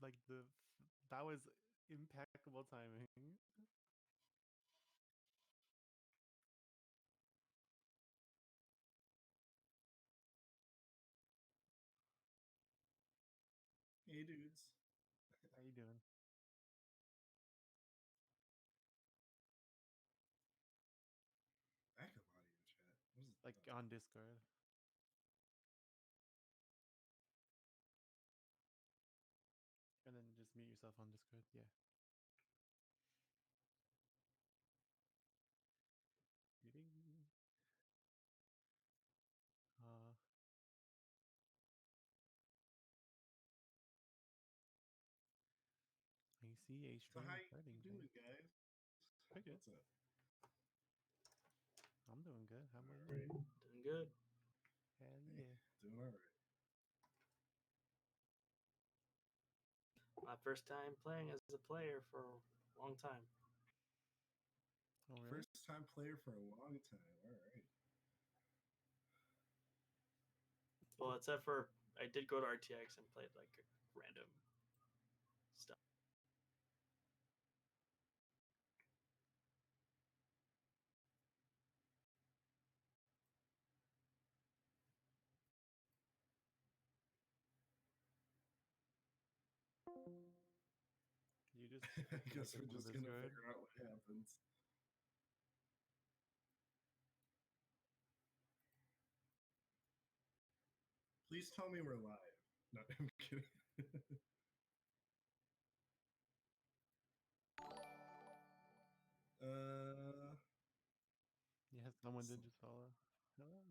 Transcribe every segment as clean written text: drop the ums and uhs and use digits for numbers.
like that was impeccable timing. Hey, dudes. How you doing? Backup audio chat. What is Like that? on Discord. And then just mute yourself on Discord. Yeah. Muting. I see a So stream how starting. you doing, guys? Pretty good. What's up? I'm doing good. How about All you? right. Doing good. Hell Hey, yeah. doing all right. My first time playing as a player for a long time. Oh really? First time player for a long time. All right. Well, except for I did go to RTX and played like random stuff. You just I guess we're message on just gonna Discord. figure out what happens. Please tell me we're live. No, I'm kidding. Yeah, someone did just follow. Hello.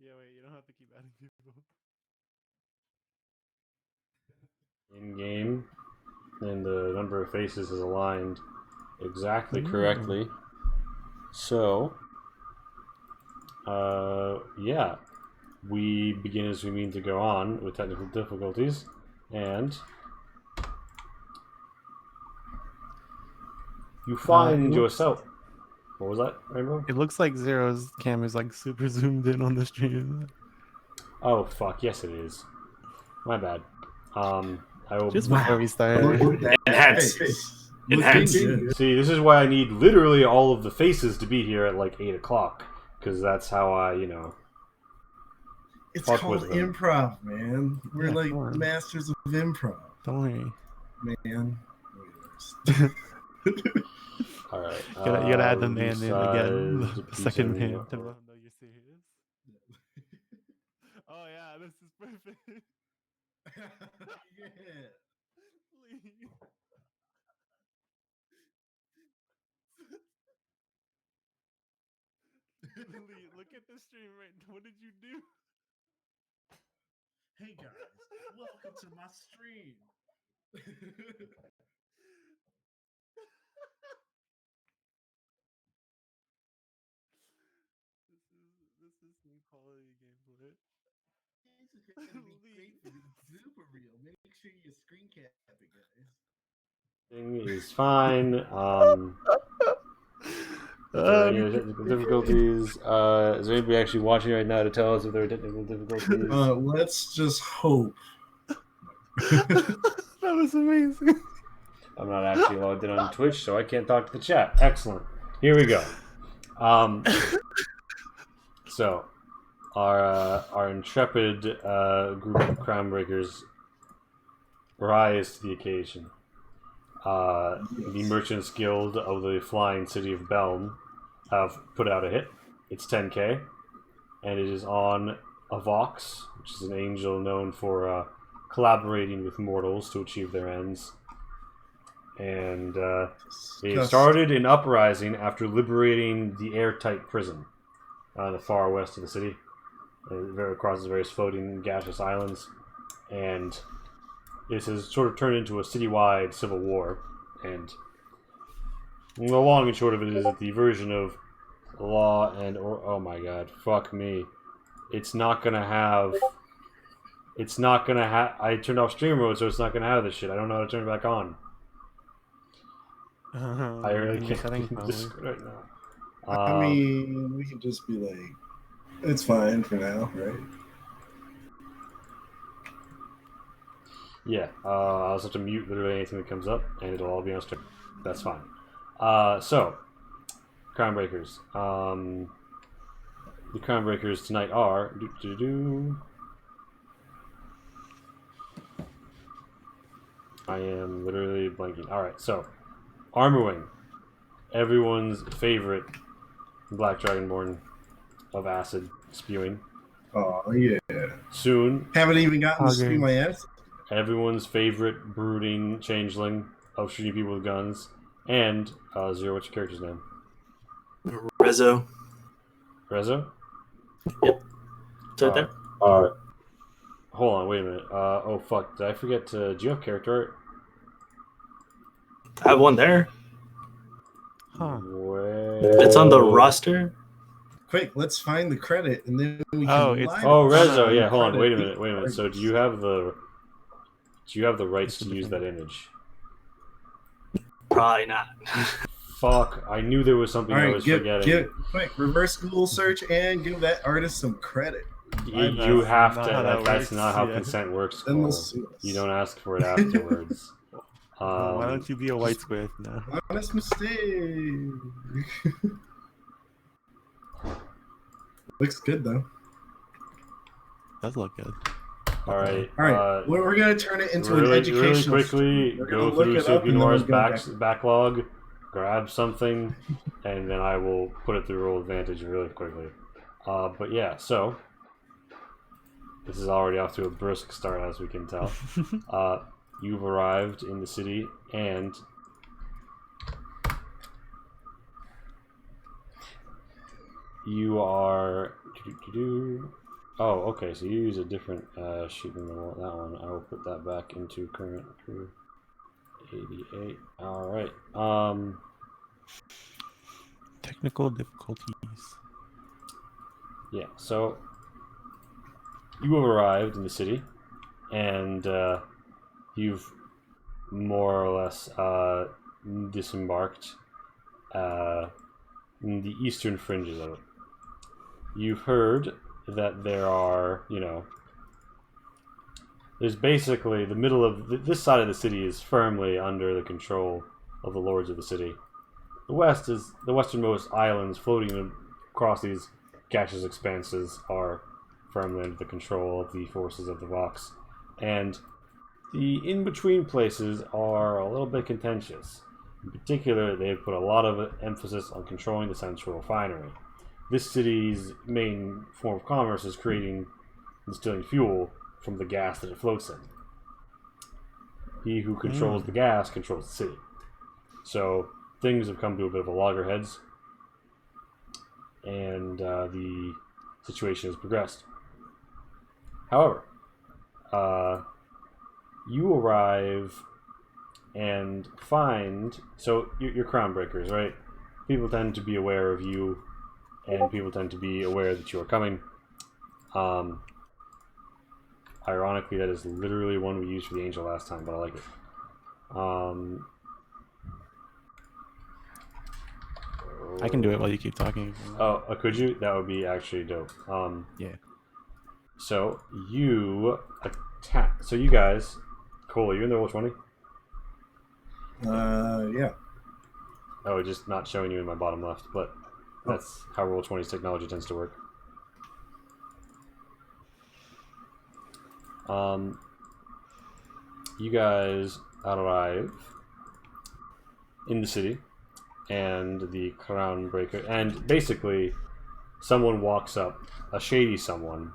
Yeah, wait, you don't have to keep adding people. In game, and the number of faces is aligned exactly correctly. So, yeah, we begin as we mean to go on with technical difficulties, and you find yourself. What was that, Rainbow? It looks like Zero's cam is like super zoomed in on the stream. Oh fuck! Yes, it is. My bad. I will Just before we start. Enhance. Enhance. See, this is why I need literally all of the faces to be here at like 8 o'clock, because that's how I, It's fuck called with them. improv, man. We're Yeah, like come on. masters of improv, Don't worry. man. All right. You gotta add the man in again. Resize The second pizza man meal. to let him know you're serious. Oh yeah, this is perfect. Yeah. Please. Lee, look at the stream right now. What did you do? Hey guys, welcome to my stream. This is new quality gameplay. This is gonna be great for the blooper reel. Make sure you screen cap it, guys. Thing is fine. Is there any other technical difficulties? Is there anybody actually watching right now to tell us if there are technical difficulties? Let's just hope. That was amazing. I'm not actually logged in on Twitch, so I can't talk to the chat. Excellent. Here we go. So, our intrepid group of Crownbreakers rise to the occasion. The Merchants Guild of the Flying City of Belm have put out a hit. It's 10k, and it is on a Vox, which is an angel known for collaborating with mortals to achieve their ends. And they started an uprising after liberating the airtight prison on the far west of the city, across the various floating gaseous islands. And this has sort of turned into a citywide civil war, and The long and short of it is that the version of Law and or oh my god, fuck me. It's not gonna have. It's not gonna have. I turned off stream mode, so it's not gonna have this shit. I don't know how to turn it back on. I really can't settings, do this probably. right now. I mean, we can just be like, it's fine for now, right? Yeah, I'll just have to mute literally anything that comes up, and it'll all be on stream. That's fine. So, Crownbreakers. The Crownbreakers tonight are... I am literally blanking. Alright, so, Armorwing. Everyone's favorite Black Dragonborn of acid spewing. Oh, yeah. Soon, Haven't even gotten to Okay. spew my ass. everyone's favorite brooding changeling of shooting people with guns. And, Zero, what's your character's name? Rezo. Rezo? It's right there. Alright. Hold on, wait a minute. Oh fuck, did I forget to... Do you have character art? I have one there. Huh. Where... It's on the roster. Quick, let's find the credit, and then we can. Oh, it's- live Oh, stream Rezo, the yeah, hold on, credit. wait a minute. So do you have the... Do you have the rights to use that image? Probably not. Fuck, I knew there was something All I right, was forgetting. give, quick, reverse Google search and give that artist some credit. You have That's to. not how that That's works, not how yeah. consent works. Then they'll Cole. sue us. You don't ask for it afterwards. Why don't you be a white squid now? Honest mistake. Looks good though. Does look good. All right. All right, we're gonna turn it into an Really educational. quickly, We're go gonna look through it up Sophie and then Noir's we'll go back. backlog, grab something, and then I will put it through roll advantage really quickly. But yeah, so this is already off to a brisk start, as we can tell. You've arrived in the city, and you are. Oh, okay. So you use a different sheet than that one. I will put that back into current crew 88. All right. Technical difficulties. Yeah. So you have arrived in the city, and you've more or less disembarked in the eastern fringes of it. You've heard that there are, there's basically the middle of this side of the city is firmly under the control of the lords of the city. The west is the westernmost islands floating across these gaseous expanses are firmly under the control of the forces of the Vox, and the in-between places are a little bit contentious. In particular, they've put a lot of emphasis on controlling the central refinery. This city's main form of commerce is creating and distilling fuel from the gas that it floats in. He who controls the gas controls the city. So things have come to a bit of a loggerheads, and the situation has progressed. However, you arrive and find... So you're Crownbreakers, right? People tend to be aware of you, and people tend to be aware that you are coming. Ironically, that is literally one we used for the angel last time, but I like it. I can do it while you keep talking. Oh, could you? That would be actually dope. Yeah. So you attack. So you guys, Cole, are you in the roll 20? Yeah. Oh, just not showing you in my bottom left, but that's how roll 20's technology tends to work. You guys arrive in the city, and the Crownbreaker, and basically, someone walks up, a shady someone,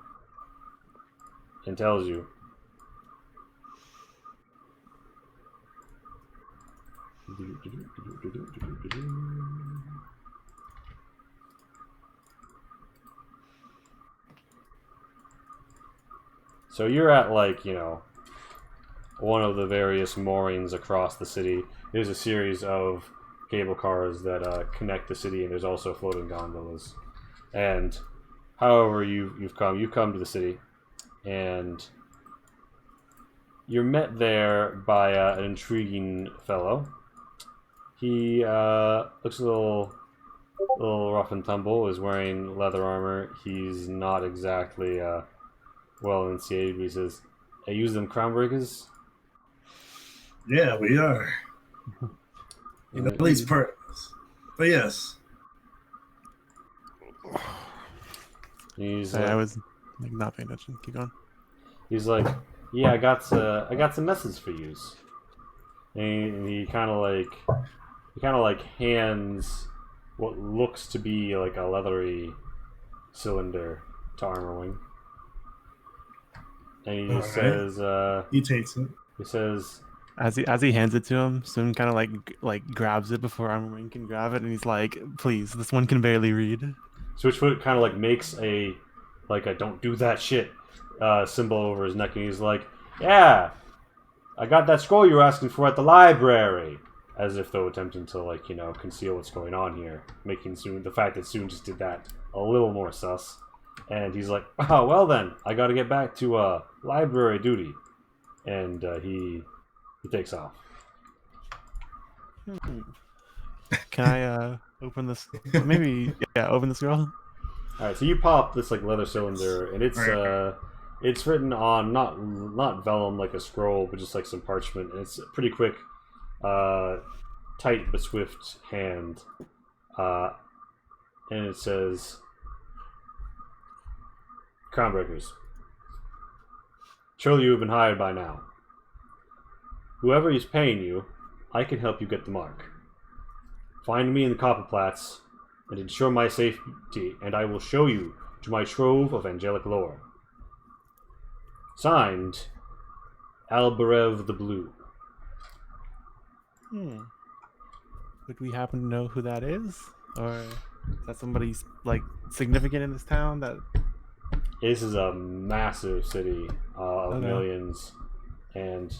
and tells you, so you're at, like, one of the various moorings across the city. There's a series of cable cars that connect the city, and there's also floating gondolas. And however you've come to the city, and you're met there by an intriguing fellow. He looks a little rough and tumble. Is wearing leather armor. He's not exactly well initiated. He says, "I use them Crownbreakers." Yeah, we are. At least part of us. But yes. He's I was like not paying attention. Keep going. He's like, "Yeah, I got some message for you." And he kind of like hands what looks to be like a leathery cylinder to Armorwing, and he just says, he takes it. He says, As he hands it to him, Soon kind of like grabs it before Armorwing can grab it, and he's like, "Please, this one can barely read." Switchfoot kind of like makes a "don't do that shit" symbol over his neck, and he's like, "Yeah, I got that scroll you were asking for at the library," as if though attempting to conceal what's going on here, making the fact that Soon just did that a little more sus. And he's like, "Oh well then, I got to get back to library duty," and he takes off. Can I open this? Maybe open the scroll. All right, so you pop this like leather cylinder, and it's written on not vellum like a scroll, but just like some parchment, and it's a pretty quick, tight but swift hand, and it says, "Crownbreakers. Surely you have been hired by now. Whoever is paying you, I can help you get the mark. Find me in the Copperplats and ensure my safety, and I will show you to my trove of angelic lore. Signed, Albarev the Blue." Would we happen to know who that is, or is that somebody like significant in this town? That This is a massive city of Okay. millions, and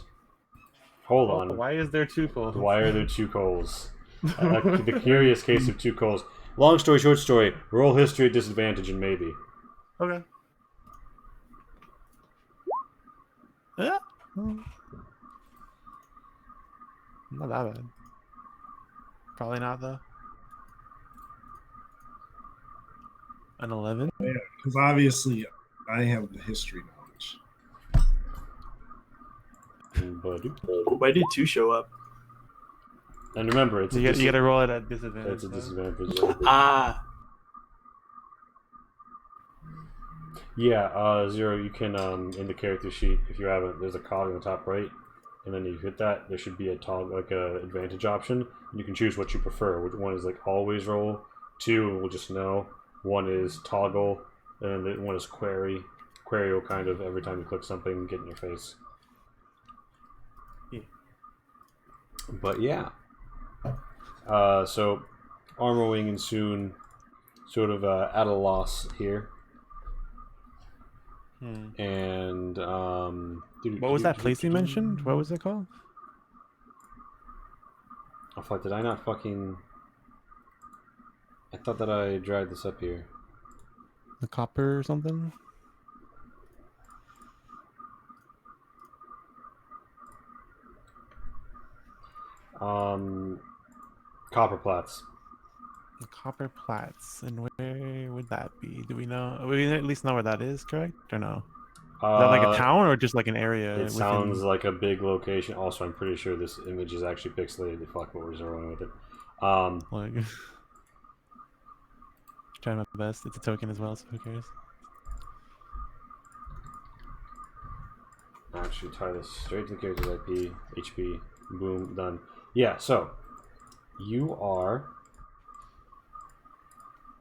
hold on. Why is there two Coles? Why are there two Coles? The curious case of two Coles. Long story, short story. Roll history at disadvantage and maybe. Okay. Yeah. Not that bad. Probably not though. An 11. Yeah, because obviously I have the history knowledge. But, Why did 2 show up? and remember, it's You gotta roll it at disadvantage. It's a though. disadvantage. Ah, Yeah, Zero, you can, in the character sheet, if you haven't, there's a cog in the top right, and then you hit that, there should be a toggle, like a advantage option, and you can choose what you prefer. Which one is like always roll, 2 will just know, 1 is toggle, and then 1 is query. Query will kind of, every time you click something, get in your face. Yeah. But yeah. So, Armorwing and Soon sort of at a loss here. And What was that place you mentioned? What was it called? Oh fuck! Did I not fucking? I thought that I dragged this up here. The copper or something? Copperplats. The Copper Plats. And where would that be? Do we know? We at least know where that is, correct? Or no? Is that like a town or just like an area? It sounds like a big location. Also, I'm pretty sure this image is actually pixelated. The fuck, what we're zeroing with it. like trying my best. It's a token as well, so who cares? Actually, tie this straight to the character's IP, HP, boom, done. Yeah, so you are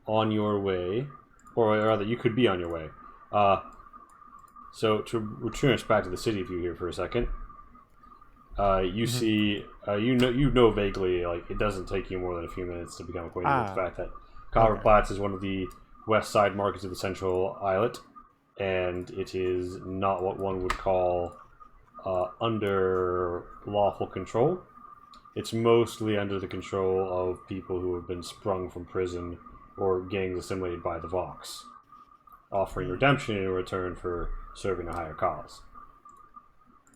on your way, or rather, you could be on your way. So to return us back to the city view here for a second, you see, you know vaguely, like it doesn't take you more than a few minutes to become acquainted with the fact that Copperplats is one of the west side markets of the central islet, and it is not what one would call under lawful control. It's mostly under the control of people who have been sprung from prison or gangs assimilated by the Vox, offering redemption in return for serving a higher cause.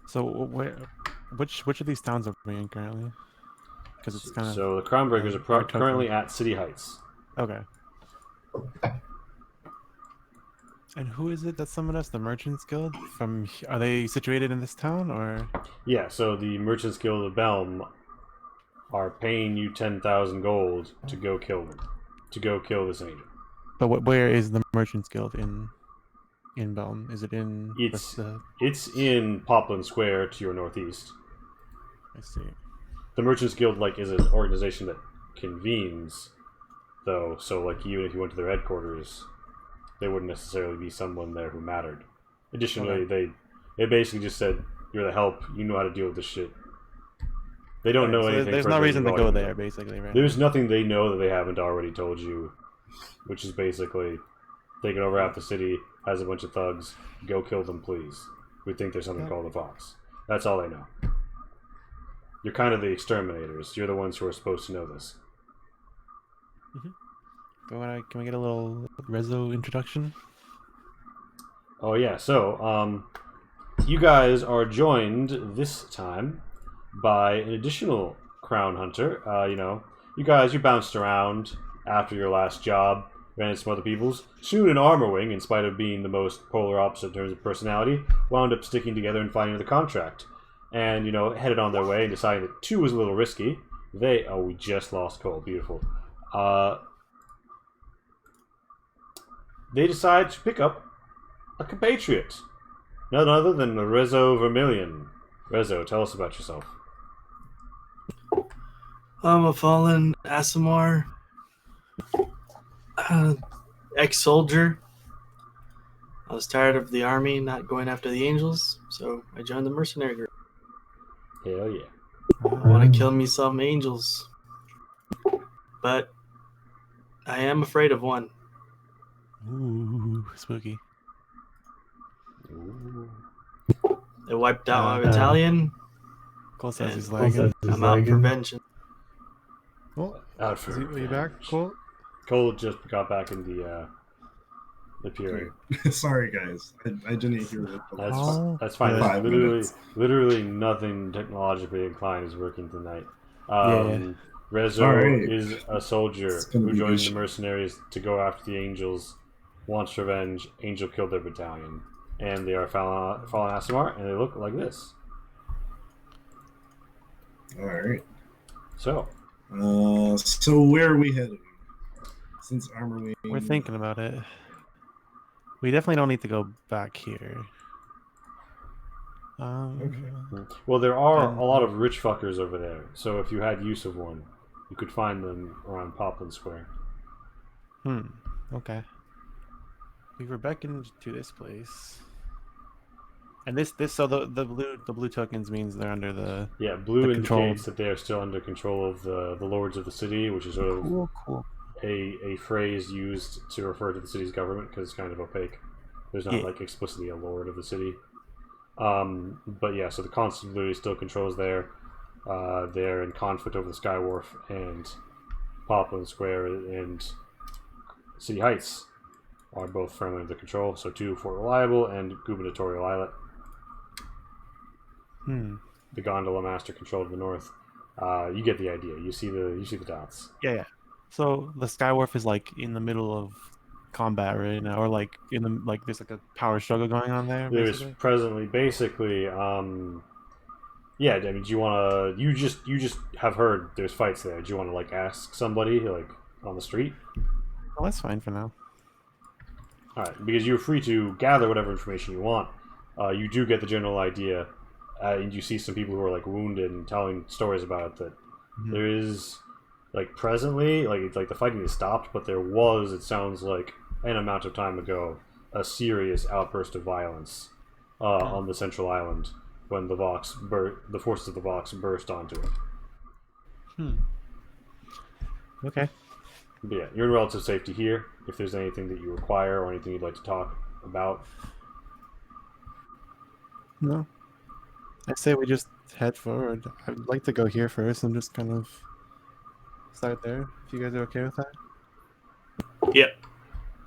So which of these towns are we in currently? Because it's kind of So the Crownbreakers are currently at City Heights. okay. And who is it that summoned us? The Merchants Guild? Are they situated in this town or? Yeah, so the Merchants Guild of Belm are paying you 10,000 gold to go kill them, to go kill this angel. But where is the Merchants Guild in Belm? Is it in? It's in Poplin Square to your northeast. I see. The Merchants Guild is an organization that convenes, though. So even if you went to their headquarters, there wouldn't necessarily be someone there who mattered. Additionally, they basically just said, "You're the help. You know how to deal with this shit." They don't know anything. There's no reason to go there, basically, right? There's nothing they know that they haven't already told you, which is basically taking over half the city, has a bunch of thugs. Go kill them, please. We think there's something called the Fox. That's all they know. You're kind of the exterminators. You're the ones who are supposed to know this. Can we get a little Rezo introduction? Oh yeah, so you guys are joined this time by an additional crown hunter. You bounced around after your last job, ran into some other people's. Soon an armor wing, in spite of being the most polar opposite in terms of personality, wound up sticking together and finding the contract. And, headed on their way and decided that 2 was a little risky. We just lost Cole. Beautiful. They decided to pick up a compatriot. None other than Rezo Vermilion. Rezo, tell us about yourself. I'm a fallen Asimar, ex-soldier. I was tired of the army not going after the angels, so I joined the mercenary group. Hell yeah. I want to kill me some angels, but I am afraid of one. Ooh, spooky. Ooh. They wiped out my battalion. Cole says he's and lagging. I'm out for vengeance. Well, Out for are you back, Cole? Cole just got back in the period. Sorry, guys. I didn't hear what That's fine. Yeah. Literally nothing technologically inclined is working tonight. Yeah. Rezo Alright. is a soldier It's gonna who be joined good. the mercenaries to go after the angels, wants revenge. Angel killed their battalion. And they are fallen Asimar, and they look like this. Alright. So, So where are we heading? Since Armor Wing... We're thinking about it. We definitely don't need to go back here. well, there are a lot of rich fuckers over there. So if you had use of one, you could find them around Poplin Square. Okay. We were beckoned to this place. And this so the blue tokens means they're under the Blue control. indicates that they are still under control of the lords of the city, which is sort of cool. a phrase used to refer to the city's government because it's kind of opaque. There's not explicitly a lord of the city. But yeah, so the Constantly still controls there. They're in conflict over the Sky Wharf and Poplin Square and City Heights are both firmly under control. So 2 Fort Reliable and Gubernatorial Islet. The Gondola Master controlled the north. You get the idea. You see the dots. Yeah. So the Sky Wharf is in the middle of combat right now, or there's a power struggle going on there. There's presently basically yeah. I mean, do you want to? You just have heard there's fights there. Do you want to ask somebody on the street? Oh, that's fine for now. All right, because you're free to gather whatever information you want. You do get the general idea, and you see some people who are wounded and telling stories about it. That there is presently the fighting has stopped, but there was, it sounds like, an amount of time ago, a serious outburst of violence on the central island when the forces of the Vox burst onto it. Okay. But yeah, you're in relative safety here. If there's anything that you require or anything you'd like to talk about. No. I say we just Let's head forward. I'd like to go here first and just kind of start there. If you guys are okay with that. Yep.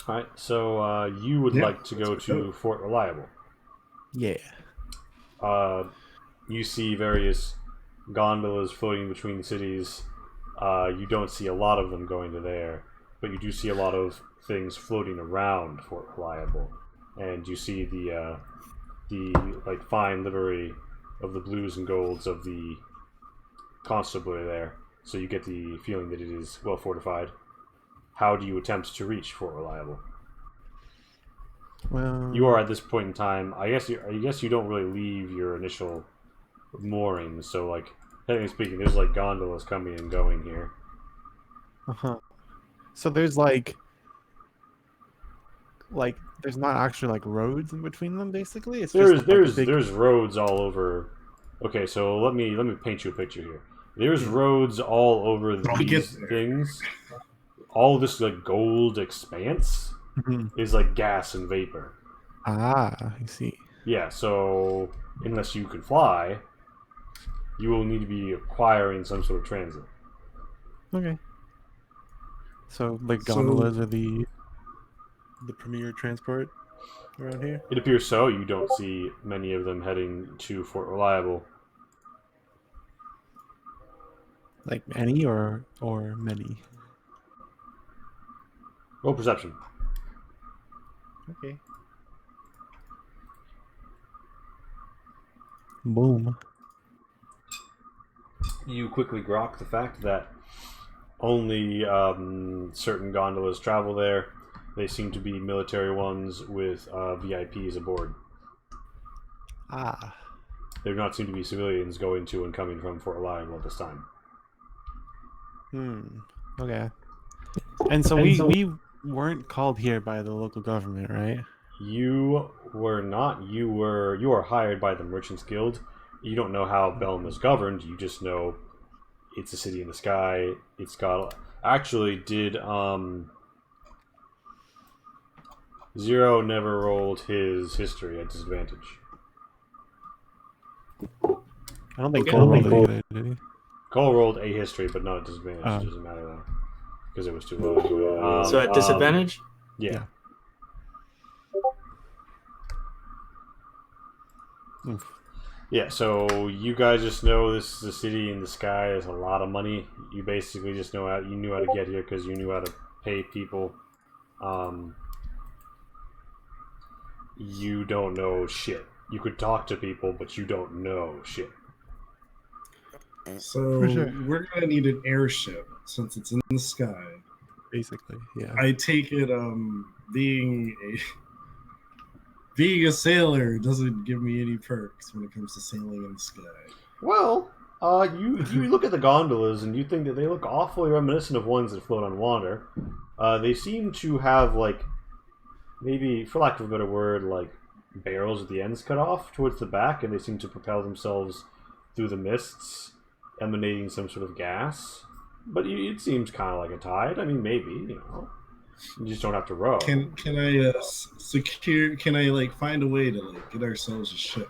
All right. So you would Yeah, like to go let's to go. Fort Reliable. Yeah. You see various gondolas floating between cities. You don't see a lot of them going to there, but you do see a lot of things floating around Fort Reliable, and you see the like fine livery of the blues and golds of the constabulary there. So you get the feeling that it is well fortified. How do you attempt to reach Fort Reliable? Well, You are at this point in time. I guess you don't really leave your initial moorings. So like technically speaking, there's like gondolas coming and going here. So there's like there's not actually like roads in between them. Basically, it's just like a big... There's roads all over. Okay, so let me paint you a picture here. There's roads all over these things. All this like gold expanse is like gas and vapor. Ah, I see. Yeah, so unless you can fly, you will need to be acquiring some sort of transit. Okay. So like gondolas are the premier transport around here. It appears so. You don't see many of them heading to Fort Reliable. Like any or many. Roll perception. Okay. Boom. You quickly grok the fact that only certain gondolas travel there. They seem to be military ones with VIPs aboard. Ah. There do not seem to be civilians going to and coming from Fort Reliable at this time. Okay. And so we weren't called here by the local government, right? You were not. You are hired by the Merchants Guild. You don't know how Belm is governed. You just know it's a city in the sky. It's got... Actually, did Zero never rolled his history at disadvantage? I don't think Cole rolled it either, did he? Cole rolled a history, but not at disadvantage. It doesn't matter though, because it was too low. So at disadvantage? Yeah. Yeah, so you guys just know this is a city in the sky. There's a lot of money. You basically just know you knew how to get here because you knew how to pay people. You don't know shit. You could talk to people, but you don't know shit. So we're gonna need an airship since it's in the sky. Basically, yeah. I take it being a sailor doesn't give me any perks when it comes to sailing in the sky. Well, you look at the gondolas and you think that they look awfully reminiscent of ones that float on water. They seem to have like, maybe for lack of a better word, like barrels at the ends cut off towards the back, and they seem to propel themselves through the mists, emanating some sort of gas. But it seems kind of like a tide. I mean, maybe, you just don't have to row. Can I secure? Can I like find a way to like get ourselves a ship?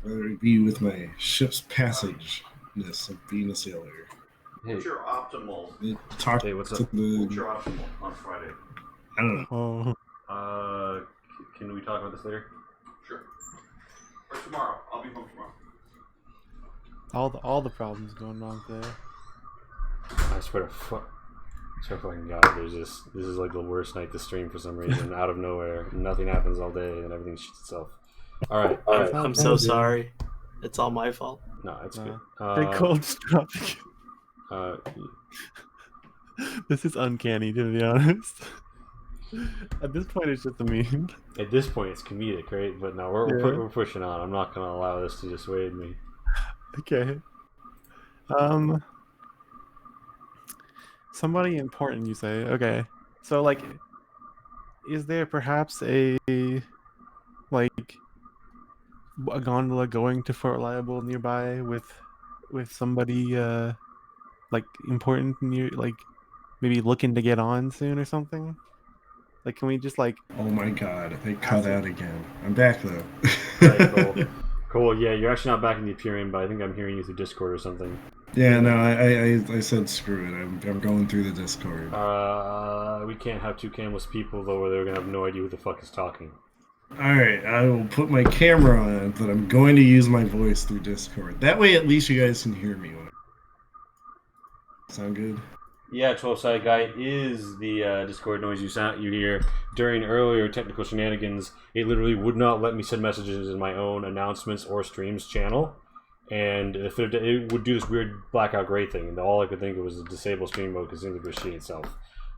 Whether it be with my ship's passageness of being a sailor. Hey. What's your optimal? Talk Hey, what's to up? the. What's your optimal on Friday? I don't know. Oh, Can we talk about this later? Sure. Or tomorrow. I'll be home tomorrow. all the problems going wrong today. I swear to fucking God, this is like the worst night to stream for some reason. Out of nowhere, nothing happens all day, and everything shits itself. All right. I'm so sorry. It's all my fault. No, it's good. Hey, Cole, stop. This is uncanny, to be honest. At this point, it's just a meme. At this point, it's comedic, right? But no, we're pushing on. I'm not gonna allow this to dissuade me. Okay. Somebody important, you say? Okay. So, like, is there perhaps a gondola going to Fort Reliable nearby with somebody like important near, like maybe looking to get on soon or something? Like, can we just like? Oh my God! They cut out again. I'm back though. Right, cool. Cool. Yeah, you're actually not back in the Imperium, but I think I'm hearing you through Discord or something. Yeah, no, I said screw it. I'm going through the Discord. We can't have two cameless people though, or they're gonna have no idea who the fuck is talking. Alright, I will put my camera on, but I'm going to use my voice through Discord. That way at least you guys can hear me. Sound good? Yeah, 12-sided guy is the Discord noise you hear. During earlier technical shenanigans, it literally would not let me send messages in my own announcements or streams channel. And if it would do this weird blackout gray thing, and all I could think of was a disable stream mode because it seemed like it was shitting itself.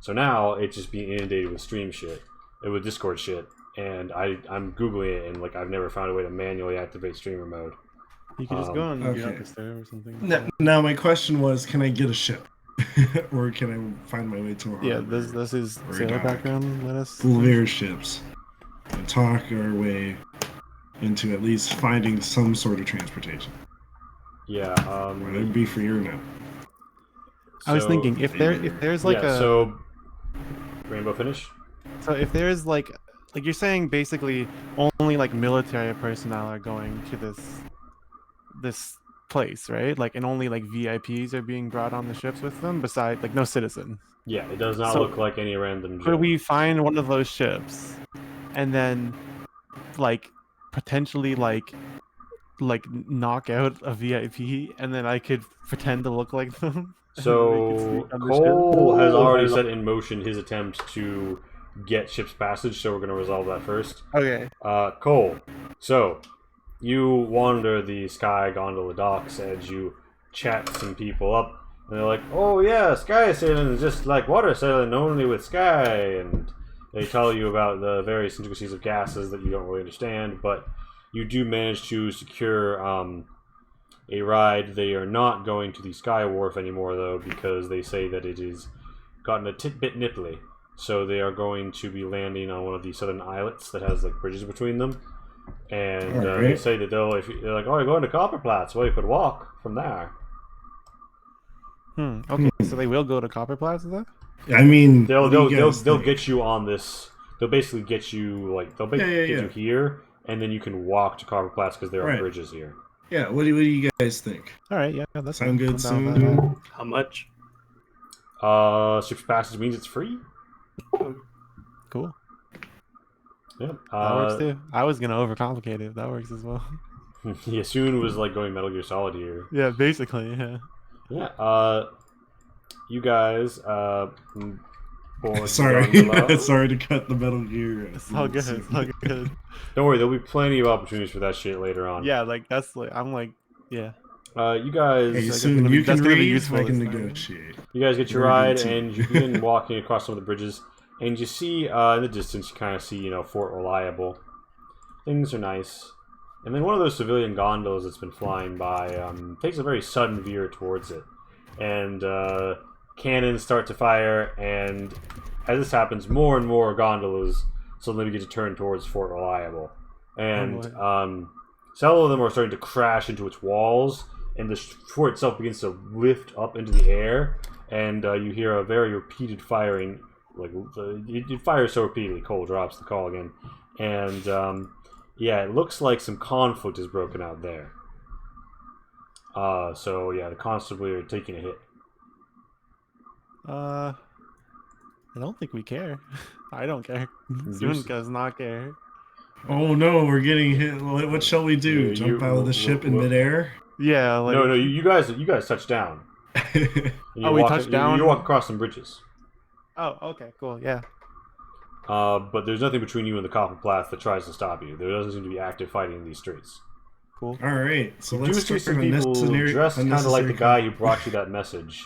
So now it's just being inundated with stream shit, with Discord shit, and I'm googling it, and like I've never found a way to manually activate streamer mode. You could just go and okay. get up the stair or something. Now my question was, can I get a ship? Or can I find my way to a harbor? Yeah, this is Or a sailor dock? background. Let us. Full of airships. And talk our way into at least finding some sort of transportation. Yeah. Whether it be free or no. I was so- thinking if there's like yeah, so Rainbow finish. So if there's like you're saying basically only like military personnel are going to this place, right? Like, and only like VIPs are being brought on the ships with them, besides like no citizens. Yeah, it does not So- look like any random. Could we find one of those ships and then like potentially like knock out a VIP and then I could pretend to look like them? and then they could So sneak on the ship? Cole has already set in motion his attempt to get ship's passage, so we're going to resolve that first. Okay. Cole, so you wander the Sky Gondola docks as you chat some people up, and they're like, "Oh yeah, sky sailing is just like water sailing, only with sky," and they tell you about the various intricacies of gases that you don't really understand, but you do manage to secure a ride. They are not going to the Sky Wharf anymore, though, because they say that it has gotten a bit nipply. So they are going to be landing on one of the southern islets that has like bridges between them. And they Alright. say that they're like, "Oh, you're going to Copperplatz? Well, you could walk from there." Okay, so they will go to Copperplatz, is that? I mean, They'll what do you guys they'll think? get you on this. They'll basically get you like get Yeah. you here, and then you can walk to Copperplatz because there are Right. bridges here. Yeah, what do you guys think? All right, yeah, that's Sound good I'm down with soon? that. How much? Ship's passage means it's free. Cool. Yeah. That works too. I was gonna overcomplicate it. That works as well. Yeah, soon was like going Metal Gear Solid here. Yeah, basically, yeah. Yeah. You guys. Board Sorry, Gondola. sorry to cut the Metal Gear. It's all good. It's all good. Don't worry, there'll be plenty of opportunities for that shit later on. Yeah, like that's like I'm like, yeah. You guys. Hey, Like, it's soon gonna be- you can that's gonna be read, useful I can this time. negotiate. You guys get your Very ride, good team. and you begin walking across some of the bridges, and you see in the distance, you kind of see, Fort Reliable. Things are nice, and then one of those civilian gondolas that's been flying by takes a very sudden veer towards it, and cannons start to fire, and as this happens, more and more gondolas suddenly begin to turn towards Fort Reliable, and several of them are starting to crash into its walls. And the fort itself begins to lift up into the air, and you hear a very repeated firing. Like it fires so repeatedly, Cole drops the call again, and yeah, it looks like some conflict has broken out there. So yeah, the constabulary are taking a hit. I don't think we care. I don't care. Deuces. Zoon does not care. Oh no, we're getting hit. What shall we do? You- Jump out of the ship in what- midair? Yeah, like No, you guys touch down. And you Oh, we walk- touched down? You walk across some bridges. Oh, okay, cool. Yeah. But there's nothing between you and the Copperplatz that tries to stop you. There doesn't seem to be active fighting in these streets. Cool. All right, so You do let's see start some people dressed kind of like the guy who brought you that message.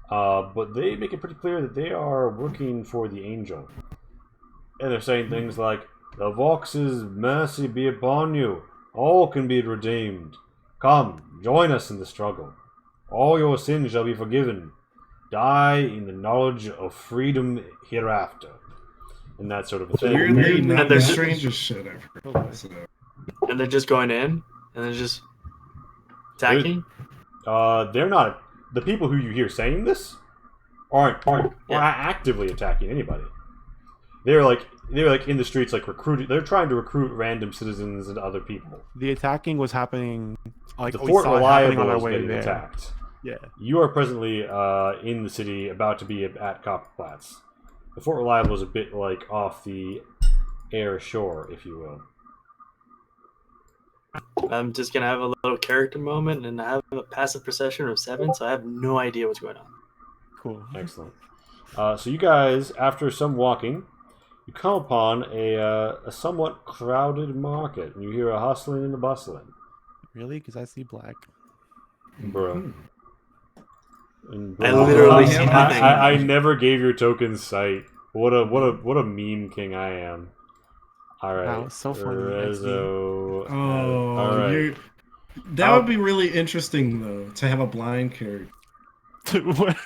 But they make it pretty clear that they are working for the Angel. And they're saying things like, "The Vox's mercy be upon you. All can be redeemed. Come, join us in the struggle. All your sins shall be forgiven. Die in the knowledge of freedom hereafter." And that sort of a thing. Weirdly, not And the there's- strangest shit I've heard. So, And they're just going in, and they're just attacking. They're not. The people who you hear saying this aren't Yeah. actively attacking anybody. they're like in the streets, like recruiting. They're trying to recruit random citizens and other people. The attacking was happening. Like The we Fort saw it happening on Reliable our is way getting there. attacked. Yeah. You are presently in the city, about to be at Copperplatz. The Fort Reliable is a bit like off the air shore, if you will. I'm just gonna have a little character moment and have a passive perception of 7, so I have no idea what's going on. Cool. Excellent. So you guys, after some walking, you come upon a somewhat crowded market, and you hear a hustling and a bustling. Really? Because I see black. Bro. And I literally see nothing. I never gave your token sight. What a meme king I am. All right. Wow, so funny, Rezo, Oh, all right. you're... that would be really interesting though to have a blind character. What?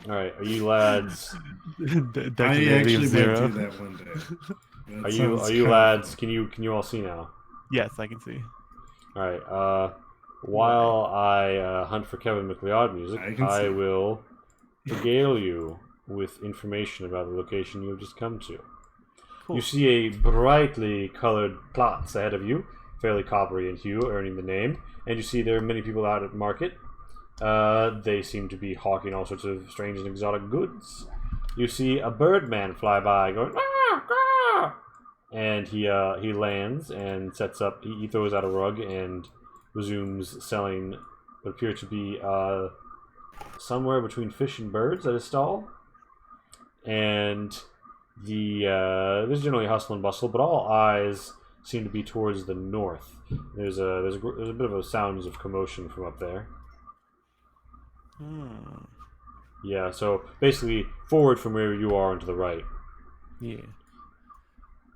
All right. Are you lads? I actually might do that one day. That Are sounds you kinda lads? fun. Can you all see now? Yes, I can see. All right. While I hunt for Kevin MacLeod music, I can I see. will regale you with information about the location you have just come to. Cool. You see a brightly colored plots ahead of you, fairly coppery in hue, earning the name, and you see there are many people out at market. They seem to be hawking all sorts of strange and exotic goods. You see a birdman fly by, going, "Ah, ah!" And he lands and sets up. He throws out a rug and resumes selling what appear to be somewhere between fish and birds at his stall. And there's generally hustle and bustle, but all eyes seem to be towards the north. There's a bit of a sounds of commotion from up there. Yeah, so basically forward from where you are and to the right. Yeah.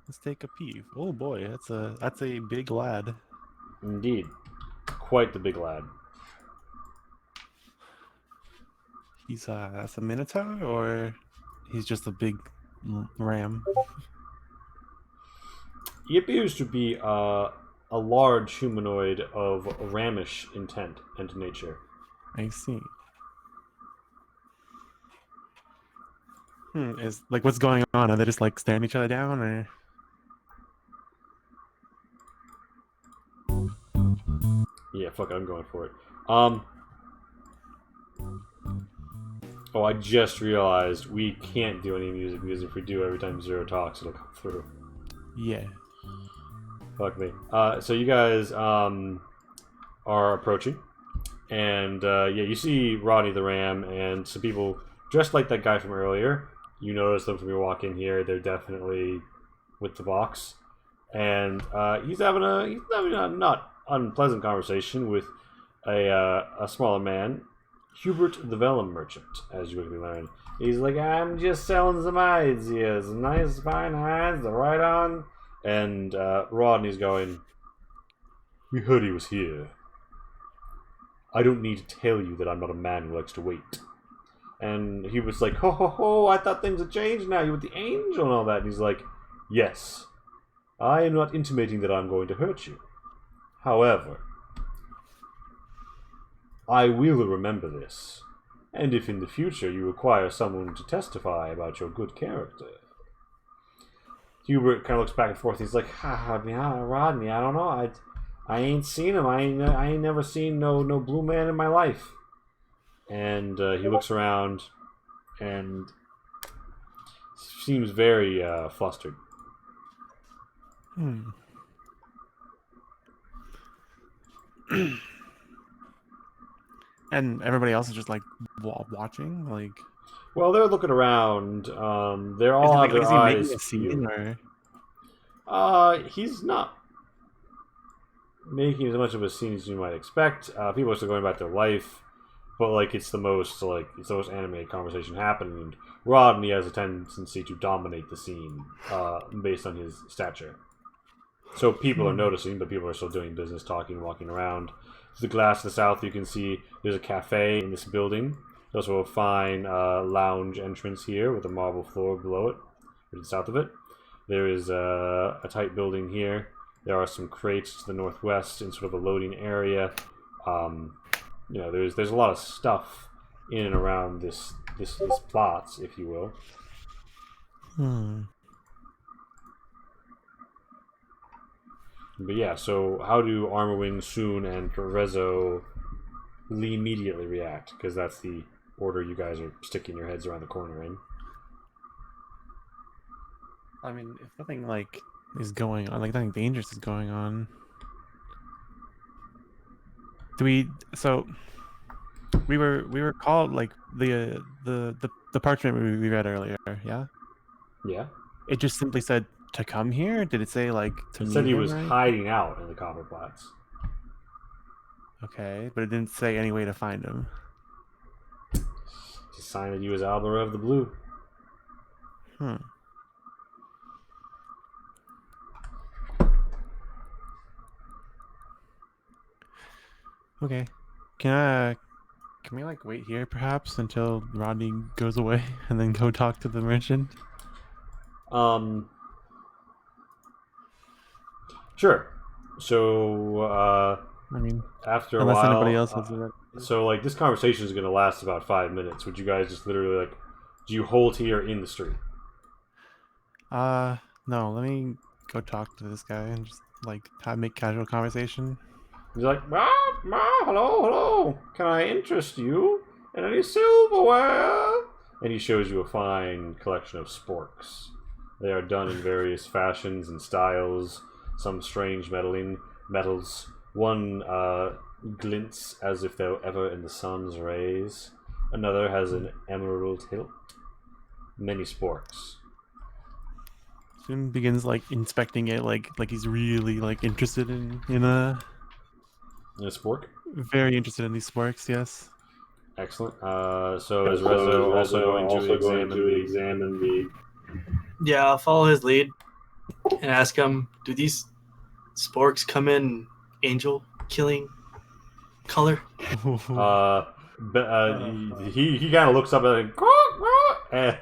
Let's take a peep. Oh boy, that's a big lad. Indeed, quite the big lad. He's that's a minotaur, or he's just a big ram. He appears to be a large humanoid of ramish intent and nature. I see. Is like what's going on? Are they just like staring each other down, or? Yeah, fuck it, I'm going for it. Oh, I just realized we can't do any music because if we do, every time Zero talks, it'll come through. Yeah. Fuck me. So you guys are approaching, and yeah, you see Rodney the Ram and some people dressed like that guy from earlier. You notice them from your walk in here. They're definitely with the box, and he's having a not unpleasant conversation with a smaller man, Hubert the Vellum Merchant, as you quickly learn. He's like, I'm just selling some hides here, some nice fine hides, they're right on. And Rodney's going, we heard he was here. I don't need to tell you that I'm not a man who likes to wait. And he was like, ho ho ho, I thought things had changed now, you with the angel and all that. And he's like, yes, I am not intimating that I'm going to hurt you. However, I will remember this, and if in the future you require someone to testify about your good character. Hubert kind of looks back and forth. He's like, Rodney, I don't know. I ain't seen him. I ain't never seen no blue man in my life. And he looks around and seems very flustered. And everybody else is just like watching, like. Well, they're looking around. They're all have their is he eyes. making a scene, or? He's not making as much of a scene as you might expect. People are still going about their life, but like it's the most animated conversation happening. And Rodney has a tendency to dominate the scene based on his stature. So people are noticing, but people are still doing business, talking, walking around. To the glass to the south, you can see there's a cafe in this building. There's also a fine lounge entrance here with a marble floor below it, to the south of it. There is a tight building here. There are some crates to the northwest in sort of a loading area. There's a lot of stuff in and around this plots, if you will. Hmm. But yeah, so how do Armorwing, Soon, and Rezo immediately react? Because that's the order you guys are sticking your heads around the corner in. I mean, if nothing like is going on, like nothing dangerous is going on, do we? So we were called like the parchment we read earlier. Yeah, Yeah. it just simply said to come here. Did it say like to It meet said he him, was right? hiding out in the Copper Flats. Okay, but it didn't say any way to find him. It's a sign that you as Albert of the Blue. Hmm. Okay. Can we like wait here perhaps until Rodney goes away and then go talk to the merchant? Sure. So I mean, after a unless while, anybody else has it. so like this conversation is going to last about 5 minutes. Would you guys just literally like, do you hold here in the street? No, let me go talk to this guy and just like make casual conversation. He's like, hello. Can I interest you in any silverware? And he shows you a fine collection of sporks. They are done in various fashions and styles, some strange metals. One glints as if they were ever in the sun's rays. Another has an emerald hilt. Many sporks. Soon begins like inspecting it, like he's really like interested in a In a spork? very interested in these sporks. Yes. Excellent. So is Rezo also going to examine the... Yeah, I'll follow his lead and ask him, do these sporks come in angel killing color? He kind of looks up and hey,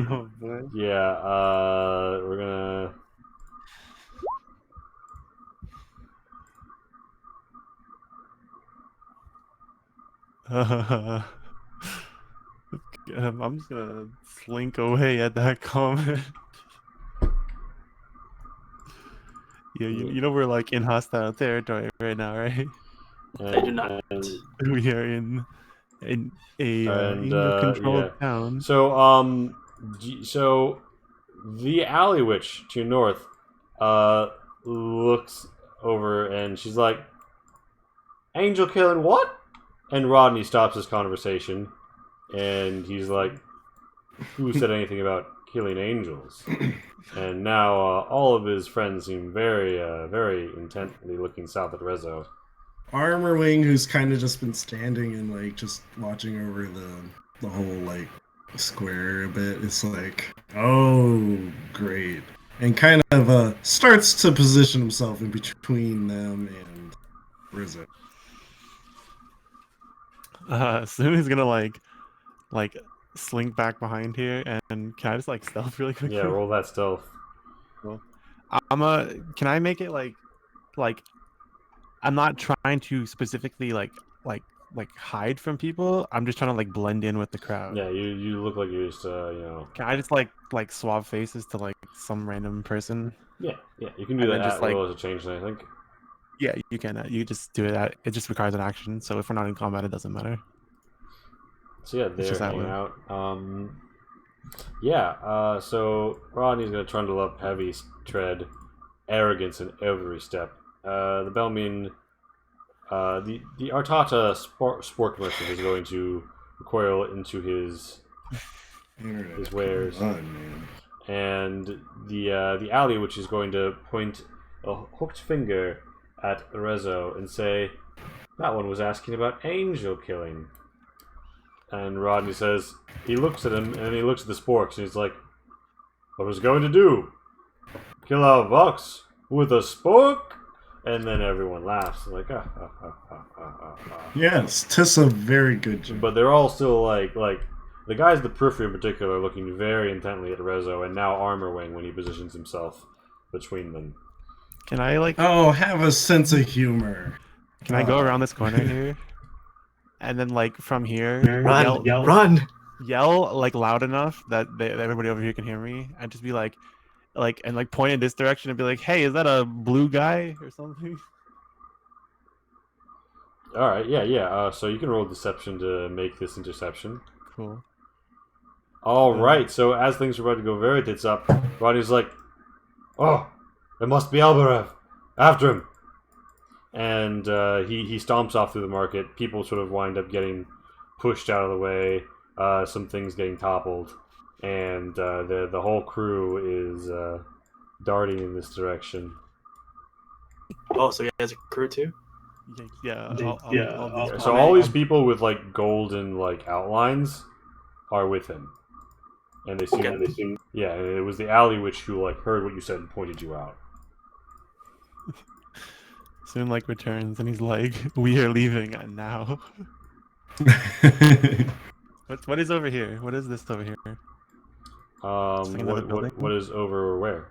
Oh, boy. yeah, we're gonna... I'm just gonna slink away at that comment. Yeah, you know we're like in hostile territory right now, right? I do not. We are in a angel-controlled town. So so the alley witch to your north looks over and she's like, angel killing what? And Rodney stops this conversation and he's like, who said anything about killing angels? And now all of his friends seem very very intently looking south at Rezo. Armorwing, who's kind of just been standing and like just watching over the whole like square a bit, is like, oh great, and kind of starts to position himself in between them and Rizzo. Soon he's gonna like slink back behind here, and can I just like stealth really quick? Yeah, roll that stealth. Can I make it like I'm not trying to specifically like hide from people. I'm just trying to like blend in with the crowd. Yeah, you look like you're just Can I just like swap faces to like some random person? yeah, you can do And that then just, at like- will as a change, I think. Yeah, you can. You just do it. It just requires an action. So if we're not in combat, it doesn't matter. So yeah, It's they're just that hanging way. out. So Rodney's gonna trundle up heavy tread, arrogance in every step. The Belmian, the Artata sport merchant is going to recoil into his wares, Man. and the alley, which is going to point a hooked finger at Rezo and say, "That one was asking about angel killing." And Rodney says, he looks at him and he looks at the sporks and he's like, "What was going to do? Kill our Vox with a spork?" And then everyone laughs like, ah. Yes, tis a very good job. But they're all still like the guys in the periphery in particular are looking very intently at Rezo and now Armorwing when he positions himself between them. Can I like? Oh, have a sense of humor. Can I go around this corner here? And then like from here, Run, yell, run! yell like loud enough that everybody over here can hear me, and just be like and like point in this direction and be like, "Hey, is that a blue guy or something?" All right, yeah. So you can roll deception to make this interception. Cool. All right. So as things are about to go very tits up, Rodney's like, "Oh, it must be Albarev. After him!" And he stomps off through the market. People sort of wind up getting pushed out of the way. Some things getting toppled, and the whole crew is darting in this direction. Oh, so he has a crew too? Yeah. So all these people with like golden like outlines are with him, and they seem yeah. And it was the alley witch who like heard what you said and pointed you out. Soon like returns and he's like, "We are leaving now." What is over here? What is this over here? Like another building? What is over where?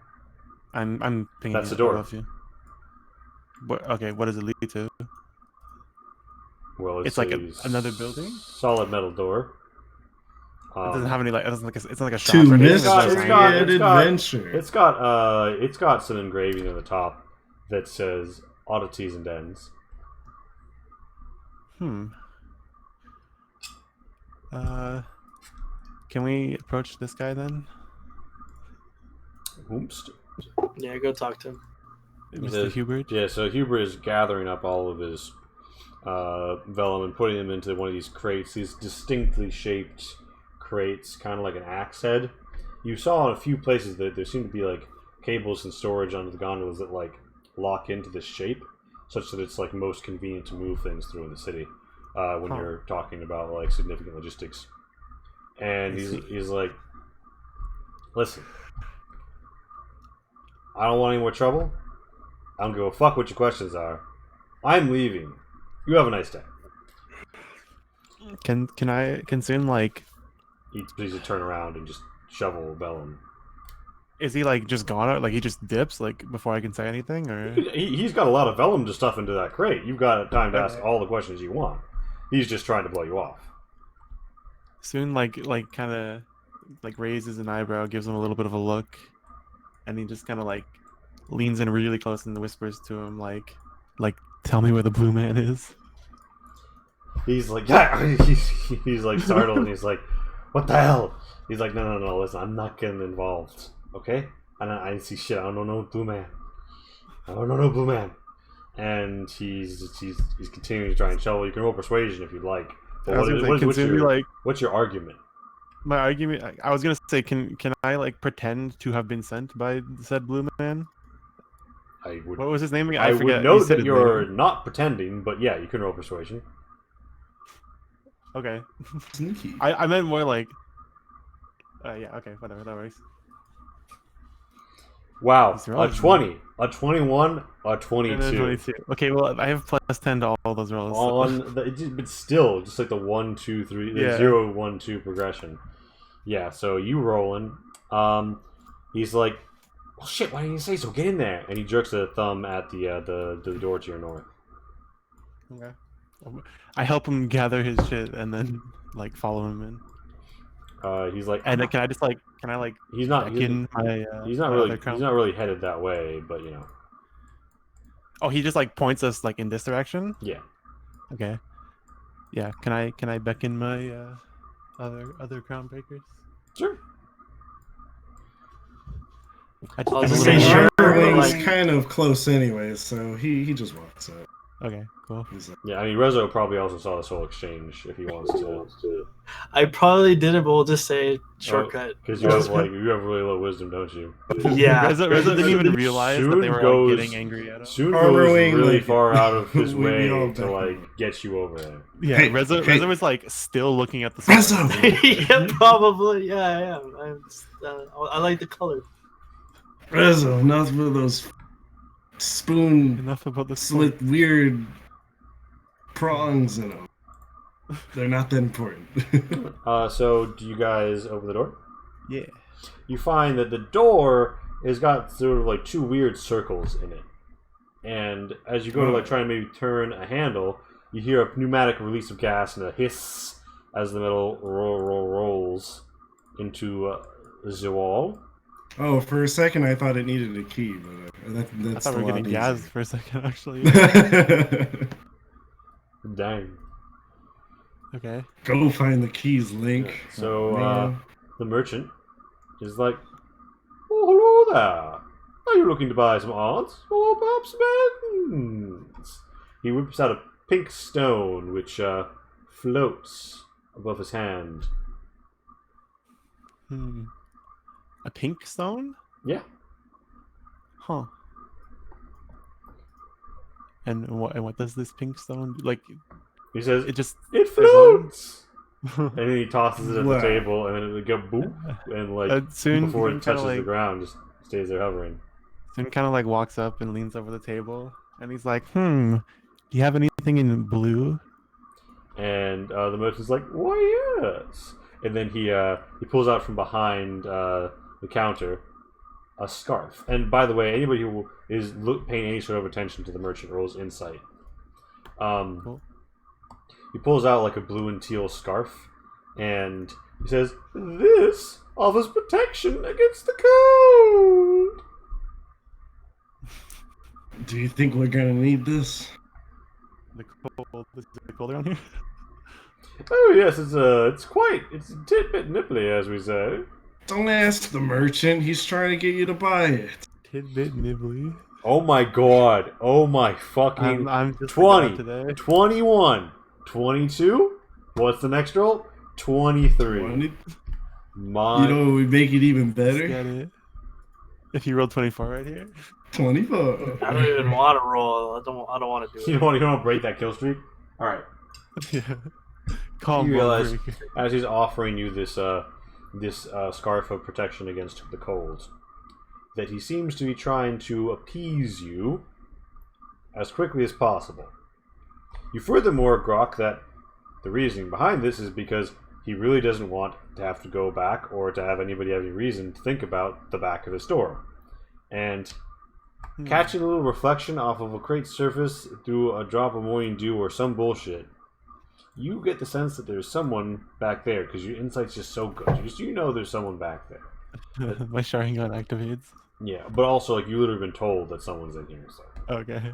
I'm thinking That's the door. of you. Okay, what does it lead to? Well, It's like another building? Solid metal door. It doesn't have any like. It doesn't like. It's not like a shop. To or anything, miss there's no it's sign. got- adventure. It's got some engraving on the top that says oddities and ends. Can we approach this guy then, Oops. Yeah, go talk to him. Mr. Hubert? Yeah, so Hubert is gathering up all of his vellum and putting them into one of these crates, these distinctly shaped crates, kind of like an axe head. You saw in a few places that there seem to be like cables and storage under the gondolas that like lock into this shape, such that it's like most convenient to move things through in the city when you're talking about like significant logistics. And he's like, listen, I don't want any more trouble. I don't give a fuck what your questions are. I'm leaving. You have a nice day. Can soon like? He please to turn around and just shovel vellum. Is he like just gone? Like he just dips like before I can say anything, or? He's got a lot of vellum to stuff into that crate. You've got time to ask all the questions you want. He's just trying to blow you off. Soon like kind of like raises an eyebrow, gives him a little bit of a look, and he just kind of like leans in really close and whispers to him like tell me where the blue man is. He's like, yeah. He's like startled and he's like, what the hell? He's like, no, listen, I'm not getting involved, okay? I didn't see shit. I don't know no blue man. I don't know no blue man. And he's continuing to try and shovel. You can roll persuasion if you'd like. But what's your argument? My argument, I was gonna say, can I like pretend to have been sent by said blue man? What was his name again? I forget. would note that you're not pretending, but yeah, you can roll persuasion. Okay. Sneaky. I meant more like. Yeah. Okay. Whatever. That works. Wow. A 20, a 21, a 22. And then 22. Okay. Well, I have plus 10 to all those rolls. But still, just like the 1, 2, 3, the 0, 1, 2 progression. Yeah. So you rolling. He's like, well, shit. Why didn't you say so? Get in there. And he jerks a thumb at the door to your north. Okay. I help him gather his shit and then like follow him in. He's like, and can I like he's not really headed that way, but you know. Oh, he just like points us like in this direction. Yeah. Okay. Yeah. Can I beckon my other Crownbreakers? Sure. I was say Sure, sure, he's like, kind of close anyway, so he just walks up. Okay, cool. He's like, Yeah, I mean, Rezo probably also saw this whole exchange if he wants to. I probably did it, but we'll just say shortcut. Because you have really low wisdom, don't you? Yeah. Reza didn't even realize that they were like, getting angry at him. Soon goes really like, far out of his we way all to like get you over there. Yeah, Hey, Reza was like still looking at the Rezo! Yeah, probably. Yeah, I am. I like the color. Rezo, enough of those spoon Enough about the slit weird prongs in them. They're not that important. So do you guys open the door? Yeah. You find that the door has got sort of like two weird circles in it. And as you go to like try and maybe turn a handle, you hear a pneumatic release of gas and a hiss as the metal rolls into the wall. Oh, for a second I thought it needed a key, but I that's thought a we were lot getting easier. gassed for a second, actually. Dang. Okay. Go find the keys, Link. Yeah. So, Oh, man. the merchant is like, "Oh, hello there. Are you looking to buy some art? Or perhaps buttons?" He whips out a pink stone which floats above his hand. Hmm. A pink stone? Yeah. Huh. And what does this pink stone do? Like He says, it just "It stays on? floats!" And then he tosses it at the Wow. table, and it would go boop, and like soon before it kinda touches the like ground, just stays there hovering. soon kind of like walks up and leans over the table and he's like, "Do you have anything in blue?" And the merchant's like, "Why, yes." And then he pulls out from behind the counter a scarf. And by the way, anybody who is paying any sort of attention to the merchant rolls insight. Cool. He pulls out like a blue and teal scarf, and he says, "This offers protection against the cold." Do you think we're gonna need this? The cold is it cold around here? Oh yes, it's a tidbit nipply, as we say. Don't ask the merchant. He's trying to get you to buy it. Tidbit nibbly. Oh my god! Oh my fucking! I'm just 20, today. 21, 22. What's the next roll? 23. You My know what would make it even Let's better? get it. If you rolled 24 right here. 24. I don't even want to roll. I don't want to do you it. don't want to break that kill streak. All right. Yeah. Calm You realize breaker. as he's offering you this scarf of protection against the cold, that he seems to be trying to appease you as quickly as possible. You furthermore grok that the reasoning behind this is because he really doesn't want to have to go back or to have anybody have any reason to think about the back of the store. And catching a little reflection off of a crate surface through a drop of morning dew or some bullshit, you get the sense that there's someone back there because your insight's just so good. You know there's someone back there. My Sharingan activates. Yeah, but also like you literally been told that someone's in here. So Okay.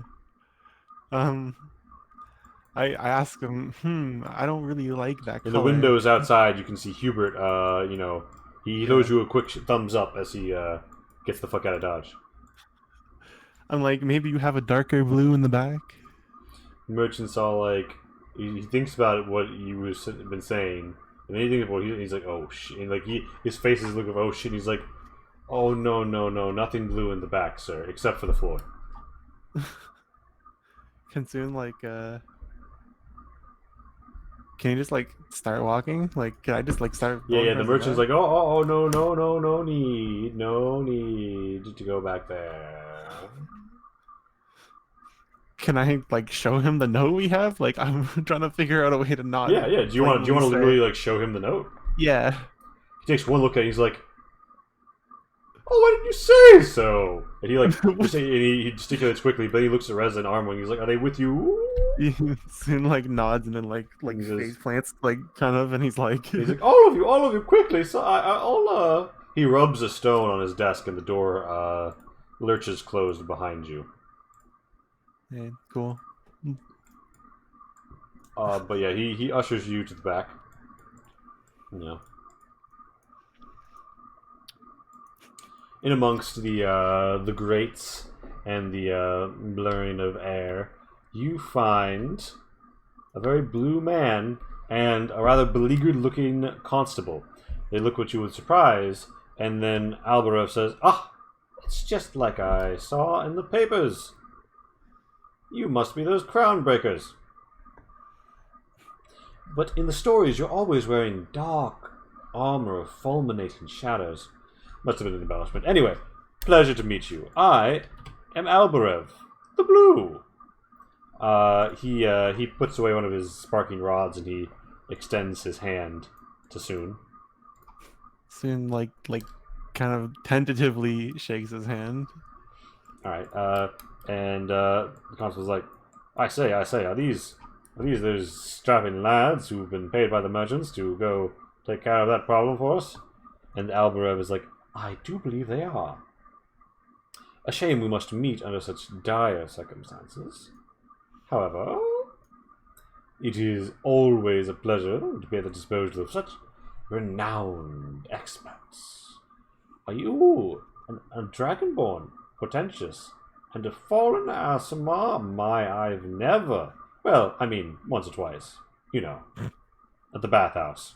I ask him, I don't really like that in color. the windows outside, you can see Hubert. He throws you a quick thumbs up as he gets the fuck out of Dodge. I'm like, maybe you have a darker blue in the back? The merchant's all like, he thinks about what you have been saying, and then he thinks about he's like, oh shit, and like his face is looking of oh shit, and he's like, oh no, nothing blue in the back, sir, except for the floor. Can soon like can you just like start walking? Like, can I just like start? Yeah, going the towards merchant's back? like, oh, no need to go back there. Can I like show him the note we have? Like, I'm trying to figure out a way to not. Yeah. Do you want to blatantly say- literally like show him the note? Yeah. He takes one look at it. He's like, "Oh, why didn't you say so?" And he like he gesticulates quickly, but he looks at Reza and Armwing. He's like, "Are they with you?" He soon like nods and then like He says- face plants like kind of, and he's like, He's like, all of you, quickly! So I'll He rubs a stone on his desk, and the door lurches closed behind you. "Hey, cool." But yeah, he ushers you to the back. Yeah. In amongst the grates and the blurring of air, you find a very blue man and a rather beleaguered-looking constable. They look at you with surprise, and then Albarev says, "Ah, it's just like I saw in the papers. You must be those Crownbreakers. But in the stories, you're always wearing dark armor of fulminating shadows. Must have been an embellishment. Anyway, pleasure to meet you. I am Albarev, the Blue." He puts away one of his sparking rods and he extends his hand to Soon. Soon like kind of tentatively shakes his hand. All right. And the constable's like, I say, are these Are these those strapping lads who've been paid by the merchants to go take care of that problem for us? And Albarev is like, I do believe they are. A shame we must meet under such dire circumstances. However, it is always a pleasure to be at the disposal of such renowned experts. Are you a dragonborn, portentous, and a fallen Asimar? I've never... Well, I mean, once or twice. You know, at the bathhouse.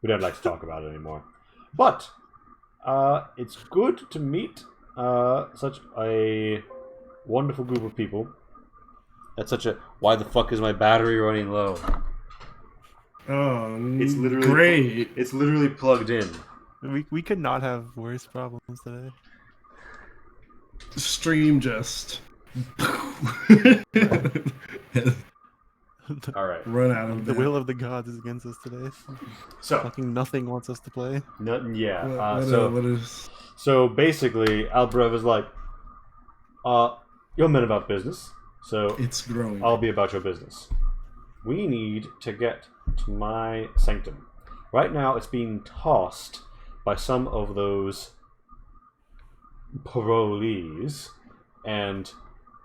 We don't like to talk about it anymore. But, it's good to meet such a wonderful group of people. That's such a... Why the fuck is my battery running low? Oh, It's literally great. It's literally plugged in. We could not have worse problems today. Stream just All right. run out of The that. will of the gods is against us today. So, Fucking nothing wants us to play. yeah. What is? So basically, Albrev is like, you're men about business, so It's growing. I'll be about your business. We need to get to my sanctum. Right now, it's being tossed by some of those parolees, and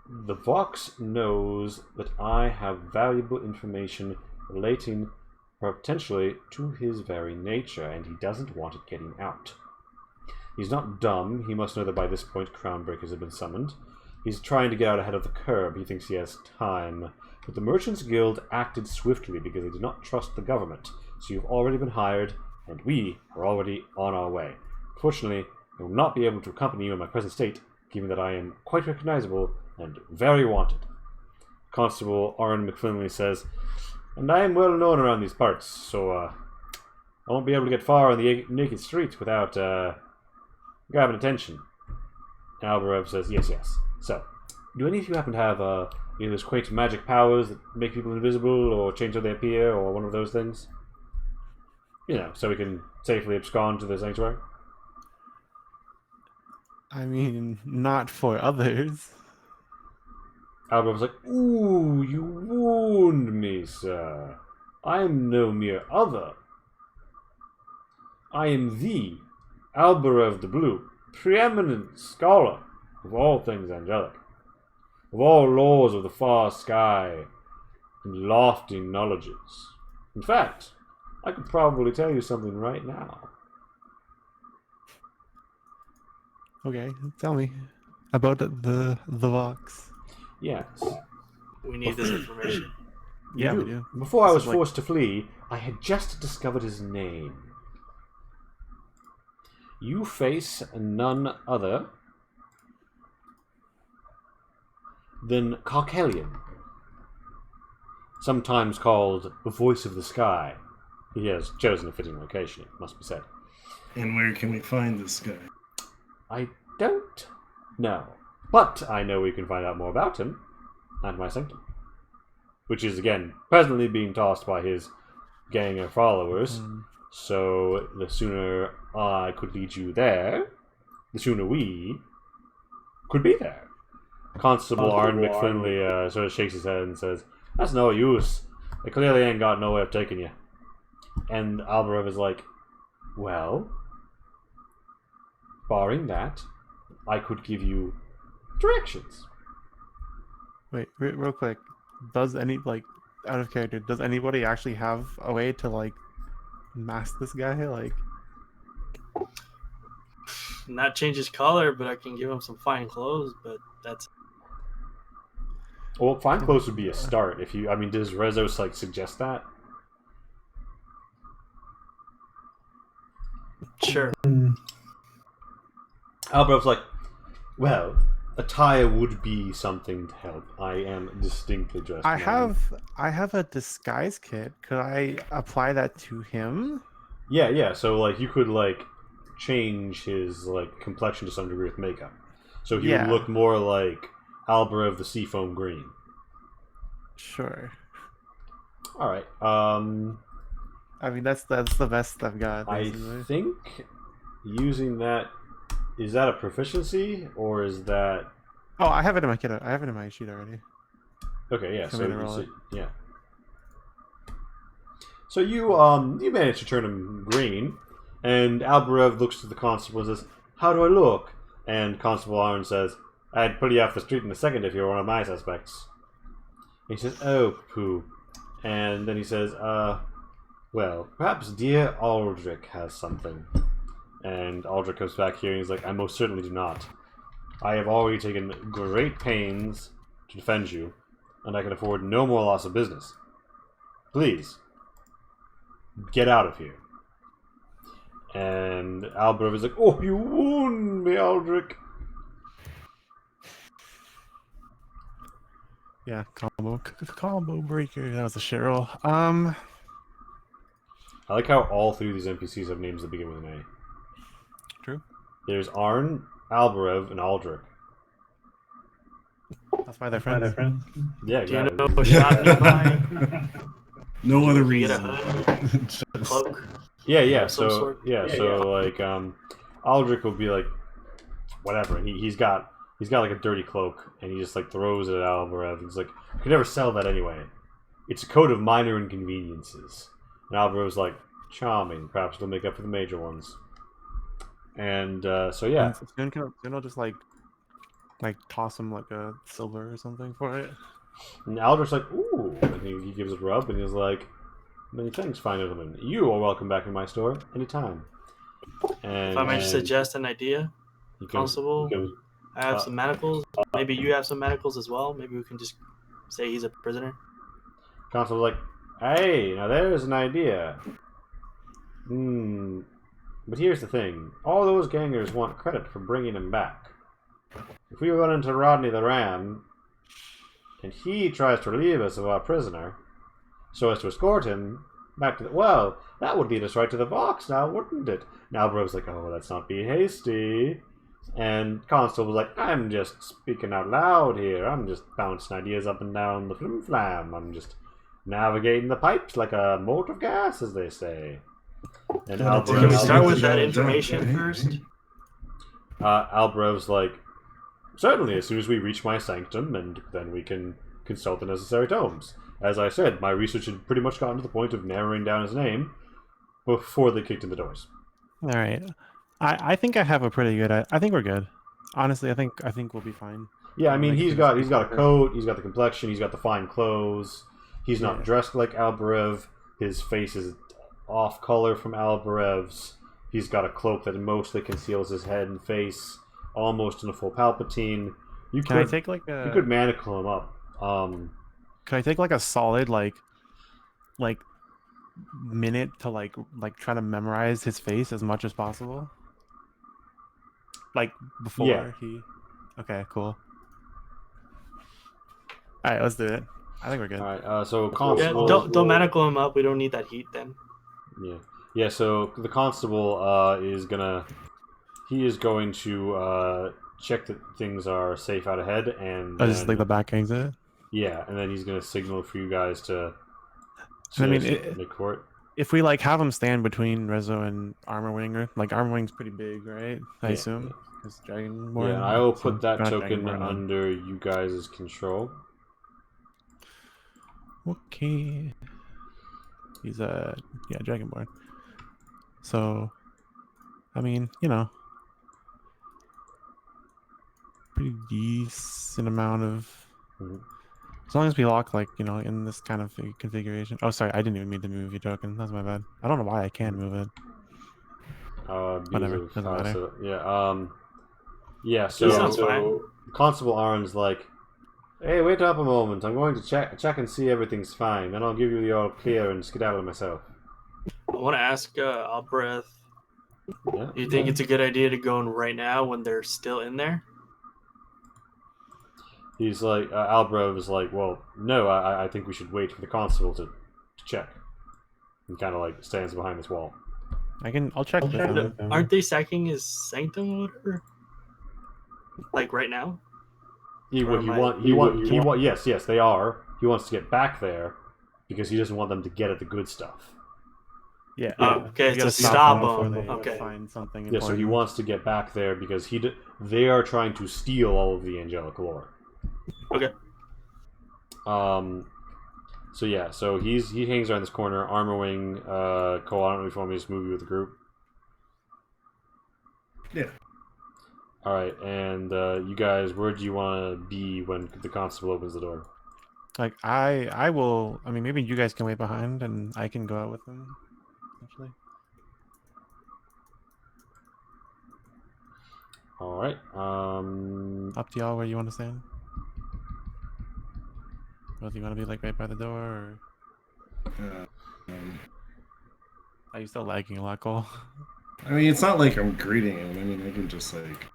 the Vox knows that I have valuable information relating potentially to his very nature, and he doesn't want it getting out. He's not dumb. He must know that by this point Crownbreakers have been summoned. He's trying to get out ahead of the curve. He thinks he has time. But the Merchants Guild acted swiftly because they did not trust the government. So you've already been hired, and we are already on our way. Fortunately, I will not be able to accompany you in my present state, given that I am quite recognizable and very wanted. Constable Oren McFinley says, and I am well known around these parts, so I won't be able to get far on the naked streets without grabbing attention. Albarev says, yes. So, do any of you happen to have either those quaint magic powers that make people invisible or change how they appear or one of those things? You know, so we can safely abscond to the sanctuary? I mean, not for others. Albarev's like, ooh, you wound me, sir. I am no mere other. I am the Albarev the Blue, preeminent scholar of all things angelic, of all laws of the far sky and lofty knowledges. In fact, I could probably tell you something right now. Okay, tell me about the Vox. Yes. We need this information. Yeah, You we do. Before I This was is like- forced to flee, I had just discovered his name. You face none other than Carkelian, sometimes called the Voice of the Sky. He has chosen a fitting location, it must be said. And where can we find this guy? I don't know, but I know we can find out more about him and my sanctum, which is again presently being tossed by his gang of followers. So the sooner I could lead you there, the sooner we could be there. Constable Arn McFinley sort of shakes his head and says, "That's no use. They clearly ain't got no way of taking you." And Albarev is like, "Well, barring that, I could give you directions." Wait, real quick. Does any, like, out of character, does anybody actually have a way to, like, mask this guy? Like, Not change his color, but I can give him some fine clothes. But that's Well, fine clothes would be a start. If you, I mean, does Rezos like suggest that? sure. Albrev's like, well, attire would be something to help. I am distinctly dressed. I now." have a disguise kit. Could I apply that to him? Yeah. So like, you could like change his like complexion to some degree with makeup, so he Yeah. would look more like Albarev the Seafoam Green. Sure. All right. I mean, that's the best I've got. I Basically. think using that, is that a proficiency or is that Oh, I have it in my kit. I have it in my sheet already. okay? Yeah. Can we So, roll so it? yeah. So you manage to turn him green, and Albarev looks to the constable and says, "How do I look?" And Constable Arn says, "I'd pull you off the street in a second if you were one of my suspects." And he says, "Oh, pooh." And then he says, well, perhaps dear Aldrich has something." And Aldrich comes back here and he's like, "I most certainly do not. I have already taken great pains to defend you, and I can afford no more loss of business. Please, get out of here." And Albarev is like, "Oh, you wound me, Aldrich." Yeah, combo breaker. That was a shit roll. I like how all three of these NPCs have names that begin with an A. True. There's Arn, Albarev, and Aldrich. That's why they're friends. Yeah, Do you exactly. know a shop nearby? No other You get reason. a hood, Just- cloak. Yeah. Some So sort. like Aldrich will be like, whatever. He's got like a dirty cloak, and he just like throws it at Albarev. He's like, "You can never sell that anyway. It's a coat of minor inconveniences." And Alvarev's like, "Charming. Perhaps it'll make up for the major ones." And so yeah, Soon I'll just like toss him like a silver or something for it. and Aldrich's like, "Ooh," and he gives it a rub, and he's like, "Many thanks, fine gentlemen. You are welcome back in my store anytime." And If I might suggest an idea, he goes- Constable, he goes, I have some manacles. Maybe you have some manacles as well. Maybe we can just say he's a prisoner. Constable's like, "Hey, now there's an idea. But here's the thing. All those gangers want credit for bringing him back. If we run into Rodney the Ram, and he tries to relieve us of our prisoner, so as to escort him back to the... Well, that would lead us right to the box now, wouldn't it?" Now Bro's like, "Oh, let's not be hasty." And Constable's like, "I'm just speaking out loud here. I'm just bouncing ideas up and down the flim-flam. I'm just navigating the pipes like a moat of gas, as they say." And Can Can we Yeah, start with yeah, that yeah, information yeah. first? Albrev's like, "Certainly, as soon as we reach my sanctum, and then we can consult the necessary tomes. As I said, my research had pretty much gotten to the point of narrowing down his name before they kicked in the doors." All right. I think I have a pretty good. I think we're good. Honestly, I think we'll be fine. Yeah, I mean, Like, he's got a coat, he's got the complexion, he's got the fine clothes. He's not Yeah. dressed like Albarev. His face is off color from Albarev's. He's got a cloak that mostly conceals his head and face, almost in a full Palpatine. You Can I could take like you could manacle him up. Can I take like a solid like minute to like try to memorize his face as much as possible? Like before Yeah. he. Okay, cool. All right, let's do it. I think we're good. All right, so Yeah, constable. don't manacle him up. We don't need that heat then. Yeah. So the constable is going to check that things are safe out ahead, and Oh, just then- like the back exit. yeah, and then he's gonna signal for you guys to. I mean, make court. If we like have him stand between Rezo and Armor Winger, like Armor Wing's pretty big, right? I Yeah, assume because Dragonborn. Yeah, and I will so put that not token Dragonborn, then. under you guys' control. Okay. He's Dragonborn. So, I mean, pretty decent amount of. Mhm. As long as we lock, like, in this kind of configuration. Oh, sorry, I didn't even mean to move you, token. That's my bad. I don't know why I can't move it. Because Whatever, of doesn't how matter. so- yeah. sounds So fine. Constable Arn's like, "Hey, wait up a moment. I'm going to check and see everything's fine. Then I'll give you the all clear and skedaddle myself." I want to ask Albreth, Yeah. do you think it's a good idea to go in right now when they're still in there? He's like, Albrev is like, "Well, no, I think we should wait for the constable to check." And kind of like stands behind this wall. I'll check with him. Aren't they sacking his sanctum or whatever? Like right now? Yes, they are. He wants to get back there because he doesn't want them to get at the good stuff. Yeah. Oh, okay, we to gotta stop them before them. they Okay. find something Yeah, so he important. wants to get back there because they are trying to steal all of the angelic lore. Okay. So yeah, so he hangs around this corner, armor wing. Cole, I don't know if you want me to just move you with the group. Yeah. All right, and you guys, where do you want to be when the constable opens the door? Like I will. I mean, maybe you guys can wait behind, and I can go out with them. Actually, All right. up to y'all where you want to stand. Well, do you want to be like right by the door, or Um, are you still lagging a lot, Cole? I mean, it's not like I'm greeting him. I mean, I can just like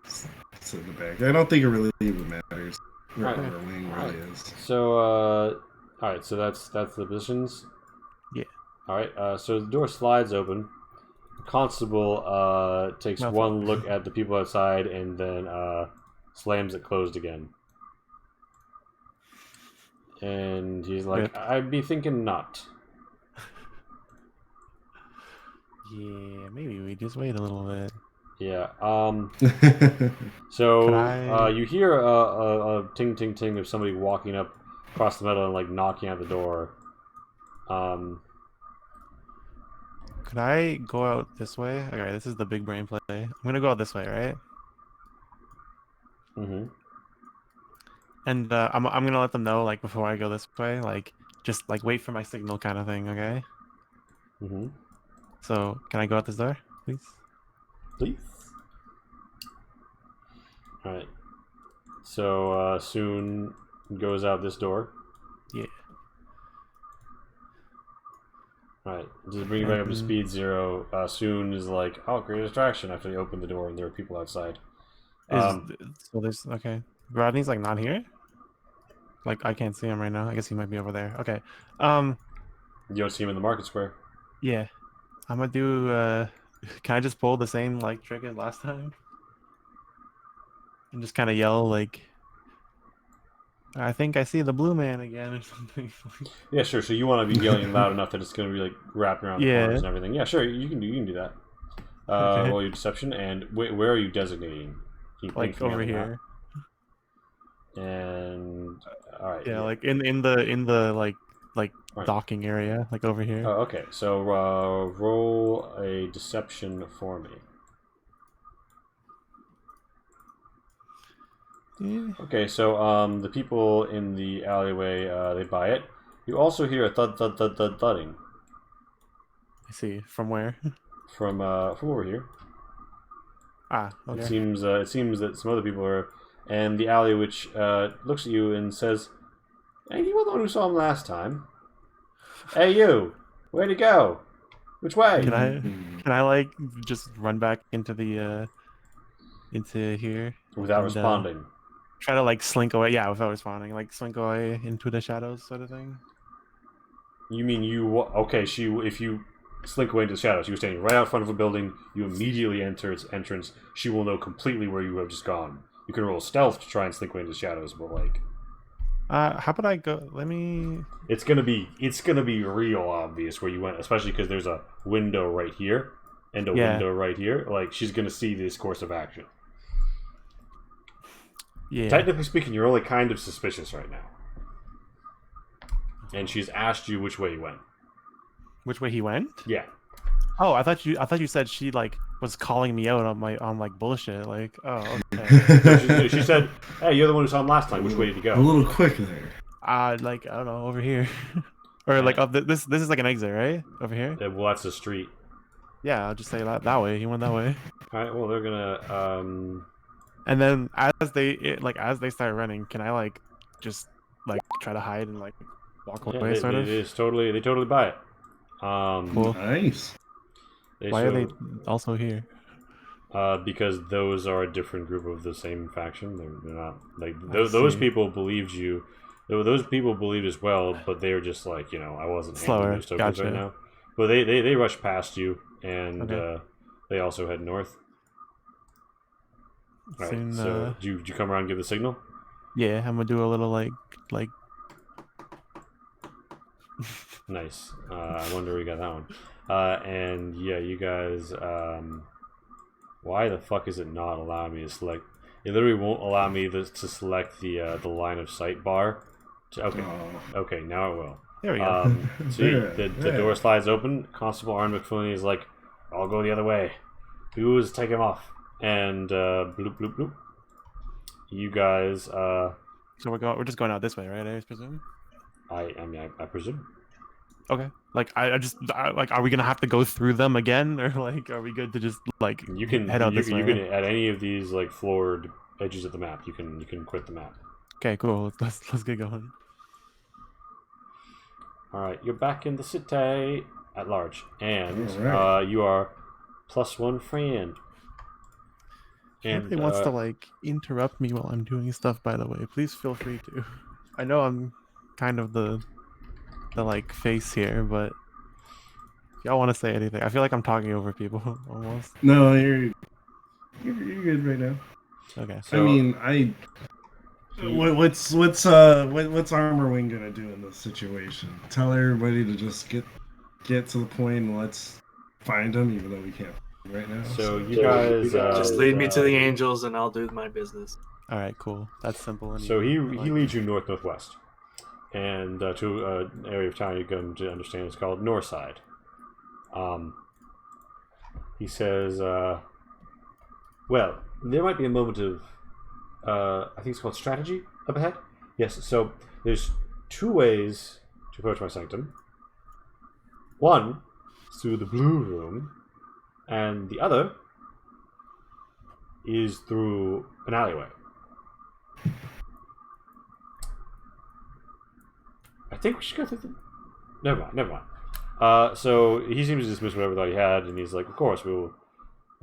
sit in the back. I don't think it really even matters where Alright. our wing really is. So all right. So that's the positions. Yeah. All right. So the door slides open. Constable takes No, one look at the people outside and then slams it closed again. And he's like, Rip. "I'd be thinking not." Yeah, maybe we just wait a little bit. Yeah. So Could I- you hear a ting ting ting of somebody walking up across the meadow and like knocking at the door. Could I go out this way? Okay, this is the big brain play. I'm gonna go out this way, right? Mm-hmm. And I'm gonna let them know like before I go this way, like just like wait for my signal kind of thing, okay? Mm-hmm. So can I go out this door, please? Please. All right. So soon goes out this door. Yeah. All right. Just bring you back up to speed 0. Soon is like, oh, great distraction after they open the door and there are people outside. So there's okay. Rodney's like not here. Like I can't see him right now. I guess he might be over there. Okay. You don't see him in the market square. Yeah. I'm gonna do. Can I just pull the same like trick as last time? And just kind of yell like, "I think I see the blue man again" or something. Yeah, sure. So you want to be yelling loud enough that it's going to be like wrapping around the Yeah. corners and everything. Yeah, sure. You can do that. Okay. Roll your deception. And where are you designating? Can you Like think for me over on the map? here. And all right. Yeah, like in the like Right. docking area, like over here. Oh, okay. So roll a deception for me. Yeah. Okay, so the people in the alleyway they buy it. You also hear a thud thud thud thud thudding I see. From where? from over here. Ah, okay. It seems that some other people are in the alley, which looks at you and says, "Hey, you were the one who saw him last time. Hey, you, where'd he go? Which way?" Can I like just run back into the into here Without and, responding. try to like slink away? Yeah, without responding, like slink away into the shadows, sort of thing. You mean you? Okay, if you slink away into the shadows, you were standing right out front of a building. You immediately enter its entrance. She will know completely where you have just gone. You can roll stealth to try and slink away into the shadows, but like, How about I go? Let me. it's gonna be real obvious where you went, especially because there's a window right here and a Yeah. window right here. Like, she's gonna see this course of action. Yeah. Technically speaking, you're only kind of suspicious right now. And she's asked you which way you went. Which way he went? Yeah. Oh, I thought you said she like was calling me out on like bullshit. Like, oh, okay. She said, "Hey, you're the one who saw him last time. Which way did he A go?" little quick there. Like I don't know, over here, or like up this is like an exit, right? Over here. Well, that's the street. Yeah, I'll just say that way. He went that way. All right. Well, they're gonna. And then as they start running, can I like just like try to hide and like walk Yeah, away, they, sort they, of? they totally buy it. Cool. Nice. Why are they also here? Because those are a different group of the same faction. They're not like I those see. people believed you. Those people believed as well, but they were just like, I wasn't handling Slower. those tokens right Gotcha. now. But they rushed past you, and Okay. they also head north. All right. Soon, So did you come around and give the signal? yeah, I'm gonna do a little like Nice. I wonder where you got that one. And yeah, you guys. Why the fuck is it not allowing me to select? It literally won't allow me to select the line of sight bar Okay. Oh. Okay, now it will. There we go. So the There. door slides open. Constable Arn McFlynn is like, I'll go the other way. Booze, take him off. And bloop, bloop, bloop. You guys, So we're just going out this way, right? I presume. I presume. Okay. Like like, are we gonna have to go through them again, or like, are we good to just like You can head out you this can, way? you can at any of these like floored edges of the map. You can quit the map. Okay, cool. Let's get going. All right, you're back in the city at large, and All right. you are +1 friend. If anybody wants to like interrupt me while I'm doing stuff, by the way, please feel free to. I know I'm kind of the like face here, but if y'all want to say anything, I feel like I'm talking over people almost. No, you're good right now. Okay. So, I mean, what's Armor Wing gonna do in this situation? Tell everybody to just get to the point and let's find him, even though we can't right now. So you guys Just lead me to the angels, and I'll do my business. All right. Cool. That's simple. So he like- leads you northwest, and to an area of town you come to understand is called Northside. He says, well, there might be a moment of, I think it's called strategy up ahead. Yes. So there's 2 ways to approach my sanctum. One is through the blue room, and the other is through an alleyway. I think we should go through the... Never mind. So he seems to dismiss whatever thought he had, and he's like, of course, we'll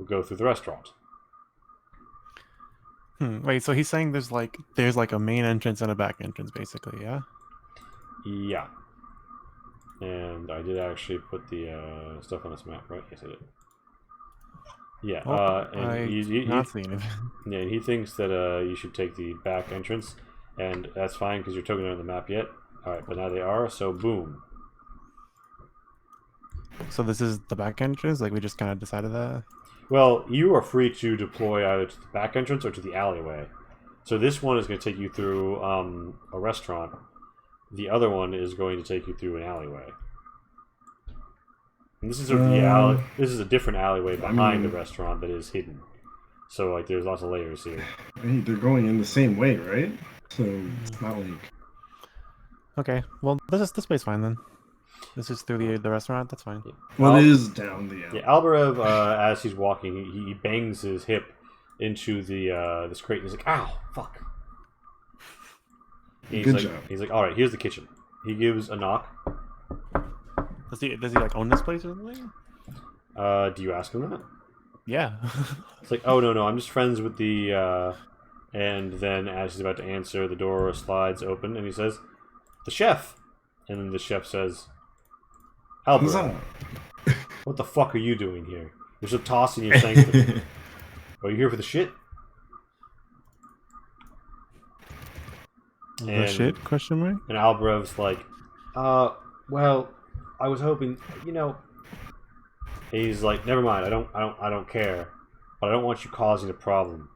go through the restaurant. Wait, so he's saying there's like a main entrance and a back entrance, basically, yeah? Yeah. And I did actually put the stuff on this map, right? Yes, I did. Yeah, and he not seeing it. yeah, and he thinks that you should take the back entrance, and that's fine because your token aren't on the map yet. All right, but now they are, so boom. So this is the back entrance? Like, we just kind of decided that? Well, you are free to deploy either to the back entrance or to the alleyway. So this one is going to take you through a restaurant. The other one is going to take you through an alleyway. And this is sort of this is a different alleyway behind the restaurant that is hidden. So like, there's lots of layers here. Hey, they're going in the same way, right? So it's not like... Okay, well, this way's fine then. This is through the restaurant, that's fine. Well, it is down the alley. Yeah, Albarev, as he's walking, he bangs his hip into the this crate. And he's like, "Ow, fuck!" And Good job. He's like, "All right, here's the kitchen." He gives a knock. Does he like own this place or something? Do you ask him that? Yeah. It's like, "Oh no, I'm just friends with the." And then, as he's about to answer, the door slides open, and he says, "The chef." And then the chef says, What's "Albarev, up? what the fuck are you doing here? There's a toss in your sanctum. Are you here for the shit?" The shit? Question mark? And Albarev's like, well, I was hoping, And he's like, never mind, I don't care, but I don't want you causing a problem.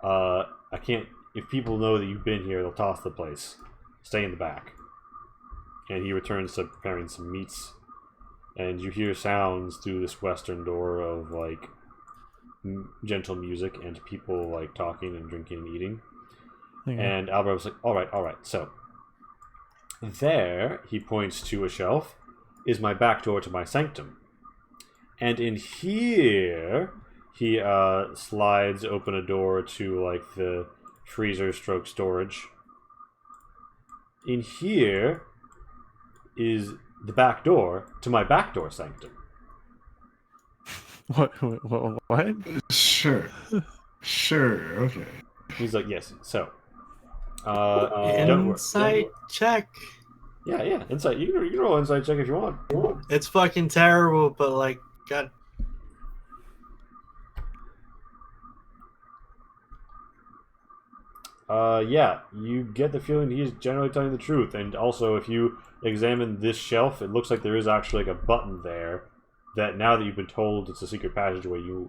I can't. If people know that you've been here, they'll toss the place. Stay in the back. And he returns to preparing some meats, and you hear sounds through this western door of like gentle music and people like talking and drinking and eating. Okay. And Albert was like, all right. So there, he points to a shelf, is my back door to my sanctum. And in here, he slides open a door to like the freezer stroke storage. In here is the back door to my back door sanctum. What? Sure, okay. He's like, yes. So, don't worry. Insight check. Yeah. Insight. You can roll insight check if you want. It's fucking terrible, but like, God. Yeah, you get the feeling he's generally telling the truth, and also if you examine this shelf, it looks like there is actually like a button there that now that you've been told it's a secret passageway, you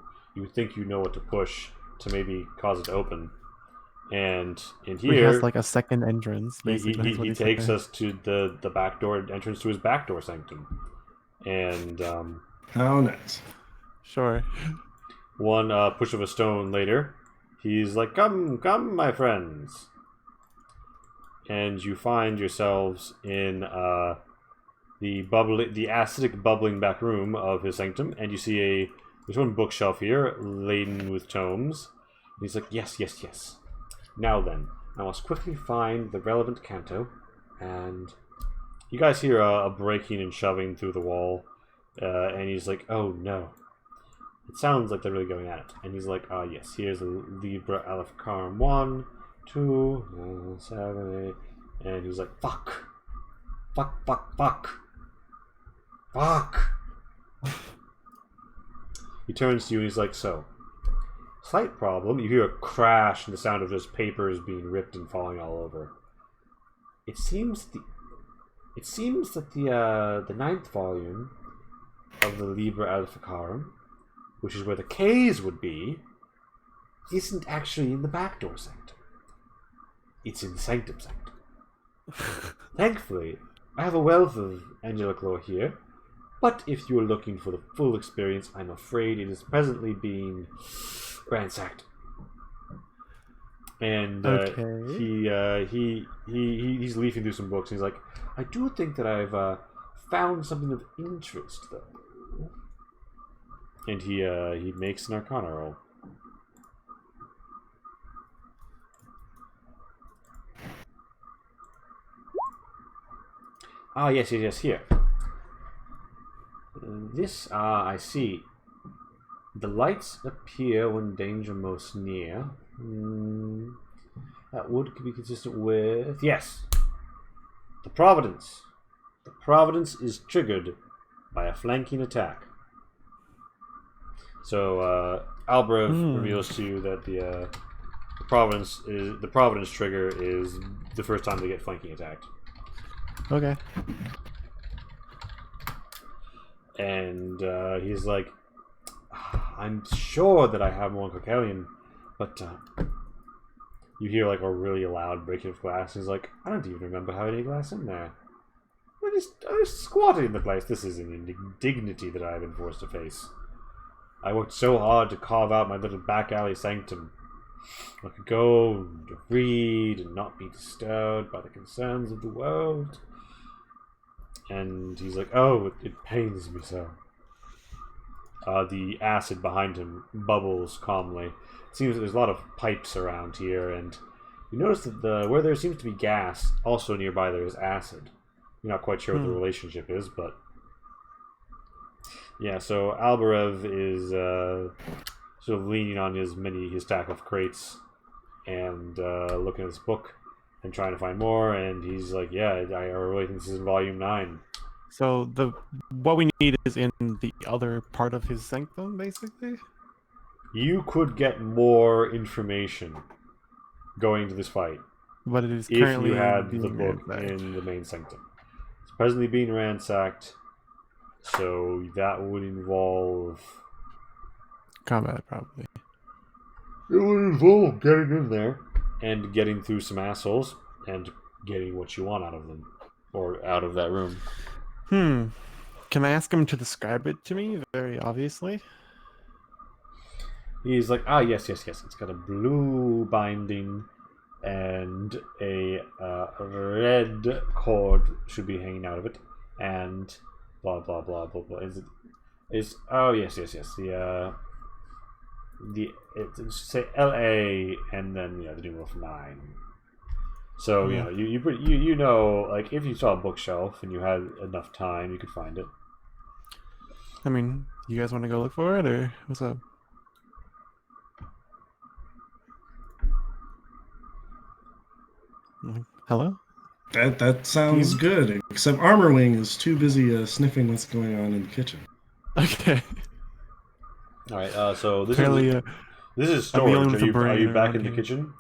think you know what to push to maybe cause it to open. And in He here, has like a second entrance. Basically, he takes us to the back door entrance to his back door sanctum. And How nice. Sure. one push of a stone later, he's like, "Come, come, my friends." And you find yourselves in the acidic bubbling back room of his sanctum, and you see there's one bookshelf here laden with tomes. And he's like, "Yes, yes, yes. Now then, I must quickly find the relevant canto." And you guys hear a breaking and shoving through the wall, and he's like, "Oh no." It sounds like they're really going at it. And he's like, yes, here's the Libra Aleph Karm 1, 2, 7, 8. And he's like, fuck. Fuck, fuck, fuck. Fuck. He turns to you and he's like, so, slight problem. You hear a crash and the sound of just papers being ripped and falling all over. It seems that the ninth volume of the Libra Aleph Karm, which is where the K's would be, isn't actually in the backdoor sanctum. It's in the sanctum sanctum. Thankfully, I have a wealth of angelic lore here, but if you are looking for the full experience, I'm afraid it is presently being ransacked. And he's leafing through some books, and he's like, I do think that I've found something of interest, though. And he makes an Arcana roll. Yes, here. This, I see. The lights appear when danger most near. That would be consistent with... Yes! The Providence. The Providence is triggered by a flanking attack. So Albrov reveals to you that the Providence trigger is the first time they get flanking attacked. Okay. And he's like, I'm sure that I have more Caucalian, but you hear like a really loud breaking of glass. He's like, I don't even remember having any glass in there. I just squatted in the place. This is an indignity that I have been forced to face. I worked so hard to carve out my little back alley sanctum. I could go and read and not be disturbed by the concerns of the world. And he's like, oh, it pains me so. The acid behind him bubbles calmly. It seems that there's a lot of pipes around here, and you notice that where there seems to be gas, also nearby there is acid. You're not quite sure what the relationship is, but... Yeah, so Albarev is sort of leaning on his stack of crates and looking at this book and trying to find more, and he's like, yeah, I really think this is in volume 9. So what we need is in the other part of his sanctum, basically? You could get more information going to this fight But it is if currently you had being the book ransacked. in the main sanctum. It's presently being ransacked, so that would involve... Combat, probably. It would involve getting in there and getting through some assholes and getting what you want out of them. Or out of that room. Can I ask him to describe it to me, very obviously? He's like, yes. It's got a blue binding and a red cord should be hanging out of it. And blah, blah, blah, blah, blah. Yes. It should say LA and then the numeral 9. So you know, like if you saw a bookshelf and you had enough time, you could find it. I mean, you guys want to go look for it, or what's up? Hello? That sounds good. Except Armorwing is too busy sniffing what's going on in the kitchen. Okay. All right. So this Apparently, is I'm the only storage. one with a Are brain you back around in the here. kitchen?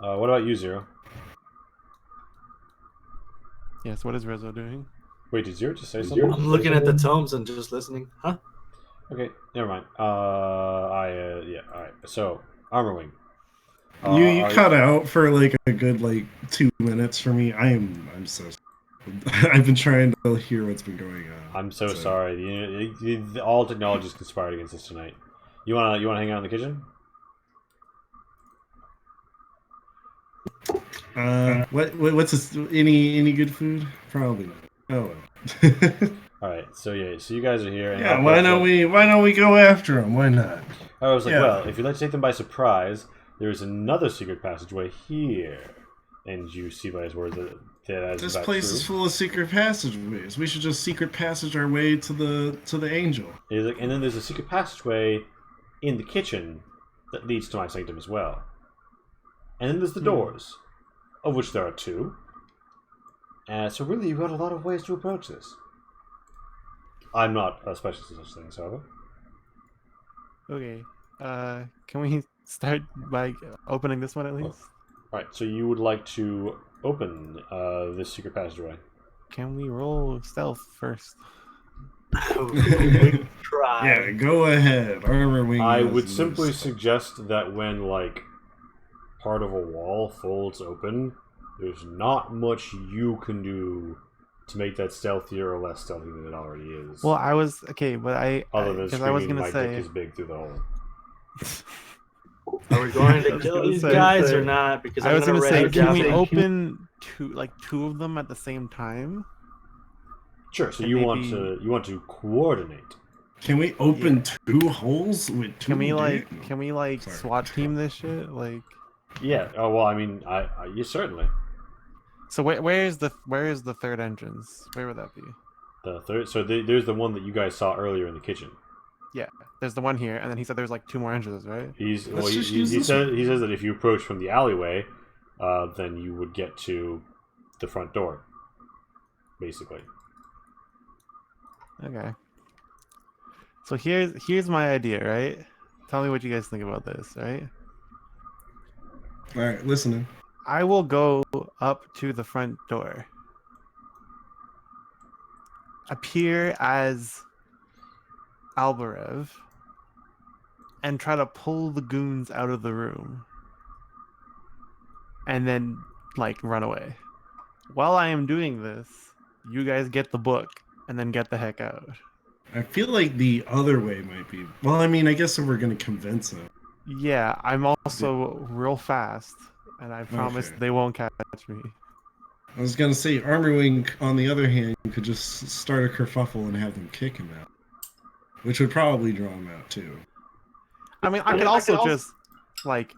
What about you, Zero? Yes, what is Rezo doing? Wait, did Zero just say something? I'm looking at the tomes and just listening. Huh? Okay, never mind. All right. So, Armorwing. You are- cut out for like a good like 2 minutes for me. I'm so. I've been trying to hear what's been going on. I'm so sorry. All technologies conspired against us tonight. You wanna hang out in the kitchen? What's this? Any good food? Probably not. Oh well. All right. So you guys are here. And Yeah, why don't we go after them? Why not? I was like, Yeah. well, if you'd like to take them by surprise, there's another secret passageway here. And you see by his words that is This about place true. is full of secret passageways. We should just secret passage our way to the angel. He's like, and then there's a secret passageway in the kitchen that leads to my sanctum as well. And then there's the doors, of which there are 2. So really, you've got a lot of ways to approach this. I'm not a specialist in such things, however. Okay. Can we start by opening this one at least? All right, so you would like to open this secret passageway. Can we roll stealth first? We try. Yeah, go ahead. Armor wing. I is would simply loose. suggest that when, like, part of a wall folds open, there's not much you can do to make that stealthier or less stealthy than it already is. Well, I was okay, but other than because I was screaming, gonna my dick say is big through the hole. Are we going to I was kill gonna these say- guys or not? Because I I'm was gonna say, rage can we out. open two of them at the same time? Sure. So And you maybe- want to coordinate. Can we open 2 holes with 2? Can we Sorry. SWAT team this shit? Like, Yeah. Oh well. I mean, you certainly. so where is the third entrance? Where would that be? The third. So there's the one that you guys saw earlier in the kitchen. Yeah, there's the one here, and then he said there's like 2 more entrances, right? He just use this says that if you approach from the alleyway, then you would get to the front door. Basically. Okay. So here's my idea, right? Tell me what you guys think about this, right? All right, listening. I will go up to the front door. Appear as Albarev and try to pull the goons out of the room. And then like run away. While I am doing this, you guys get the book and then get the heck out. I feel like the other way might be. Well, I mean, I guess if we're gonna convince him. Yeah, I'm also real fast, and I promise Okay. they won't catch me. I was gonna say, Armorwing, on the other hand, could just start a kerfuffle and have them kick him out, which would probably draw him out too. I mean, I could also just like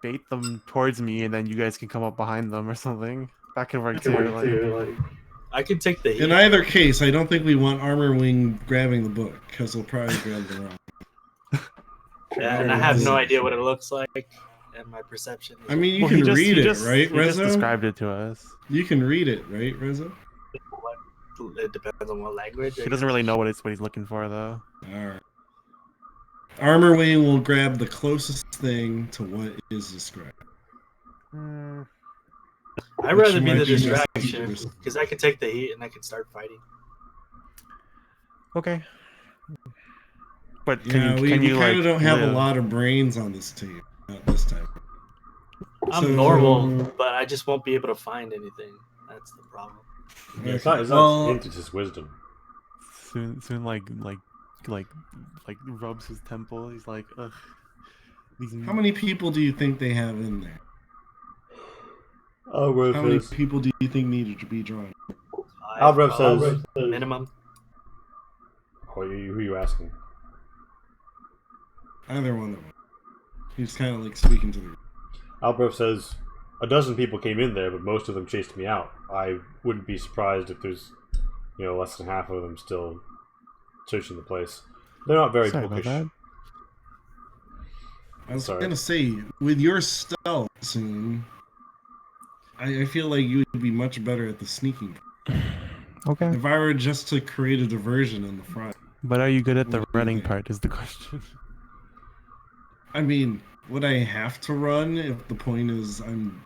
bait them towards me, and then you guys can come up behind them or something. That could work too. Like, I can take the heat. In either case, I don't think we want Armorwing grabbing the book because he'll probably grab the wrong. Yeah, and I have no idea what it looks like, and my perception. Is I mean, you well, can read it, right, He just Rezo? described it to us. You can read it, right, Rezo? it depends on what language. He doesn't really know what he's looking for though. All right. Armorwing will grab the closest thing to what is described. I'd Which rather be might the be distraction less- because I can take the heat and I can start fighting. Okay. But Yeah, can we you kind like of don't have a live? lot of brains on this team. Not this time. I'm So- normal, but I just won't be able to find anything. That's the problem. Yeah, it's Okay. not Well, it's just wisdom. Soon like rubs his temple. He's like, ugh. These how many people do you think they have in there? Oh, How many people do you think needed to be drawn? Albrecht says- minimum. who are you asking? Either one of them. He's kind of like speaking to the. Albrecht says, a dozen people came in there, but most of them chased me out. I wouldn't be surprised if there's, less than half of them still searching the place. They're not very Sorry about bookish. that. I was Sorry. gonna say, with your stealth soon, I feel like you would be much better at the sneaking. Okay. If I were just to create a diversion in the front, But are you good at the What do you running think? part? Is the question. I mean, would I have to run if the point is I'm,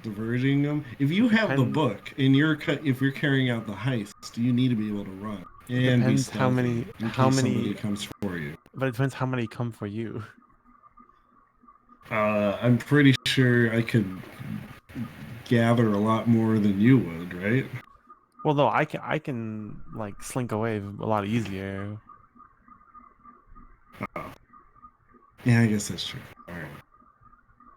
diverging them? If you have the Depend- book and if you're carrying out the heist, you need to be able to run and be Depends how stealthy many- in how case many- somebody comes for you. But it depends how many come for you. I'm pretty sure I could gather a lot more than you would, right? Well, no, I can like slink away a lot easier. Yeah, I guess that's true. All right.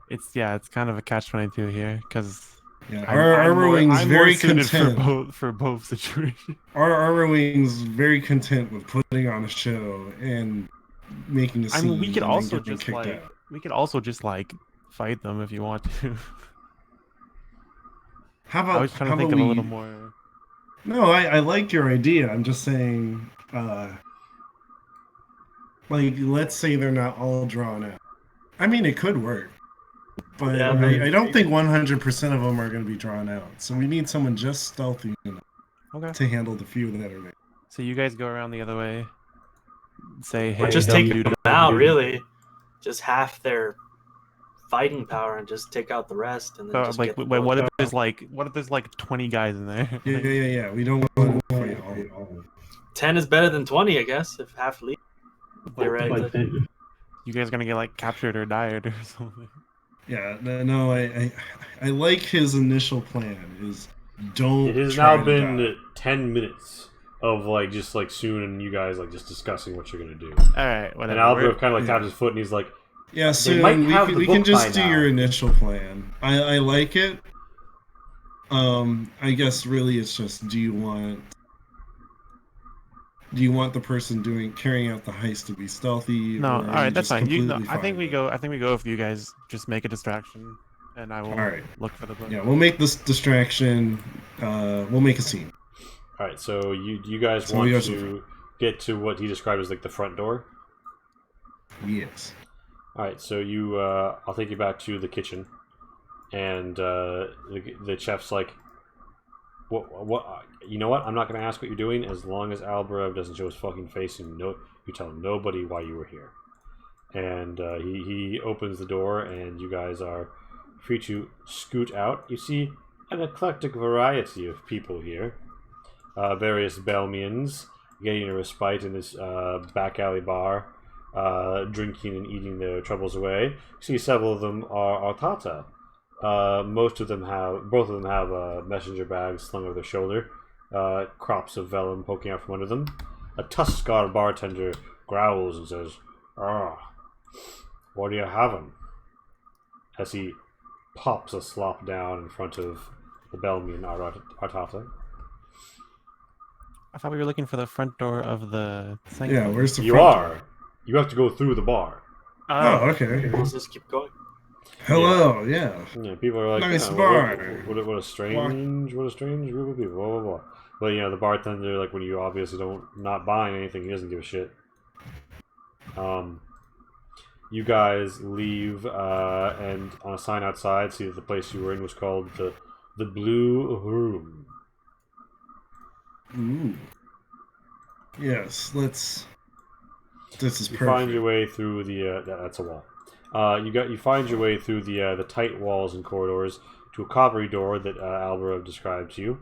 It's kind of a catch-22 here because Yeah, I'm more very suited content. for both situations. Our Armor Wing's very content with putting on a show and making a I scene mean, we could and then also getting just kicked like out. fight them if you want to. How I was trying how to think about of a we? little more. No, I like your idea. I'm just saying, like, let's say they're not all drawn out. I mean, it could work, but Yeah, I don't think 100% of them are going to be drawn out. So we need someone just stealthy enough Okay. to handle the few that are there. So you guys go around the other way. Say, Or hey, just take W, them out, really. Just half their fighting power and just take out the rest, and then So just like, get the wait, boat. what if there's like 20 guys in there? Yeah. We don't want to fight all. 10 is better than 20, I guess, if half leave. Theoretically. You guys are gonna get like captured or died or something. Yeah, no, I like his initial plan. Is don't. It has try now to been die. 10 minutes of like just like soon and you guys like just discussing what you're gonna do. All right, whatever. And Albert kind of like yeah. taps his foot and he's like, Yeah, soon might we have can, the we can book just by do now. your initial plan. I like it. I guess really it's just do you want the person carrying out the heist to be stealthy, No, or all are right, you that's just fine. completely I think fine we with go. I think we go if you guys just make a distraction, and I will All right. look for the book. it? Yeah, we'll make this distraction. We'll make a scene. all right, so you guys So want we go to the to get to what he described as like the front door. Yes. All right, so you I'll take you back to the kitchen, and the chef's like, what you know what? I'm not going to ask what you're doing as long as Albarev doesn't show his fucking face and you tell nobody why you were here. And he opens the door, and you guys are free to scoot out. You see an eclectic variety of people here. Various Belmians getting a respite in this back alley bar, drinking and eating their troubles away. You see several of them are Tata. Both of them have messenger bags slung over their shoulder, crops of vellum poking out from under them. A Tuskar bartender growls and says, "Ah, what are you having?" As he pops a slop down in front of the Belmian Artata. I thought we were looking for the front door of the sanctum. Yeah, where's the You front are. door? You have to go through the bar. Oh, okay. Let's just keep going. Hello, yeah. Yeah, people are like, Nice "Yeah, bar." what a strange group of people, blah blah blah. But you know, the bartender, like when you obviously not buying anything, he doesn't give a shit. You guys leave, and on a sign outside, see that the place you were in was called the Blue Room. Ooh. Yes, let's. This is You perfect. find your way through the that's a wall. You find your way through the tight walls and corridors to a coppery door that Alvaro described to you,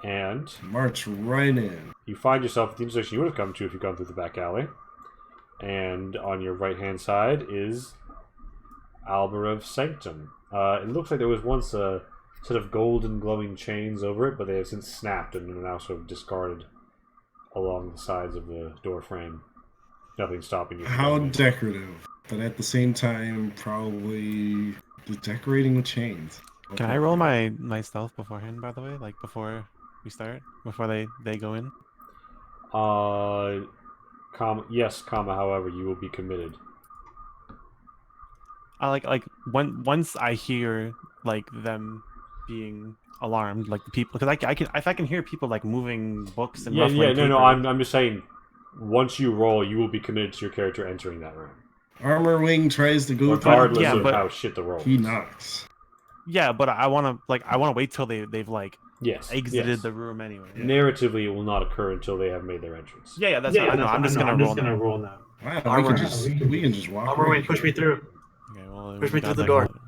and March right in. you find yourself at the intersection you would have come to if you'd gone through the back alley. And on your right hand side is Albarev's Sanctum. It looks like there was once a set of golden glowing chains over it, but they have since snapped and are now sort of discarded along the sides of the door frame. Nothing stopping you. How decorative, but at the same time, probably decorating with chains. Can I roll my stealth beforehand, by the way? Like before we start? Before they go in? Yes, however, you will be committed. I like once I hear like them being alarmed, like the people, because I can hear people like moving books and ruffling no, paper. I'm just saying, once you roll, you will be committed to your character entering that room, Armor Wing tries to go regardless yeah, of but- how shit the roll. He is. knocks. Yeah, but I want to wait till they've like Yes, exited yes. the room anyway. Narratively, it will not occur until they have made their entrance. Yeah, that's fine. I know. I'm just gonna roll now. Wow, Armor- we can just walk. Armor away. Wing, push me through. Okay, well, Push we me got through the that door. going.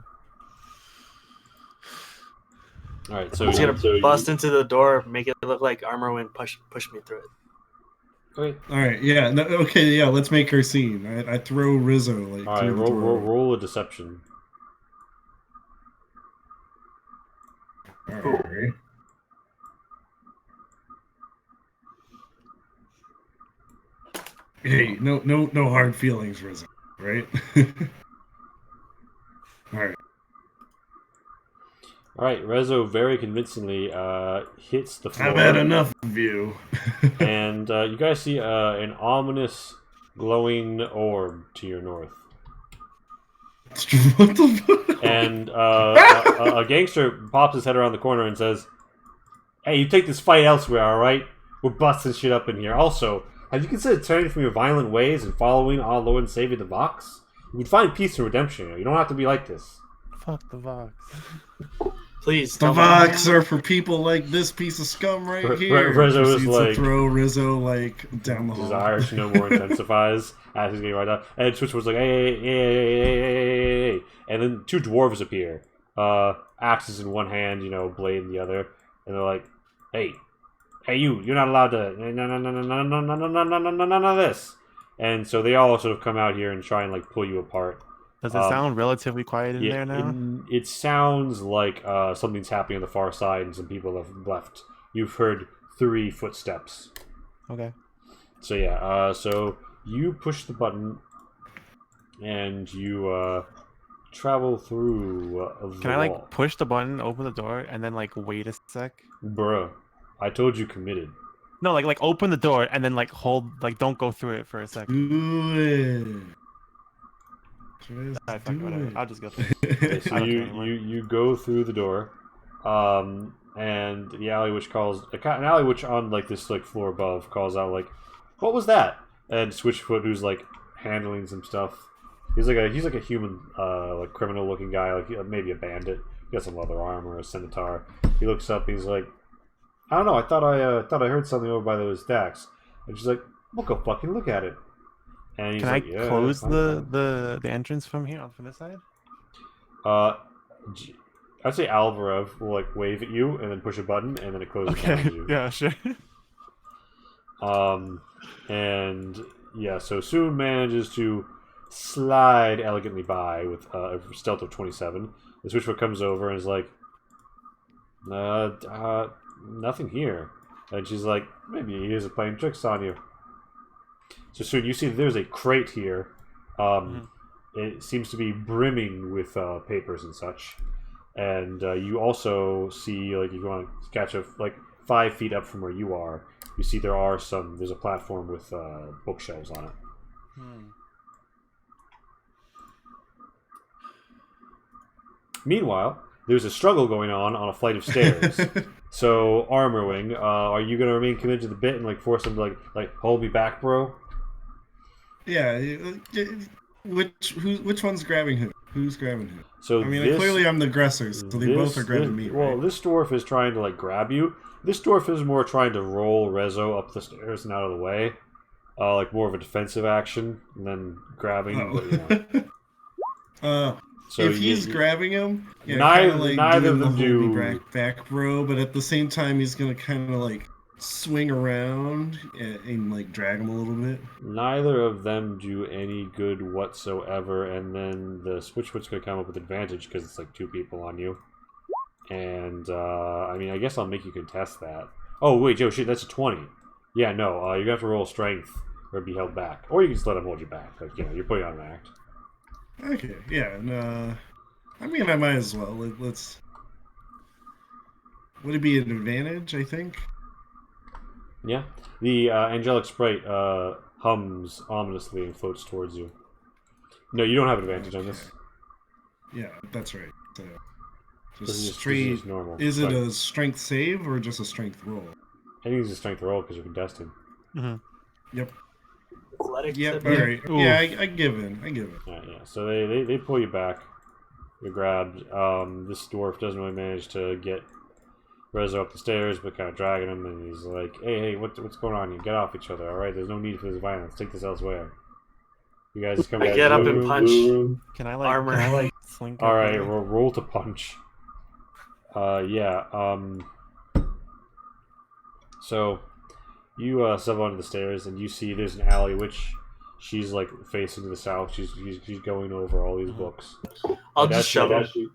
All right, I'm just gonna bust into the door, make it look like Armor Wing push me through it. Okay. All right, yeah, no, okay, yeah. Let's make our scene. I throw Rizzo like All right. through the door. Roll a deception. All right. Hey, no hard feelings, Rizzo. Right? All right. All right. Rezo very convincingly hits the floor. I've had enough of you. And you guys see an ominous glowing orb to your north. What the fuck? And a gangster pops his head around the corner and says, "Hey, you take this fight elsewhere, alright? We're busting shit up in here. Also, have you considered turning from your violent ways and following our Lord and Savior the Vox? You can find peace and redemption. You don't have to be like this." Fuck the Vox. Please, The tell me. Vox are for people like this piece of scum right here. Rizzo is Proceeds to like- throw Rizzo like down the hall. Desire to know more intensifies as he's getting right down. And Switch was like, hey. And then two dwarves appear. Axes in one hand, blade in the other. And they're like, hey, you're not allowed to, none of this. And so they all sort of come out here and try and like pull you apart. Does it sound relatively quiet in there now? It sounds like something's happening on the far side and some people have left. You've heard 3 footsteps. Okay. So yeah, so you push the button and you travel through the Can I wall. like push the button, open the door, and then like wait a sec? Bruh, I told you committed. No, like open the door and then like hold, like don't go through it for a second. Do it. Just Alright, fuck it, do whatever. it. I'll just go through it. Okay, so I don't care you, anymore. you go through the door, and the alley witch calls an alley witch on like this like floor above calls out like, "What was that?" And Switchfoot, who's like handling some stuff, he's like a human like criminal looking guy, like maybe a bandit. He got some leather armor, a scimitar. He looks up, he's like, "I don't know. I thought I heard something over by those stacks." And she's like, "We'll go fucking look at it." And he's Can like, I "Yeah, close fine, the entrance from here, from this side? fine." I'd say Alvarez will like wave at you and then push a button and then it closes Okay. behind you. Yeah, sure. And yeah, so Soon manages to slide elegantly by with a stealth of 27. The Switchfoot comes over and is like, nothing here. And she's like, maybe he is playing tricks on you. So Soon, you see that there's a crate here. It seems to be brimming with papers and such. And you also see, like, if you want to catch a, like, 5 feet up from where you are, you see there's a platform with bookshelves on it. Meanwhile, there's a struggle going on a flight of stairs. So, Armorwing, are you going to remain committed to the bit and, like, force him to, like hold me back, bro? Yeah. Which one's grabbing who? Who's grabbing who? So I mean, clearly I'm the aggressor, so they both are grabbing me. Well, Right? this dwarf is trying to, like, grab you. This dwarf is more trying to roll Rezo up the stairs and out of the way. Like, more of a defensive action than grabbing. But, so if he's grabbing him, yeah, neither- kinda, like, neither doing of them the hold me do- back bro, but at the same time he's gonna kind of like swing around and like drag him a little bit. neither of them do any good whatsoever, and then the Switchfoot's going to come up with advantage because it's like 2 people on you. And, I mean, I guess I'll make you contest that. Oh, wait, Joe, shit, that's a 20. Yeah, no, you're going to have to roll strength or be held back. Or you can just let him hold you back. Like, you're putting on an act. Okay, yeah, and I mean I might as well. Let's. Would it be an advantage? I think. Yeah. The angelic sprite hums ominously and floats towards you. No, you don't have advantage on this. Yeah, that's right. So, This is just just straight. normal. Is it But a strength save or just a strength roll? I think it's a strength roll because you're contesting. Yep. Athletic. Yep. tip. All right. Yeah, I give in. Yeah. So they pull you back. You're grabbed. This dwarf doesn't really manage to get Rezo up the stairs, but kind of dragging him, and he's like, "Hey, what's going on? You get off each other, all right? There's no need for this violence. Take this elsewhere." You guys come. I get up and punch. Can I like Armor. slink? All up right, there? roll to punch. Yeah. So You step onto the stairs and you see there's an alley which she's like facing to the south. She's going over all these books. I'll And just shove him.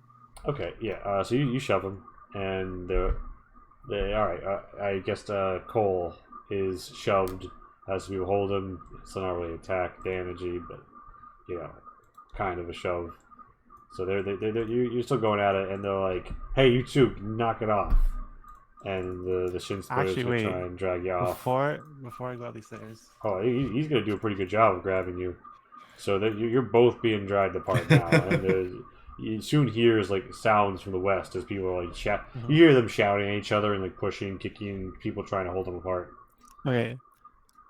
Okay, yeah. So you shove him, and they all right. I guess Cole is shoved as we hold him. It's not really attack damagey, but you know, kind of a shove. So you're still going at it, and they're like, "Hey, you two, knock it off!" And the shin splitters Actually, will wait. try and drag you off. Before I go up these stairs. Oh, he's gonna do a pretty good job of grabbing you. So that you're both being dragged apart now, and you soon hears like sounds from the west as people are like shout. You hear them shouting at each other and like pushing, kicking, people trying to hold them apart. Okay.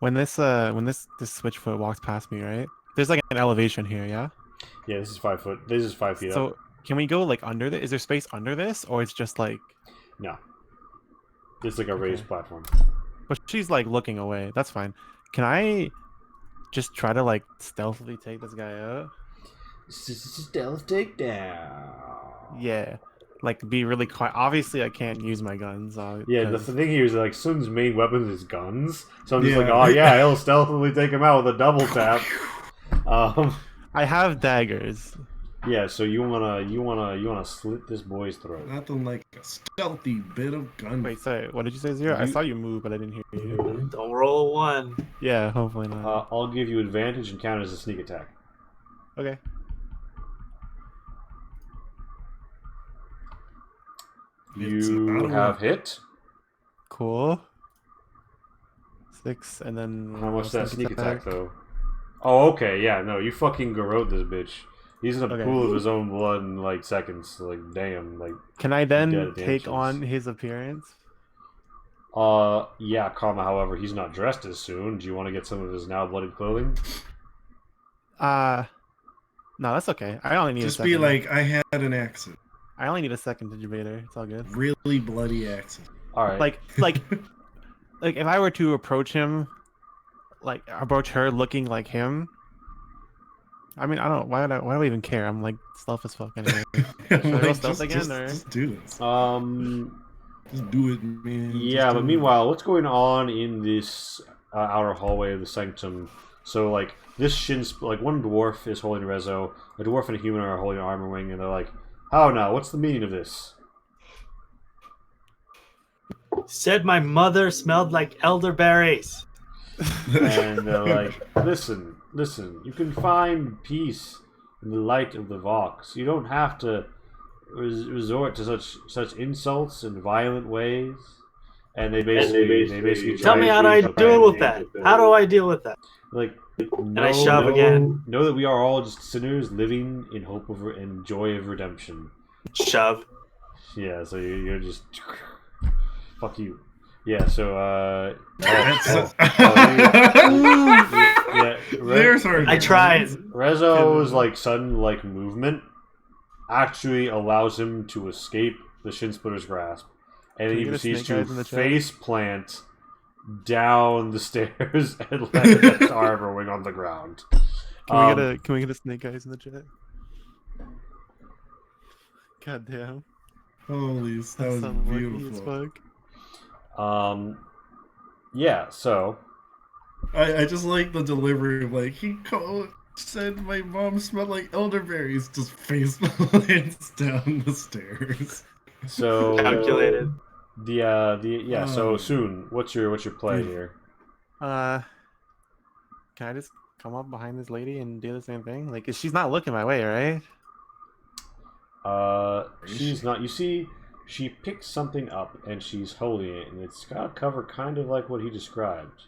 When this switchfoot walks past me, right? There's like an elevation here, yeah? Yeah, this is 5 foot. This is 5 feet So up. can we go like under this? Is there space under this, or it's just like? No, it's like a raised platform. But she's like looking away. That's fine. Can I just try to like stealthily take this guy out? Stealth takedown. Yeah. Like be really quiet. Obviously, I can't use my guns. Yeah, the 'cause- thing here is like Sun's main weapon is guns, so I'm just like, Yeah. oh yeah, he'll stealthily take him out with a double tap. I have daggers. Yeah, so you wanna slit this boy's throat. Nothing like a stealthy bit of gun. Wait, sorry. What did you say, Zero? I You- saw you move, but I didn't hear you. Don't roll a 1. Yeah, hopefully not. I'll give you advantage and count as a sneak attack. Okay. It's You not a have one. hit. Cool. 6, and then How much that sneak attack though? Oh, okay, yeah, no, you fucking garrote this bitch. He's in a Okay. pool of his own blood in like seconds. Like, damn, like. Can I Dead then at the take entrance. on his appearance? Yeah, comma. However, he's not dressed as soon. Do you want to get some of his now bloodied clothing? No, that's okay. I only need Just a second. be like, I had an accident. I only need a second to debater. It's all good. Really bloody accident. All right. Like, like if I were to approach him, like approach her looking like him. I mean, I don't. Why do I even care? I'm like stealth as fuck anyway. Like, I roll stealth again, just, or- just do this. Just do it, man. Yeah, Just but do it. meanwhile, what's going on in this outer hallway of the sanctum? So, like, this like, one dwarf is holding Rezo, a dwarf and a human are holding Armor Wing, and they're like, "How now? What's the meaning of this?" Said my mother smelled like elderberries. And they're like, listen, you can find peace in the light of the Vox. You don't have to resort to such insults and violent ways. And they basically Tell try me and how do I create deal with propaganda. that? How do I deal with that? Like, And I shove again. Know that we are all just sinners living in hope of and joy of redemption. Shove. Yeah, so you're just fuck you. Yeah, so That's- yeah, There's our. I tried. Rezo's like sudden like movement actually allows him to escape the shin splitter's grasp, and Can he we get a proceeds snake eyes to in the chat? face plant down the stairs and land his armor wing on the ground. Can we get a snake eyes in the chat? God damn. Holy, that That's was so lucky as beautiful. fuck. Yeah, so I just like the delivery of like said my mom smelled like elderberries, just face plants down the stairs. so Calculated. So soon, what's your play here? Can I just come up behind this lady and do the same thing? Like, she's not looking my way, right? She's not. You see, she picks something up and she's holding it, and it's got a cover kind of like what he described.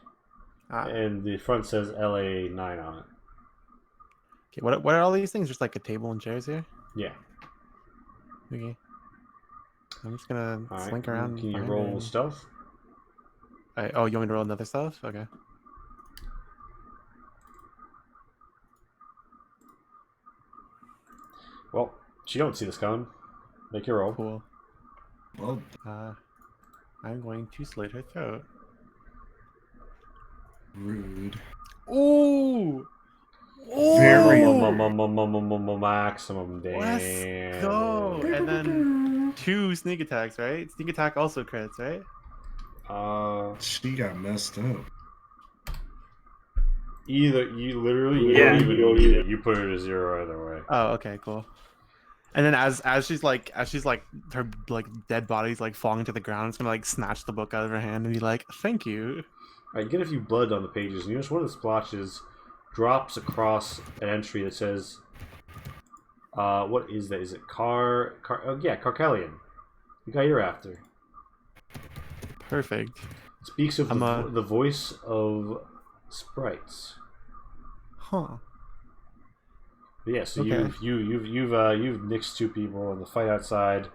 And the front says LA9 on it. Okay, what are all these things? Just like a table and chairs here? Yeah. Okay. I'm just gonna All right. slink around. Can you behind roll her. stealth? Oh, you want me to roll another stuff? Okay. Well, she don't see this coming. Make your roll. Cool. Well, I'm going to slit her throat. rude. Ooh! Very Maximum damage. Let's go! And then 2 sneak attacks, right? Sneak attack also crits, right? She got messed up. Either you literally Yeah. you don't even need it. You put it to 0 either way. Oh, okay, cool. And then as she's like her like dead body's like falling to the ground, it's gonna like snatch the book out of her hand and be like, "Thank you." Alright, get a few blood on the pages. And you notice one of the splotches drops across an entry that says, what is that? Is it oh yeah, Carkelian. The guy you're after. Perfect. Speaks of I'm the voice of sprites. Huh. But yeah, so Okay. you've nixed 2 people in the fight outside.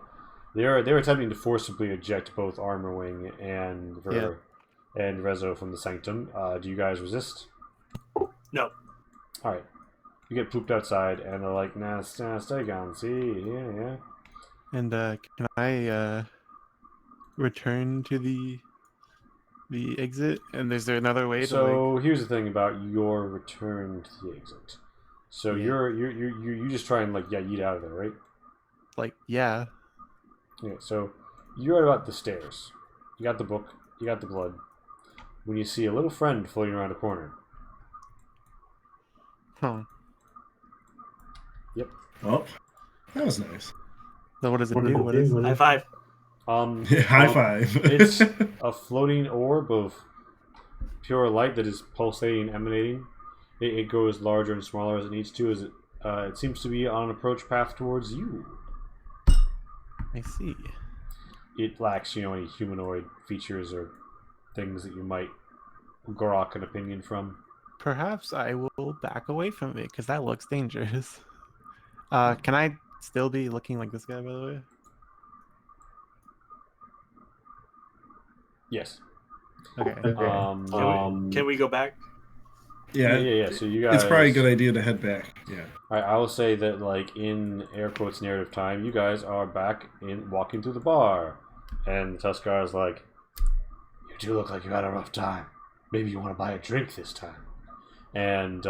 They're attempting to forcibly eject both Armorwing and and Rezo from the sanctum. Do you guys resist? No. All right. You get pooped outside, and they're like, "Nah, stay gone. See, yeah." And can I return to the exit? And is there another way to So here's the thing about your return to the exit. So Yeah. you just try and like yeet out of there, right? yeah. Yeah. So you're at about the stairs. You got the book. You got the blood. When you see a little friend floating around a corner. Huh. Yep. Oh, that was nice. So what does it do? What is it? High five. High five. It's a floating orb of pure light that is pulsating, emanating. It grows larger and smaller as it needs to. As it seems to be on an approach path towards you. I see. It lacks, any humanoid features or things that you might grok an opinion from. Perhaps I will back away from it because that looks dangerous. Can I still be looking like this guy, by the way? Yes. Okay. Can we go back? Yeah. So you guys. It's probably a good idea to head back. Yeah. I will say that, like, in air quotes narrative time, you guys are back in walking through the bar, and Tuskar is like, "You do look like you had a rough time. Maybe you want to buy a drink this time." And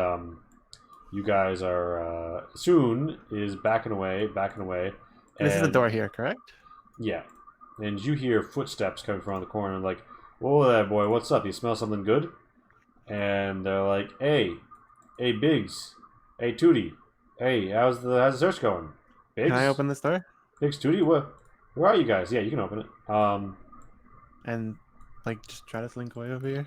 you guys are soon is backing away. This is the and- door here, correct? Yeah, and you hear footsteps coming from around the corner, and like, "Whoa there, boy, what's up? You smell something good?" And they're like, "Hey, Biggs, hey Tootie, hey, how's the search going? Biggs, Can I open this door? Biggs, Tootie, where are you guys? Yeah, you can open it. And just try to slink away over here?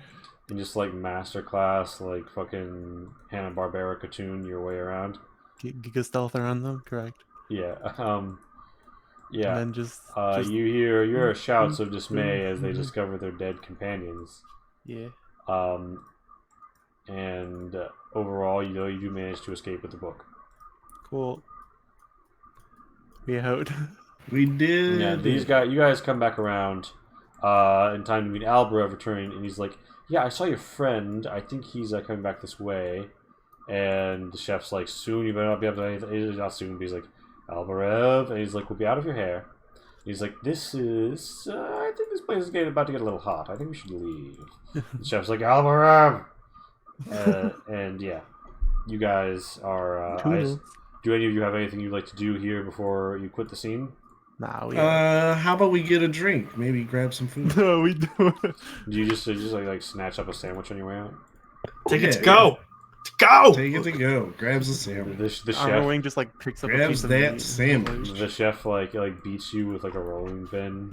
And just like masterclass, like fucking Hanna-Barbera cartoon your way around. Giga stealth around them, correct? Yeah, yeah. And then just You hear shouts of dismay as they discover their dead companions. yeah. And overall, you do manage to escape with the book. Cool. We out. We did. Yeah, you guys come back around in time to meet Albrev returning, and he's like, "Yeah, I saw your friend. I think he's coming back this way." And the chef's like, "Soon, you better not be up to anything." He's not soon, but he's like, "Albrev," and he's like, "We'll be out of your hair." He's like, "This is. I think this place is about to get a little hot. I think we should leave." The chef's like, "Albrev," and yeah, you guys are. Toodles. Do any of you have anything you'd like to do here before you quit the scene? Nah, we How about we get a drink? Maybe grab some food. no, we don't. Do you just like snatch up a sandwich on your way out? Take it to Yeah. go. To go. Take it to go. Grabs a sandwich. The Armor chef, Wing just picks up a Grabs piece of that meat. sandwich. the chef like beats you with like a rolling pin,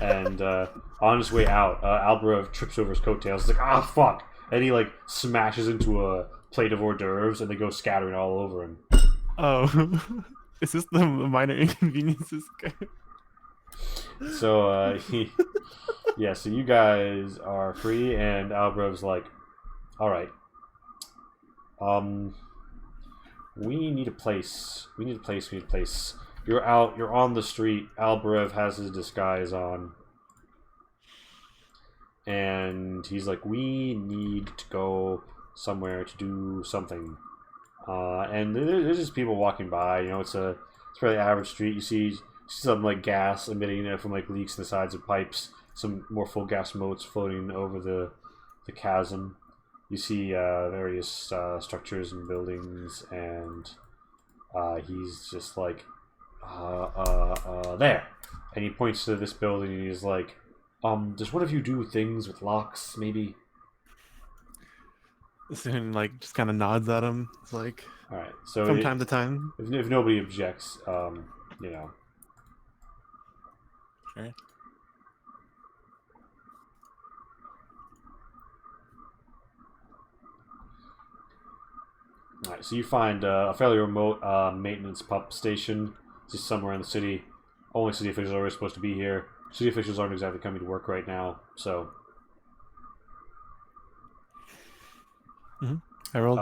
and on his way out, Albrev trips over his coattails. He's like, "Ah, fuck!" And he like smashes into a plate of hors d'oeuvres, and they go scattering all over him. Oh, is this the minor inconveniences guy? So so you guys are free, and Albrev's like, "All right, we need a place. We need a place. You're out. You're on the street. Albrev has his disguise on, and he's like, we need to go somewhere to do something. And there's just people walking by. It's a fairly average street. You see some like gas emitting from like leaks in the sides of pipes. Some more full gas motes floating over the chasm. You see various structures and buildings, and he's just like, there. And he points to this building, and he's like, Does one of you do things with locks, maybe? Soon, like, just kind of nods at him. It's like, Alright, so from time to time. if nobody objects, you know. Sure. Alright, so you find a fairly remote maintenance pump station just somewhere in the city. Only city officials are supposed to be here. City officials aren't exactly coming to work right now, so... I rolled.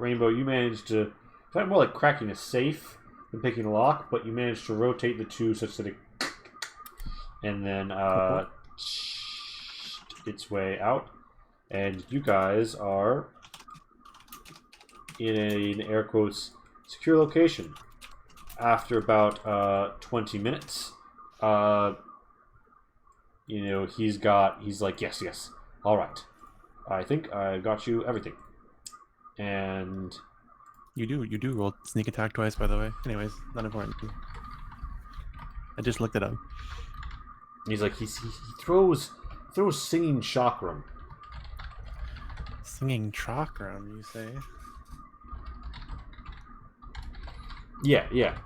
Rainbow, you managed to... It's not more like cracking a safe than picking a lock, but you managed to rotate the two such that it... And then, its way out. And you guys are in an air quotes secure location. After about 20 minutes, you know, he's like, yes, all right. I think I got you everything. And You do roll sneak attack twice, by the way. Anyways, not important. I just looked it up. he's like, he throws singing chakram. Singing chakram, you say? Yeah.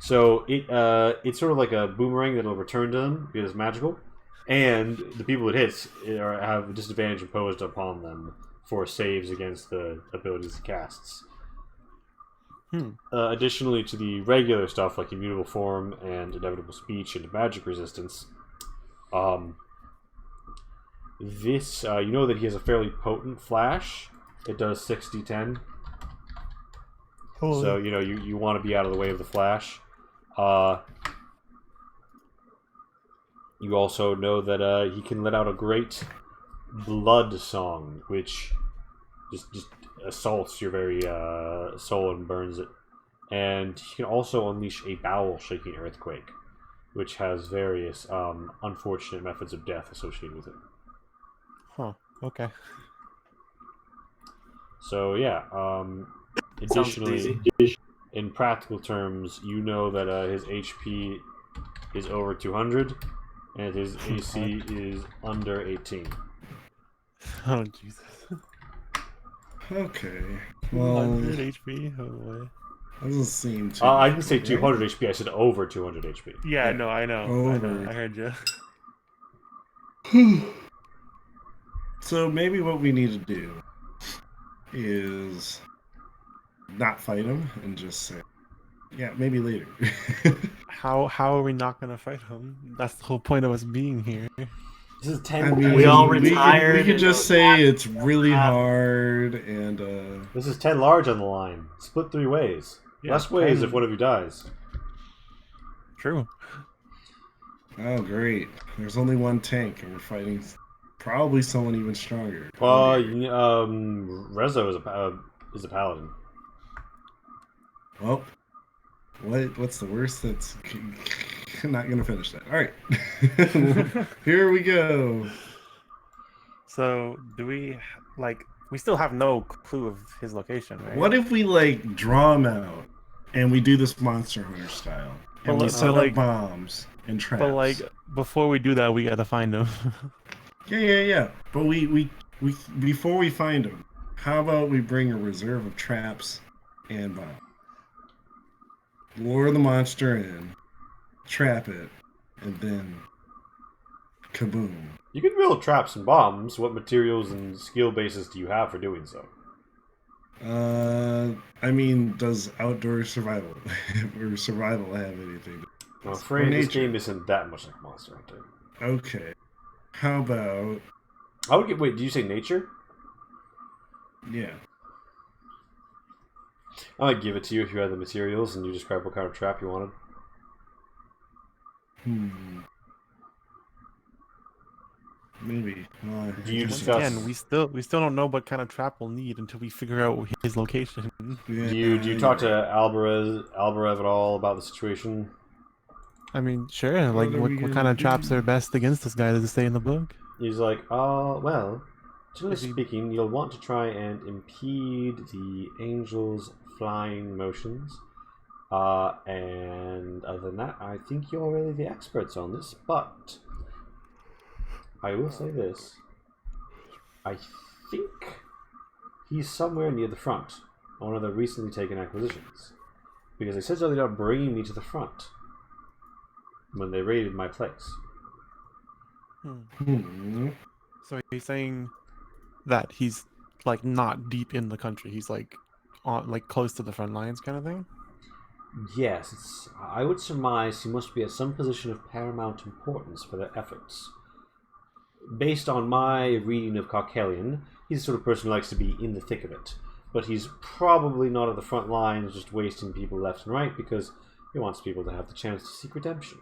So it's sort of like a boomerang that'll return to them because it's magical, and the people it hits have a disadvantage imposed upon them for saves against the abilities it casts. Additionally to the regular stuff like immutable form and inevitable speech and magic resistance, this you know that he has a fairly potent flash. It does 6d10. So, you know, you want to be out of the way of the flash. You also know that he can let out a great blood song, which just assaults your very soul and burns it. And he can also unleash a bowel-shaking earthquake, which has various unfortunate methods of death associated with it. Huh. Okay. So, yeah. Additionally, in practical terms, you know that his HP is over 200, and his AC is under 18. Oh Jesus. Okay. Well, 100 HP. Oh boy. doesn't seem too. I didn't say right? 200 HP. I said over 200 HP. Yeah, Yeah. no, I know. Over. I heard you. So maybe what we need to do is not fight him and just say, yeah, maybe later. How are we not gonna fight him? That's the whole point of us being here. This is 10. I mean, We all we retired could and just those say it's assholes really have- hard and This is 10 large on the line. Split 3 ways. Yeah, Less ways 10. if one of you dies. True. oh great. There's only one tank and we're fighting probably someone even stronger. Rezo is a paladin. Well, what's the worst that's not gonna finish that? All right. Here we go. So do we we still have no clue of his location, right? What if we like draw him out and we do this Monster Hunter style and But we set like- up bombs and traps? But like before we do that, we gotta find him. Yeah. But we before we find him, how about we bring a reserve of traps and bombs? Lure the monster in, trap it, and then kaboom. You can build traps and bombs. What materials and skill bases do you have for doing so? I mean, does outdoor survival or survival have anything? I'm Or afraid this nature. game isn't that much like Monster Hunter. Okay. How about Wait, did you say nature? yeah? I might give it to you if you had the materials and you describe what kind of trap you wanted. Maybe. Do you Once discuss? again, we still don't know what kind of trap we'll need until we figure out his location. Do you talk to Albarev at all about the situation? I mean, sure. Like, What are we what gonna kind of traps do? are best against this guy? Does it say in the book? He's like, well, generally Is he- speaking, you'll want to try and impede the angel's flying motions. And other than that, I think you're really the experts on this. But I will say this. I think he's somewhere near the front on one of the recently taken acquisitions. Because they said something about bringing me to the front when they raided my place. So he's saying that he's like not deep in the country. He's like on like close to the front lines kind of thing. Yes, I would surmise he must be at some position of paramount importance for their efforts. Based on my reading of Caucalian, he's the sort of person who likes to be in the thick of it. But he's probably not at the front lines just wasting people left and right because he wants people to have the chance to seek redemption.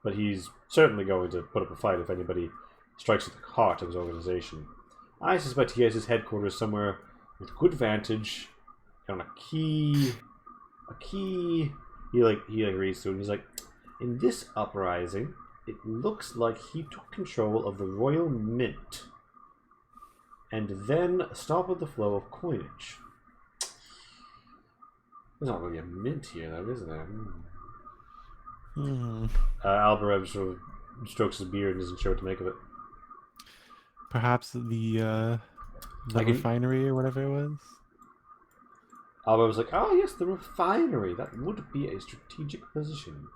But he's certainly going to put up a fight if anybody strikes at the heart of his organization. I suspect he has his headquarters somewhere with good vantage on a key. He reads through it and he's like, in this uprising, it looks like he took control of the Royal Mint and then stopped the flow of coinage. There's not really a mint here, though, is there? Albarev sort of strokes his beard and isn't sure what to make of it. Perhaps the refinery or whatever it was. Albarev was like, oh yes, the refinery. That would be a strategic position.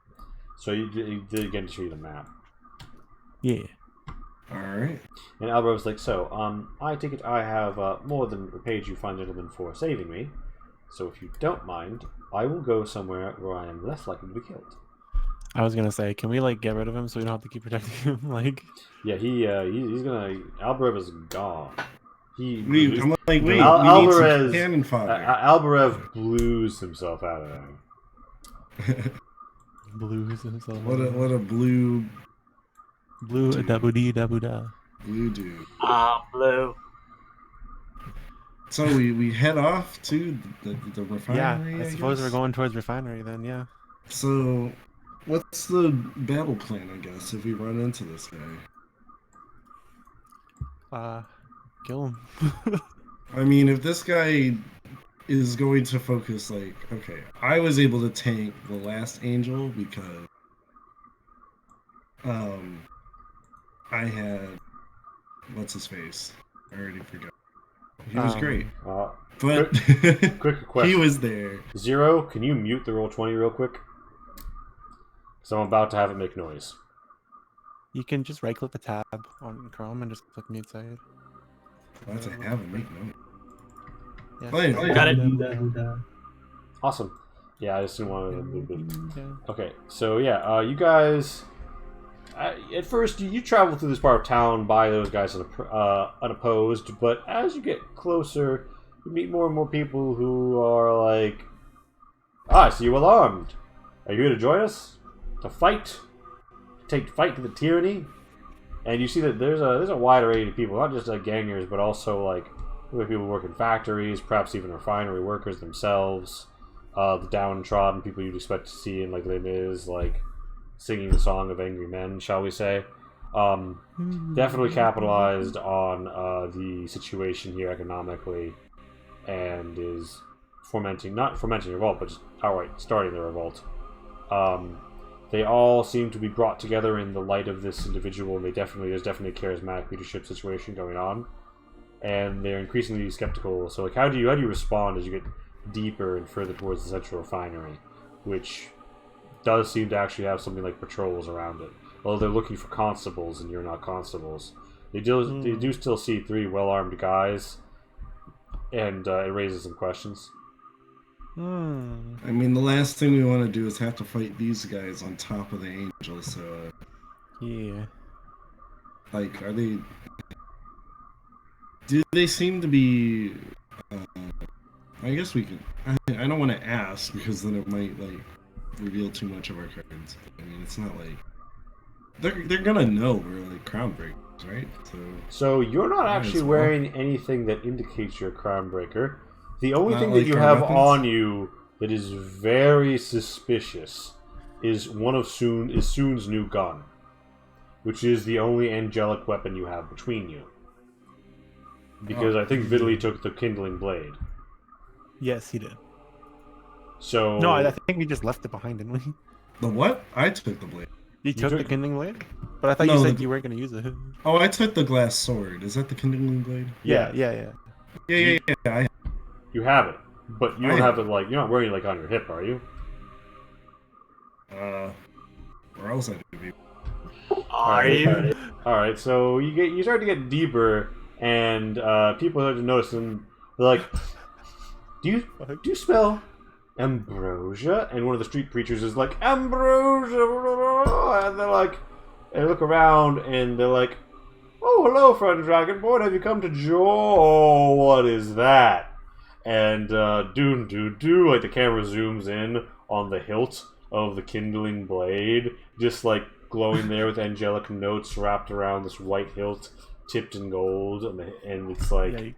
So you did again to show you the map. Yeah. Alright. And Albarev was like, so, I take it I have more than repaid you fine gentlemen for saving me. So if you don't mind, I will go somewhere where I am less likely to be killed. I was gonna say, can we like get rid of him so we don't have to keep protecting him? Like, yeah, he's gonna. Albarev is gone. I'm like, wait, we need Alvarez, some cannon fodder. Albarev blues himself out of there. blues himself. What a blue dabu dee dabu da. blue dude. Blue. So we head off to the refinery. Yeah, I suppose we're going towards refinery then. Yeah. So, what's the battle plan? I guess if we run into this guy. Kill him. I mean, if this guy is going to focus, like, okay, I was able to tank the last angel because I had what's his face? I already forgot. He was great, but quick question. He was there. Zero, can you mute the Roll20 real quick? Because I'm about to have it make noise. You can just right-click the tab on Chrome and just click mute side. That's a have it make noise. Yeah. Got it. Awesome. Yeah, I just didn't want to. Okay, so yeah, you guys. At first, you travel through this part of town by those guys unopposed, but as you get closer, you meet more and more people who are like, I see you well armed. Are you here to join us? To fight? Fight to the tyranny? And you see that there's a wide array of people, not just like gangers, but also like people work in factories, perhaps even refinery workers themselves, the downtrodden people you'd expect to see in like Les Mis, like singing the song of angry men, shall we say. Definitely capitalized on the situation here economically, and is not fomenting a revolt, but just outright starting the revolt. They all seem to be brought together in the light of this individual, and there's definitely a charismatic leadership situation going on, and they're increasingly skeptical. So, like, how do you respond as you get deeper and further towards the central refinery, which does seem to actually have something like patrols around it? Although they're looking for constables, and you're not constables, they do still see 3 well-armed guys, and it raises some questions. I mean, the last thing we want to do is have to fight these guys on top of the angels. So, yeah. Like, do they seem to be? I guess we can. I don't want to ask because then it might like reveal too much of our cards. I mean, it's not like they're gonna know we're like Crownbreakers, right? So you're not actually wearing anything that indicates you're a Crownbreaker. The only thing that you have on you that is very suspicious is Soon's new gun, which is the only angelic weapon you have between you. Because I think Vitaly took the kindling blade. Yes, he did. So no, I think we just left it behind, didn't we? The what? I took the blade. You took the took- kindling blade, but I thought No, you said the- you weren't gonna use it. Oh, I took the glass sword. Is that the kindling blade? Yeah. Yeah. You have it, but you I don't have have it like you're not wearing it like on your hip, are you? Or else I'd be. Are you? All right, so you start to get deeper, and people start to notice, and they're like, "Do you smell ambrosia?" And one of the street preachers is like, "Ambrosia," and they're like, they look around, and they're like, "Oh, hello, friend Dragonborn. Have you come to Joe? What is that?" And like the camera zooms in on the hilt of the kindling blade, just like glowing there with angelic notes wrapped around this white hilt, tipped in gold, and it's like, Yikes.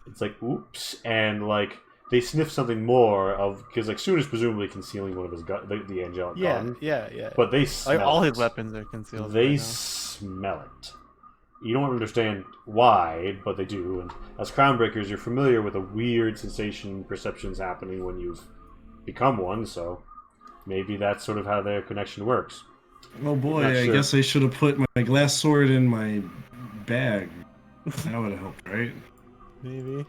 it's like, oops, and like they sniff something more of because like Soon is presumably concealing one of his gun, the angelic gun, Yeah. but they smell Like all it. his weapons are concealed. They right now. smell it. You don't understand why, but they do. And as Crownbreakers, you're familiar with the weird sensation perceptions happening when you've become one, so maybe that's sort of how their connection works. Oh boy, Not I sure. guess I should have put my glass sword in my bag. That would have helped, right? Maybe.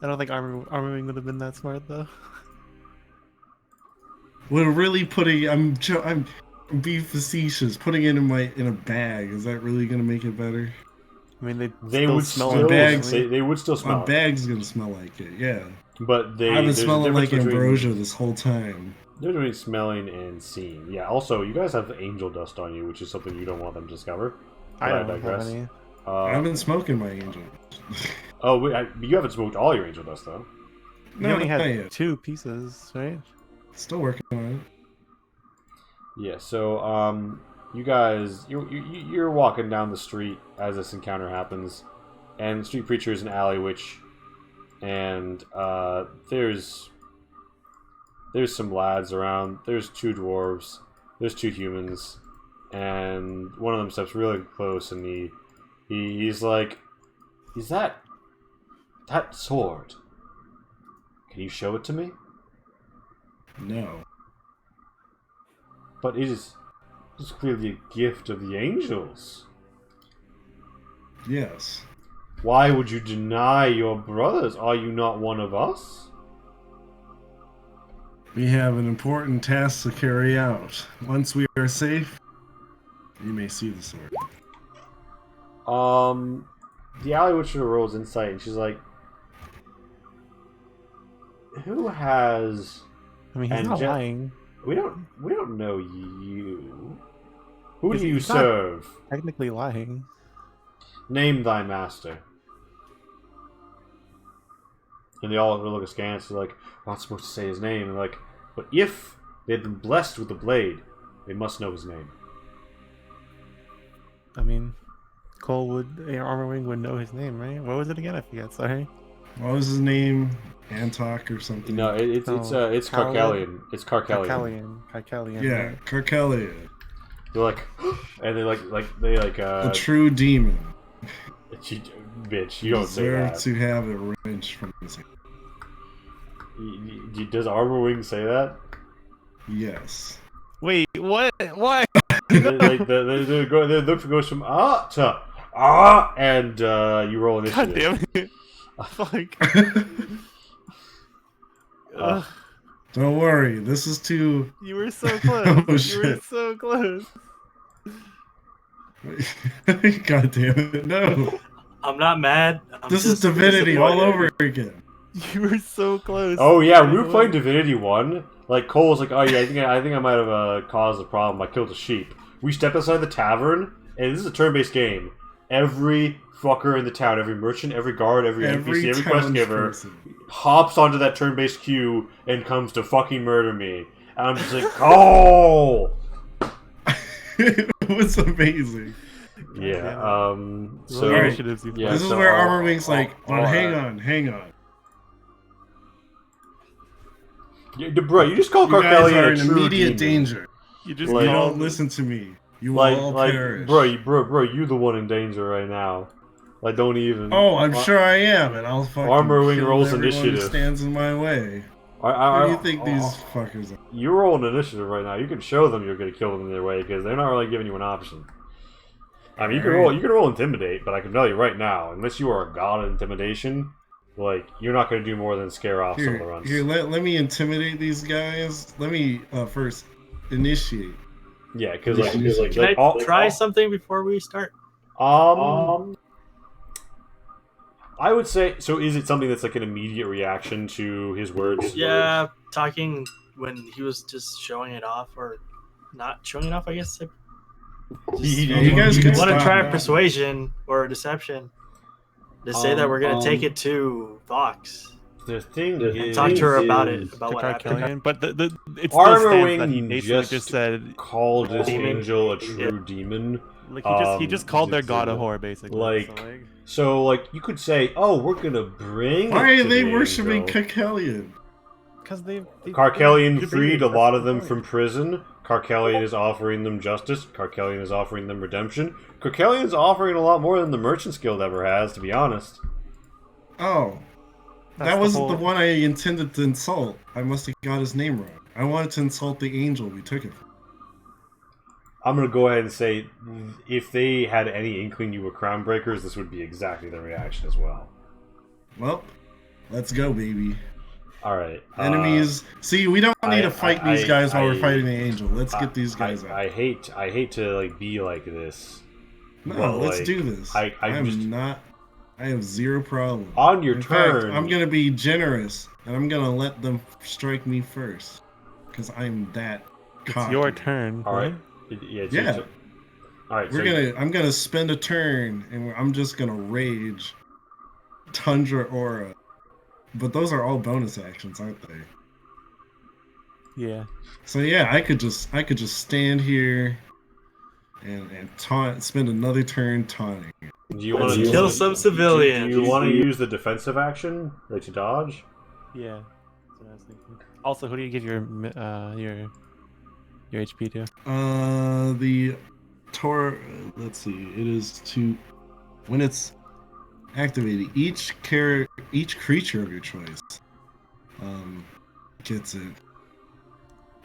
I don't think armoring would have been that smart though. Would really putting I'm being facetious. Putting it in a bag, is that really gonna make it better? I mean, They still would smell still, it, bags- they would still smell My it. bag's gonna smell like it, yeah. But they I've been there's a smelling difference like between- ambrosia this whole time. There's between smelling and seeing. Yeah. Also, you guys have angel dust on you, which is something you don't want them to discover. I But don't have any. I've been smoking my angel. Oh, wait, you haven't smoked all your angel dust though. You only not had yet. 2 pieces, right? Still working on it. Yeah. So, you guys, you're walking down the street as this encounter happens, and the street preacher is an alley witch, and there's some lads around. There's 2 dwarves. There's 2 humans, and one of them steps really close, and he's like, "Is that sword? Can you show it to me?" No. But it's clearly a gift of the angels. Yes. Why would you deny your brothers? Are you not one of us? We have an important task to carry out. Once we are safe, you may see the sword. The alley witch rolls insight, and she's like, "Who has? I mean, he's not Ange- lying. We don't know you. Who do He's- you he's not- serve? Technically lying. Name thy master." And they all look askance. They're like, "We're not supposed to say his name." And they're like, "But if they had been blessed with the blade, they must know his name." I mean, Cole would, Armorwing would know his name, right? What was it again? I forget. Sorry. What was his name? Antok or something? No, it's Khaled? Carcalion. It's Carcalion. Carcalion. Yeah, right? Carcalia. They're like, and they like The true demon. bitch, you don't say Deserve that. to have it wrenched from his hand. Does Armorwing say that? Yes. Wait, what? What? The look goes from to and you roll God initiative. damn it! Fuck. Uh, Ugh, Don't worry, this is too. you were so close. Oh, You were shit. so close. God damn it! No, I'm not mad. this is divinity all disappointed. over again. You were so close. Oh yeah, we were playing Divinity 1. Like Cole's like, "Oh yeah, I think I might have caused a problem. I killed a sheep." We stepped outside the tavern, and this is a turn-based game. Every fucker in the town, every merchant, every guard, every NPC, every quest giver townsperson. hops onto that turn-based queue and comes to fucking murder me. And I'm just like, Cole! It was amazing. Yeah, Roll so... initiatives, you yeah, This is so where I'll- Armorwing's like, I'll- hang on. Yeah, bro, you just call You guys Carcalion are a in true immediate demon. danger. You just Like- You called- don't listen to me. You will all perish. bro, you're the one in danger right now. Like, don't even. Oh, I'm sure I am, and I'll fucking Armorwing kill rolls everyone who initiative. stands in my way. Who do you think these fuckers are? You're rolling initiative right now. You can show them you're going to kill them in their way because they're not really giving you an option. I mean, you can roll intimidate, but I can tell you right now, unless you are a god of intimidation, like you're not going to do more than scare off some of the runs. Here, let me intimidate these guys. Let me first initiate. Yeah, because Can I try something before we start? I would say so. Is it something that's like an immediate reaction to his words? Yeah, talking when he was just showing it off or not showing it off, I guess. You guys could want to stop try now. persuasion or deception to say that we're gonna take it to Vox The thing and is, talk to her about it, about To what happened. Carkelian, but it still Armor stands that he Wing basically just just said called this Demon. angel a true demon. like he just called their god a whore basically. So you could say, oh, we're gonna bring. Why it are to they the worshiping angel. Carkelian? because they Carkelian freed a lot of them from prison. Carkelian is offering them justice. Carkelian is offering them redemption. Carkelian's offering a lot more than the Merchants Guild ever has, to be honest. Oh, that wasn't the one I intended to insult. I must have got his name wrong. I wanted to insult the angel we took it from. I'm gonna go ahead and say, if they had any inkling you were Crownbreakers, this would be exactly their reaction as well. Well, let's go, baby. All right. Enemies. See, we don't need to fight these guys while we're fighting the angel. Let's get these guys out. I hate to be like this. No, but, let's do this. I have zero problem. On your In turn, fact, I'm gonna be generous, and I'm gonna let them strike me first, because I'm that. It's cocky. your turn. All right. It's your Yeah. turn. All right. I'm gonna spend a turn, and I'm just gonna rage, Tundra Aura, but those are all bonus actions, aren't they? Yeah. So yeah, I could just stand here, and taunt, spend another turn taunting. Do you want to Kill some civilians. Do you want to use the defensive action, like to dodge? Yeah. That's what I was thinking. Also, who do you give your HP to? The Tor. Let's see. It is to when it's activated. Each creature of your choice, gets it.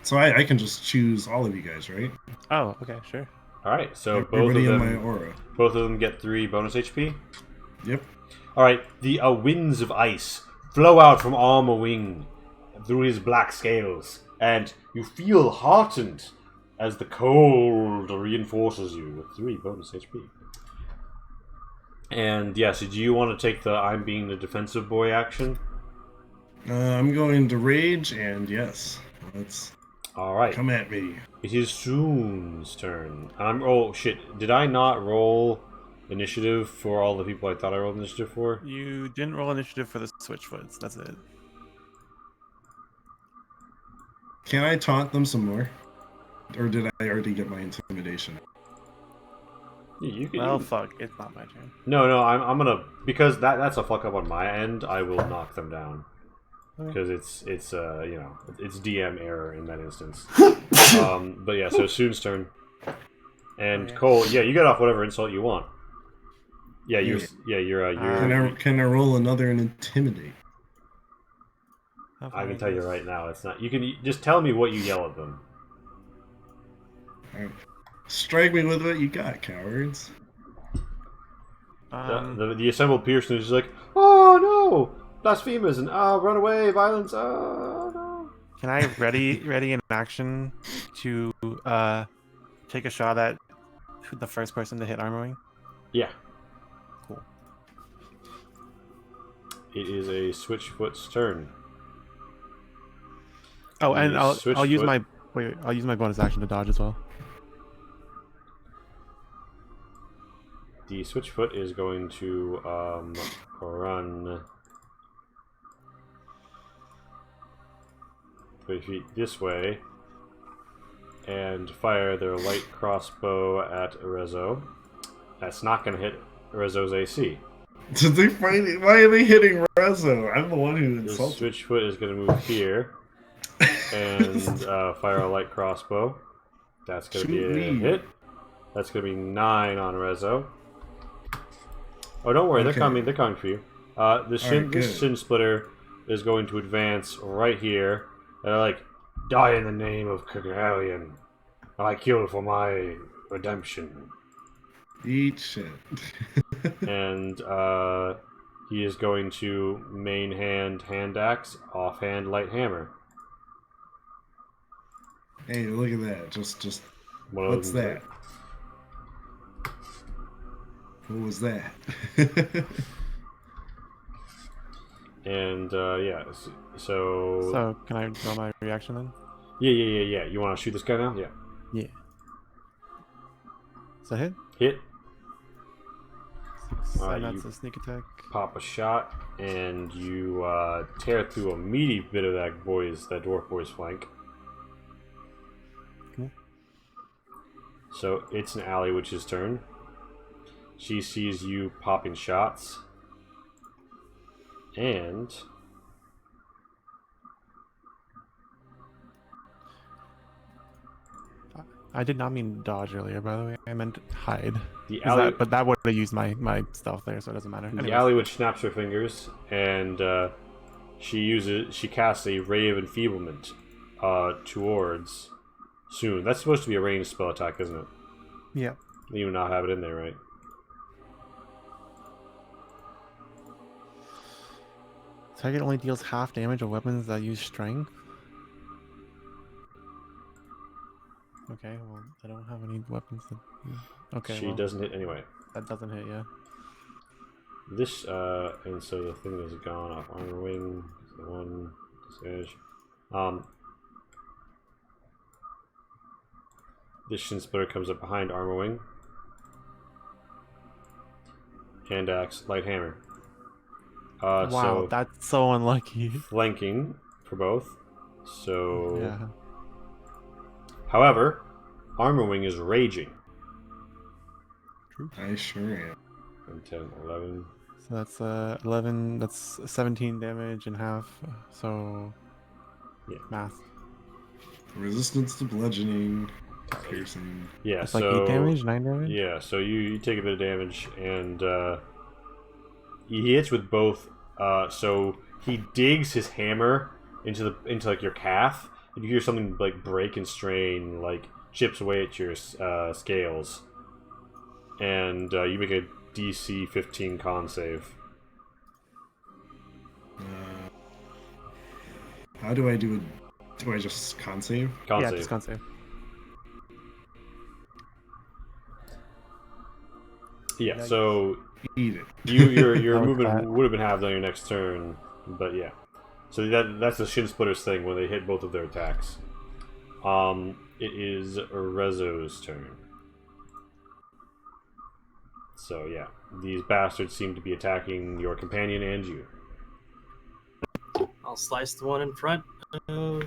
So I can just choose all of you guys, right? Oh, okay, sure. All right. So Everybody in my aura. both of them get 3 bonus HP. Yep. All right. The winds of ice flow out from Armor Wing through his black scales, and you feel heartened as the cold reinforces you with 3 bonus HP. And yeah, so do you want to take the I'm being the defensive boy action? I'm going to rage, and yes, let's All right. come at me. It is Soon's turn. Oh shit! Did I not roll initiative for all the people I thought I rolled initiative for? You didn't roll initiative for the Switchfoots. That's it. Can I taunt them some more, or did I already get my intimidation? You can. Well, fuck. It's not my turn. No. I'm gonna, because that's a fuck up on my end. I will knock them down because it's DM error in that instance. But yeah, so Soon's turn, and Cole. Yeah, you get off whatever insult you want. Yeah, you're. Can I roll another and intimidate? I can tell you right now, it's not. You can just tell me what you yell at them. Alright. Strike me with what you got, cowards. The assembled Pearson is just like, oh no, blasphemers and run away, violence. Oh no. Can I ready in action to take a shot at the first person to hit Armor Wing? Yeah. Cool. It is a Switchfoot's turn. Oh, and I'll use Switchfoot. I'll use my bonus action to dodge as well. The Switchfoot is going to run 3 feet this way and fire their light crossbow at Rezo. That's not going to hit Rezo's AC. Did they find it? Why are they hitting Rezo? I'm the one who The insulted. Switchfoot is going to move here and fire a light crossbow. That's going to be a hit. That's going to be 9 on Rezo. Oh, don't worry, they're coming for you. This Shin Splitter is going to advance right here. They're like, die in the name of Kagalion. I kill for my redemption. Eat shit. And he is going to main hand axe, offhand light hammer. Hey, look at that. Just One of what's them's that? What was that? And yeah, so So can I draw my reaction then? yeah. You want to shoot this guy now? Yeah. Yeah. Is that hit? Hit. And you that's a sneak attack. Pop a shot, and you tear through a meaty bit of that dwarf boy's flank. Cool. So it's an Ally Witch's turn. She sees you popping shots, and I did not mean dodge earlier, by the way. I meant hide. the Is Ally, but that would have used my stealth there, so it doesn't matter. the Anyways. Ally Witch snaps her fingers, and she casts a Ray of Enfeeblement towards Soon. That's supposed to be a ranged spell attack, isn't it? Yeah. You would not have it in there, right? Target only deals half damage of weapons that use strength. Okay, well, I don't have any weapons that... Okay, She well, doesn't hit anyway. that doesn't hit, yeah. This, and so the thing is gone off. Armor Wing, the one, this edge. This Shin Splitter comes up behind Armor Wing. Hand Axe, Light Hammer. Wow, So that's so unlucky. flanking for both. So, Yeah. however, Armor Wing is raging. I sure am. And 10, 11. So that's 11, that's 17 damage and half, so... Yeah. Math. Resistance to bludgeoning, piercing. Yeah, It's so like 8 damage, 9 damage? yeah, so you take a bit of damage, and he hits with both. So he digs his hammer into like your calf, and you hear something like break and strain, like chips away at your scales, and you make a DC 15 con save. How do I do it? Do I just con save? Con Yeah, save. just con save. Yeah, so Eat it. your I like movement that. would have been halved on your next turn, but yeah. So that's the Shin Splitter's thing when they hit both of their attacks. It is Rezo's turn. So yeah, these bastards seem to be attacking your companion and you. I'll slice the one in front of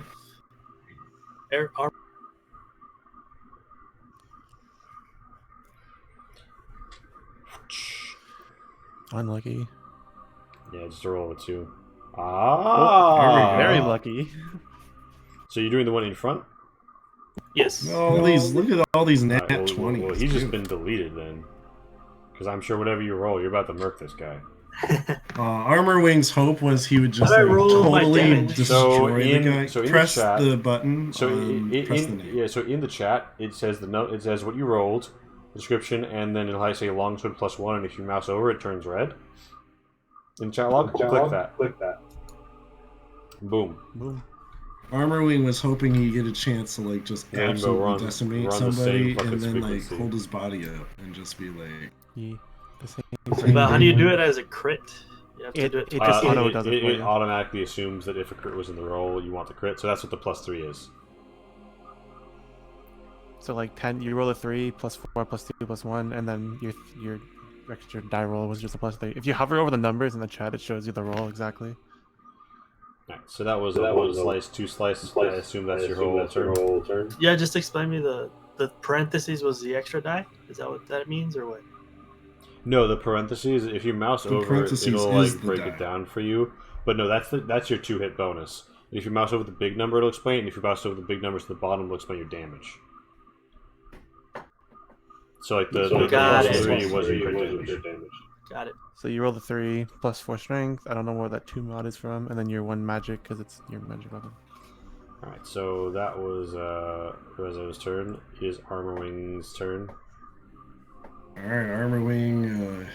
Unlucky. Yeah, just a roll of a 2. Very lucky. So you're doing the one in front? Yes. Look at all these nat Alright, 20s. well, he's just dude. been deleted then. Because I'm sure whatever you roll, you're about to murk this guy. Armor Wing's hope was he would just But I like, rolled my totally damage. destroy the guy. So in the Press chat- the button. So press the name. so in the chat, it says the note. It says what you rolled, description, and then it'll say longsword +1, and if you mouse over, it turns red. In chat log, click that. Boom. Boom. Armor Wing was hoping he'd get a chance to like just Rainbow absolutely run- decimate run the somebody same fucking and then like frequency. hold his body up and just be like, Yeah. The same But how do you do it as a crit? You have to do it It twice. just auto does it for it you. automatically assumes that if a crit was in the roll, you want the crit. So that's what the +3 is. So like 10, you roll a 3, +4, +2, +1, and then your extra die roll was just a +3. If you hover over the numbers in the chat, it shows you the roll exactly. Right, so that was a 1 slice, 2 slice. I assume that's your whole turn. Yeah, just explain me the parentheses was the extra die. Is that what that means, or what? No, the parentheses. If you mouse The over it, parentheses it'll is like the break die. it down for you. But no, that's your 2-hit bonus. And if you mouse over the big number, it'll explain. And if you mouse over the big numbers to the bottom, it'll explain your damage. So like the Got it. +3 was your crit damage. Got it. So you roll the 3 plus 4 strength. I don't know where that 2 mod is from, and then your 1 magic because it's your magic weapon. All right, so that was Rezo's turn. Is Armorwing's turn? All right, Armorwing.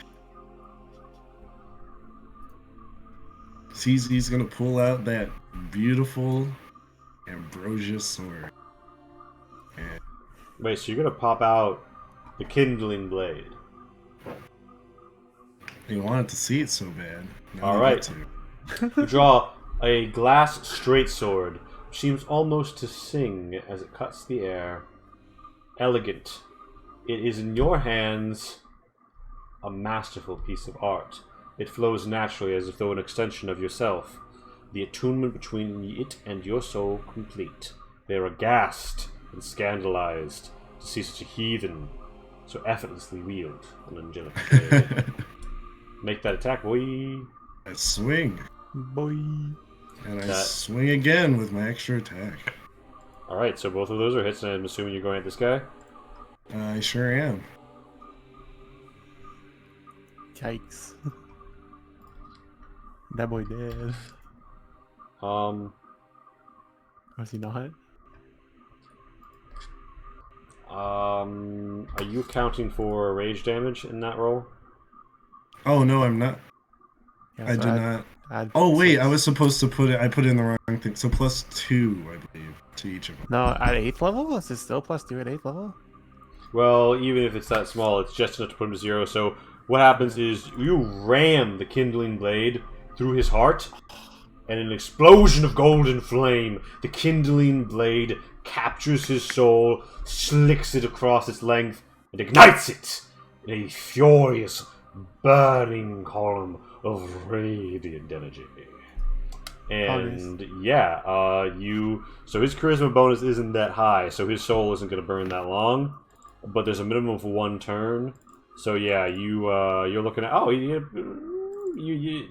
He's gonna pull out that beautiful ambrosia sword. And Wait, so you're gonna pop out the kindling blade? you wanted to see it so bad. Now All you right. get to. You draw a glass straight sword, which seems almost to sing as it cuts the air. Elegant. It is in your hands a masterful piece of art. It flows naturally as if though an extension of yourself. The attunement between it and your soul complete. They are aghast and scandalized to see such a heathen so effortlessly wield an angelic blade. Make that attack, boy. I swing. Boy. And I That- swing again with my extra attack. Alright, so both of those are hits, and I'm assuming you're going at this guy? I sure am. Yikes. That boy dead. Um, Was he not? are you accounting for rage damage in that roll? Oh no, I'm not. Yeah, I so did add- not. add Oh wait, 6. I was supposed to put it. I put it in the wrong thing. So +2, I believe, to each of them. No, at 8th level? Is it still +2 at 8th level? Well, even if it's that small, it's just enough to put him to 0. So what happens is you ram the kindling blade through his heart, and an explosion of golden flame, the kindling blade captures his soul, slicks it across its length, and ignites it in a furious, burning column of radiant energy. And so his charisma bonus isn't that high, so his soul isn't going to burn that long, but there's a minimum of 1 turn. So yeah, you're looking at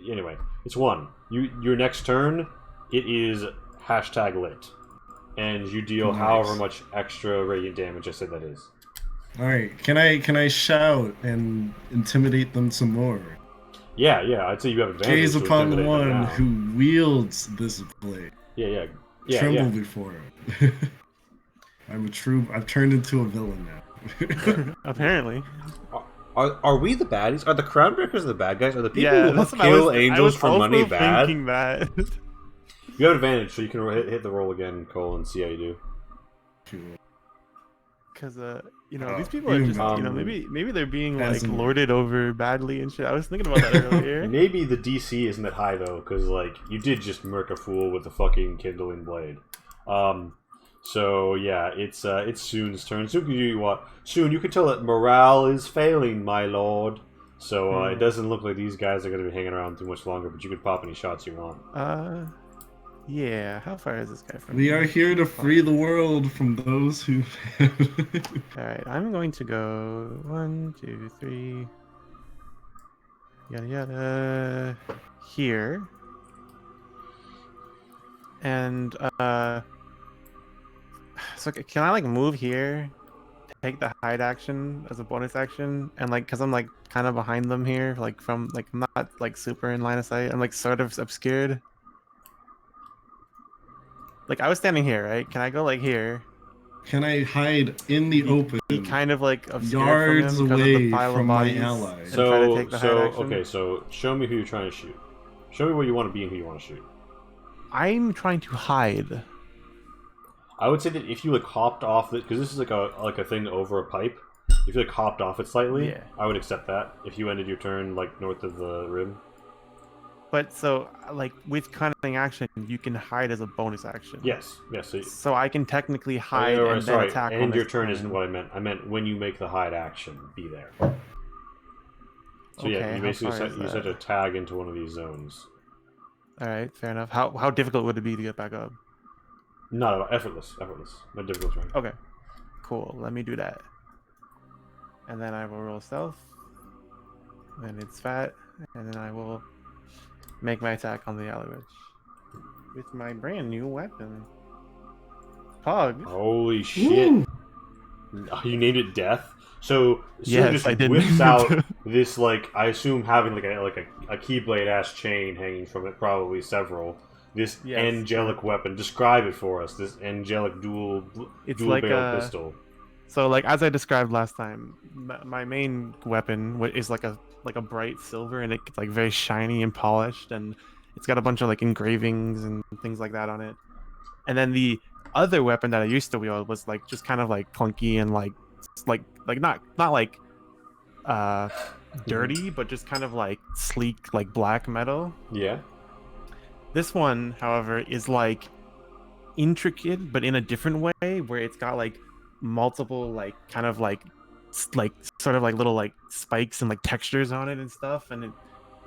anyway, it's 1. Your next turn, it is #lit, and you deal Nice. however much extra radiant damage I said that is. All right, can I shout and intimidate them some more? Yeah, I'd say you have advantage. Gaze to upon the intimidate them one now. who wields this blade. Yeah. Tremble before it. I've turned into a villain now. Apparently. Are we the baddies? Are the Crownbreakers the bad guys? Are the people Yeah, who that's what I kill was, angels I was for also money bad? thinking that. You have advantage, so you can hit the roll again, Cole, and see how you do. Cool. Because these Oh, people are you just know. maybe they're being like As in- lorded over badly and shit. I was thinking about that earlier. Maybe the DC isn't that high though, because like you did just murk a fool with a fucking kindling blade. So yeah, it's Soon's turn. Soon you can tell that morale is failing, my lord. So it doesn't look like these guys are going to be hanging around too much longer. But you can pop any shots you want. Yeah. How far is this guy from? We me? are here to free the world from those who. All right, I'm going to go 1, 2, 3. Yada yada. Here. And so can I like move here, take the hide action as a bonus action, and like because I'm like kind of behind them here, like from like I'm not like super in line of sight. I'm like sort of obscured. Like I was standing here, right? Can I go like here? Can I hide in the open, Be kind of like obscured yards from him because of the away pile of from my bodies allies? and try to take the hide action? Okay, so show me who you're trying to shoot. Show me where you want to be and who you want to shoot. I'm trying to hide. I would say that if you like hopped off it, because this is like a thing over a pipe. If you like hopped off it slightly, Yeah. I would accept that. If you ended your turn like north of the rim. But so, like, with cunning action, you can hide as a bonus action. Yes. So I can technically hide Oh, and then sorry, attack. and on your this turn turn. isn't what I meant. I meant when you make the hide action, be there. So yeah, Okay, you how basically far is set that? a tag into one of these zones. All right, fair enough. How difficult would it be to get back up? Not at all. Effortless. Not difficult terrain. Okay, cool. Let me do that. And then I will roll stealth. Then it's fat, and then I will make my attack on the alley witch with my brand new weapon. Pug. Holy shit! Woo! You named it Death. So Sue Yes, just I did. whips out this like I assume having like a keyblade ass chain hanging from it, probably several. This angelic weapon. Describe it for us. This angelic dual like barrel pistol. So like as I described last time, my main weapon is like a bright silver, and it's like very shiny and polished, and it's got a bunch of like engravings and things like that on it. And then the other weapon that I used to wield was like just kind of like clunky and like not like dirty, but just kind of like sleek, like black metal. Yeah. This one, however, is like intricate, but in a different way, where it's got like multiple like kind of like sort of like little like spikes and like textures on it and stuff, and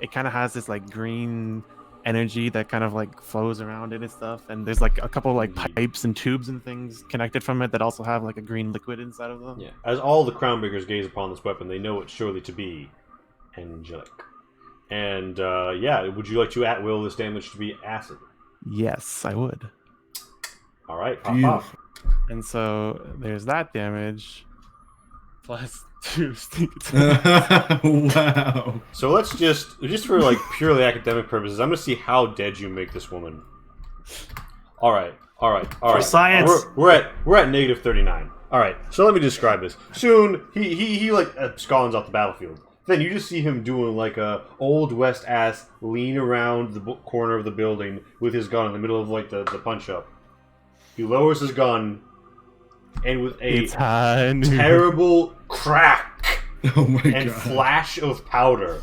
it kind of has this like green energy that kind of like flows around it and stuff, and there's like a couple like pipes and tubes and things connected from it that also have like a green liquid inside of them. Yeah. As all the Crownbreakers gaze upon this weapon, they know it surely to be angelic. And would you like to at will this damage to be acid? Yes, I would. All right, pop. And so there's that damage plus 2 sneak attack. Wow. So let's just for like purely academic purposes, I'm gonna see how dead you make this woman. All right. For science. We're at -39. All right. So let me describe this. Soon he like absconds off the battlefield. Then you just see him doing like a old west ass lean around the corner of the building with his gun in the middle of like the punch up. He lowers his gun, and with a terrible crack and flash of powder,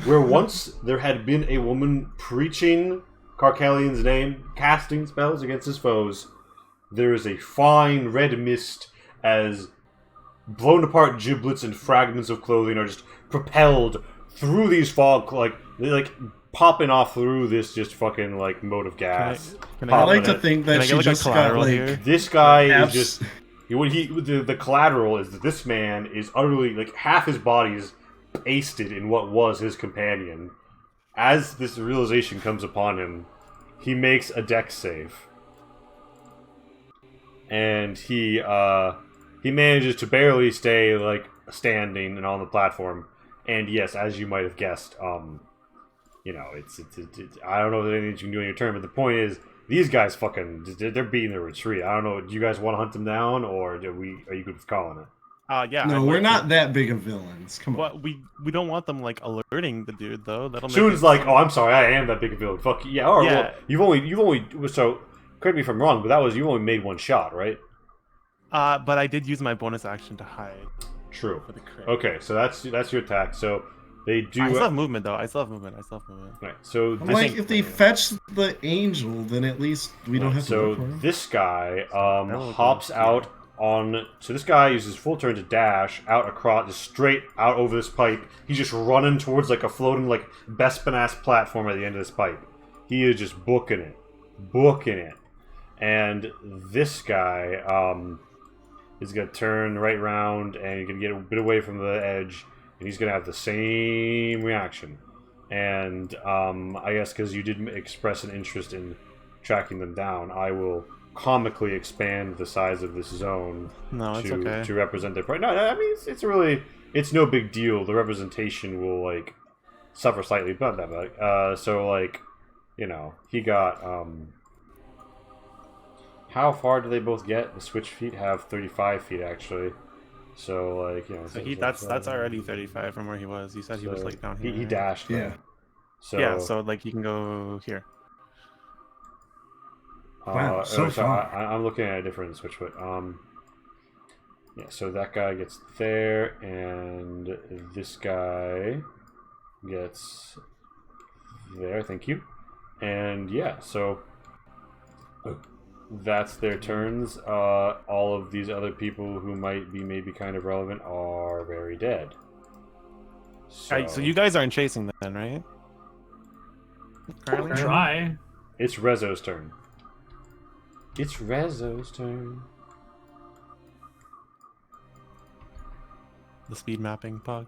where once there had been a woman preaching Karkalian's name, casting spells against his foes, there is a fine red mist as blown apart giblets and fragments of clothing are just propelled through these fog, like popping off through this just fucking like mote of gas. I like to think that she just got like here? This guy is just the collateral is that this man is utterly like half his body is pasted in what was his companion. As this realization comes upon him, he makes a dex save, and he manages to barely stay like standing and on the platform. And yes, as you might have guessed, you know, it's I don't know if there's anything you can do on your turn, but the point is these guys fucking they're beating their retreat. I don't know. Do you guys want to hunt them down, or are you good with calling it? Yeah. No, we're not that big of villains. Come on. Well, we don't want them like alerting the dude though. That'll make Soon's like, oh, I'm sorry, I am that big of a villain. Fuck yeah. All right, Yeah. well, you've only so correct me if I'm wrong, but you only made one shot, right? But I did use my bonus action to hide. True. For the crit. Okay, so that's your attack. So they do. I still have movement though. I still have movement. Right. So I'm like, if they fetch the angel, then at least we don't have to. So look for him. this guy hops out on. So this guy uses full turn to dash out across, just straight out over this pipe. He's just running towards like a floating like Bespin-ass platform at the end of this pipe. He is just booking it. And this guy is gonna turn right around and he's gonna get a bit away from the edge, and he's gonna have the same reaction. And I guess because you did express an interest in tracking them down, I will comically expand the size of this zone to represent their pride. No, I mean it's no big deal. The representation will like suffer slightly, but not that bad. So like, you know, he got how far do they both get? The switch feet have 35 feet actually. So like, you know, so that's already 35 from where he was. He said he was like down here. He dashed. Yeah. So like you can go here. Wow, so far. I'm looking at a different switch foot. Yeah, so that guy gets there, and this guy gets there. Thank you. And yeah, so that's their turns. All of these other people who might be maybe kind of relevant are very dead. So you guys aren't chasing then, right? Currently? Try. It's Rezo's turn. It's Rezo's turn. The speed mapping pug.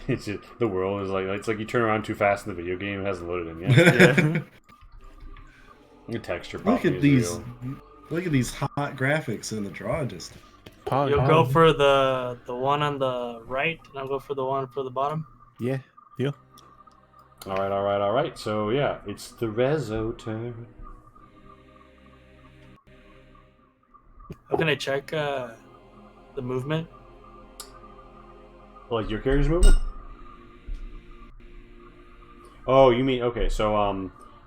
It's just, the world is like it's like you turn around too fast in the video game. It hasn't loaded in yet. Yeah. The texture. Look at these hot graphics in the draw distance. Pog. You'll go for the one on the right, and I'll go for the one for the bottom. Yeah, deal. All right. So yeah, it's the Rezo turn. How can I check the movement? Like your character's movement? Oh, you mean okay? So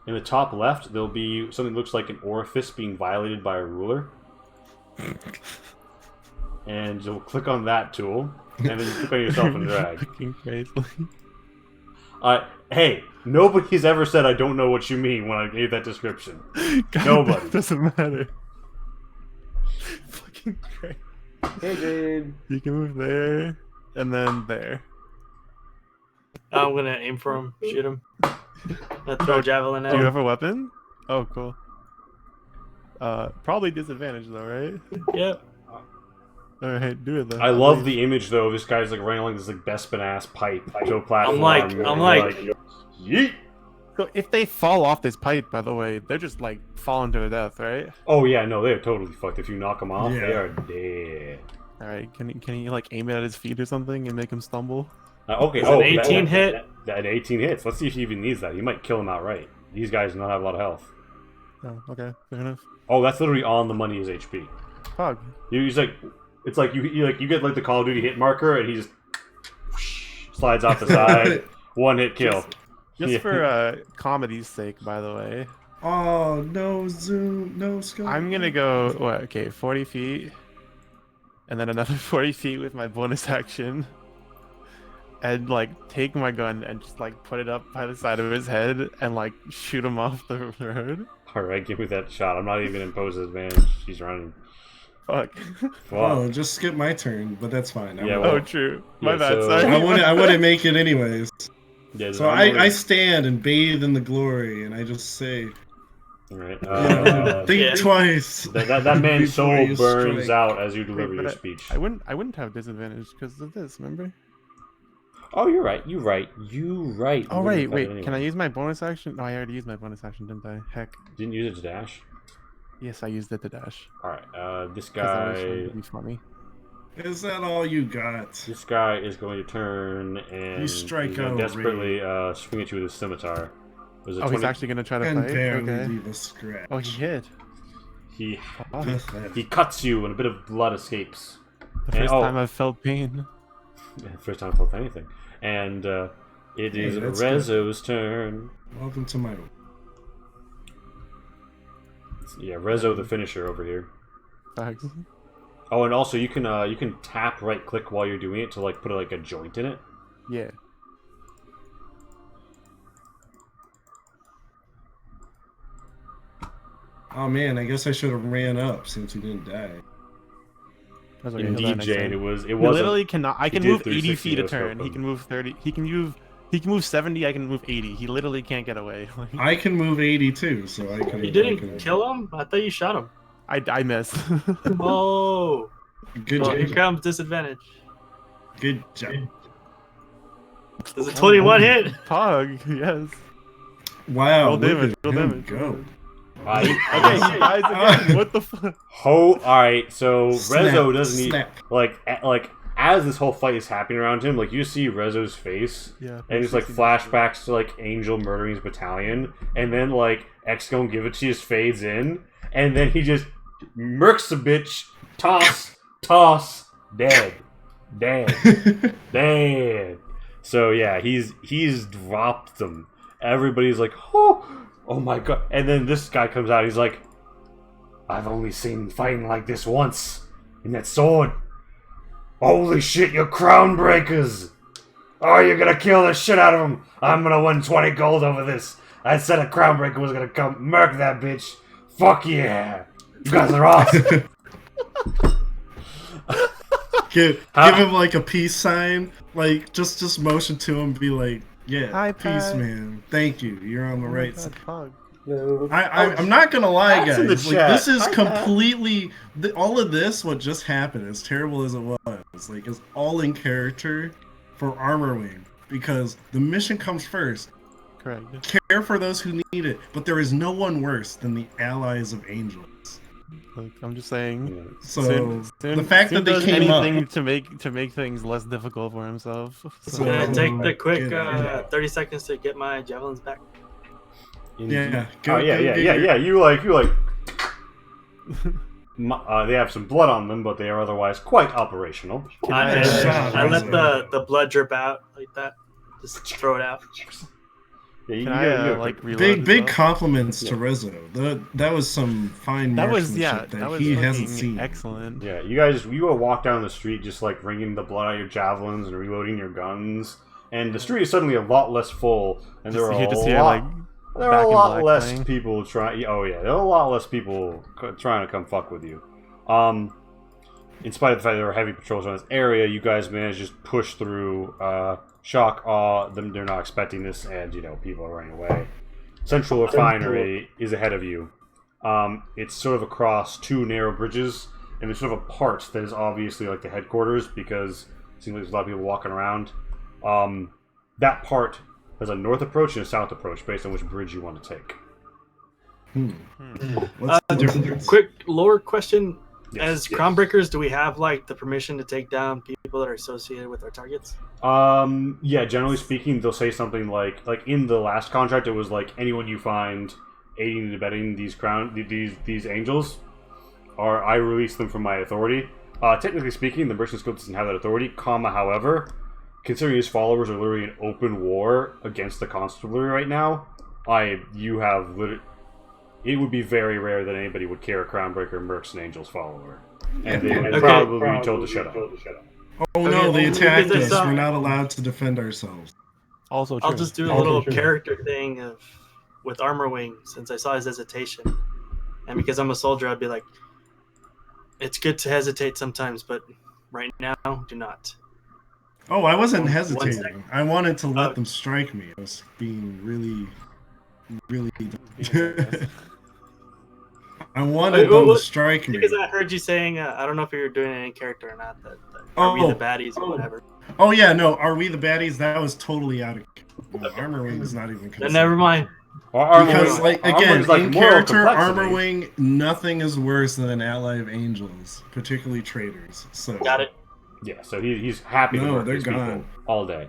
in the top left, there'll be something that looks like an orifice being violated by a ruler, and you'll click on that tool, and then you click on yourself and drag. Fucking crazy. Hey, nobody's ever said I don't know what you mean when I gave that description. God, Nobody. that doesn't matter. Fucking great. Hey, Jade. You can move there and then there. I'm gonna aim for him, shoot him. Throw a javelin at Do you him. have a weapon? Oh, cool. Probably disadvantage though, right? Yep. All right, do it then. I love the image though. This guy's like running along this like Bespin ass pipe to a platform. I'm like, yeet. So if they fall off this pipe, by the way, they're just like falling to their death, right? Oh yeah, no, they're totally fucked. If you knock them off, Yeah. they are dead. All right, can you like aim it at his feet or something and make him stumble? Okay, Is an 18 hit? That 18 hits. Let's see if he even needs that. He might kill him outright. These guys do not have a lot of health. Oh, okay, fair enough. Oh, that's literally on the money as HP. Pog. He's like, it's like you get like the Call of Duty hit marker, and he just slides off the side. One hit kill. Just Yeah. for comedy's sake, by the way, Oh, no zoom, no scope. I'm gonna go. What? Okay, 40 feet, and then another 40 feet with my bonus action, and like take my gun and just like put it up by the side of his head and like shoot him off the road. All right, give me that shot. I'm not even imposed advantage. She's running. Fuck. Fuck. Oh, just skip my turn, but that's fine. Yeah, Oh, well, true. yeah, My bad. so- Sorry. I wouldn't make it anyways. Yeah, So I stand and bathe in the glory, and I just say, All right. think Yeah. that twice. man's before soul you burns strike. out as you deliver But your speech. I wouldn't have disadvantage because of this. Remember? Oh, you're right. You right. Oh wait. Can I use my bonus action? No, I already used my bonus action, didn't I? Heck. Didn't use it to dash. Yes, I used it to dash. All right. This 'Cause I was trying guy. to be funny. Is that all you got? This guy is going to turn and You strike he's gonna out, desperately swing at you with his scimitar. There's a Oh, 20 he's actually gonna try to And fight. barely Okay. leave a scratch. Oh, he hit. he Oh, he cuts you and a bit of blood escapes. the And- first oh. time I've felt pain. Yeah, first time I felt anything. And it Hey, is that's good. Rezo's turn. Welcome to my. Yeah, Rezo the finisher over here. Facts. Oh, and also you can tap right click while you're doing it to like put like a joint in it. Yeah. Oh man, I guess I should have ran up since he didn't die. That's what you'll do Indeed, next Jane. turn. It was. He literally cannot. I can did move 80 360 feet a no turn. scope He him. can move 30. He can move 70. I can move 80. He literally can't get away. Like, I can move 82, so I can. You I didn't can- kill him? I thought you shot him. I missed. Oh. Good Well, here job. comes disadvantage. Good job. Does a 21 hit? Pog. Yes. Wow. Roll look damage. at Roll him damage. Go. Okay, he dies again. What the fuck? All right. So Snap, Rezo doesn't need snap. like as this whole fight is happening around him. Like you see Rezo's face, Yeah. and it's like flashbacks to like Angel murdering his battalion, and then like X Gon Give It to just fades in, and then he just murks the bitch, toss, dead. So yeah, he's dropped them. Everybody's like, oh my god. And then this guy comes out, he's like, I've only seen fighting like this once. And that sword. Holy shit, you're Crownbreakers! Oh, you're gonna kill the shit out of him! I'm gonna win 20 gold over this. I said a Crownbreaker was gonna come murk that bitch. Fuck yeah! You guys are awesome! Give him like a peace sign. Like just motion to him. Be like, yeah, Hi, peace, Pat. man. Thank you. You're on the Oh my right God, side. Pog. I'm not gonna lie, Pat's in the guys. Like, chat. this is Hi, Pat. completely all of this. What just happened, as terrible as it was, like, is all in character for Armorwing because the mission comes first. Correct. Care for those who need it, but there is no one worse than the allies of angels. Like, I'm just saying. Yeah. So the fact that they does came up. anything to make things less difficult for himself. So- Can I take the quick Yeah. 30 seconds to get my javelins back? Yeah, Oh yeah, yeah. You like. They have some blood on them, but they are otherwise quite operational. I let the blood drip out like that. Just throw it out. Yeah, you Can gotta- I you like gotta- reload? Big as well? compliments to Rezo. That was some fine That was marksmanship that was he hasn't fucking seen. excellent. Yeah, you will walk down the street just like wringing the blood out of your javelins and reloading your guns, and the street is suddenly a lot less full, and there are a Back in lot Black less playing. people trying. Oh yeah, there are a lot less people trying to come fuck with you. In spite of the fact there are heavy patrols around this area, you guys managed to just push through. Shock, awe, them. They're not expecting this, and people are running away. Central Refinery is ahead of you. It's sort of across two narrow bridges, and there's sort of a part that is obviously like the headquarters because it seems like there's a lot of people walking around. That part has a north approach and a south approach based on which bridge you want to take. What's the difference? Quick lore question. Yes, As yes. Crownbreakers, do we have like the permission to take down people that are associated with our targets? Yeah, generally speaking, they'll say something like in the last contract, it was like anyone you find aiding and abetting these angels, or I release them from my authority. Technically speaking, the Merchant Guild doesn't have that authority. However, considering his followers are literally in open war against the constabulary right now, it would be very rare that anybody would care a Crownbreaker, Mercs, and Angels follower, and they would probably be told to shut up. Oh no, they attacked because us. I saw- We're not allowed to defend ourselves. Also true. I'll just do a little character thing with Armor Wing since I saw his hesitation, and because I'm a soldier, I'd be like, "It's good to hesitate sometimes, but right now, do not." Oh, I wasn't One hesitating. second. I wanted to let Oh. them strike me. I was being really. I wanted them to strike me. Because I heard you saying, I don't know if you were doing it in character or not. That are we the baddies or whatever? Oh yeah, no. Are we the baddies? That was totally out of. No, Armor Wing is not even. Then Considered. never mind. Because, like, again, in character, complexity. Armor Wing, nothing is worse than an ally of angels, particularly traitors. So Got it. Yeah, so he's happy to No, work they're these people gone. all day.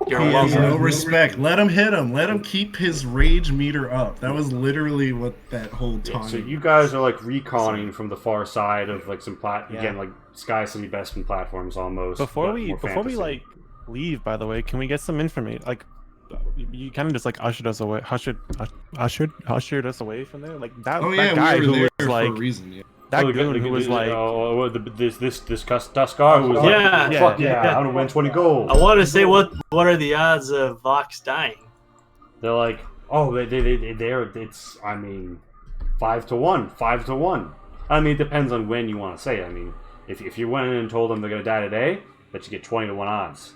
You're He has welcome. no respect. Let him hit him. Let him keep his rage meter up. That was literally what that whole Yeah, time. so you guys are like reconning from the far side of like some again Yeah. like Sky City Bestman platforms almost. Before but we more fantasy. like leave, by the way, can we get some information? Like, you kind of just like ushered us away from there. Like that, Oh that yeah, guy we who were there was for like a reason. Yeah. that Oh, goon who was like, this Duskar who was Yeah, like, fuck yeah, yeah. I'm gonna win 20 gold. I want to say what are the odds of Vox dying? They're like, oh, they're it's 5 to 1, 5 to 1. I mean, it depends on when you want to say it. I mean, if you went in and told them they're gonna die today, that you get 20 to 1 odds.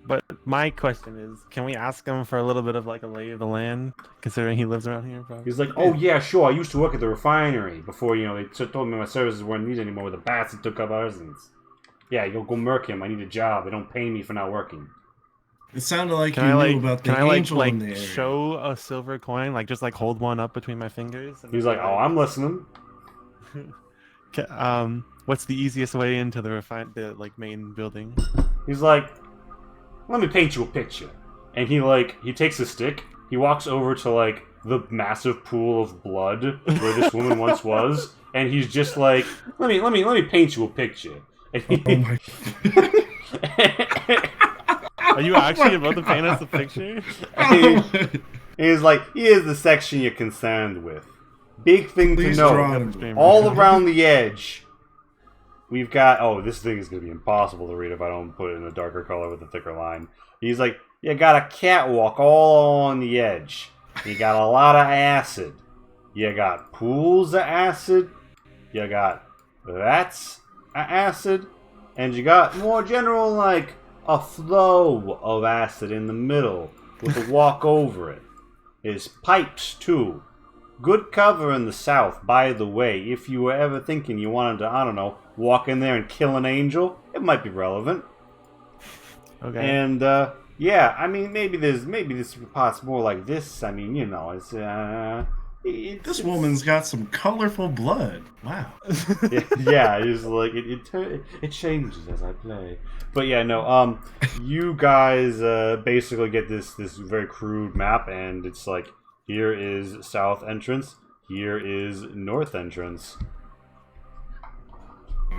But my question is, can we ask him for a little bit of like a lay of the land, considering he lives around here? Probably. He's like, oh yeah, sure. I used to work at the refinery before they told me my services weren't needed anymore with the bats that took up our residence. Yeah, you'll go murk him. I need a job. They don't pay me for not working. It sounded like Can you I knew like about the can I like angel in the area. show a silver coin, like just like hold one up between my fingers? And He's like, oh, I'm listening. What's the easiest way into the main building? He's like, let me paint you a picture. And he takes a stick. He walks over to like the massive pool of blood where this woman once was, and he's just like, let me paint you a picture. And he, Oh my. Are you actually about to paint us a picture? he's like, here's the section you're concerned with. Big thing Please to draw know. him. All around the edge, we've got... Oh, this thing is going to be impossible to read if I don't put it in a darker color with a thicker line. He's like, you got a catwalk all on the edge. You got a lot of acid. You got pools of acid. You got vats of acid. And you got more general, like, a flow of acid in the middle with a walk over it. There's pipes, too. Good cover in the south, by the way. If you were ever thinking you wanted to, I don't know, walk in there and kill an angel, it might be relevant. Okay. And, yeah, I mean, maybe this part's more like this. I mean, it's, This woman's got some colorful blood. Wow. Yeah, it's like it changes as I play. But yeah, no. You guys basically get this very crude map, and it's like here is south entrance, here is north entrance.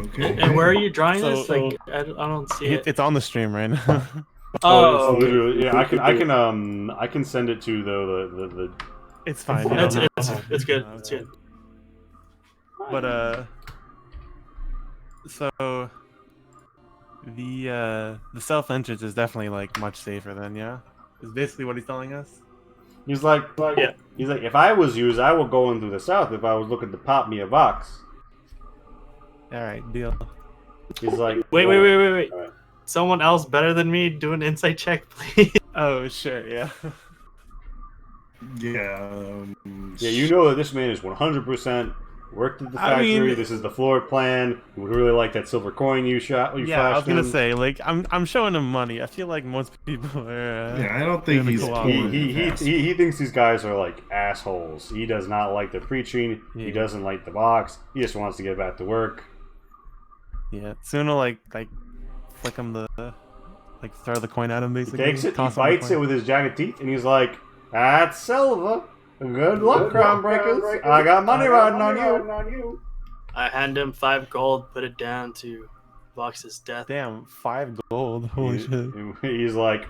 Okay. And where are you drawing So- this? Like, I don't see it. It's on the stream right now. Oh, it's okay. literally yeah. I can send it to the It's fine. you It's, don't it's, have to. it's good. It's good. But so the self entrance is definitely like much safer than is basically what he's telling us. He's like, Yeah. He's like, if I was you, I would go into the south if I was looking to pop me a box. All right, deal. He's like, Wait. Alright. Someone else better than me do an insight check, please. Oh sure, yeah. Yeah. Yeah, you know that this man is 100% worked at the I factory. mean- This is the floor plan. We would really like that silver coin you shot. You Yeah, I was flashed gonna him. say like I'm showing him money. I feel like most people are. Yeah, I don't think gonna he's go out. He thinks these guys are like assholes. He does not like the preaching. He Yeah. doesn't like the box. He just wants to get back to work. Yeah, sooner like flick him the throw the coin at him He basically. takes it, he toss him the bites coin. it with his giant teeth, and he's like, "That's silver. Good luck, Crownbreakers. I got money riding on you." I hand him 5 gold, put it down to Vox's death. Damn, 5 gold. Holy shit. He's like,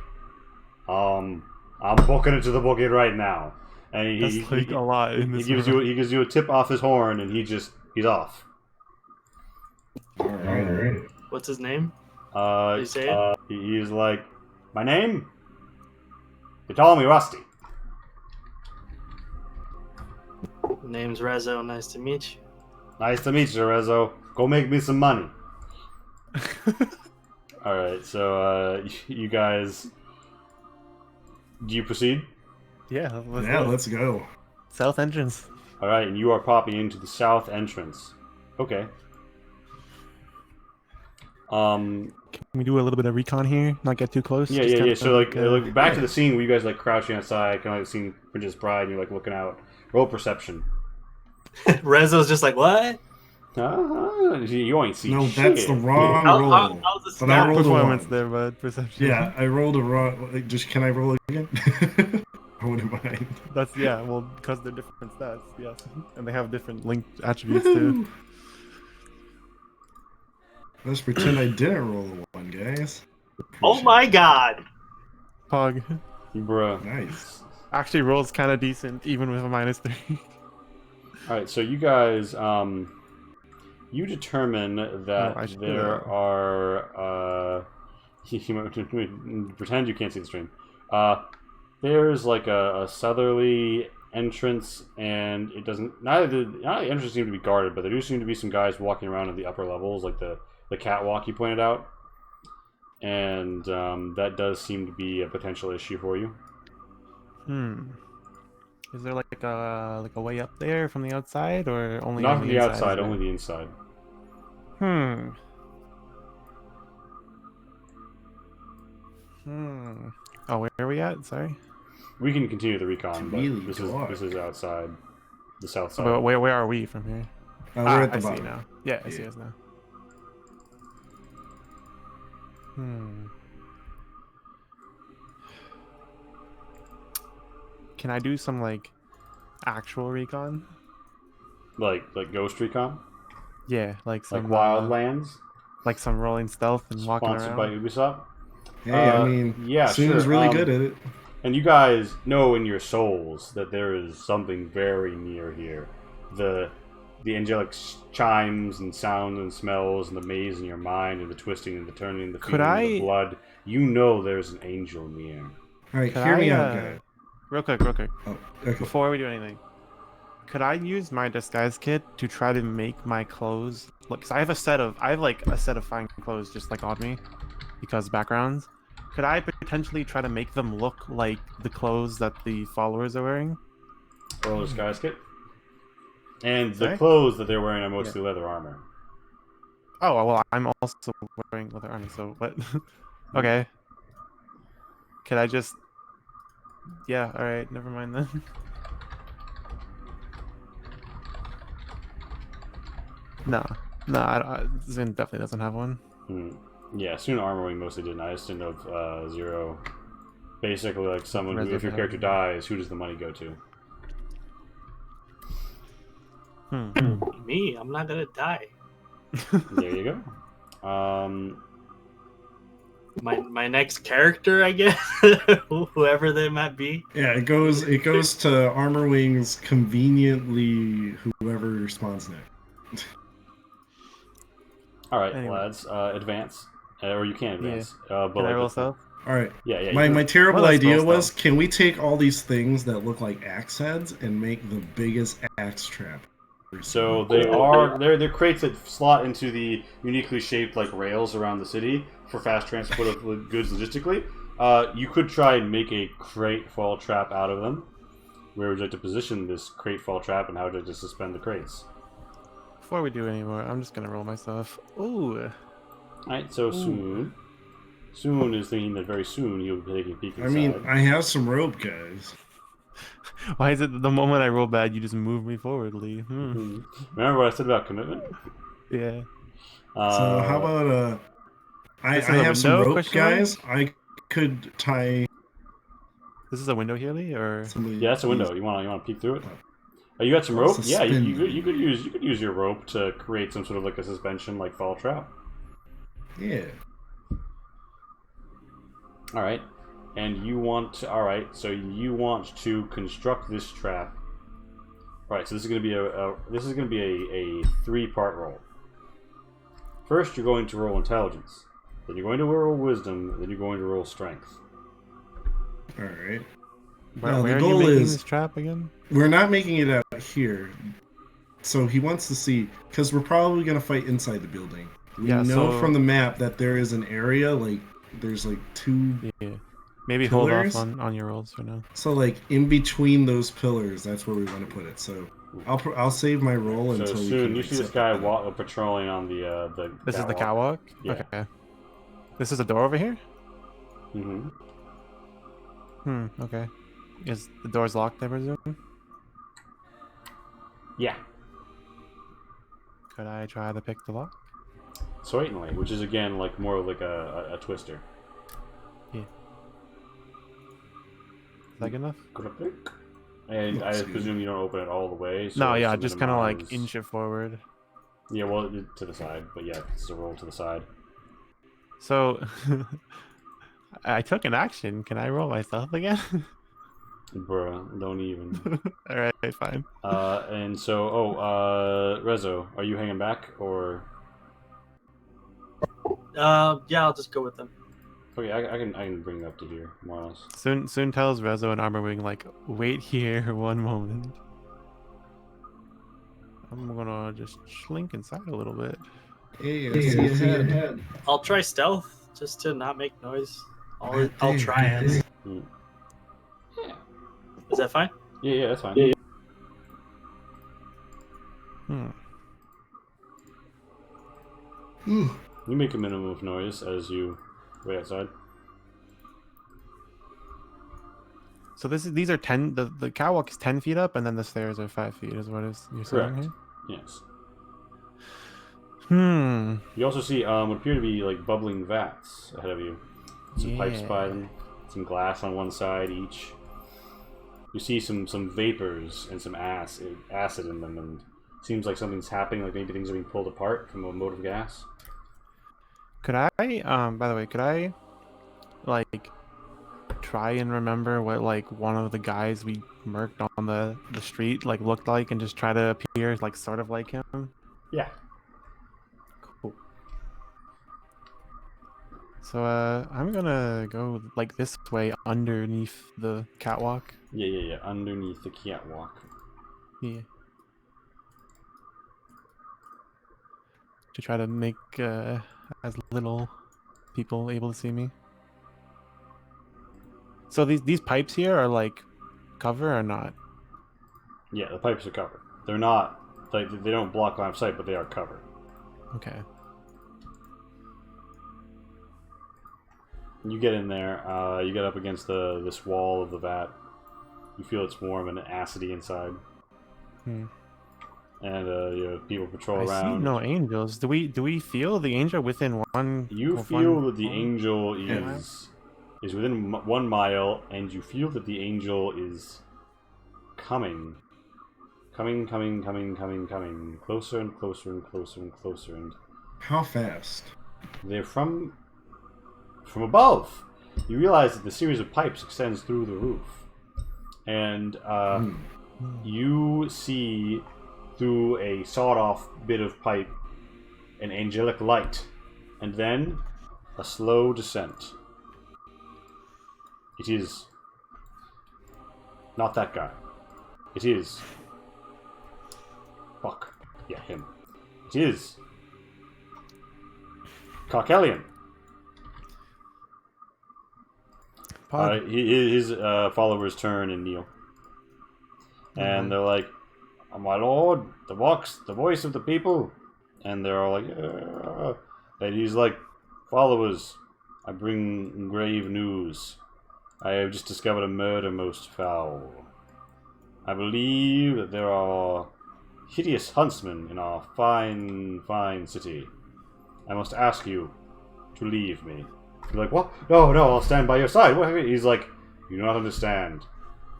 I'm booking it to the bookie right now, and That's like a lot in he this gives world. you a tip off his horn, and he's off. All right. What's his name? Uh, Did you say it? he's like, my name? They call me Rusty. Name's Rezo. Nice to meet you. Nice to meet you, Rezo. Go make me some money. All right, so you guys, do you proceed? Yeah, Let's go. South entrance. All right, and you are popping into the south entrance. Okay. Can we do a little bit of recon here? Not get too close? Yeah, Just yeah, kinda yeah. So like, think, back to the scene where you guys like crouching outside, kind of like seeing Princess Bride, and you're like looking out. Roll perception. Rezo's just like, what? You ain't see No, shit. that's the wrong How- roll. how's this But I not rolled a performance one. there, but perception. Yeah, I rolled a wrong. Like, just can I roll it again? I wouldn't mind. That's well, because they're different stats, yes, and they have different linked attributes too. Let's pretend I didn't roll a one, guys. Oh my god! Pog Bruh. Nice. actually rolls kind of decent, even with a -3. All right, so you guys, you determine that I should do there that. are. Pretend you can't see the stream. There's like a southerly entrance, and it doesn't. Neither the entrance seem to be guarded, but there do seem to be some guys walking around at the upper levels, like the catwalk you pointed out, and that does seem to be a potential issue for you. Is there like a way up there from the outside, or only Not on from the the inside, outside, is it? only the inside. Oh, where are we at? Sorry. We can continue the recon, but Really this dark. is outside, the south side. But where are we from here? We're at the I see bottom. now. Yeah, I see Yeah. us now. Can I do some like actual recon? Like Ghost Recon, Yeah, like some like Wildlands, like some rolling stealth and walking sponsored around. by Ubisoft. Hey, I Uh, mean, yeah, Soon's sure, really good at it. And you guys know in your souls that there is something very near here. The angelic chimes and sounds and smells and the maze in your mind and the twisting and the turning and the Could feeling of I- the blood. You know there's an angel near. All right, Could hear me I, out, guys. Real quick. Oh, okay. Before we do anything, could I use my disguise kit to try to make my clothes look? Cause I have a set of fine clothes just like on me, because backgrounds. Could I potentially try to make them look like the clothes that the followers are wearing? Roll a disguise kit. And the Sorry? clothes that they're wearing are mostly leather armor. Oh well, I'm also wearing leather armor. So what? Okay. Could I just? Yeah. All right. Never mind then. No, Zin definitely doesn't have one. Yeah, Soon Armor Wing mostly didn't. I just didn't know if Zero. Basically, like someone who, if your character dies, who does the money go to? Me, I'm not gonna die. There you go. My next character, I guess, whoever they might be. Yeah, it goes to Armor Wings conveniently whoever responds next. All right, Anyway. lads, advance, or you can advance. But Can I like roll the- stealth? All right. Yeah, yeah. My terrible Well, let's idea roll was, stealth. can we take all these things that look like axe heads and make the biggest axe trap? So they're crates that slot into the uniquely shaped like rails around the city for fast transport of goods logistically. You could try and make a crate fall trap out of them. Where would you like to position this crate fall trap, and how would you like to suspend the crates? Before we do any more, I'm just gonna roll my stuff. Ooh. Alright, so soon is thinking that very soon he'll be taking a peek inside. I mean, I have some rope, guys. Why is it the moment I roll bad, you just move me forward, Lee? Remember what I said about commitment? Yeah. So how about I This is a have some window, rope, question mark? guys. I could tie This is a window here, Lee, or somebody. Yeah, that's a window. You want to peek through it? Oh, you got some rope? Yeah, you could use your rope to create some sort of like a suspension, like fall trap. Yeah. All right, and you want to, all right. So you want to construct this trap. All right. So this is going to be a 3-part roll. First, you're going to roll intelligence. Then you're going to roll wisdom. And then you're going to roll strength. All right. where No, the are you goal making is- this trap again? We're not making it out here. So he wants to see, because we're probably going to fight inside the building. We Yeah, know so- from the map that there is an area, like, there's like 2. Yeah. Maybe hold Pillars? off on your rolls for now. So, like, in between those pillars, that's where we want to put it. So I'll save my roll So until we soon can you see this set guy that up. patrolling on the This is the catwalk? Yeah. Okay. This is a door over here? Mm-hmm. Okay. Is the doors locked, I presume? Yeah. Could I try to pick the lock? Certainly, which is again like more like a twister. Yeah. Is that good enough? And I Looks good. presume you don't open it all the way. So No, it's yeah, to just kind of like minimize- inch it forward. Yeah, well, to the side, but yeah, it's a roll to the side. So, I took an action. Can I roll myself again? Bruh, don't even. Alright, fine. And so, Rezo, are you hanging back or? Yeah, I'll just go with them. Okay, I can bring it up to here, more or less. Soon tells Rezo and Armor Wing, like, wait here one moment. I'm gonna just slink inside a little bit. Hey, I see ahead. I'll try stealth just to not make noise. I'll Hey, try hey. it. Is that fine? Yeah, that's fine. Ooh. You make a minimum of noise as you wait outside. So these are 10. The catwalk is 10 feet up, and then the stairs are 5 feet. Is what you're saying Correct. here? Yes. You also see what appear to be like bubbling vats ahead of you. Some pipes by them, some glass on one side each. You see some vapors and some acid in them, and it seems like something's happening. Like maybe things are being pulled apart from a motive gas. Could I, by the way, could I, like, try and remember what, like, one of the guys we murked on the street, like, looked like, and just try to appear, like, sort of like him? Yeah. Cool. So, I'm gonna go, like, this way underneath the catwalk. Yeah. Underneath the catwalk. Yeah. To try to make, as little people able to see me. So these pipes here are like cover or not? Yeah, the pipes are covered. They're not like they don't block line of sight, but they are covered. Okay. You get in there. You get up against this wall of the vat. You feel it's warm and acidy inside. and people patrol I around. see no angels. Do we feel the angel within one? You of feel one that the mile? angel Yeah. is within 1 mile, and you feel that the angel is coming, coming, closer and closer and closer and closer, and How fast? they're from above. You realize that the series of pipes extends through the roof, and you see through a sawed-off bit of pipe an angelic light, and then a slow descent. It is not that guy. It is... Fuck. Yeah, him. It is... Carkelian. His followers turn and kneel. And they're like, my lord, the voice of the people. And they're all like, and he's like, followers, I bring grave news. I have just discovered a murder most foul. I believe that there are hideous huntsmen in our fine, fine city. I must ask you to leave me. You're like, what? No, I'll stand by your side. What? He's like, you do not understand.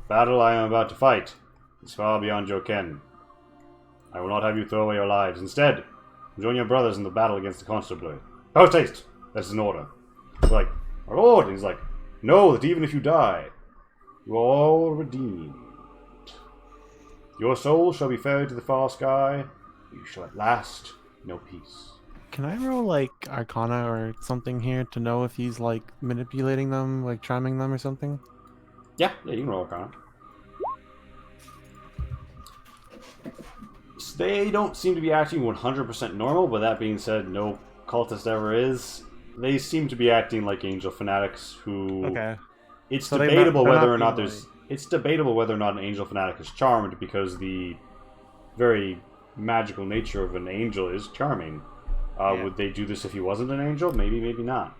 Battle I am about to fight is far beyond your ken. I will not have you throw away your lives. Instead, join your brothers in the battle against the constabulary. Post haste! That's an order. He's like, my lord! And he's like, know that even if you die, you are all redeemed. Your soul shall be ferried to the far sky. You shall at last know peace. Can I roll like Arcana or something here to know if he's like manipulating them, like charming them or something? Yeah, you can roll Arcana. They don't seem to be acting 100% normal, but that being said, no cultist ever is. They seem to be acting like angel fanatics who... Okay. It's So debatable they're whether not or not being there's... It's debatable whether or not an angel fanatic is charmed, because the very magical nature of an angel is charming. Yeah. Would they do this if he wasn't an angel? Maybe, maybe not.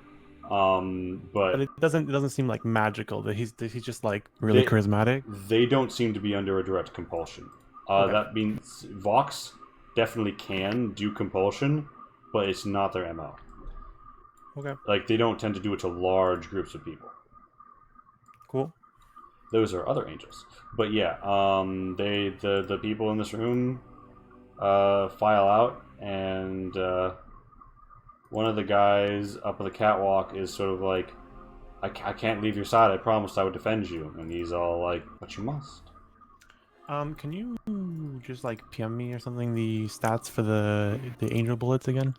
But it doesn't seem like magical. That he's just like really charismatic. They don't seem to be under a direct compulsion. Okay. That means Vox definitely can do compulsion, but it's not their MO. Okay. Like, they don't tend to do it to large groups of people. Cool. Those are other angels. But yeah, the people in this room file out, and one of the guys up on the catwalk is sort of like, I can't leave your side, I promised I would defend you. And he's all like, but you must. Can you just like PM me or something the stats for the angel bullets again?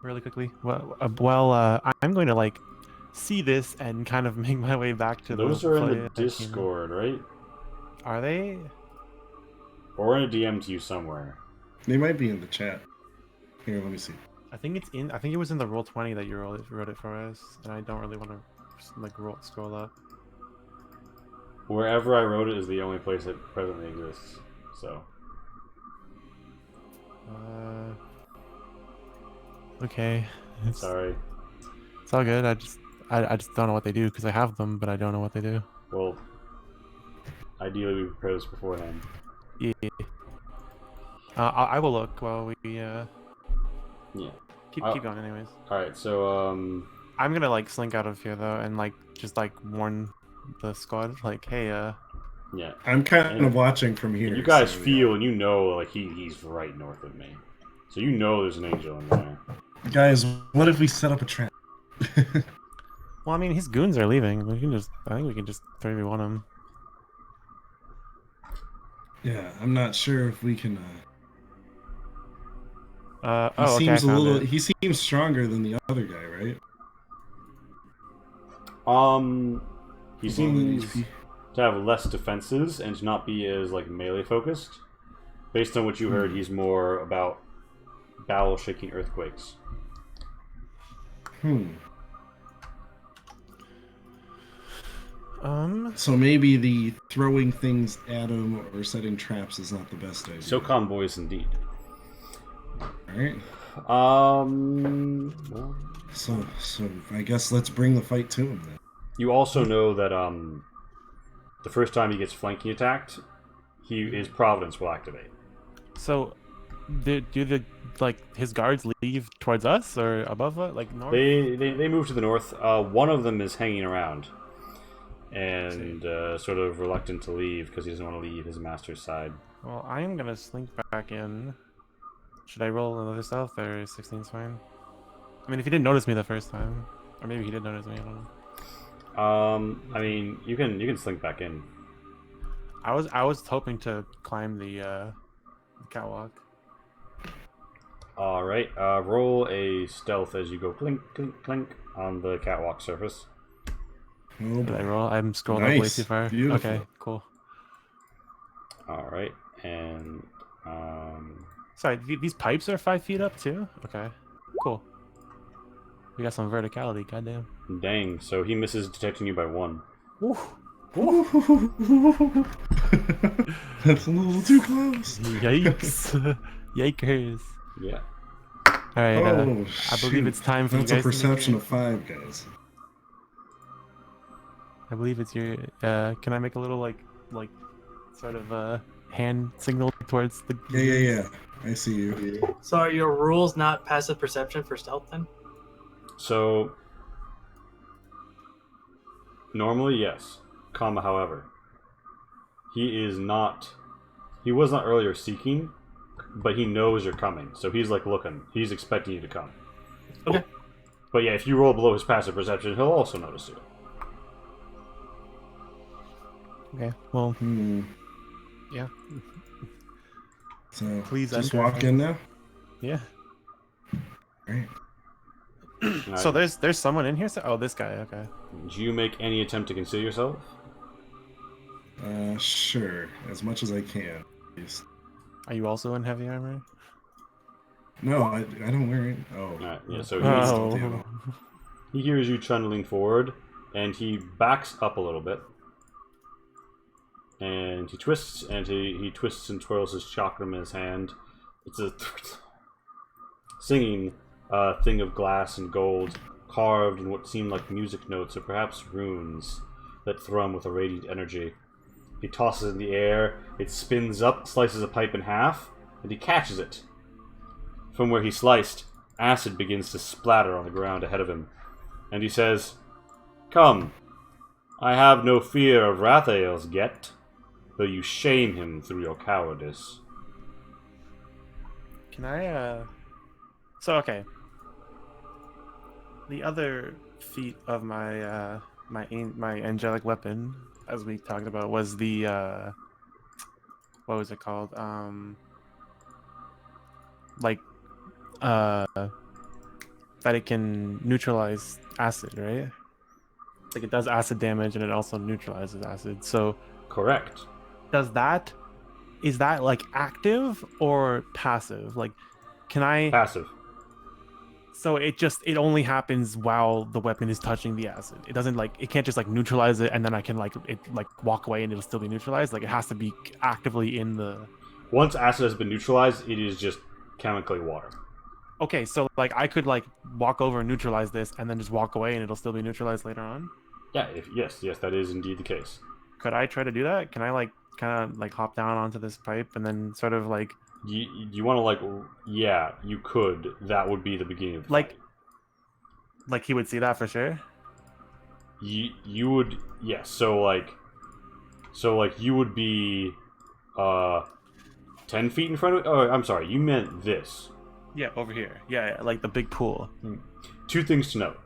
Really quickly. I'm going to like see this and kind of make my way back to those the are in play the that came in. Discord, right? Are they? Or in a DM to you somewhere. They might be in the chat. Here, let me see. I think it was in the Roll20 that you wrote it for us, and I don't really want to like scroll up. Wherever I wrote it is the only place it presently exists. So. Okay. Sorry. It's all good. I just don't know what they do because I have them, but I don't know what they do. Well, ideally we prepare this beforehand. Yeah. I will look while we Yeah. keep going anyways. All right. So I'm gonna like slink out of here though and like just like warn the squad like, hey, yeah. I'm kind of watching from here. And you guys so, feel and you know like he's right north of me, so you know there's an angel in there. Guys, what if we set up a trap? Well, I mean, his goons are leaving. I think we can just 3v1 him. Yeah, I'm not sure if we can. Okay, He seems stronger than the other guy, right? He seems to have less defenses and to not be as like melee focused. Based on what you heard, he's more about battle shaking earthquakes. So maybe the throwing things at him or setting traps is not the best idea. So convoys indeed. Alright. Well, So I guess let's bring the fight to him then. you also know that the first time he gets flanking attacked, his providence will activate. So, do the his guards leave towards us or above us, like north? They move to the north. One of them is hanging around and sort of reluctant to leave because he doesn't want to leave his master's side. Well, I am gonna slink back in. Should I roll another stealth or 16's fine? I mean, if he didn't notice me the first time, or maybe he did notice me. I don't know. I mean, you can slink back in. I was hoping to climb the catwalk. All right. Roll a stealth as you go clink clink clink on the catwalk surface. Oh, Did I boy. roll? I'm scrolling up way Nice. too far. Beautiful. Okay, cool. All right, and Sorry, these pipes are 5 feet up too? Okay, cool. We got some verticality, goddamn. dang. So he misses detecting you by 1. That's a little too close. Yikes. Yikers. Yeah. Alright, Oh, I believe shoot. it's time for That's you a guys perception to of 5, guys. I believe it's your, can I make a little, like sort of, hand signal towards the... Yeah. I see you. So are your rules not passive perception for stealth then? So normally, yes. However, he is not. He was not earlier seeking, but he knows you're coming. So he's like looking. He's expecting you to come. Okay. But yeah, if you roll below his passive perception, he'll also notice you. Okay, well, yeah. So Please just enter. walk in now. Yeah. Right. So there's someone in here? Oh, this guy, okay. Do you make any attempt to conceal yourself? Sure. As much as I can. Please. Are you also in heavy armor? No, I don't wear it. Oh. Alright, yeah, so Oh. he hears you trundling forward, and he backs up a little bit. And he twists, and he twists and twirls his chakram in his hand. It's a singing thing of glass and gold, carved in what seem like music notes or perhaps runes that thrum with a radiant energy. He tosses it in the air, it spins up, slices a pipe in half, and he catches it. From where he sliced, acid begins to splatter on the ground ahead of him, and he says, "Come, I have no fear of Rathael's get, though you shame him through your cowardice." Can I, So, okay. The other feat of my, my angelic weapon, as we talked about, was the, what was it called? That it can neutralize acid, right? Like, it does acid damage and it also neutralizes acid. So, Correct. is that like active or passive? Like, can I... Passive. So it only happens while the weapon is touching the acid. It doesn't it can't just neutralize it and then I can walk away and it'll still be neutralized. Like, it has to be actively in the... Once acid has been neutralized, it is just chemically water. Okay, so I could walk over and neutralize this and then just walk away and it'll still be neutralized later on? Yeah, yes, that is indeed the case. Could I try to do that? Can I kind of hop down onto this pipe and then sort of You want to yeah, you could. That would be the beginning of the fight. he would see that for sure? You would, yes. So you would be 10 feet in front of. Oh, I'm sorry. You meant this. Yeah, over here. Yeah, like the big pool. 2 things to note.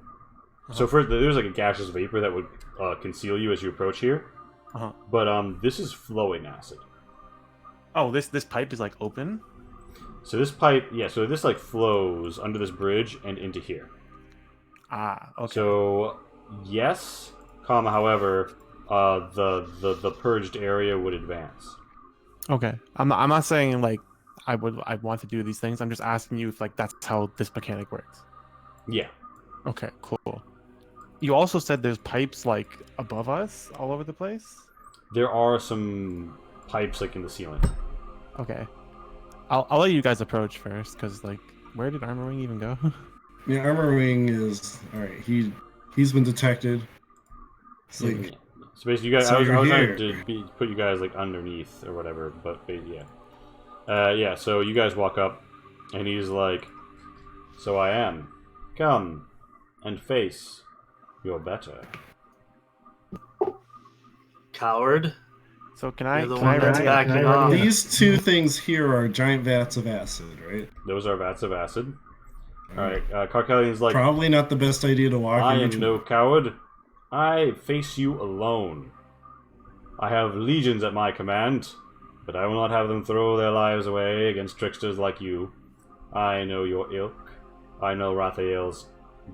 So first, there's a gaseous vapor that would conceal you as you approach here. But this is flowing acid. Oh, this pipe is open? So this pipe, yeah. So this flows under this bridge and into here. Ah, okay. So yes, however, the purged area would advance. Okay. I'm not saying I'd want to do these things. I'm just asking you if that's how this mechanic works. Yeah. Okay, cool. You also said there's pipes above us all over the place? There are some pipes in the ceiling. Okay. I'll let you guys approach first, because where did Armor Wing even go? Yeah, Armor Wing is alright. He's been detected. It's So basically, you guys, So I was you're trying here. to put you guys like underneath or whatever, but yeah. Yeah, so you guys walk up, and he's like, "So I am. Come and face your better." Coward. So can You're I the can one I that's ready? backing off. These two things here are giant vats of acid, right? Those are vats of acid. All right, Carkelian's like, Probably not the best idea to walk "I into. am no coward. I face you alone. I have legions at my command, but I will not have them throw their lives away against tricksters like you. I know your ilk. I know Raphael's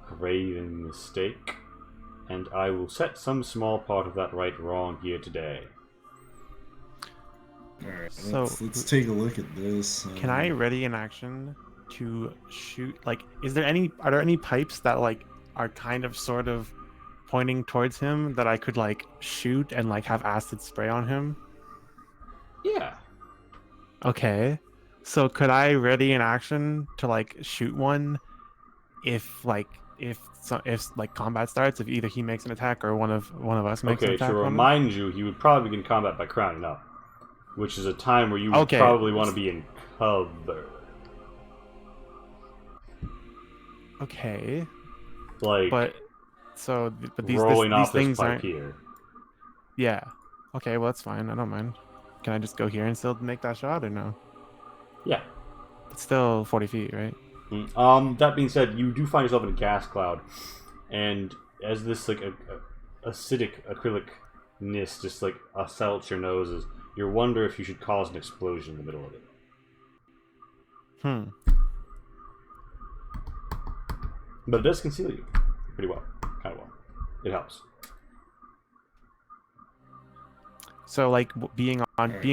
graven mistake, and I will set some small part of that right wrong here today." Alright, So- let's take a look at this. Can I ready an action to shoot? Like, are there any pipes that like are kind of sort of pointing towards him that I could like shoot and like have acid spray on him? Yeah. Okay. So could I ready an action to like shoot one if like combat starts, if either he makes an attack or one of us makes an Okay, attack to on him? remind you, he would probably begin combat by crowning up, which is a time where you would Okay. probably want to be in cover. Okay. Like, But these rolling these off this things pipe aren't. here. Yeah. Okay, well that's fine. I don't mind. Can I just go here and still make that shot or no? Yeah. It's still 40 feet, right? That being said, you do find yourself in a gas cloud, and as this like a acidic acrylicness just like assaults your noses, you wonder if you should cause an explosion in the middle of it. But it does conceal you pretty well, kind of well. It helps. So like being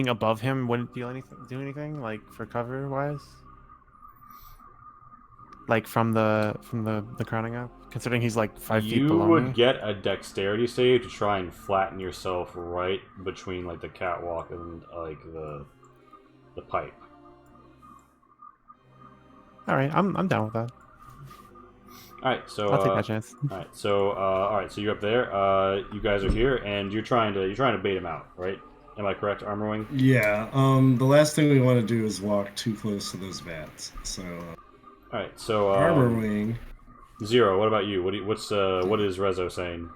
above him wouldn't do anything like for cover wise? Like from the crowning up, considering he's like 5 feet You below would me. get a dexterity save to try and flatten yourself right between like the catwalk and like the pipe. All right, I'm down with that. All right, so I'll take that chance. all right, so you're up there. You guys are here, and you're trying to bait him out, right? Am I correct, Armor Wing? Yeah, the last thing we want to do is walk too close to those vats. So, All right, so Armor Wing. Zero. What about you? What is Rezo saying?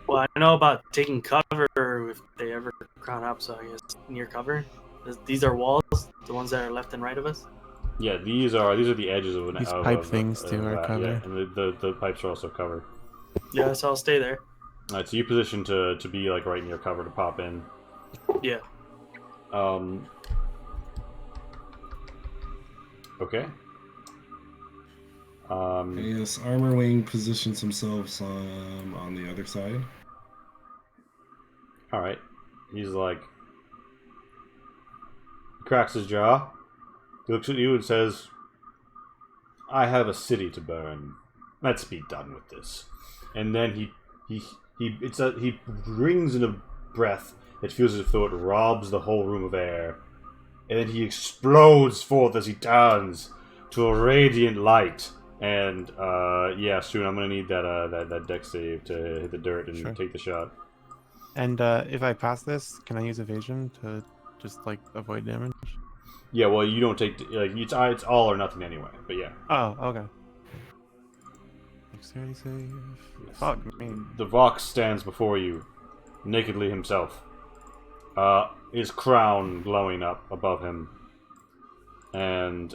Well, I know about taking cover if they ever crown up, so I guess near cover. These are walls, the ones that are left and right of us. Yeah, these are the edges of an These of, pipe of- things of too are that, cover. Yeah, and the pipes are also cover. Yeah, so I'll stay there. All right, so you position to be like right near cover to pop in. Yeah. Okay. Yes, Armor Wing positions himself on the other side. All right. He's like, he cracks his jaw. He looks at you and says, "I have a city to burn. Let's be done with this." And then he brings in a breath that feels as though it robs the whole room of air, and then he explodes forth as he turns to a radiant light. And yeah, soon I'm gonna need that dex save to hit the dirt and Sure. take the shot. And if I pass this, can I use evasion to just like avoid damage? Yeah, well, you don't take like it's all or nothing anyway. But yeah, Oh, okay. Dexterity save. Fuck me. the Vox stands before you, nakedly himself. His crown glowing up above him, and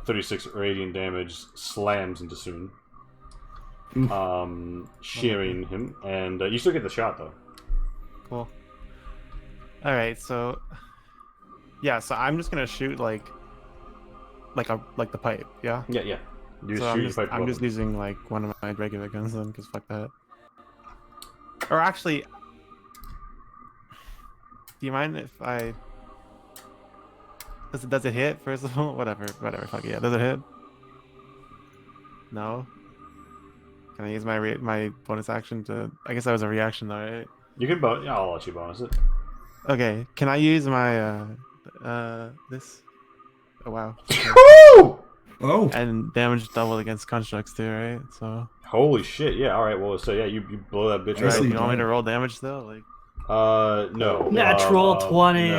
36 radiant damage slams into Soon, shearing him. And you still get the shot though. Cool. All right, so yeah, so I'm just gonna shoot like the pipe, yeah. Yeah, yeah. You So shoot your pipe I'm above just him. using like one of my regular guns then, cause fuck that. Or actually, do you mind if I? Does it hit first of all? Whatever, fuck it, yeah. Does it hit? No. Can I use my bonus action to? I guess that was a reaction though, right? You can bonus. Yeah, I'll let you bonus it. Okay. Can I use my this? Oh wow. Okay. Woo! Oh, and damage double against constructs too, right? So Holy shit! Yeah. All right. Well, so yeah, you blow that bitch I right. see. you want me to roll damage still? Like No. Natural 20.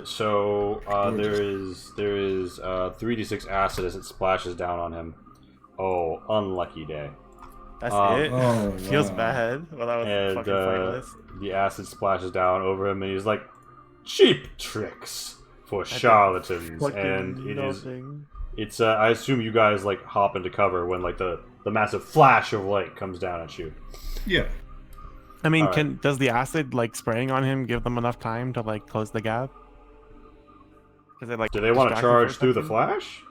So Gorgeous. there is 3d6 acid as it splashes down on him. Oh, unlucky day. that's Um, it. Oh, Feels wow. bad. Well, that was And fucking pointless. the acid splashes down over him, and he's like, "Cheap tricks for I did charlatans." fucking And it is. nothing. It's. I assume you guys like hop into cover when like the massive flash of light comes down at you. Yeah. I mean, Alright. does the acid like spraying on him give them enough time to like close the gap? Because it like Do they want to distract him for a charge through the second? flash?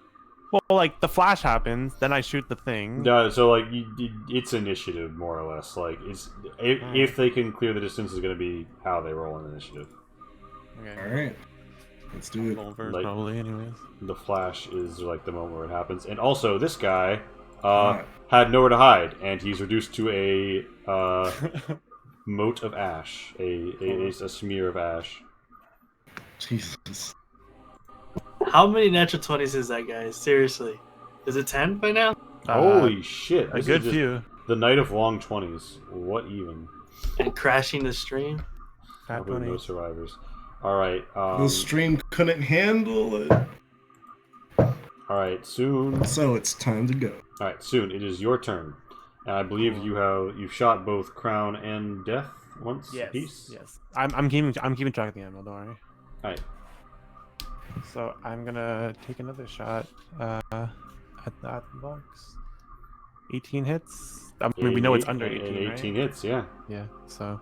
Well, like the flash happens, then I shoot the thing. No, so like it's initiative more or less. Like it's if they can clear the distance is going to be how they roll an initiative. Okay. All right. Let's do it. Over Like- probably, anyways. The flash is like the moment where it happens, and also this guy Ah. had nowhere to hide, and he's reduced to a mote of ash, a smear of ash. Jesus. How many natural 20s is that, guys? Seriously. Is it 10 by now? Holy shit! A This good is just few. the night of long 20s. What even? And crashing the stream? Fat Probably no bunny. survivors. All right. The stream couldn't handle it. All right. Soon. So it's time to go. All right. Soon. It is your turn, and I believe you've shot both Crown and Death once apiece. Yes. I'm keeping track of the ammo. Don't worry. All right. So I'm gonna take another shot at that box. 18 hits. I mean, we know it's under 18, and right? 18 hits. Yeah. Yeah. So.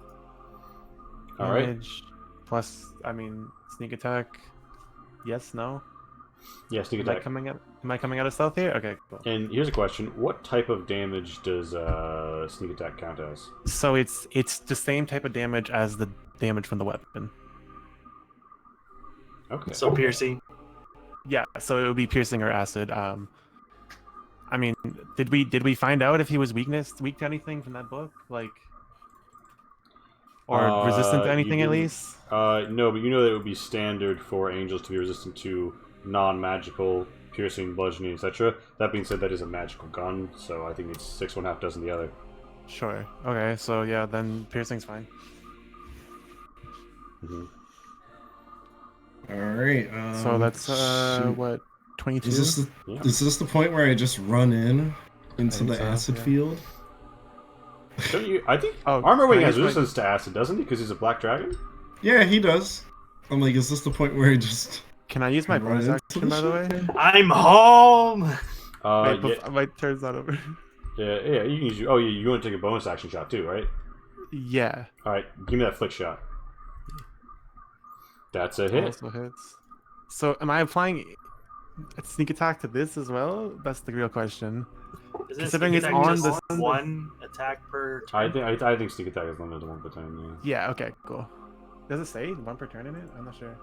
All right. damage Plus, I mean, sneak attack. Yes. No. Yeah. Sneak Am I attack. coming out? Am I coming out of stealth here? Okay. Cool. And here's a question: what type of damage does sneak attack count as? So it's the same type of damage as the damage from the weapon. Okay. So piercing. Yeah, so it would be piercing or acid. I mean, did we find out if he was weak to anything from that book, like, or resistant to you anything at didn't- least? No, but you know that it would be standard for angels to be resistant to non-magical piercing, bludgeoning, etc. That being said, that is a magical gun, so I think it's 6 1/2 dozen the other. Sure. Okay, so yeah, then piercing's fine. Mm-hmm. All right. So that's shoot. what, 22? Yeah. Is this the point where I just run into think the so, acid yeah. field? Don't you? I think Oh, Armorwing can I has use my- resistance to acid, doesn't he? Because he's a black dragon. Yeah, he does. I'm like, is this the point where I just? Can I use my Can I run bonus into action, by the way? this shit? I'm home! Wait, Yeah, my turn's not over. yeah. You can use. Oh, yeah. You want to take a bonus action shot too, right? Yeah. All right. Give me that flick shot. That's a hit. Also hits. So am I applying a sneak attack to this as well? That's the real question. Is this Considering sneak it's attack on just the- one attack per turn? I think sneak attack is limited to 1 per turn. Yeah. Yeah, okay, cool. Does it say 1 per turn in it? I'm not sure.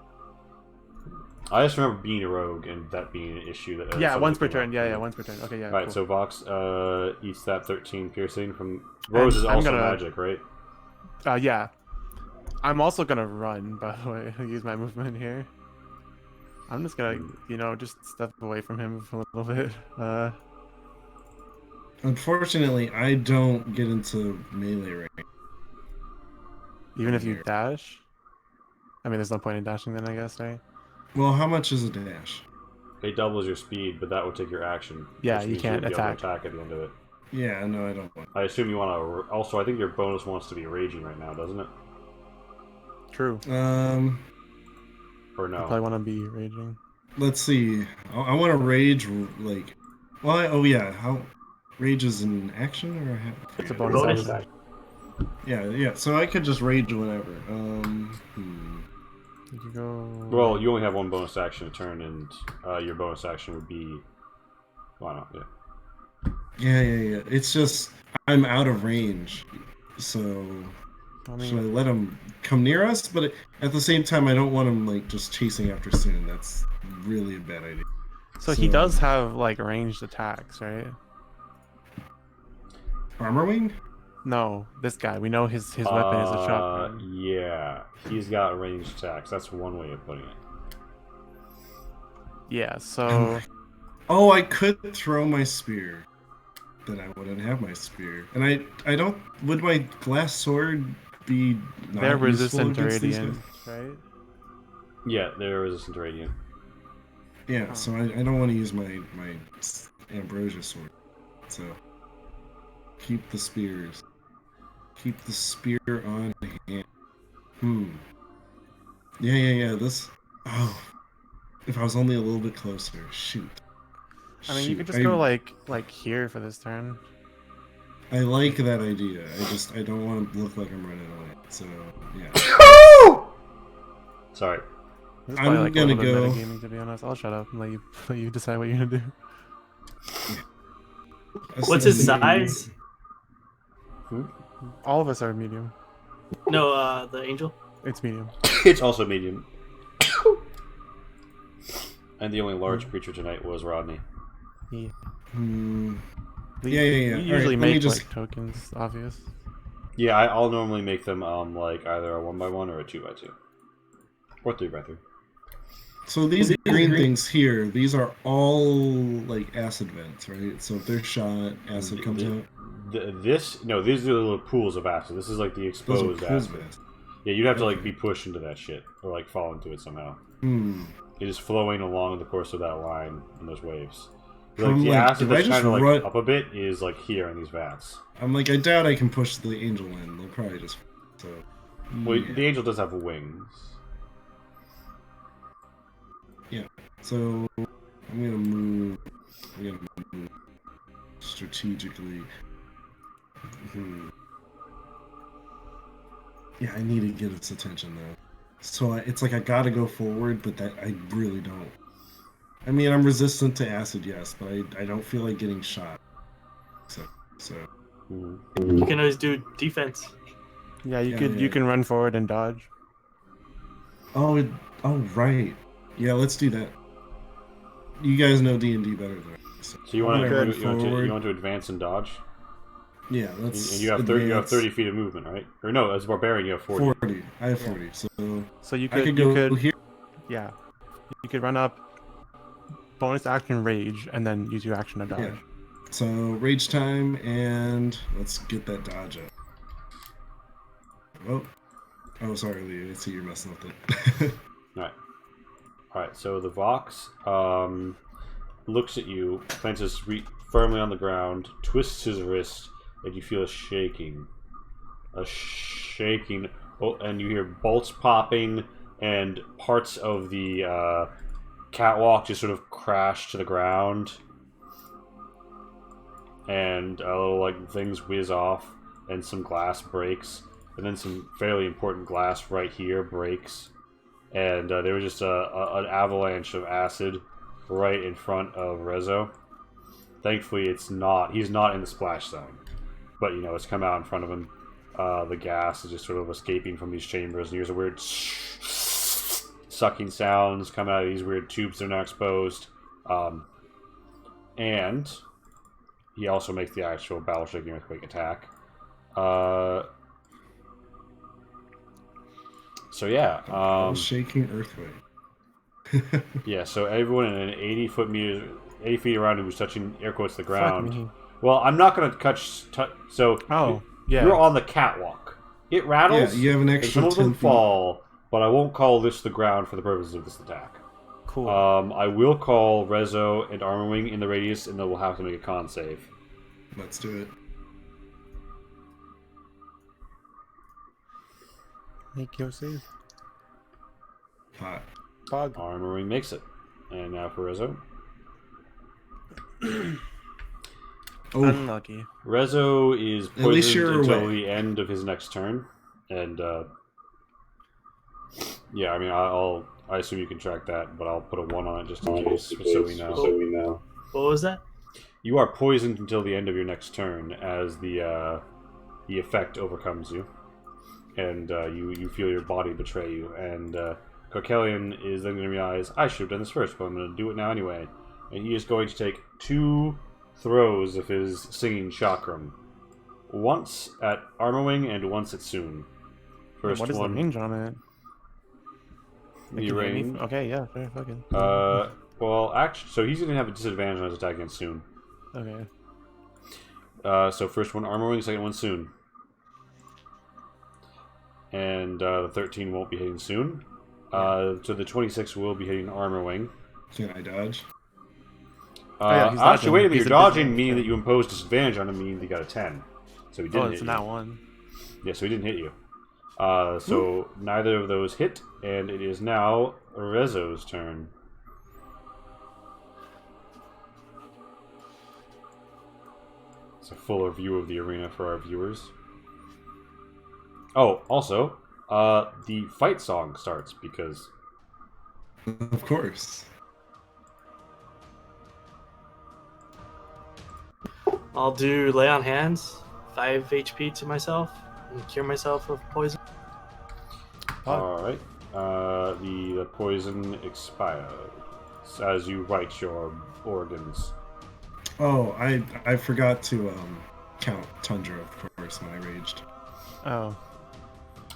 I just remember being a rogue and that being an issue that. Yeah, something once per came up. turn. Yeah, once per turn. Okay, yeah. All right, cool. so Vox eats that 13 piercing from Rose is I'm also gonna- magic, right? Yeah. I'm also gonna run, by the way. Use my movement here. I'm just gonna, just step away from him for a little bit. Unfortunately, I don't get into melee range. Even if you dash. I mean, there's no point in dashing then, I guess, right? Well, how much is a dash? It doubles your speed, but that would take your action. Yeah, which you means can't you'll be able to attack. attack at the end of it. Yeah, no, I don't want. I assume you want to. Also, I think your bonus wants to be raging right now, doesn't it? True. Or no? You probably want to be raging. Let's see. I want to rage like. Well, oh yeah, how rage is an action or It's a bonus Bonus action. yeah. So I could just rage whenever. You could go. Well, you only have 1 bonus action a turn, and your bonus action would be. Why not? Yeah. Yeah. It's just I'm out of range, so I should I mean, let him come near us? But at the same time, I don't want him like just chasing after soon. That's really a bad idea. so he does have like ranged attacks, right? Armor wing? No, this guy. We know his weapon is a shotgun. Yeah, he's got ranged attacks. That's one way of putting it. Yeah. So Oh, I could throw my spear. Then I wouldn't have my spear. And I don't. Would my glass sword be not They're useful resistant to against these radiant, guys? right? Yeah, they're resistant to radiant. Yeah. Oh. So I don't want to use my ambrosia sword. So keep the spears. Keep the spear on hand. Yeah. This. Oh, if I was only a little bit closer. Shoot. I mean, you could just I, go like here for this turn. I like that idea. I don't want to look like I'm running away. So yeah. This Sorry. is I'm probably like a gonna little bit go- metagaming, to be honest. I'll shut up and let you decide what you're gonna do. What's his size? All of us are medium. No, the angel. It's medium. It's also medium. And the only large creature tonight was Rodney. Yeah. Yeah. You All right, usually let me make just- like tokens, obvious. Yeah, I'll normally make them like either a 1x1 or a 2x2. Or 3x3. So these green things here, these are all like acid vents, right? So if they're shot, acid comes out. These are the little pools of acid. This is like the Those are exposed pools acid. of acid. Yeah, you'd have to like Okay. be pushed into that shit. Or like fall into it somehow. Hmm. It is flowing along the course of that line in those waves. Like I'm the like, acid if I that's just kind of like run- up a bit is like here in these vats. I'm like, I doubt I can push the angel in. They'll probably just so. Well, yeah. the angel does have wings. So I'm gonna move. Strategically. Yeah, I need to get its attention though. So it's like I gotta go forward, but that I really don't. I mean, I'm resistant to acid, yes, but I don't feel like getting shot. So You can always do defense. Yeah, you Yeah. you can run forward and dodge. oh right, yeah, let's do that. You guys know D&D better than me. So you I'm want gonna to run forward. you want to advance and dodge? Yeah, And let's. you have 30 advance. feet of movement, right? Or no, as a barbarian you have 40. 40. I have 40. So So you I could could go you could here. yeah, you could run up, bonus action rage, and then use your action to dodge. Yeah. So rage time, and let's get that dodge up. Oh, sorry, Lee. I see you're messing with it. Alright, so the Vox looks at you, plants his feet firmly on the ground, twists his wrist, and you feel a shaking. Oh, and you hear bolts popping, and parts of the catwalk just sort of crash to the ground. And little like things whiz off, and some glass breaks, and then some fairly important glass right here breaks. And there was just an avalanche of acid right in front of Rezo. Thankfully, he's not in the splash zone, but you know it's come out in front of him. The gas is just sort of escaping from these chambers, and here's a weird sucking sounds coming out of these weird tubes that are now exposed. And he also makes the actual battle shaking earthquake attack. So yeah, shaking earthquake. yeah. So everyone in an 80 feet around who's touching air quotes the Fuck ground. me. Well, I'm not gonna touch. So Oh, yeah. you're on the catwalk. It rattles. Yeah, you have an and extra some of 10 them feet. fall, but I won't call this the ground for the purposes of this attack. Cool. I will call Rezo and Armorwing in the radius, and then we'll have to make a con save. Let's do it. Make your save. Hot. Bog. Armorwing makes it, and now for Rezo. Oh, Unlucky. Rezo is At least poisoned you're until away. the end of his next turn, and yeah, I mean, I assume you can track that, but I'll put a 1 on it just in case, so we know. What was that? You are poisoned until the end of your next turn, as the effect overcomes you, and you feel your body betray you. And Kokelian is then going to realize, I should have done this first, but I'm going to do it now anyway. And he is going to take 2 throws of his singing chakram, once at Armorwing and once at Soon. First What is one, the range on it? the Can you hit me? range. Okay, yeah, fair, fucking. Well, actually, so he's going to have a disadvantage on his attack against soon. Okay. So first one armor wing, second one soon. And the 13 won't be hitting soon. So the 26 will be hitting armor wing. Can I dodge? yeah, he's Actually, wait a minute. He's You're a dodging, disadvantage, meaning yeah. that you impose disadvantage on him, meaning that he got a 10. So he didn't Oh, hit it's you. not one. Yeah, so he didn't hit you. So neither of those hit, and it is now Rezo's turn. It's a fuller view of the arena for our viewers. Oh, also, the fight song starts because Of course. I'll do lay on hands, 5 HP to myself, and cure myself of poison. all right, the poison expires as you write your organs. Oh, I forgot to count Tundra, of course, when I raged. Oh.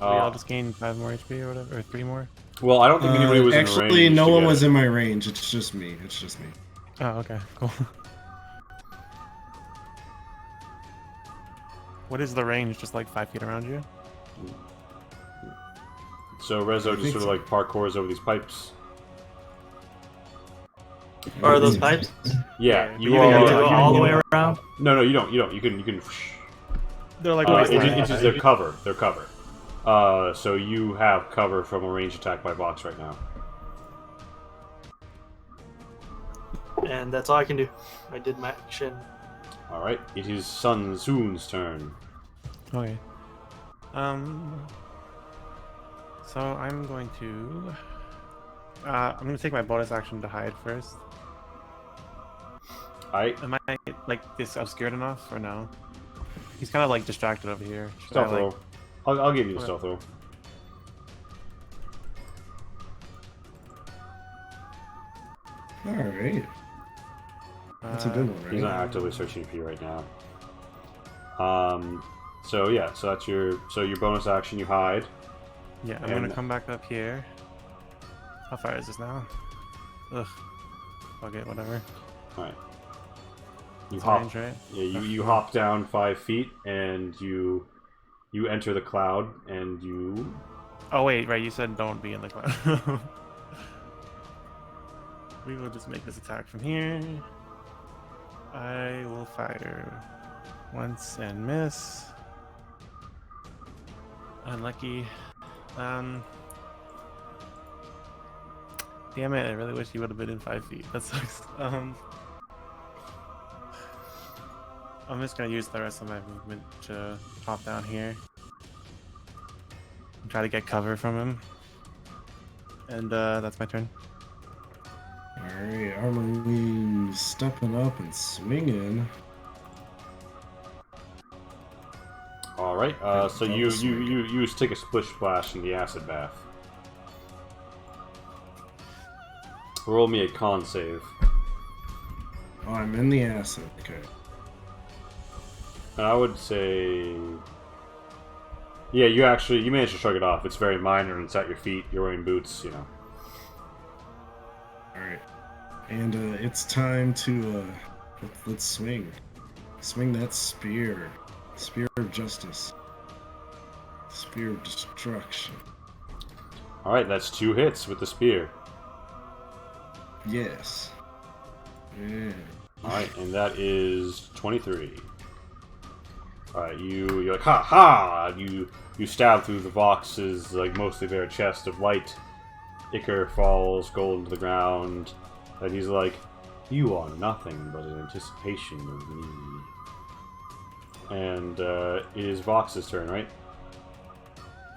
We all just gained 5 more HP or whatever, or 3 more. Well, I don't think anybody was actually, in range. no to one get was it. in my range. It's just me. It's just me. Oh, okay, cool. What is the range? Just like 5 feet around you? So Rezo just think sort of so. like parkours over these pipes. Or are those pipes? Yeah, Yeah, you but You are- have to yeah, go you- all the you- way around? No, you don't. You can. They're like It's waistline. just their cover. Their cover. So you have cover from a ranged attack by box right now. And that's all I can do. I did my action. All right. It is Sun Tzu's turn. Okay. So I'm going to. I'm going to take my bonus action to hide first. Am I like this obscured enough or no? He's kind of like distracted over here. Should I, Stealth like... roll. I'll give you the Okay. stealth roll. All right. That's a good one, right? He's not actively searching for you right now. So yeah. So that's your bonus action. You hide. Yeah, I'm going And- to come back up here. How far is this now? Ugh. Okay, whatever. All right. You It's hop. range, right? Yeah, you hop down 5 feet and you enter the cloud and you. Oh wait, right, you said don't be in the cloud. We will just make this attack from here. I will fire once and miss. Unlucky. Damn it, I really wish you would have been in 5 feet. That sucks. I'm just gonna use the rest of my movement to hop down here. And try to get cover from him. And that's my turn. All right, Armor stepping up and swinging. All right. So you take a splish splash in the acid bath. Roll me a con save. Oh, I'm in the acid. Okay. And I would say, yeah, you managed to shrug it off. It's very minor and it's at your feet. You're wearing boots, you know. All right. And it's time to let's swing. Swing that spear. Spear of justice. Spear of destruction. All right, that's 2 hits with the spear. Yes. Yeah. All right, and that is 23. All right, you're like ha ha. You stab through the Vox's like mostly bare chest of light. Icar falls gold to the ground, and he's like, "You are nothing but an anticipation of me." And it is Vox's turn, right?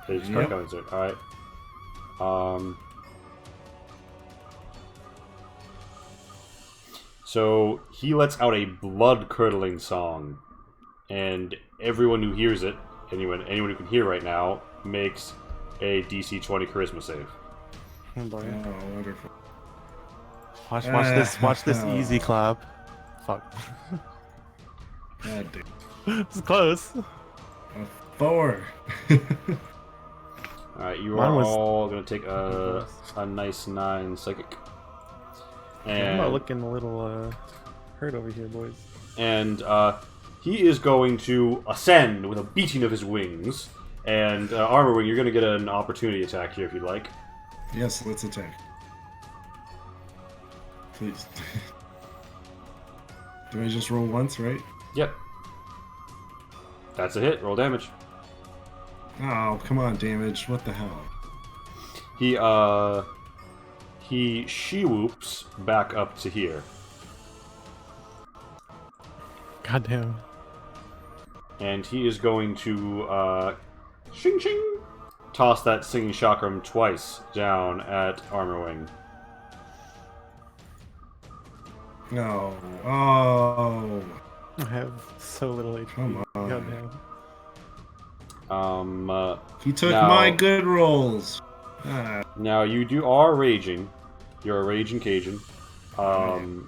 It's Yep. Carcon's turn. All right. So he lets out a blood-curdling song, and everyone who hears it, anyone who can hear right now, makes a DC 20 Charisma save. Oh boy. Oh, wonderful. Watch this easy clap. Fuck. God damn. It's close. A 4. All right, you Mine are was- all gonna take a nice 9 psychic. I'm not And looking a little hurt over here, boys. and he is going to ascend with a beating of his wings. And Armor Wing, you're going to get an opportunity attack here if you'd like. Yes, let's attack. Please. Do I just roll once, right? Yep. That's a hit. Roll damage. Oh, come on, damage. What the hell? He she-whoops back up to here. Goddamn. And he is going to shing shing toss that singing chakram twice down at Armor Wing. No. Oh. I have so little HP. Come on. Goddamn. He took Now- my good rolls. Ah, Now you are raging. You're a raging Cajun.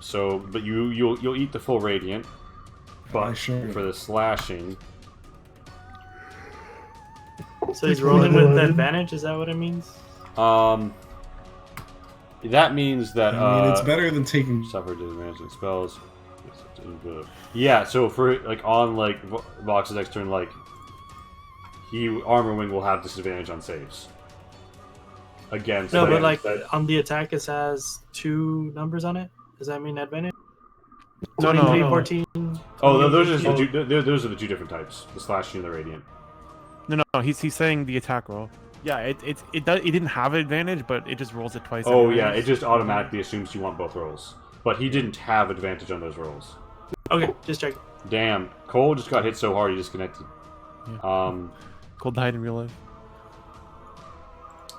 So, but you'll eat the full radiant. But sure. for the slashing, So he's rolling with advantage. Is that what it means? that means that I mean, it's better than taking. suffer disadvantage spells. Yeah, so for like on like Vox's next turn, like Armor Wing will have disadvantage on saves. Against No, but like like on the attack, it has 2 numbers on it. Does that mean advantage? No, 23, no. 14. oh, those are 20, those are the two different types: the slashing and the radiant. No. He's saying the attack roll. Yeah, it didn't have advantage, but it just rolls it twice. Oh anyways. yeah, it just automatically assumes you want both rolls. But he didn't have advantage on those rolls. Okay, just check. Damn, Cole just got hit so hard he disconnected. Cold died in real life.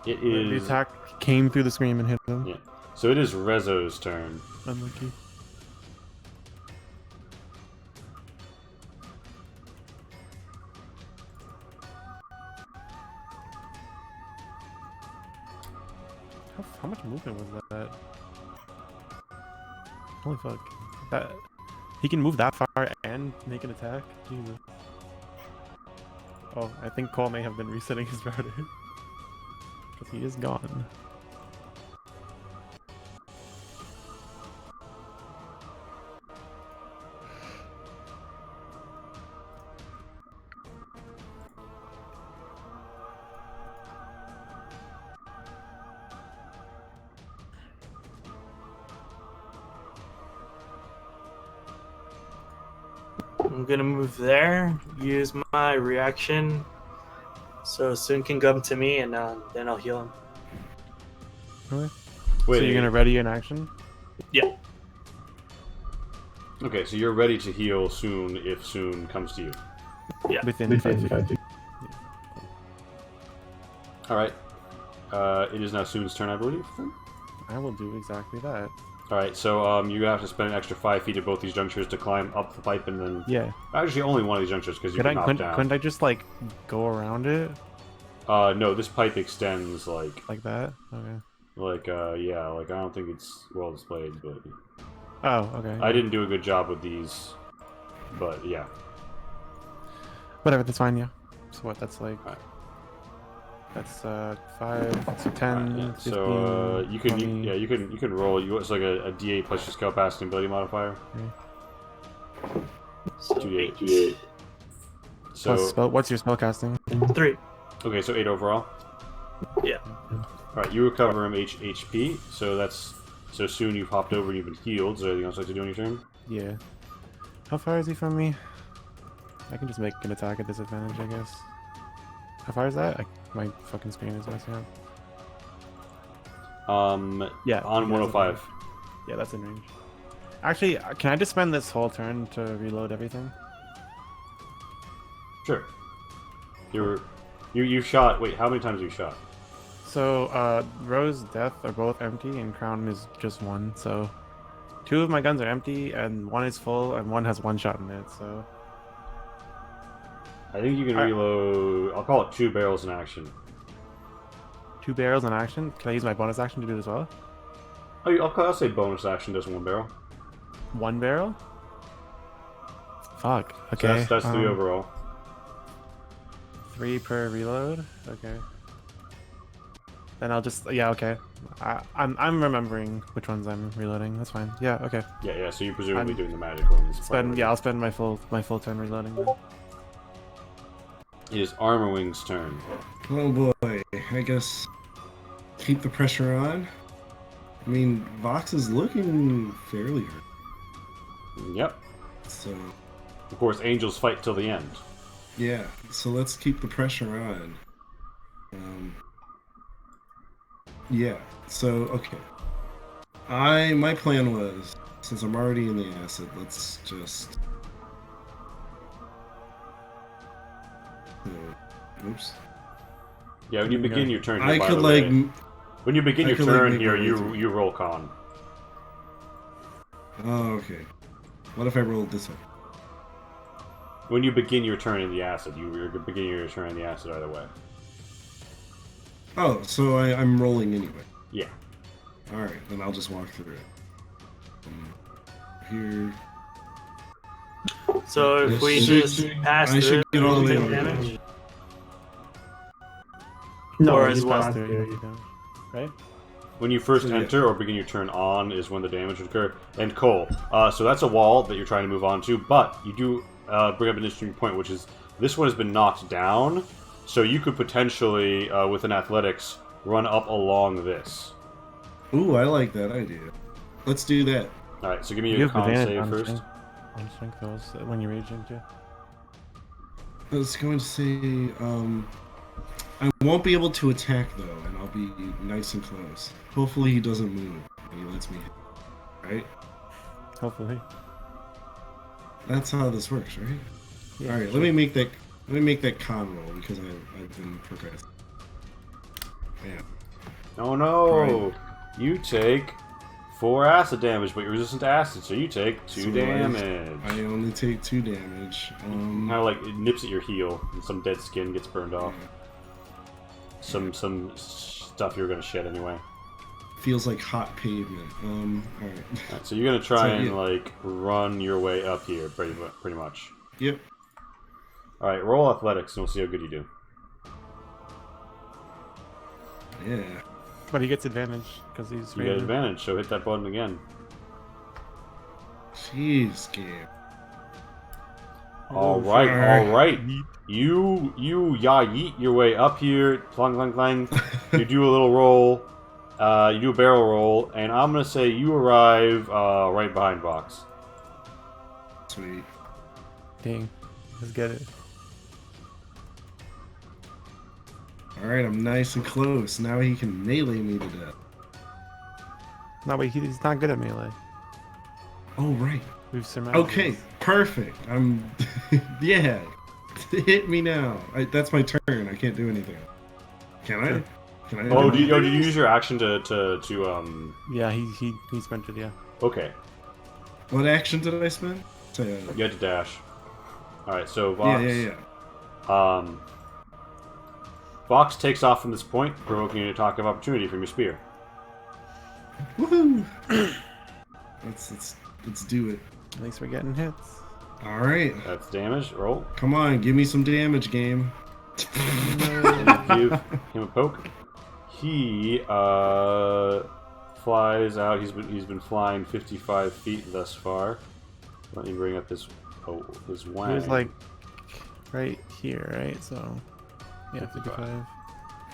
It The is attack came through the screen and hit him. yeah. So it is Rezo's turn. Unlucky. How much movement was that? Holy fuck. That he can move that far and make an attack? Jesus. Oh, I think Cole may have been resetting his router. Because he is gone. I'm gonna move there. Use my reaction, so Soon can come to me, and then I'll heal him. Okay. Wait, So you're gonna ready an action? Yeah. Okay, so you're ready to heal soon if soon comes to you. Yeah. Within 5 feet. Alright. It is now Soon's turn, I believe. I will do exactly that. Alright, so you're gonna have to spend an extra 5 feet at both these junctures to climb up the pipe and then... Yeah. Actually, only one of these junctures because you can knock down. Couldn't I just like go around it No, this pipe extends like like that? Okay. yeah, like I don't think it's well displayed, but Oh, okay. I didn't do a good job with these. But yeah. Whatever, that's fine. Yeah. So what? That's like. Alright. That's 5, so 10, Yeah, 15, so you can 20. you can roll. It's like a D8 plus your spellcasting ability modifier. So 2d8. So What's your spellcasting? 3. okay, so 8 overall. Yeah. All right, you recover him HP. So soon you've hopped over and you've been healed. Is there anything else you'd like to do on your turn? Yeah. How far is he from me? I can just make an attack at disadvantage, I guess. How far is that? My fucking screen is messing up. Yeah. On 105. Yeah, that's in range. Actually, can I just spend this whole turn to reload everything? Sure. You shot. Wait, how many times have you shot? So, Rose, Death are both empty, and Crown is just 1. So, 2 of my guns are empty, and 1 is full, and 1 has 1 shot in it. So, I think you can reload. I'll call it 2 barrels in action. 2 barrels in action. Can I use my bonus action to do it as well? Oh, I'll say bonus action does 1 barrel. 1 barrel? Fuck. So Okay. that's 3 overall. 3 per reload. Okay. Then I'll just okay. I'm remembering which ones I'm reloading. That's fine. Yeah. Okay. Yeah. So you're presumably I'm- doing the magic ones. I'll spend my full turn reloading. Then. It is Armorwing's turn. Oh boy, I guess keep the pressure on. I mean, Vox is looking fairly hurt. Yep. So, Of course, angels fight till the end. yeah. So let's keep the pressure on. Yeah. So, okay. My plan was, since I'm already in the acid, let's just... Oops. Yeah, when you begin your turn, I here, by could the like... way, when you begin I your could, like, turn make here, my way you through. you roll con. Oh, okay. What if I rolled this up? When you begin your turn in the acid, you're beginning your turn in the acid either way. Oh, so I'm rolling anyway. Yeah. Alright, then I'll just walk through it. Here. So if we Should- just pass I should through, get all the we way take over damage. there. No, Or you as well. pass through, you don't, right? When you first So, yeah. enter or begin your turn on is when the damage would occur. And Cole, so that's a wall that you're trying to move on to, but you do bring up an interesting point, which is this one has been knocked down, so you could potentially, with an athletics, run up along this. Ooh, I like that idea. Let's do that. Alright, so give me You your have con advantage save on first. strength- on strength rolls when you're raging too. I was going to say, I won't be able to attack though, and I'll be nice and close. Hopefully he doesn't move and he lets me hit. Right? Hopefully. That's how this works, right? Yeah, Alright, sure. let me make that con roll because I've been procrastinating. Yeah. Oh no! Right. You take 4 acid damage, but you're resistant to acid, so you take 2 So damage. I only take 2 damage. Kind of like it nips at your heel, and some dead skin gets burned off. Some stuff you're gonna shed anyway. Feels like hot pavement. Alright. Alright, so you're gonna try So, and yeah. like run your way up here, pretty much. Yep. Alright, roll athletics, and we'll see how good you do. Yeah. But he gets advantage because he's You get raging. advantage, so hit that button again. Jeez, game. Alright, Alright. alright. You yeet your way up here, clang clang clang. You do a little roll, you do a barrel roll, and I'm gonna say you arrive right behind Vox. Sweet. Dang. Let's get it. Alright, I'm nice and close. Now he can melee me to death. No, wait, he's not good at melee. Oh, right. We've surmised. Okay, this. perfect. I'm. Yeah. Hit me now. That's my turn. I can't do anything. Can I? Can I? Oh, do did you anything? use your action to Yeah, he sprinted. Yeah. Okay, What action did I spend? Say, you had to dash. Alright, so yeah, Vox. yeah. Vox takes off from this point, provoking an attack of opportunity from your spear. Woohoo! Let's do it. At least we're getting hits. All right, That's damage. Roll. come on, give me some damage, game. Give him a poke. He flies out. He's been flying 55 feet thus far. Let me bring up his wang. He was like right here, right? So yeah, 55.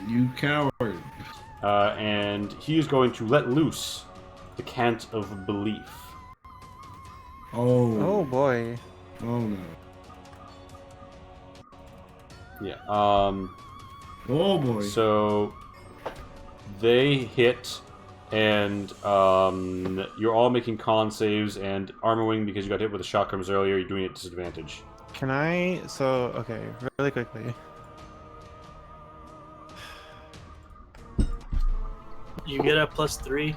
You coward. And he is going to let loose the cant of belief. Oh. Oh boy. Oh no. Yeah. Oh boy. So they hit, and you're all making con saves, and Armorwing, because you got hit with the shotguns earlier, you're doing it at disadvantage. Can I? So okay, really quickly. You get a +3.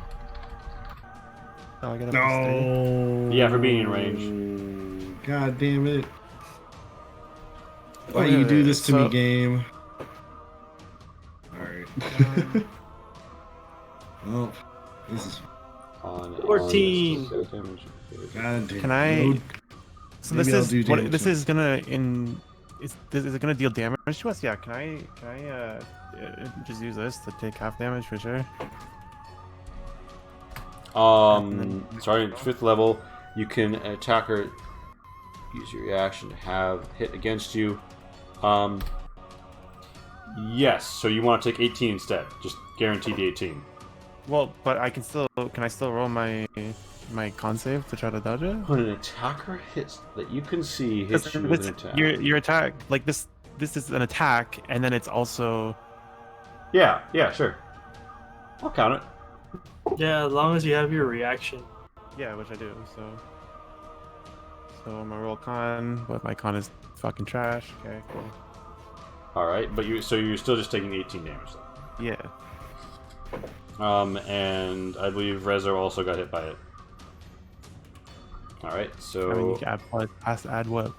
Oh, I got a +3. No. Yeah, for being in range. God damn it. Why Okay, you do this to me, so- game? Alright. Well, this is. On 14. damage. God damn. Can I? No, So Maybe this I'll is do what damage this now. is gonna is it gonna deal damage to us? Yeah. Can I just use this to take half damage for sure? Starting at 5th level, you can attacker use your reaction to have hit against you. Yes. So you want to take 18 instead? Just guarantee the 18. Well, but I can I still roll my con save to try to dodge it? When an attacker hits that you can see hits you with an attack. Your attack, like this is an attack, and then it's also. Yeah, sure. I'll count it. Yeah, as long as you have your reaction. Yeah, which I do. So I'm gonna roll con, but my con is fucking trash. Okay, cool. All right, but you're still just taking 18 damage though. Yeah. And I believe Rezo also got hit by it. All right, so I mean, you can add what,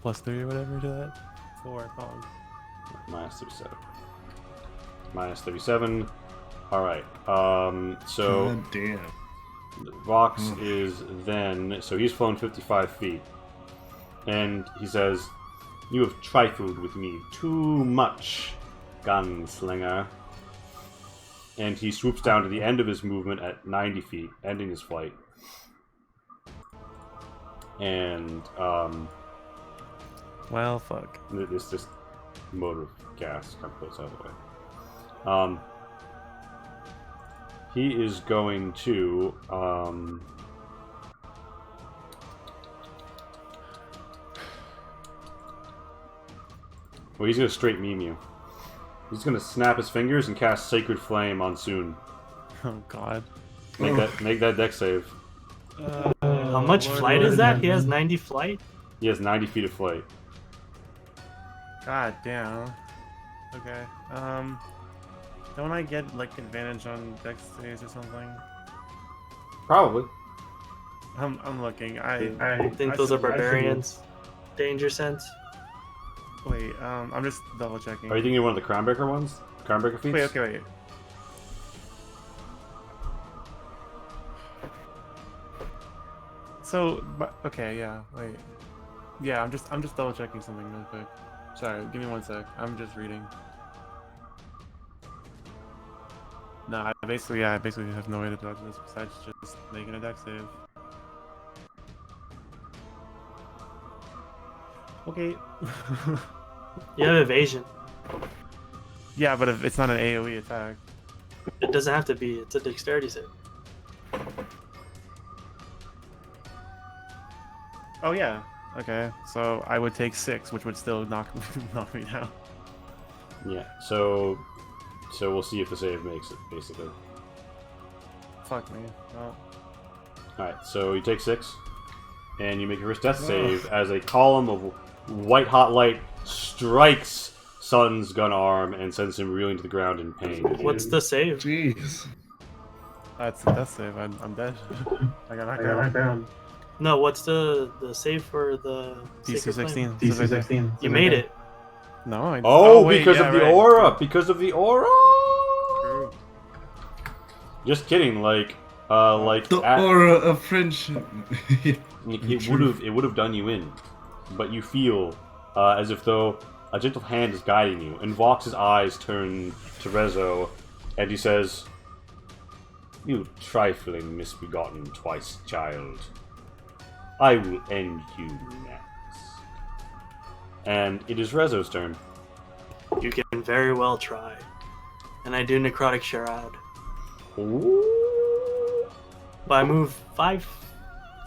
+3 or whatever to that? 4 con. -37. -37. All right. So God damn. Vox is then, so he's flown 55 feet, and he says, "You have trifled with me too much, gunslinger." And he swoops down to the end of his movement at 90 feet, ending his flight. And Well, fuck. this mode of gas kind of goes out of the way. He is going to well, he's gonna straight meme you. He's gonna snap his fingers and cast Sacred Flame on Soon. Oh god. Make that deck save. How much flight is that? He has 90 flight? He has 90 feet of flight. God damn. Okay. Don't I get like advantage on dex saves or something? Probably. I'm looking. I think those are barbarians. Danger sense. Wait, I'm just double checking. Are you thinking of one of the Crownbreaker ones? Crownbreaker feats? Wait. So, okay, yeah, wait. Yeah, I'm just double checking something real quick. Sorry, give me 1 sec. I'm just reading. No, I basically have no way to dodge this besides just making a dex save. Okay. You have evasion. Yeah, but if it's not an AoE attack. It doesn't have to be. It's a dexterity save. Oh yeah. Okay. So I would take 6, which would still knock me down. Yeah. So we'll see if the save makes it, basically. Fuck me. Well, Alright, so you take 6, and you make your first death save as a column of white hot light strikes Sun's gun arm and sends him reeling to the ground in pain. What's the save? Jeez. that's a death save. I'm dead. I got knocked down. No, what's the save for the DC Sacred Flame? 16. DC 16. You made it. No, I. Wait, because yeah, of the right. aura! Because of the aura! True. Just kidding, like The aura of friendship. it would have done you in, but you feel as if though a gentle hand is guiding you. And Vox's eyes turn to Rezo, and he says, "You trifling, misbegotten twice child, I will end you next." And it is Rezo's turn. You can very well try. And I do Necrotic Shroud. Ooh. But I move 5.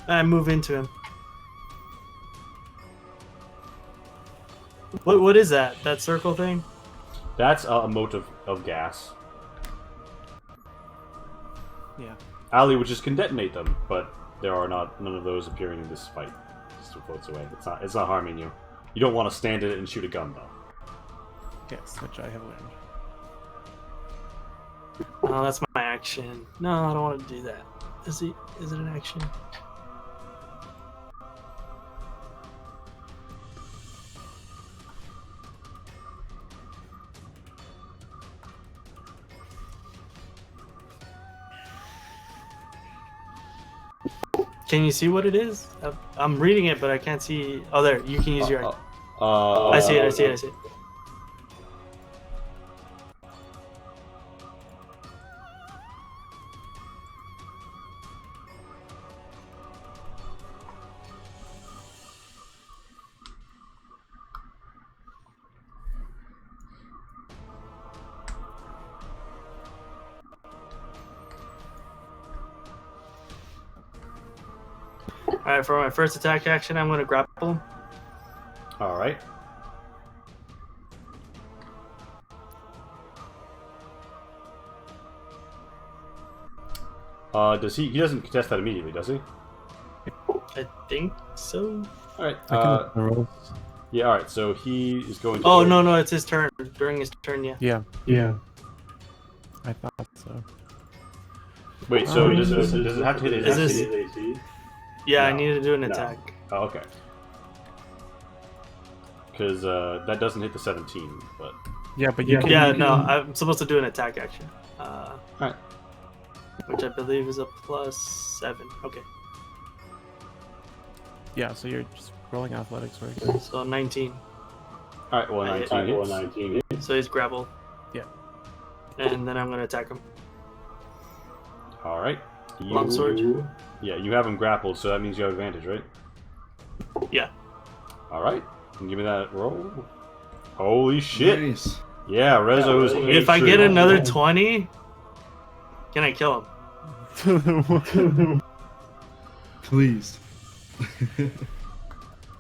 I move into him. What is that? That circle thing? That's a mote of gas. Yeah. Ali would just can detonate them, but there are none of those appearing in this fight. Just floats away. It's not harming you. You don't want to stand in it and shoot a gun though. Yes, which I have learned. Oh, that's my action. No, I don't want to do that. Is it an action? Can you see what it is? I'm reading it, but I can't see. Oh, there. You can use your. I see it. Alright, for my first attack action, I'm going to grapple him. All right. Does he? He doesn't contest that immediately, does he? I think so. All right. I can roll. Yeah. All right. So he is going to. Oh, no, it's his turn. During his turn, yeah. Yeah. I thought so. Wait. So does it have to hit his Is AC? this- Yeah, I No. need to do an attack. Oh, okay. Because that doesn't hit the 17, but Yeah, but you can. Yeah, you no, can- I'm supposed to do an attack action. Alright. Which I believe is a +7. Okay, Yeah, so you're just rolling athletics works. so 19. all right. Well, I 19 hit. hits. 19 hits. So he's grappled. Yeah. And then I'm going to attack him. All right. Longsword. Yeah, you have him grappled, so that means you have advantage, right? Yeah. All right. Give me that roll. Holy shit! Nice. Yeah, Rezo is. If I get another 20, can I kill him? Please.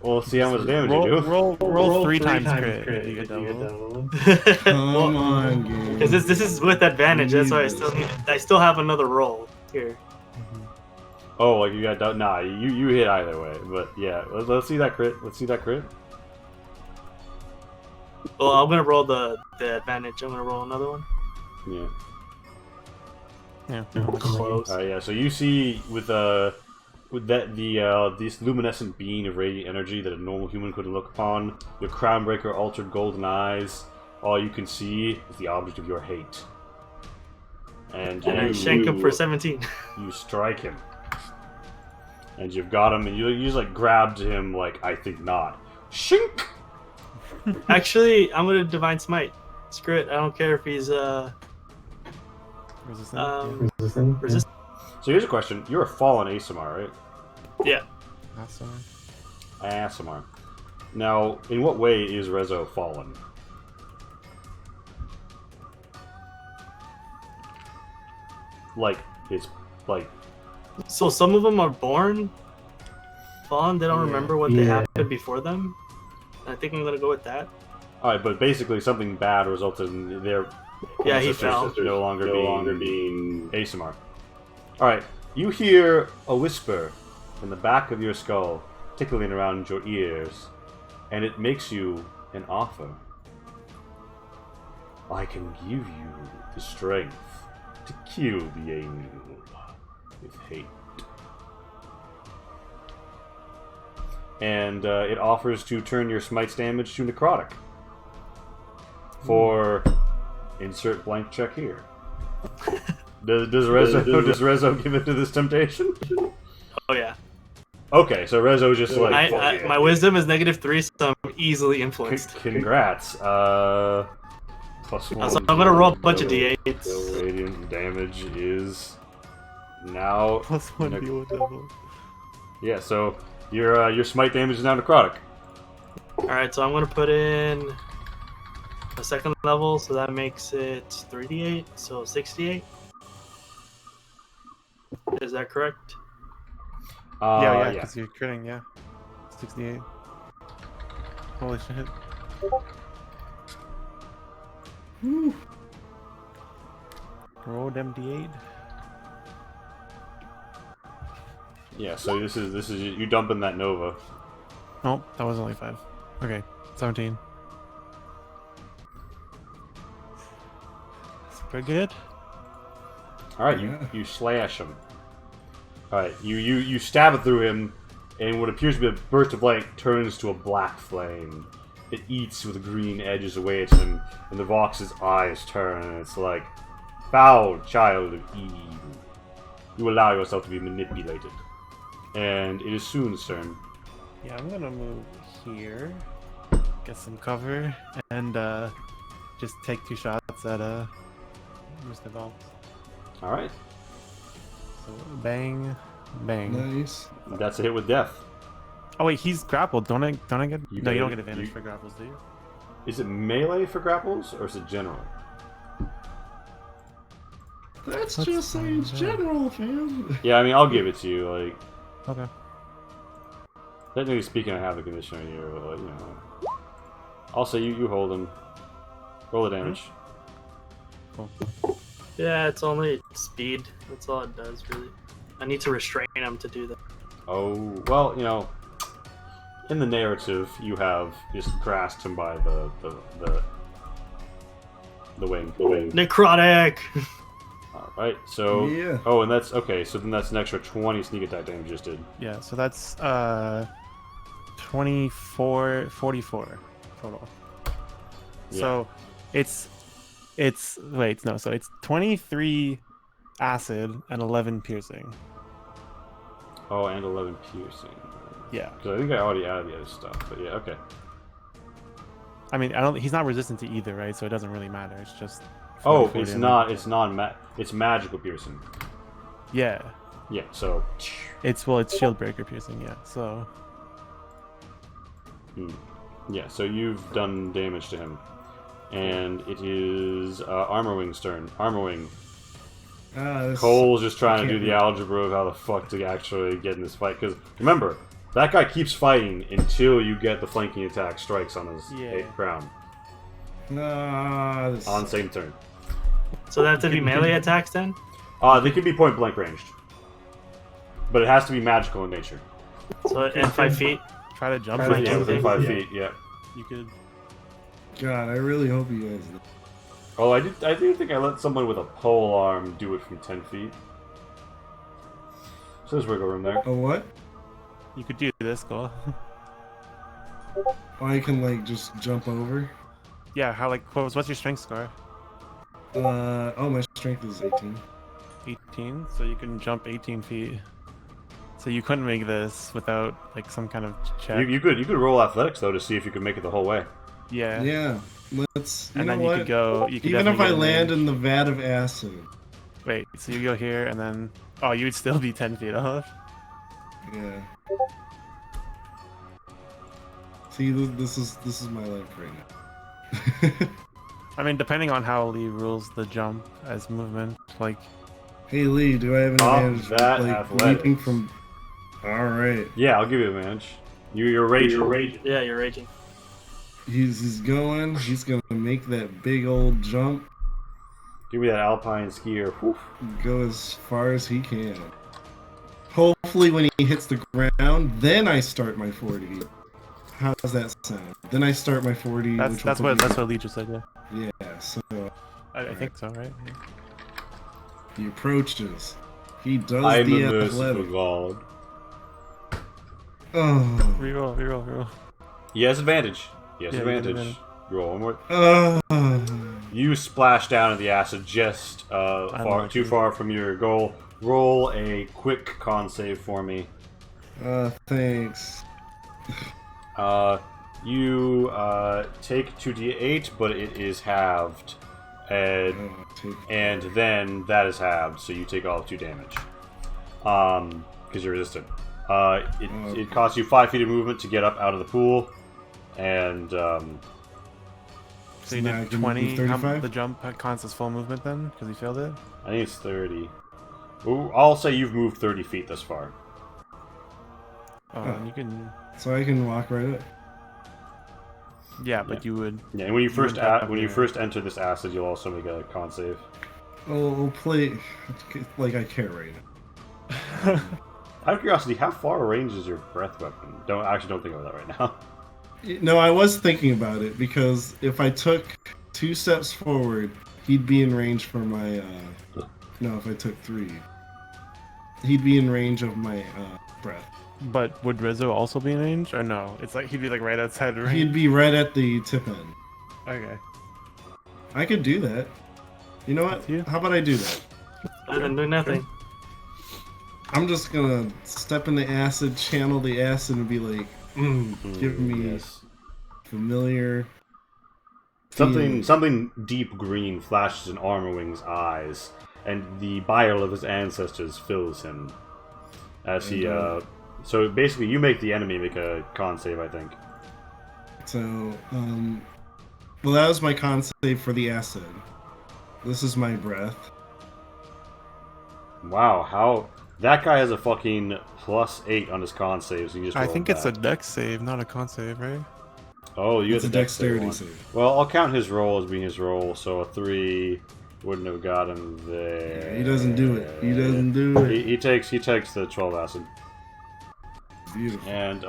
Well, let's see how much damage roll, you do. roll three times crit. If you get double. Come on, game. Because this is with advantage, that's why I still have another roll here. Oh, like you got nah. You hit either way, but yeah. Let's see that crit. Let's see that crit. Well, I'm gonna roll the advantage. I'm gonna roll another one. Yeah. Yeah. Close. Yeah. So you see with that this luminescent being of radiant energy that a normal human couldn't look upon, your Crownbreaker altered golden eyes. All you can see is the object of your hate. And I shank him for 17. You strike him, and you've got him, and you just like grabbed him like I think not. Shink. Actually, I'm gonna divine smite. Screw it. I don't care if he's Resistant. resist. So here's a question: you're a fallen Asimar, right? Yeah. That's Asimar. Now, in what way is Rezo fallen? Like it's like So some of them are born fallen. They don't remember what they happened before them. I think I'm gonna go with that. all right, but basically something bad resulted in their Yeah, he ancestors fell. no longer being Asimar. All right, you hear a whisper in the back of your skull, tickling around your ears, and it makes you an offer. I can give you the strength to kill the angel with hate. And it offers to turn your smite's damage to necrotic. For insert blank check here. Does Rezo give in to this temptation? Oh yeah. Okay, so Rezo just like My wisdom is -3, so I'm easily influenced. Congrats. +1. So I'm gonna roll a bunch of d8s. Radiant damage is now +1 deal with devil. Yeah, so your smite damage is now necrotic. Alright, so I'm gonna put in a second level, so that makes it 3d8, so 68. Is that correct? Yeah, because you're critting, yeah. 68. Holy shit. Roll them d8. Yeah, so this is you dumping that Nova. Nope, that was only 5. Okay, 17. Super good. All right, you slash him. All right, you stab it through him, and what appears to be a burst of light turns to a black flame. It eats with the green edges away at him, and the Vox's eyes turn, and it's like, foul child of evil. You allow yourself to be manipulated. And it is Soon's turn. Yeah, I'm gonna move here. get some cover and just take 2 shots at Mr. Vault. All right. So bang, bang. Nice. That's a hit with death. Oh wait, he's grappled. Don't I get? You No, you don't get- get advantage you- for grapples, do you? Is it melee for grapples or is it general? That's Let's just find Science out. General, fam. Yeah, I mean, I'll give it to you. Like, Okay. technically speaking, I have a condition right here, but like, you know. I'll say you hold him. Roll the damage. Cool. Yeah, it's only speed. That's all it does, really. I need to restrain him to do that. Oh, well, you know, in the narrative, you have just grasped him by the wing. The wing. Necrotic! All right, so Yeah. oh, and that's okay. So then that's an extra 20 sneak attack damage you just did. Yeah, so that's 24, 44 total. Yeah. So it's wait, no, so it's 23 acid and 11 piercing. Oh, and 11 piercing. Yeah. Because I think I already added the other stuff, but yeah, okay. I mean, he's not resistant to either, right? So it doesn't really matter. It's just Oh, 44 it's damage. not. It's non. It's magical piercing. Yeah. Yeah. So. It's shield breaker piercing, yeah. So Yeah. So you've done damage to him, and it is Armor Wing's turn. Armor Wing. Cole's just trying to do the algebra of how the fuck to actually get in this fight. Because remember, that guy keeps fighting until you get the flanking attack strikes on his crown. On same turn. So that have to be melee attacks then? They could be point blank ranged, but it has to be magical in nature. So in 5 feet? try to jump. Try to like jump. Yeah, anything. within 5 Yeah. feet. Yeah. You could. God, I really hope you guys. Oh, I do think I let someone with a pole arm do it from 10 feet. So there's wiggle room there. Oh, what? You could do this, Cole. Oh, I can like just jump over. Yeah. How like what's your strength score? Oh, my strength is 18. 18. So you can jump 18 feet. So you couldn't make this without like some kind of check. You could roll athletics though to see if you could make it the whole way. Yeah. Yeah, let's. You And know then what? you could go. You could Even if definitely I get land range. in the vat of acid. Wait. So you go here and then. Oh, you would still be 10 feet off. Yeah. See, this is my life right now. I mean, depending on how Lee rules the jump as movement, like Hey Lee, do I have an Oh, advantage for, that like athletics. leaping from? All right, Yeah, I'll give you advantage. You're raging. Yeah, you're raging. he's going. He's gonna make that big old jump. Give me that alpine skier. Whew. Go as far as he can. Hopefully, when he hits the ground, then I start my 40. How does that sound? Then I start my 40. that's which will what put Lee just said. Yeah. me- Yeah. So I think so, right? Yeah. he approaches. He does I'm a the merciful athletic. god. Oh. Reroll. He has advantage. He has Yeah, he has advantage. advantage. Roll one more. Oh. You splash down in the acid just too far from your goal. Roll a quick con save for me. Thanks. You take 2d8, but it is halved, and then that is halved, so you take all 2 damage. Because you're resistant. It costs you 5 feet of movement to get up out of the pool, and So you now I did can 20. move 35? The jump counts as full movement then, because he failed it. I think it's 30. Ooh, I'll say you've moved 30 feet thus far. Oh, and you can. So I can walk right up. Yeah, but you would. Yeah, and when you first wouldn't have when you to- first enter this acid, you'll also make a con save. I'll play like I care right now. Out of curiosity, how far range is your breath weapon? Don't think about that right now. No, I was thinking about it because if I took 2 steps forward, he'd be in range for my. No, if I took 3, he'd be in range of my breath. But would Rizzo also be in range, or no? It's like he'd be like right outside the range. He'd be right at the tip end. Okay. I could do that. You know what? Up to you. How about I do that? Better than doing nothing. I'm just gonna step in the acid, channel the acid, and be like, give me Yes. familiar. Something deep green flashes in Armorwing's eyes, and the bile of his ancestors fills him. As he, so basically, you make the enemy make a con save, I think. So, well, that was my con save for the acid. This is my breath. Wow, how that guy has a fucking +8 on his con save. So you just I rolled think it's a that. dex save, not a con save, right? Oh, you It's have a the dexterity dexterity one. save. Well, I'll count his roll as being his roll. So a 3 wouldn't have got him there. Yeah, he doesn't do it. He doesn't do it. He takes the 12 acid. Beautiful. And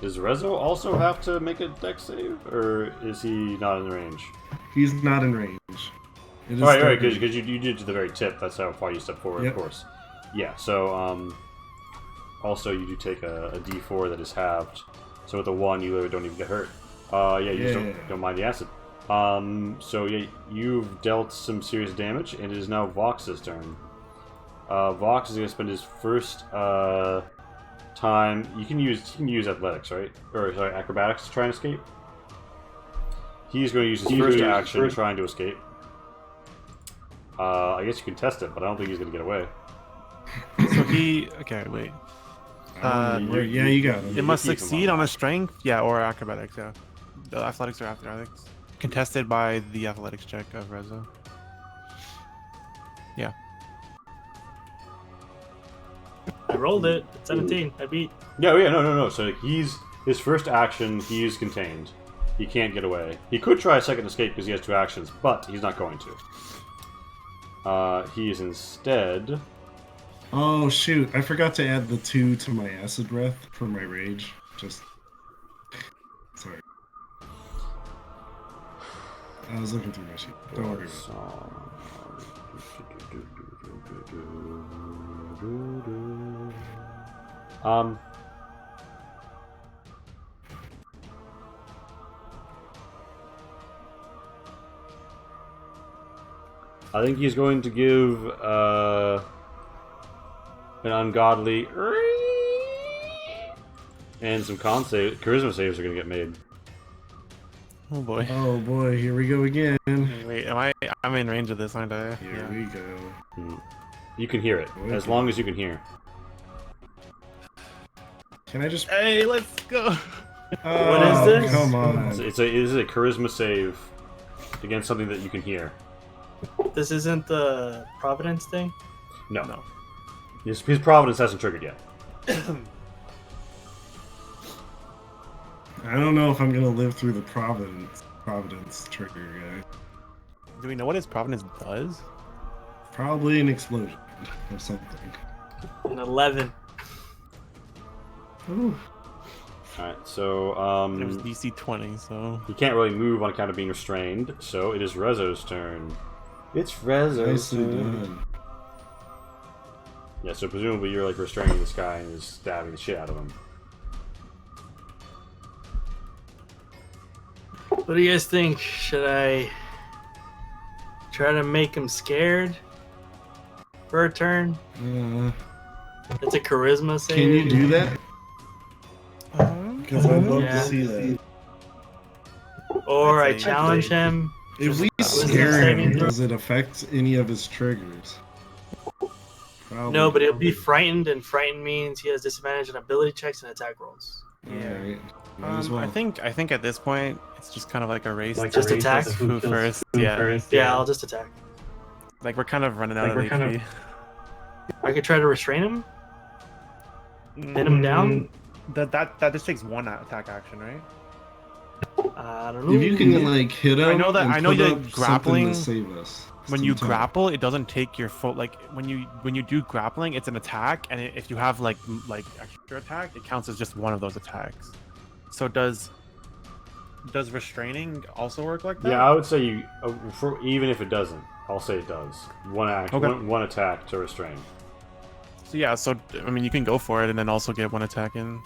does Rezo also have to make a dex save, or is he not in range? He's not in range. It is All right, 30. because you did to the very tip. That's how far you step forward, Yep. of course. Yeah. So also you do take a D4 that is halved. So with a 1, you literally don't even get hurt. Yeah, you just don't mind the acid. So yeah, you've dealt some serious damage, and it is now Vox's turn. Vox is going to spend his first time. You can use athletics, right? Or sorry, acrobatics to try and escape. He's going to use his first action trying to escape. I guess you can test it, but I don't think he's going to get away. So he. Okay, wait. Yeah, you got him. It must keep him succeed on on a strength, yeah, or acrobatics, yeah. The athletics or athletics. Contested by the athletics check of Rezo. Yeah. I rolled it. 17. I beat. Yeah, no. So his first action, he is contained. He can't get away. He could try a second escape because he has 2 actions, but he's not going to. He is instead. Oh shoot! I forgot to add the 2 to my acid breath for my rage. Just sorry. I was looking through my sheet. Don't worry about Um. I think he's going to give an ungodly and some charisma saves are going to get made. Oh boy. it. Oh boy, here we go again. Wait, I'm in range of this, aren't I? Here we go. You can hear it, as long as you can hear. Can I just? Hey, let's go. Oh, What is this? Come on. It is a charisma save against something that you can hear. This isn't the Providence thing? No. No. His providence hasn't triggered yet. I don't know if I'm gonna live through the Providence trigger, guys. Do we know what his providence does? Probably an explosion of something. An 11. Ooh. Alright, so It was DC 20, so. he can't really move on account of being restrained, so it is Rezo's turn. It's Rezo's Nicely turn. done. Yeah, so presumably you're like restraining this guy and just stabbing the shit out of him. What do you guys think? Should I try to make him scared for a turn? It's a charisma save. Can you do that? Because I'd love Yeah. to see that. Or I I'd say- challenge him. If we Wisdom scare saving him, throw? does it affect any of his triggers? Probably. No, but he'll be frightened, and frightened means he has disadvantage on ability checks and attack rolls. Alright. Might as well. I think at this point it's just kind of like a race. Like to just attack? who first. Yeah. Yeah, I'll just attack. Like we're kind of running out of HP. I could try to restrain him. Pin him down. That just takes one attack action, right? I don't know. If you can like hit him, I know that- and I know put that up something grappling- to save us. When you sometime. grapple, it doesn't take your full like when you do grappling, it's an attack, and if you have like extra attack, it counts as just one of those attacks. So does restraining also work like that? Yeah, I would say you, even if it doesn't, I'll say it does. One act, Okay. one attack to restrain. So yeah, so I mean you can go for it and then also get one attack in.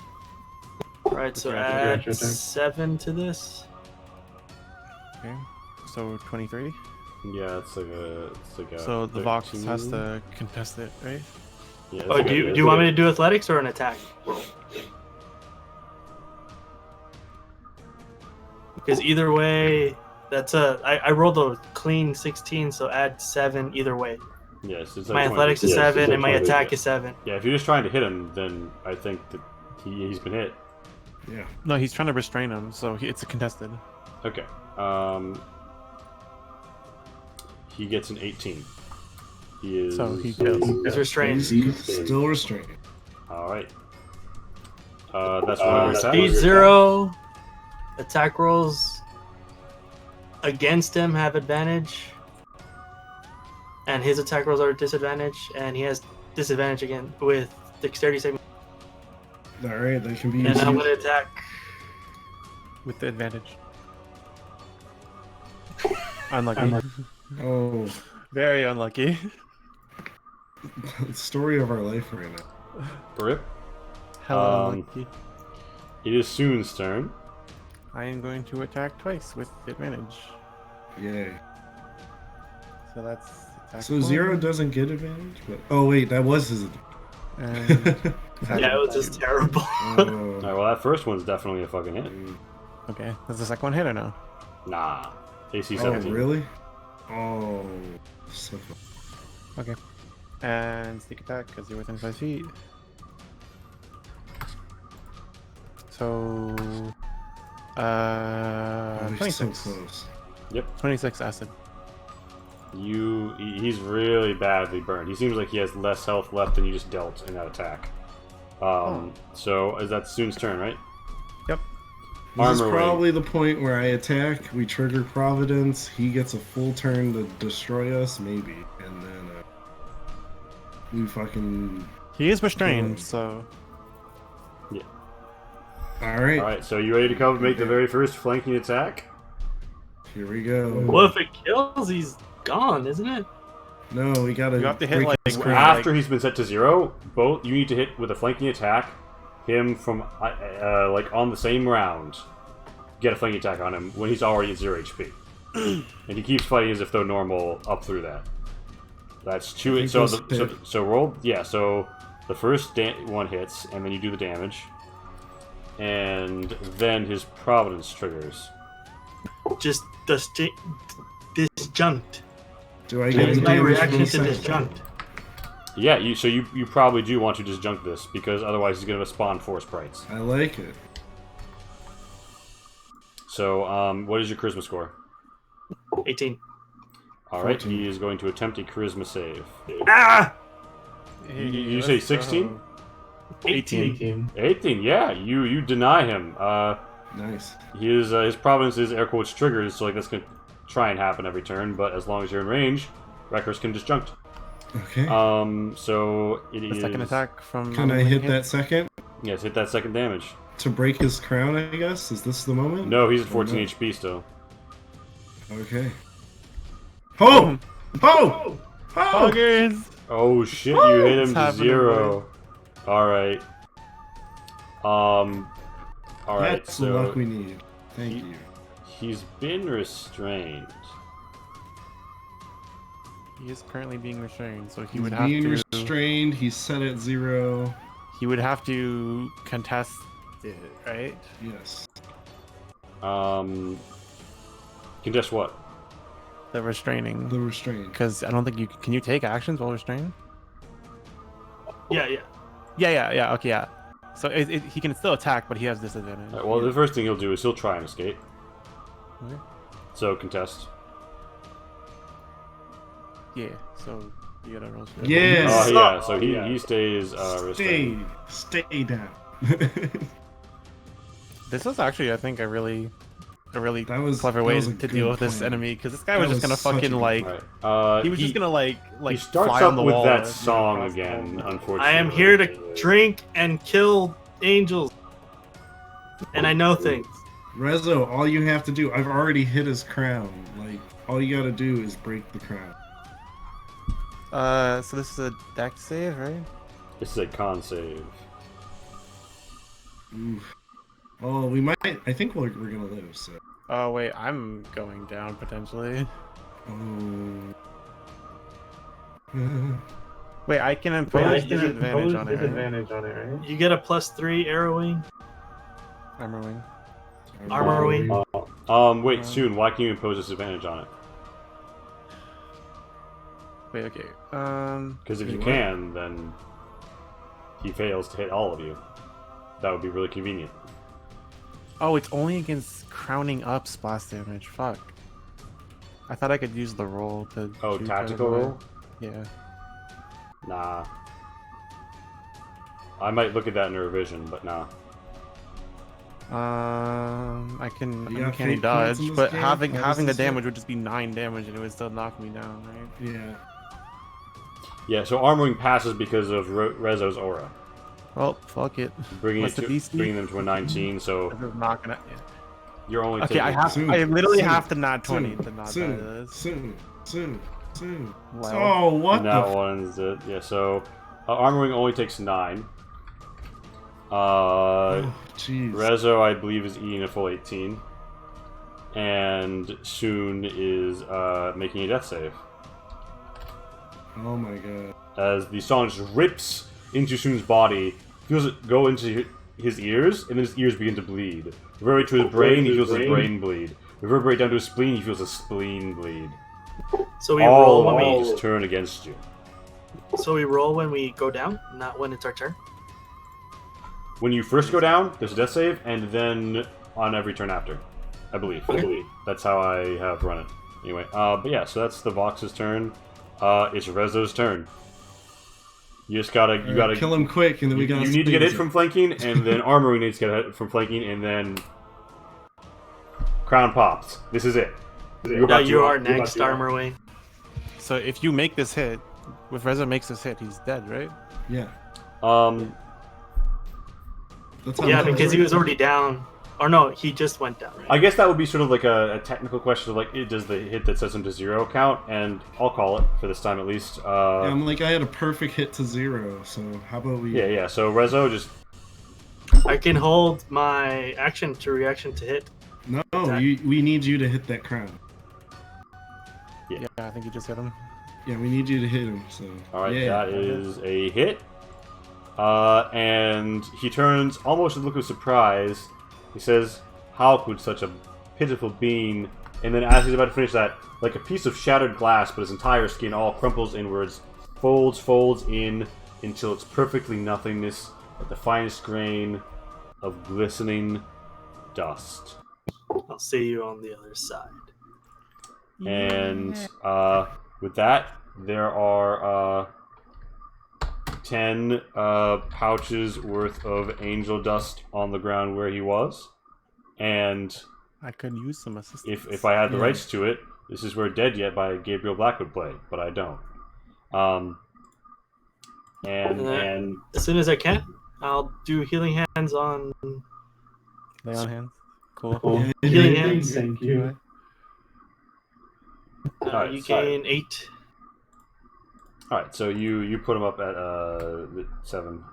Right, so Okay, add your turn. 7 to this. Okay. So 23. Yeah, it's like a. So the Vox 13. has to contest it, right? Yeah, Oh, do you want me to do athletics or an attack roll? Because either way, I rolled a clean 16, so add 7 either way. Yes, it's My like athletics is 7 and my attack is 7. Yeah, if you're just trying to hit him, then I think that he's been hit. Yeah. No, he's trying to restrain him, so it's a contested. Okay. He gets an 18. He is. So he fails. He's restrained. He's still restrained. All right. That's one of your Speed attacks. 0. Attack rolls against him have advantage. And his attack rolls are at disadvantage. And he has disadvantage again with dexterity saving. Alright, that can be And used. I'm going to attack. With the advantage. Unlucky. Oh, Very unlucky. story of our life right now. Rip. Hella unlucky. It is Soon's turn. I am going to attack twice with advantage. Yay. So that's attack So 1, Zero doesn't get advantage? But oh wait, that was his and attack Yeah, it was 2. just terrible. All oh. right. Well, that first one's definitely a fucking hit. Okay, does the second one hit or no? Nah. AC Oh, 17. really? Oh. So Okay. And sneak attack because you're within 5 feet. So, oh, he's so 26. close. 26 acid. He's really badly burned. He seems like he has less health left than you just dealt in that attack. So is that Soon's turn, right? Yep. This is Armor ring. probably the point where I attack, we trigger Providence, he gets a full turn to destroy us, maybe, and then we fucking... He is restrained, Yeah. so Alright, All right. So you ready to come make the very first flanking attack? here we go. Well, if it kills, he's gone, isn't it? No, we gotta You have to hit, break like, his where- crown. After he's been set to 0, both you need to hit with a flanking attack. Him from like on the same round. Get a flanking attack on him when he's already at 0 HP, and he keeps fighting as if though normal up through that. That's 2. think So those so roll. Yeah. So the first one hits, and then you do the damage, and then his Providence triggers. Just disjunct. Do I get It's any my damage reaction from to the disjunct. Yeah. You probably do want to disjunct this because otherwise he's going to spawn 4 sprites. I like it. So what is your charisma score? 18. All right. 14. He is going to attempt a charisma save. Ah! You say 16? 18. 18, yeah, you deny him. Nice. His Providence is air quotes triggers, so like that's gonna try and happen every turn. But as long as you're in range, Wreckers can disjunct. Okay. So it the is. second attack from. Can I hit that second? Yes, hit that second damage. To break his crown, I guess? Is this the moment? No, he's at 14 no. HP still. Okay. Oh! Oh! Oh! Poggers! Oh shit! You hit him It's to happening, 0. All right. All right. That's the So luck we need. Thank you. he's been restrained. He is currently being restrained, so he He's would have being to. restrained. He's set at 0. He would have to contest it, right? Yes. Contest what? The restraining. The restraint. Because I don't think you can. You take actions while restrained? Yeah. Yeah. Okay, yeah. So he can still attack, but he has disadvantage. Well, the first thing he'll do is he'll try and escape. Okay. So contest. Yeah. So you gotta roll. shit. Yes. Oh yeah, so he stays restrained. Stay down. This is actually, I think, a really That was- clever that way was a to good deal with this plan. enemy. Because this guy That was just gonna was such a fucking good like. Right. He was just gonna like he starts fly up on the with wall that and song across the again. wall. Unfortunately, I am here to drink and kill angels. And I know things. Rezo, all you have to do, I've already hit his crown. Like, all you gotta do is break the crown. So this is a dex save, right? This is a con save. Oof. Oh, we might. I think we're gonna lose. So. Oh wait, I'm going down potentially. Oh. Wait, I can impose disadvantage on it, right? You get a +3 arrow wing. Armor wing. Armor wing. Wait, soon. Why can you impose disadvantage on it? Wait, okay. Because if you Wait, what? can, then he fails to hit all of you. That would be really convenient. Oh, it's only against crowning up splash damage. Fuck. I thought I could use the roll to. Oh, shoot tactical right away. roll? Yeah. Nah. I might look at that in a revision, but nah. I can You got uncanny fate points in dodge, this but game? having How does the this work? damage would just be 9 damage, and it would still knock me down, right? Yeah. Yeah, so armoring passes because of Rezo's aura. Well, fuck it. Bringing What's the DC? bringing them to a 19, so This is not gonna. Yeah. you're only Okay, taking... I literally Soon, have to not 20 soon, to not die to soon, this. soon. Well, Oh, what That the? one's it. Yeah, so armoring only takes 9. Oh, jeez. Rezo, I believe, is eating a full 18. And Soon is making a death save. Oh my god. As the song just rips into Soon's body, feels it go into his ears, and then his ears begin to bleed. Reverberate to his brain, he feels his brain bleed. Reverberate down to his spleen, he feels his spleen bleed. So we roll when All we. just turn against you. So we roll when we go down, not when it's our turn. When you first go down, there's a death save, and then on every turn after. I believe. That's how I have run it. Anyway, but yeah, so that's the Vox's turn. It's Rezo's turn. You just gotta, you gotta kill him quick, and then we gotta. You need to get squeeze hit from flanking, and then armoring needs to get hit from flanking, and then crown pops. This is it. Yeah, you are next, Armor Wing. So if you make this hit, if Reza makes this hit, he's dead, right? Yeah. That's how Yeah, that because he works. was already down. Or no, he just went down, right? I guess that would be sort of like a technical question of like, does the hit that sets him to 0 count? And I'll call it for this time at least. Yeah, I'm like, I had a perfect hit to 0, so how about we... Yeah. So Rezo just I can hold my action to reaction to hit. No, we need you to hit that crown. Yeah, I think you just hit him. Yeah, we need you to hit him, so... all right. Yeah. That is a hit, and he turns almost with a look of surprise. He says, "How could such a pitiful being?" And then, as he's about to finish that, like a piece of shattered glass, but his entire skin all crumples inwards, folds in until it's perfectly nothingness, like the finest grain of glistening dust. I'll see you on the other side. And with that, there are 10 pouches worth of angel dust on the ground where he was. And I could use some assistance. if I had the Yeah. rights to it, this is where Dead Yet by Gabriel Black would play, but I don't. And As soon as I can, I'll do healing hands on. Lay on hands. Cool. Yeah, Healing yeah, hands. Thank you. Alright, You sorry. gain 8. Alright, so you put him up at 7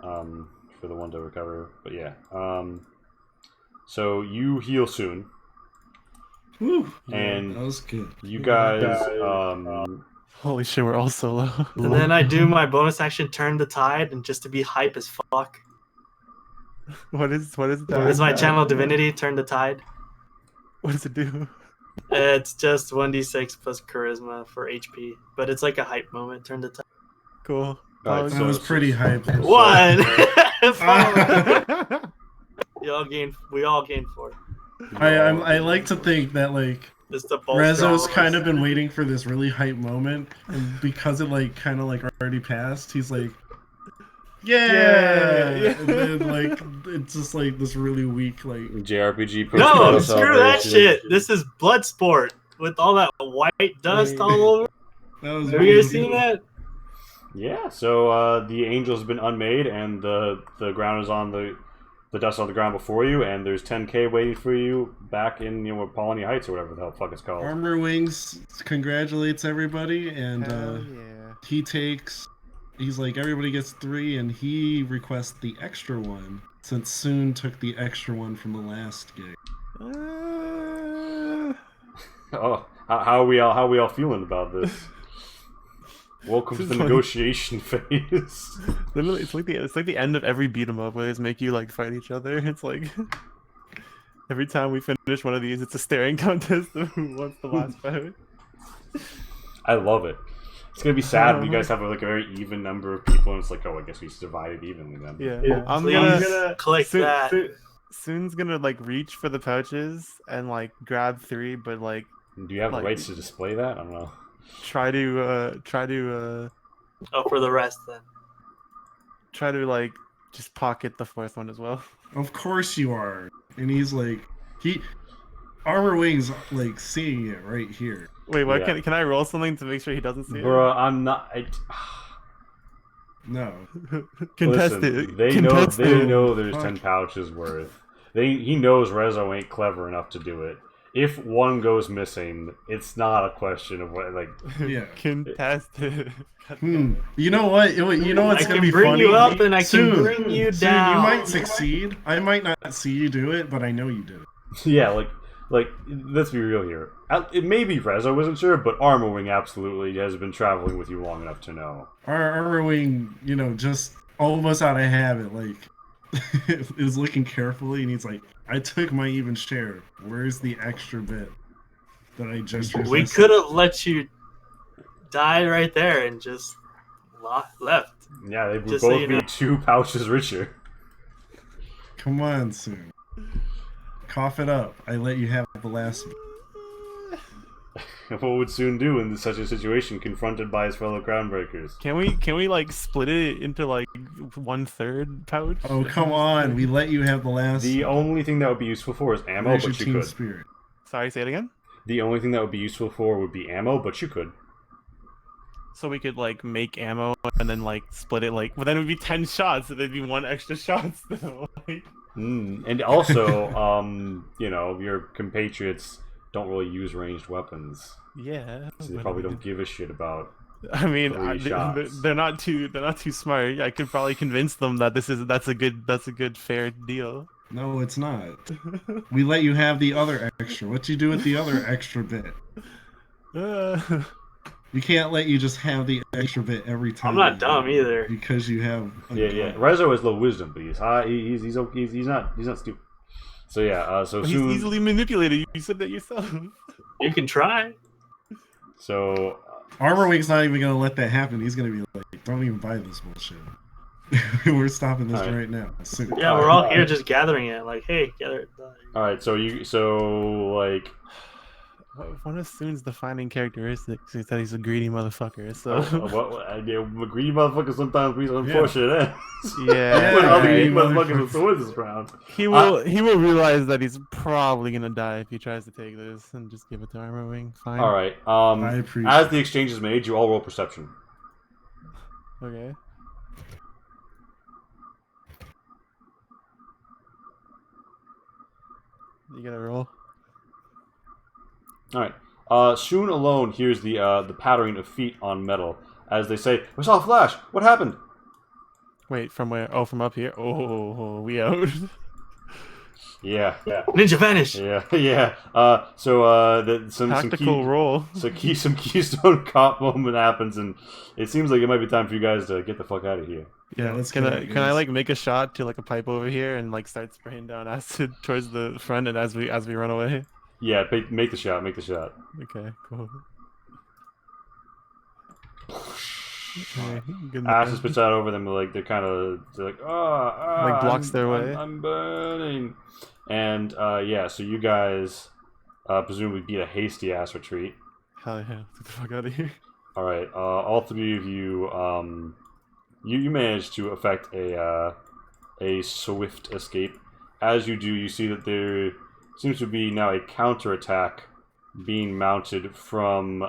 for the one to recover, but yeah. So you heal soon. Whew. And that was good. You guys, Holy shit, we're all so low. And then I do my bonus action, turn the tide, and just to be hype as fuck. What is that? It's my channel divinity, turn the tide. What does it do? It's just 1d6 plus charisma for HP, but it's like a hype moment, turn the tide. Cool. Alright, That was pretty hype. One! Oh. We all gain 4. I like to think that like It's the bolster Rezo's all of us. kind of been waiting for this really hype moment, and because it like kind of like already passed, he's like, yeah, Yeah. and then like it's just like this really weak like. JRPG. No, post-battle screw that celebration. shit. This is Bloodsport with all that white dust all over. That was Have you guys seen that? Yeah, so the angel's been unmade, and the ground is on the dust on the ground before you, and there's 10k waiting for you back in Paulini Heights or whatever the hell fuck it's called. Armor Wings congratulates everybody, and Hell yeah. he takes. He's like everybody gets 3, and he requests the extra one since Soon took the extra one from the last gig. Oh, how are we all feeling about this? Welcome to the negotiation phase. Literally, it's like the end of every beat 'em up where they just make you like fight each other. It's like Every time we finish one of these, it's a staring contest of who wants the last pouch. I love it. It's gonna be sad when you guys have like a very even number of people, and it's like, oh, I guess we divided evenly then. Yeah, I'm Please gonna click that. Soon's gonna like reach for the pouches and like grab 3, but like Do you have like, rights to display that? I don't know. try to Oh, for the rest then. like just pocket the 4th one as well. Of course you are. And he's like, Armor Wings like seeing it right here. Wait, what? Yeah. Can I roll something to make sure he doesn't see Bro, I'm not. No. it? Contest Listen, it. They Contest it. know there's Fuck. 10 pouches worth. He knows Rezo ain't clever enough to do it. If one goes missing, it's not a question of what like. Yeah. Contest it. God damn it. You know what? You know what's I gonna can be bring funny? you up and I can Soon. bring you Soon, down. you might succeed. I might not see you do it, but I know you did it. Yeah, like let's be real here. It may be Rezo wasn't sure, but Armor Wing absolutely has been traveling with you long enough to know. Our Armor Wing, just almost out of habit, like is looking carefully, and he's like, "I took my even share. Where's the extra bit that I just?" We requested?" could have let you die right there and just left. Yeah, they would Just so both you be know. 2 pouches richer. Come on, Soon. Cough it up. I let you have the last. What would Soon do in such a situation, confronted by his fellow Crownbreakers? Can we like split it into like 1/3 pouch? Oh, come on. We let you have the last. The only thing that would be useful for is ammo, Where's your but you team could. spirit? Sorry, say it again. The only thing that would be useful for would be ammo, but you could. So we could like make ammo and then like split it like, well then it would be 10 shots, so there'd be 1 extra shot still. Like, And also, your compatriots don't really use ranged weapons, yeah. so they but probably don't give a shit about. I mean, 3 shots. they're not too smart. I could probably convince them that that's a good fair deal. No, it's not. We let you have the other extra. What you do with the other extra bit? We can't let you just have the extra bit every time. I'm not dumb either. Because you have. Yeah. Rezo has low wisdom, but he's high. He's not stupid. So yeah. So He's soon. easily manipulated. You said that yourself. You can try. So Armor Wing's not even gonna let that happen. He's gonna be like, "Don't even buy this bullshit. We're stopping this All right. right now." Soon. Yeah, we're all here just gathering it. Like, hey, gather it. all right. So like. One of Soon's defining characteristics is that he's a greedy motherfucker. So Greedy motherfuckers sometimes be unfortunate. yeah, When other greedy greedy motherfuckers with swords is around. he will realize that he's probably gonna die if he tries to take this and just give it to Armor Wing. Fine. All right. I appreciate. As the exchange is made, you all roll perception. Okay. You gotta roll. All right. Soon alone hears the pattering of feet on metal as they say, "We saw a flash. What happened?" Wait, from where? Oh, from up here. Oh, we out. Yeah. Ninja vanish. Yeah. Some Tactical roll. some Keystone Cop moment happens, and it seems like it might be time for you guys to get the fuck out of here. Yeah, let's Can go, I guys. like make a shot to like a pipe over here and like start spraying down acid towards the front and as we run away? Yeah, make the shot. Make the shot. Okay, cool. Okay, good Acid enough. spits out over them. They're like, Like, blocks their way? I'm burning. And so you guys presumably beat a hasty ass retreat. Hell yeah, get the fuck out of here. All right, all 3 of you, you managed to effect a swift escape. As you do, you see that there seems to be now a counterattack being mounted from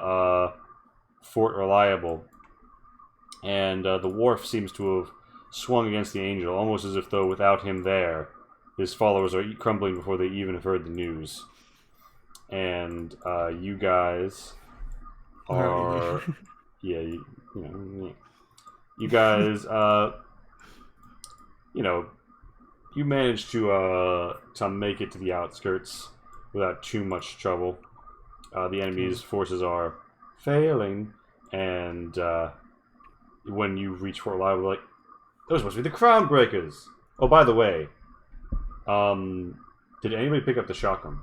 Fort Reliable, and the wharf seems to have swung against the Angel, almost as if though without him there, his followers are crumbling before they even have heard the news. And you guys are, you guys, you managed to make it to the outskirts without too much trouble. The enemy's forces are failing, and when you reach Fort Reliable, like, those must be the Crownbreakers. Oh, by the way, Did anybody pick up the chakram?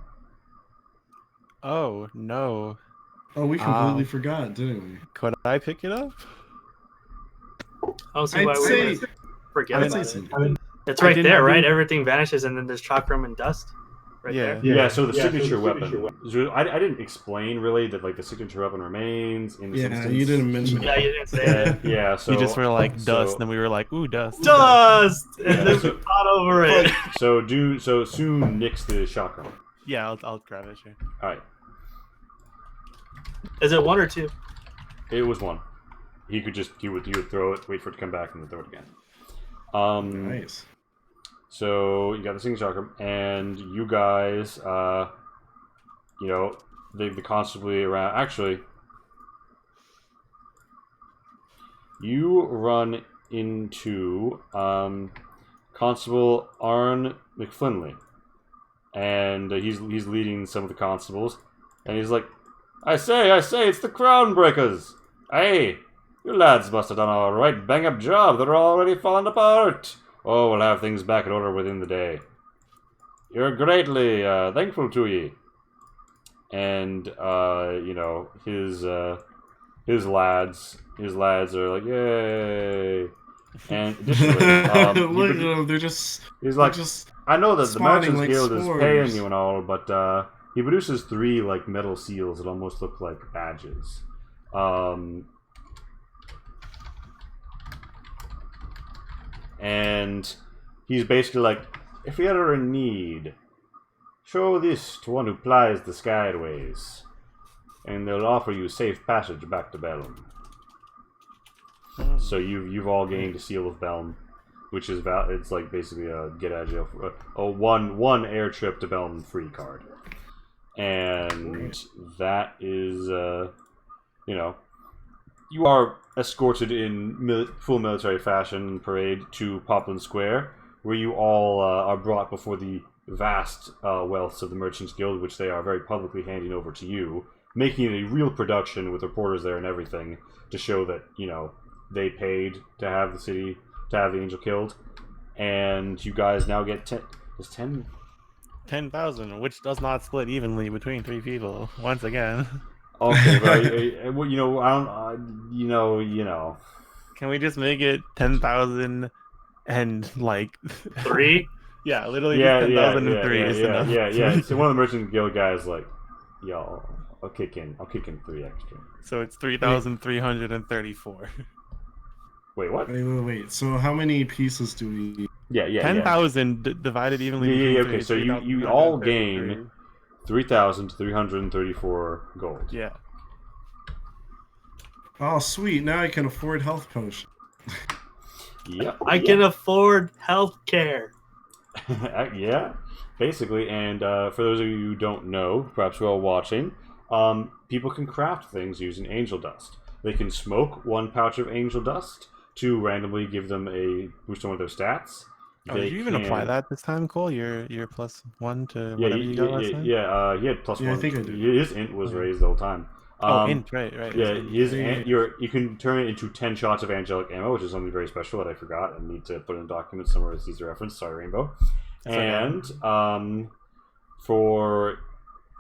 Oh no! Oh, we completely forgot, didn't we? Could I pick it up? I don't see why I'd we say, would forget I'd about say it. so. It's I right didn't- there, I right? didn't- Everything vanishes, and then there's chakram and dust. Right Yeah. there. Yeah, so the signature weapon. I didn't explain really that like the signature weapon remains in this Yeah, instance. you didn't mention Yeah, that. you didn't say it. Yeah, so You just were like dust, so- and we were like, ooh, dust. Dust, and Yeah, then so- we fought over it. so soon nix the chakram. Yeah, I'll grab it. Sure. All right, Is it 1 or 2? it was one. He would throw it, wait for it to come back, and then throw it again. Nice. So you got the signature chakram, and you guys, you know, the constantly around. Actually, you run into Constable Arn McFlinley, and he's leading some of the constables, and he's like, I say, it's the Crownbreakers. Hey, you lads must have done a right bang-up job. They're already falling apart. Oh, we'll have things back in order within the day. You're greatly thankful to ye. And, you know, his lads are like, yay. And additionally, Look at them, they're just... he's like, just I know that the spawning Merchants like Guild is spores. paying you and all, but he produces 3 like metal seals that almost look like badges. And he's basically like, if you're ever in need, show this to one who plies the skyways, and they'll offer you safe passage back to Belm. So you've all gained a seal of Belm, which is it's like basically a get out of jail for one air trip to Belm free card, and that is you know, you are escorted in full military fashion and parade to Poplin Square, where you all are brought before the vast wealths of the Merchants Guild, which they are very publicly handing over to you, making it a real production with reporters there and everything to show that, you know, they paid to have the city, to have the angel killed, and you guys now get 10,000, which does not split evenly between 3 people. Once again. Okay, but well, you know, I don't, you know. Can we just make it 10,000 and like 3? Yeah, literally Yeah, just 10,000 yeah, and 3 is enough. yeah. So one of the Merchant Guild guys like, yo, I'll kick in 3 extra. So it's 3,334. Wait, what? Wait. So how many pieces do we... Yeah. 10,000 divided evenly. Yeah, between okay, three, so you all gain 3,334 gold. Yeah. Oh, sweet. Now I can afford health potion. Yep. I can afford health care. Yeah, basically. And for those of you who don't know, perhaps who are watching, people can craft things using angel dust. They can smoke 1 pouch of angel dust to randomly give them a boost on one of their stats. Oh, did you even apply that this time, Cole? Your +1 to whatever you got last time? Yeah, he had +1. Yeah, I think I did. His int was raised the whole time. Int, right. Yeah, you can turn it into 10 shots of angelic ammo, which is something very special that I forgot and need to put in a document somewhere as easy reference. Sorry, Rainbow. And for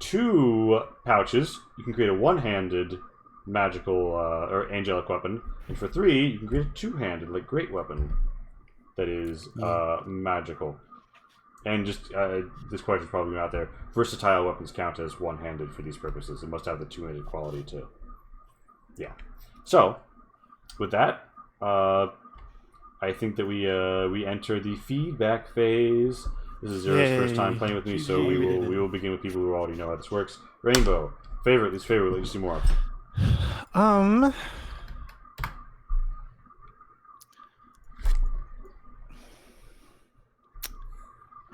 2 pouches, you can create a one-handed magical or angelic weapon, and for 3, you can create a two-handed, like, great weapon that is magical. And just this question's probably not there. Versatile weapons count as one-handed for these purposes. It must have the two-handed quality too. Yeah. So, with that, I think that we enter the feedback phase. This is Zero's first time playing with me, so we will begin with people who already know how this works. Rainbow, favorite, least favorite, let you see more.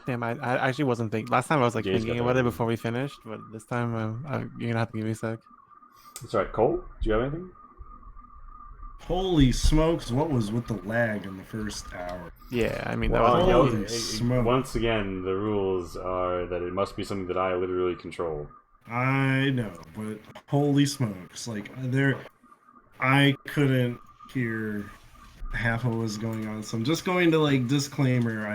Damn, I actually wasn't thinking. Last time I was like Yeah, he's thinking got about that. it before we finished, but this time you're gonna have to give me a sec. That's alright. Cole, do you have anything? Holy smokes, what was with the lag in the first hour? Yeah, I mean that Well, was yo, Holy smoke. once again, the rules are that it must be something that I literally control. I know, but holy smokes. Like, I couldn't hear half of what was going on, so I'm just going to, like, disclaimer,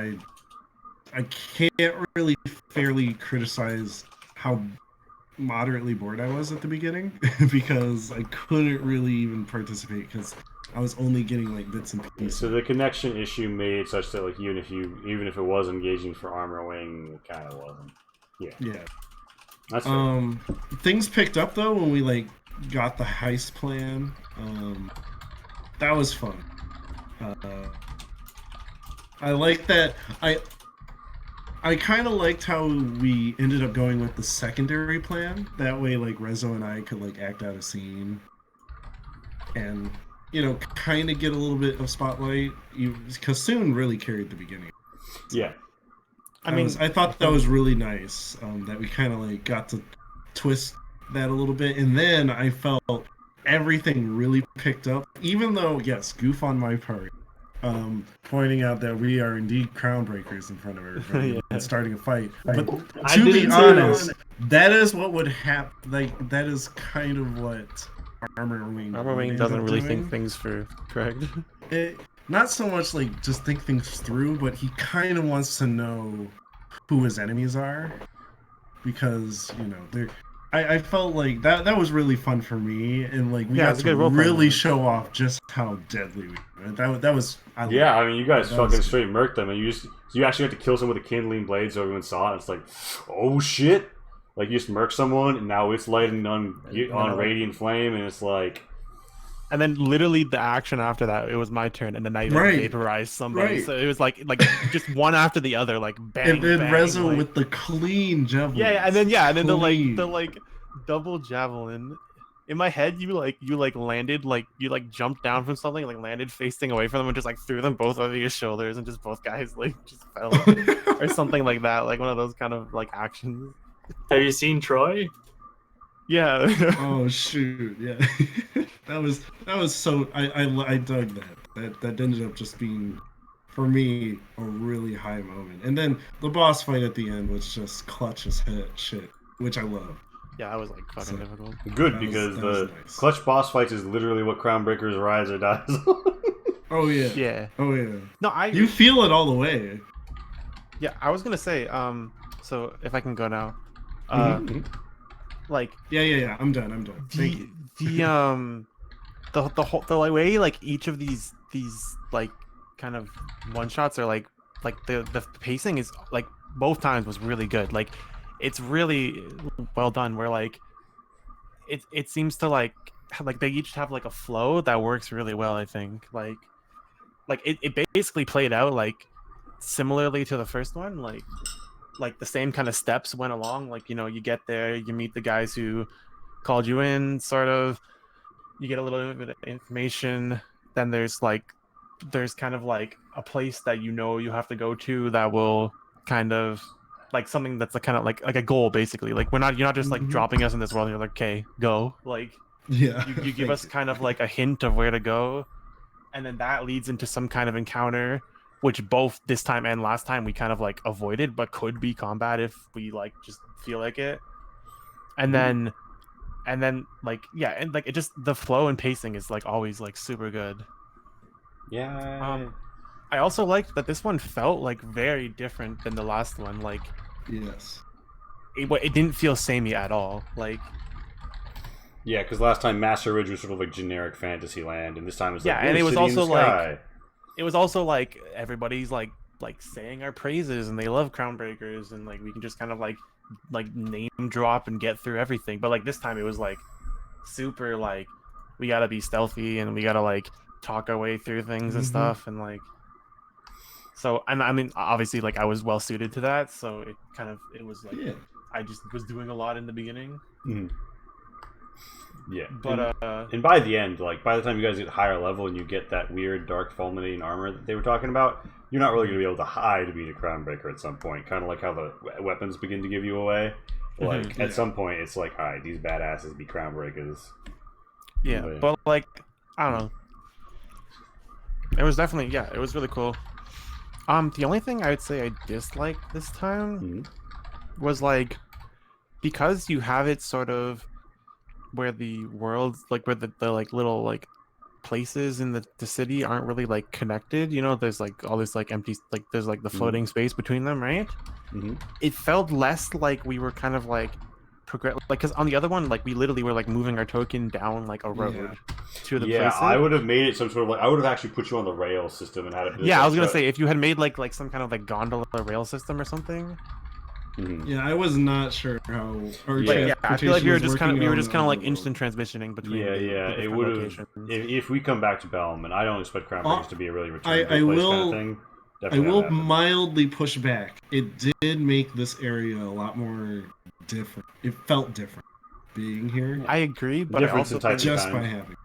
I I can't really fairly criticize how moderately bored I was at the beginning because I couldn't really even participate because I was only getting like bits and pieces. So the connection issue made it such that like even if it was engaging for Armor Wing, it kind of wasn't. Yeah. That's fair. Things picked up though when we like got the heist plan. That was fun. I like that. I kind of liked how we ended up going with the secondary plan. That way, like Rezo and I could like act out a scene, and kind of get a little bit of spotlight. Kassoon really carried the beginning. Yeah. I thought that was really nice. That we kind of like got to twist that a little bit, and then I felt everything really picked up. Even though, yes, goof on my part. Pointing out that we are indeed Crownbreakers in front of everybody and starting a fight. But to be honest, that is what would happen. Like that is kind of what Armor Wing doesn't really think things through, correct? Not so much like just think things through, but he kind of wants to know who his enemies are because I felt like that was really fun for me, and like we got to really show off just how deadly we were. That was I mean, you guys fucking straight murked them, and you actually had to kill someone with a kindling blade so everyone saw it. It's like, oh shit! Like you just murked someone, and now it's lighting on radiant flame, and it's like. And then literally the action after that, it was my turn, and then I vaporized somebody. So it was like just one after the other, like bang. And then bang, Rezo with the clean javelin. And then the double javelin. In my head, you landed you jumped down from something, like landed facing away from them, and just like threw them both over your shoulders, and just both guys like just fell or something like that, like one of those kind of like actions. Have you seen Troy? Yeah. Oh shoot! Yeah, that was so. I dug that. That ended up just being, for me, a really high moment. And then the boss fight at the end was just clutch as shit, which I love. Yeah, that was like fucking difficult. Good because the clutch boss fights is literally what Crownbreakers rise or dies. Oh yeah. Yeah. Oh yeah. No, you feel it all the way. Yeah, I was gonna say. So if I can go now. Like yeah, I'm done. The way like each of these like kind of one shots are like the pacing is like both times was really good. Like it's really well done. Where like it seems to like they each have like a flow that works really well. I think like it basically played out like similarly to the first one. Like the same kind of steps went along, like you get there, you meet the guys who called you in, sort of, you get a little bit of information, then there's kind of like a place that you have to go to that will kind of like something that's kind of like a goal, basically. Like you're not just like dropping us in this world and you're like, okay, go. Like you give us kind of like a hint of where to go, and then that leads into some kind of encounter, which both this time and last time we kind of like avoided, but could be combat if we like just feel like it. And then like and like it just the flow and pacing is like always like super good. Yeah. I also liked that this one felt like very different than the last one. Like yes, it didn't feel samey at all. Like yeah, because last time Master Ridge was sort of like generic fantasy land, and this time it's like and it was also like. It was also like everybody's like saying our praises and they love Crownbreakers, and like we can just kind of like name drop and get through everything. But like this time it was like super like we gotta be stealthy and we gotta like talk our way through things and stuff, and like so. And I mean, obviously, like I was well suited to that, so it was like I just was doing a lot in the beginning. Yeah, but and by the end, like by the time you guys get higher level and you get that weird dark fulminating armor that they were talking about, you're not really going to be able to hide to beat a Crownbreaker at some point. Kind of like how the weapons begin to give you away. Like at some point, it's like, all right, these badasses be Crownbreakers. Yeah, but like I don't know. It was definitely it was really cool. The only thing I would say I disliked this time was like because you have it sort of where the world's like where the like little like places in the city aren't really like connected. You know, there's like all this like empty like there's like the floating space between them, right? Mm-hmm. It felt less like we were kind of like progress like because on the other one like we literally were like moving our token down like a road to the Yeah, places. I would have made it some sort of like I would have actually put you on the rail system and had it. Yeah, I was gonna say if you had made like some kind of like gondola rail system or something. Mm-hmm. Yeah, I was not sure how. Our Yeah, I feel like we were just kind of like instant. instant transitioning between. Yeah, the it different would have. locations. If we come back to Belm, and I don't expect Crownbreakers to be a really return I to a place will- kind of thing. I Definitely will not happen. mildly push back. It did make this area a lot more different. It felt different being here. I agree, but I Difference in also types think of Just kind. by having.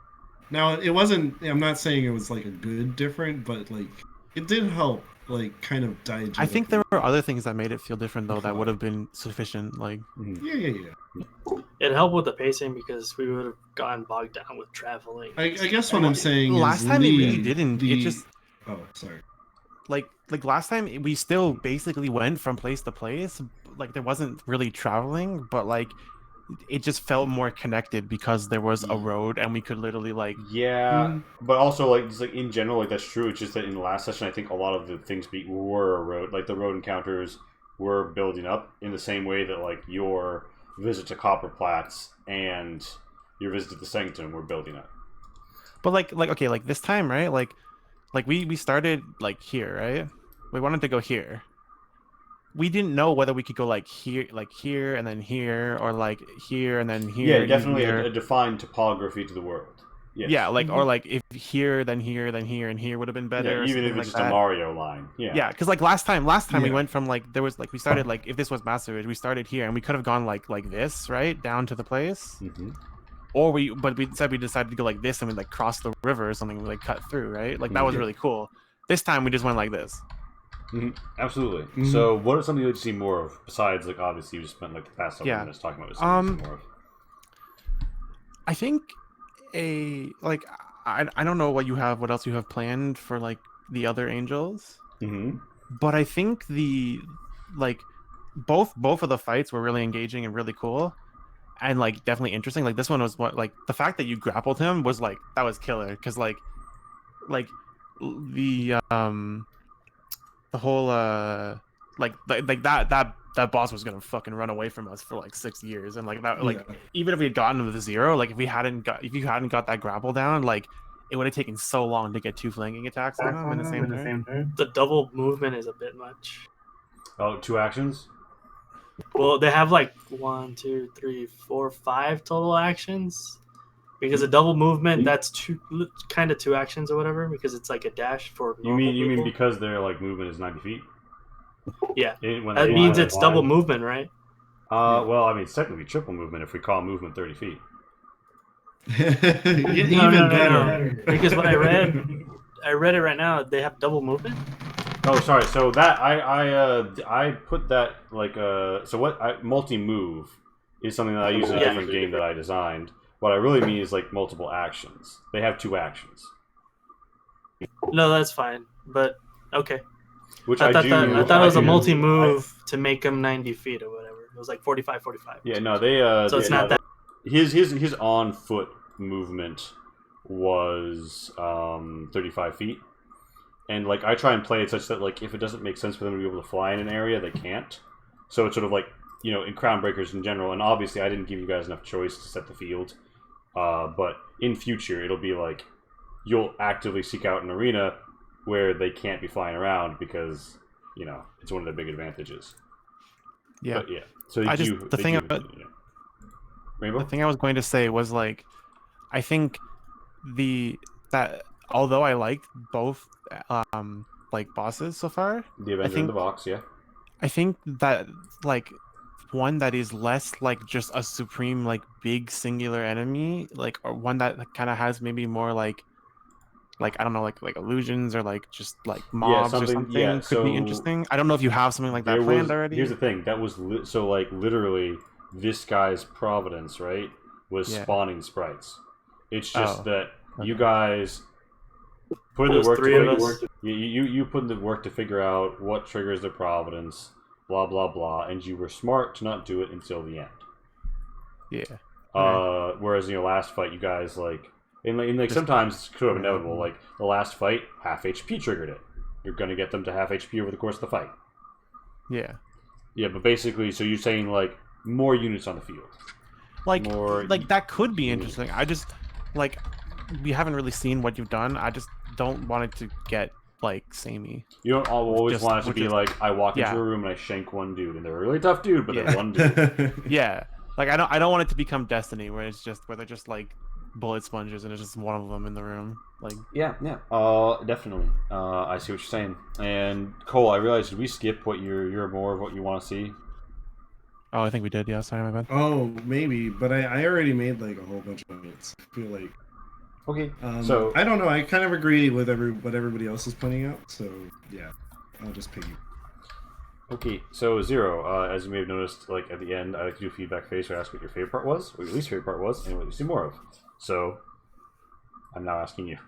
Now it wasn't. I'm not saying it was like a good different, but like it did help. Like kind of digest. I think there were other things that made it feel different though that would have been sufficient. Like Mhm. Yeah. It helped with the pacing because we would have gotten bogged down with traveling. I guess what I'm saying last is time it really Lee, didn't. The... It just Oh, sorry. like last time we still basically went from place to place. Like there wasn't really traveling, but like it just felt more connected because there was a road and we could literally like Yeah, but also like just like in general, like that's true. It's just that in the last session, I think a lot of the things were a road, like the road encounters were building up in the same way that like your visit to Copperplatz and your visit to the Sanctum were building up. but like okay, like this time, right? Like we started like here, right? We wanted to go here. We didn't know whether we could go like here and then here, or like here and then here. Yeah, definitely here. a defined topography to the world. Yes. Yeah, like or like if here, then here, then here, and here would have been better. Yeah, or even if something it's like just a that. Mario line. Yeah. Yeah, because like last time we Yeah. went from like there was like we started like if this was Master Ridge, we started here and we could have gone like this, right, down to the place. Mm-hmm. Or we decided to go like this and we like cross the river or something, we like cut through, right? Like that was really cool. This time we just went like this. Mm-hmm. Absolutely. Mm-hmm. So, what is something you'd see more of besides like obviously you just spent like the past several minutes talking about this? More of? I think I don't know what else you have planned for like the other angels. Mm-hmm. But I think the like both of the fights were really engaging and really cool and like definitely interesting. Like this one was what like the fact that you grappled him was like that was killer because like the whole like that boss was gonna fucking run away from us for like 6 years and like that like even if we had gotten to the 0, like if you hadn't got that grapple down, like it would have taken so long to get 2 flanking attacks on him in the same turn. The double movement is a bit much. Oh, 2 actions? Well, they have like 1, 2, 3, 4, 5 total actions. Because a double movement, that's kind of 2 actions or whatever. Because it's like a dash for. You mean because their like movement is 90 feet? Yeah, When that they means fly, it's double movement, right? Well, I mean, it's technically triple movement if we call movement 30 feet. Even better. Because when I read it right now. They have double movement. Oh, sorry. So that I put that like so what multi move is something that I use in a different game that I designed. What I really mean is like multiple actions. They have 2 actions. No, that's fine. But okay. Which I thought it was a multi move to make them 90 feet or whatever. It was like 45. Yeah, no, they. So it's not that. His on foot movement was 35 feet, and like I try and play it such that like if it doesn't make sense for them to be able to fly in an area, they can't. So it's sort of like in Crownbreakers in general, and obviously I didn't give you guys enough choice to set the field, but in future it'll be like you'll actively seek out an arena where they can't be flying around because it's one of their big advantages. Yeah. But yeah. So Rainbow? The thing I was going to say was like, I think that although I liked both like bosses so far, the Avenger in the box, yeah. I think that like one that is less like just a supreme like big singular enemy, like or one that kind of has maybe more like I don't know like illusions or like just like mobs or something could be interesting. I don't know if you have something like that planned already. Here's the thing, that was so like literally this guy's providence, right, was spawning sprites. It's just that you guys put in the work you put in the work to figure out what triggers their providence, blah blah blah, and you were smart to not do it until the end. Yeah. Whereas last fight you guys like And like Just- sometimes it's sort of inevitable. Like the last fight, half HP triggered it. You're gonna get them to half HP over the course of the fight. Yeah. Yeah, but basically, so you're saying like more units on the field. Like More- that could be interesting. I just like we haven't really seen what you've done. I just don't want it to get like samey. You don't always Just- want it to with be just- like I walk into yeah. a room and I shank one dude, and they're a really tough dude, but Yeah. they're one dude. Yeah. Like I don't want it to become Destiny where they're just like bullet sponges and it's just one of them in the room. Like Yeah, definitely. I see what you're saying. And Cole, I realized, did we skip what you're more of what you want to see? oh, I think we did. Yeah, sorry, my bad. Oh, maybe, but I already made like a whole bunch of notes. I feel like Okay. So I don't know. I kind of agree with what everybody else is pointing out. So yeah, I'll just piggy. okay, so Zero, as you may have noticed, like at the end, I like to do feedback phase where I ask what your favorite part was, what your least favorite part was, and what you see more of. So I'm now asking you.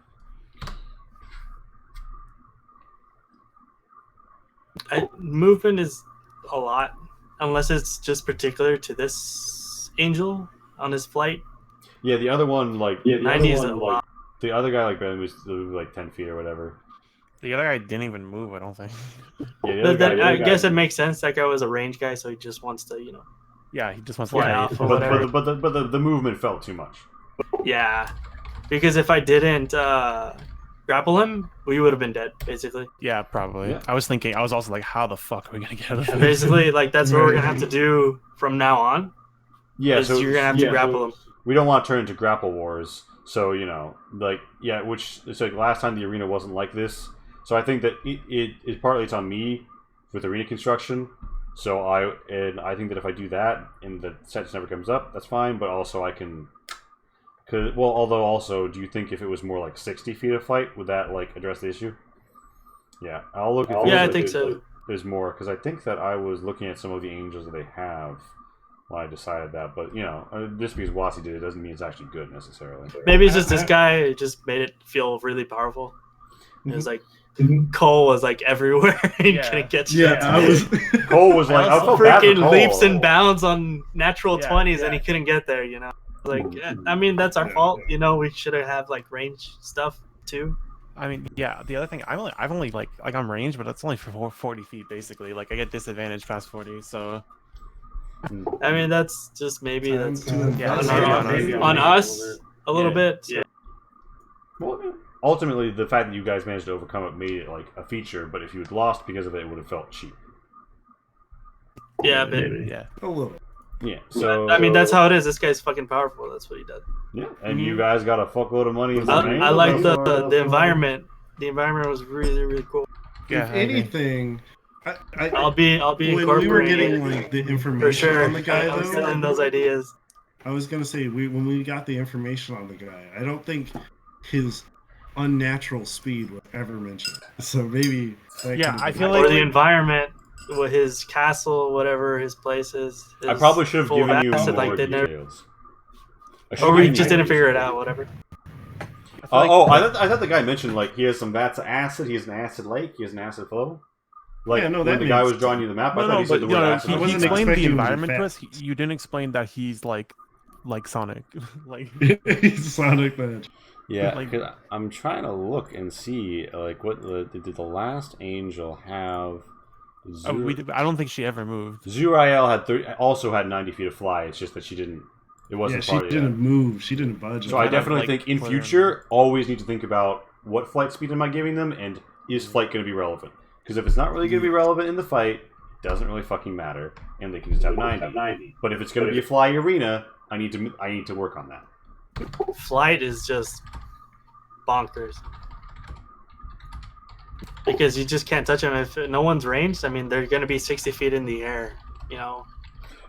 Movement is a lot, unless it's just particular to this angel on his flight. Yeah, the other one, like 90 is a lot. the other guy, like Ben, was like 10 feet or whatever. The other guy didn't even move. I don't think. Yeah, the other guy, I guess it makes sense. That guy was a range guy, so he just wants to, Yeah, he just wants to Fly get off or but whatever. the movement felt too much. Yeah. Because if I didn't grapple him, we would have been dead, basically. Yeah, probably. Yeah. I was also like, how the fuck are we gonna get out of this? Basically, like that's what we're gonna have to do from now on. Yeah, is you're gonna have to grapple him. We don't want to turn into grapple wars. So, which it's like last time the arena wasn't like this. So I think that it partly it's on me with arena construction. So I think that if I do that and the set never comes up, that's fine. But also I can, although also, do you think if it was more like 60 feet of fight, would that like address the issue? Yeah, I'll look at. Yeah, I think so. There's more because I think that I was looking at some of the angels that they have when I decided that. But just because Wasi did it doesn't mean it's actually good necessarily. Maybe it's just this guy just made it feel really powerful. It was like Cole was like everywhere and Yeah. couldn't get Yeah, shit. I was. Cole was like, I felt bad for Freaking Cole. leaps and bounds on natural Yeah, 20s yeah. and he couldn't get there, Like, I mean, that's our fault, we should have like range stuff too. I mean, yeah. The other thing, I've only like I'm ranged, but that's only for 40 feet basically. Like I get disadvantage past 40, so I mean, that's just maybe that's Yeah, on us a little bit. Yeah. Well, ultimately, the fact that you guys managed to overcome it made it like a feature. But if you had lost because of it, it would have felt cheap. Yeah, but yeah. A little. Yeah. So I mean, that's how it is. This guy's fucking powerful. That's what he does. Yeah, and you guys got a fuckload of money. In I like the environment. The environment was really, really cool. Yeah, If I agree. anything, I'll be when we were incorporating getting it like the for information sure. on the guy, I'm though, stealing those ideas. I was gonna say when we got the information on the guy, I don't think his unnatural speed was ever mentioned. So maybe that Yeah, could've I been- feel Or like- the environment, with his castle, whatever his place is. I probably should have full of given you acid, more like, they never- details. Or we just didn't figure it out. Whatever. I feel like- I thought the guy mentioned like he has some vats of acid. He has an acid lake. He has an acid flow. Like Yeah, no, when that the guy makes was drawing you the map, I No, thought no, he said but the word acid. I he wasn't explained the expecting him to be environment to us. fast. You didn't explain that he's like Sonic, like He's Sonic Badge. Yeah, Like- 'cause I'm trying to look and see like what did the last angel have? I don't think she ever moved. Zurael had also had 90 feet of fly. It's just that she didn't. It Yeah, wasn't she part of it. didn't move. She didn't budge. So I Kind of, definitely like, think in clear. future, always need to think about what flight speed am I giving them, and is flight going to be relevant? Because if it's not really going to be relevant in the fight, it doesn't really fucking matter, and they can just have 90. But if it's going to be a fly arena, I need to work on that. Flight is just bonkers. Because you just can't touch them if no one's ranged. I mean, they're going to be 60 feet in the air,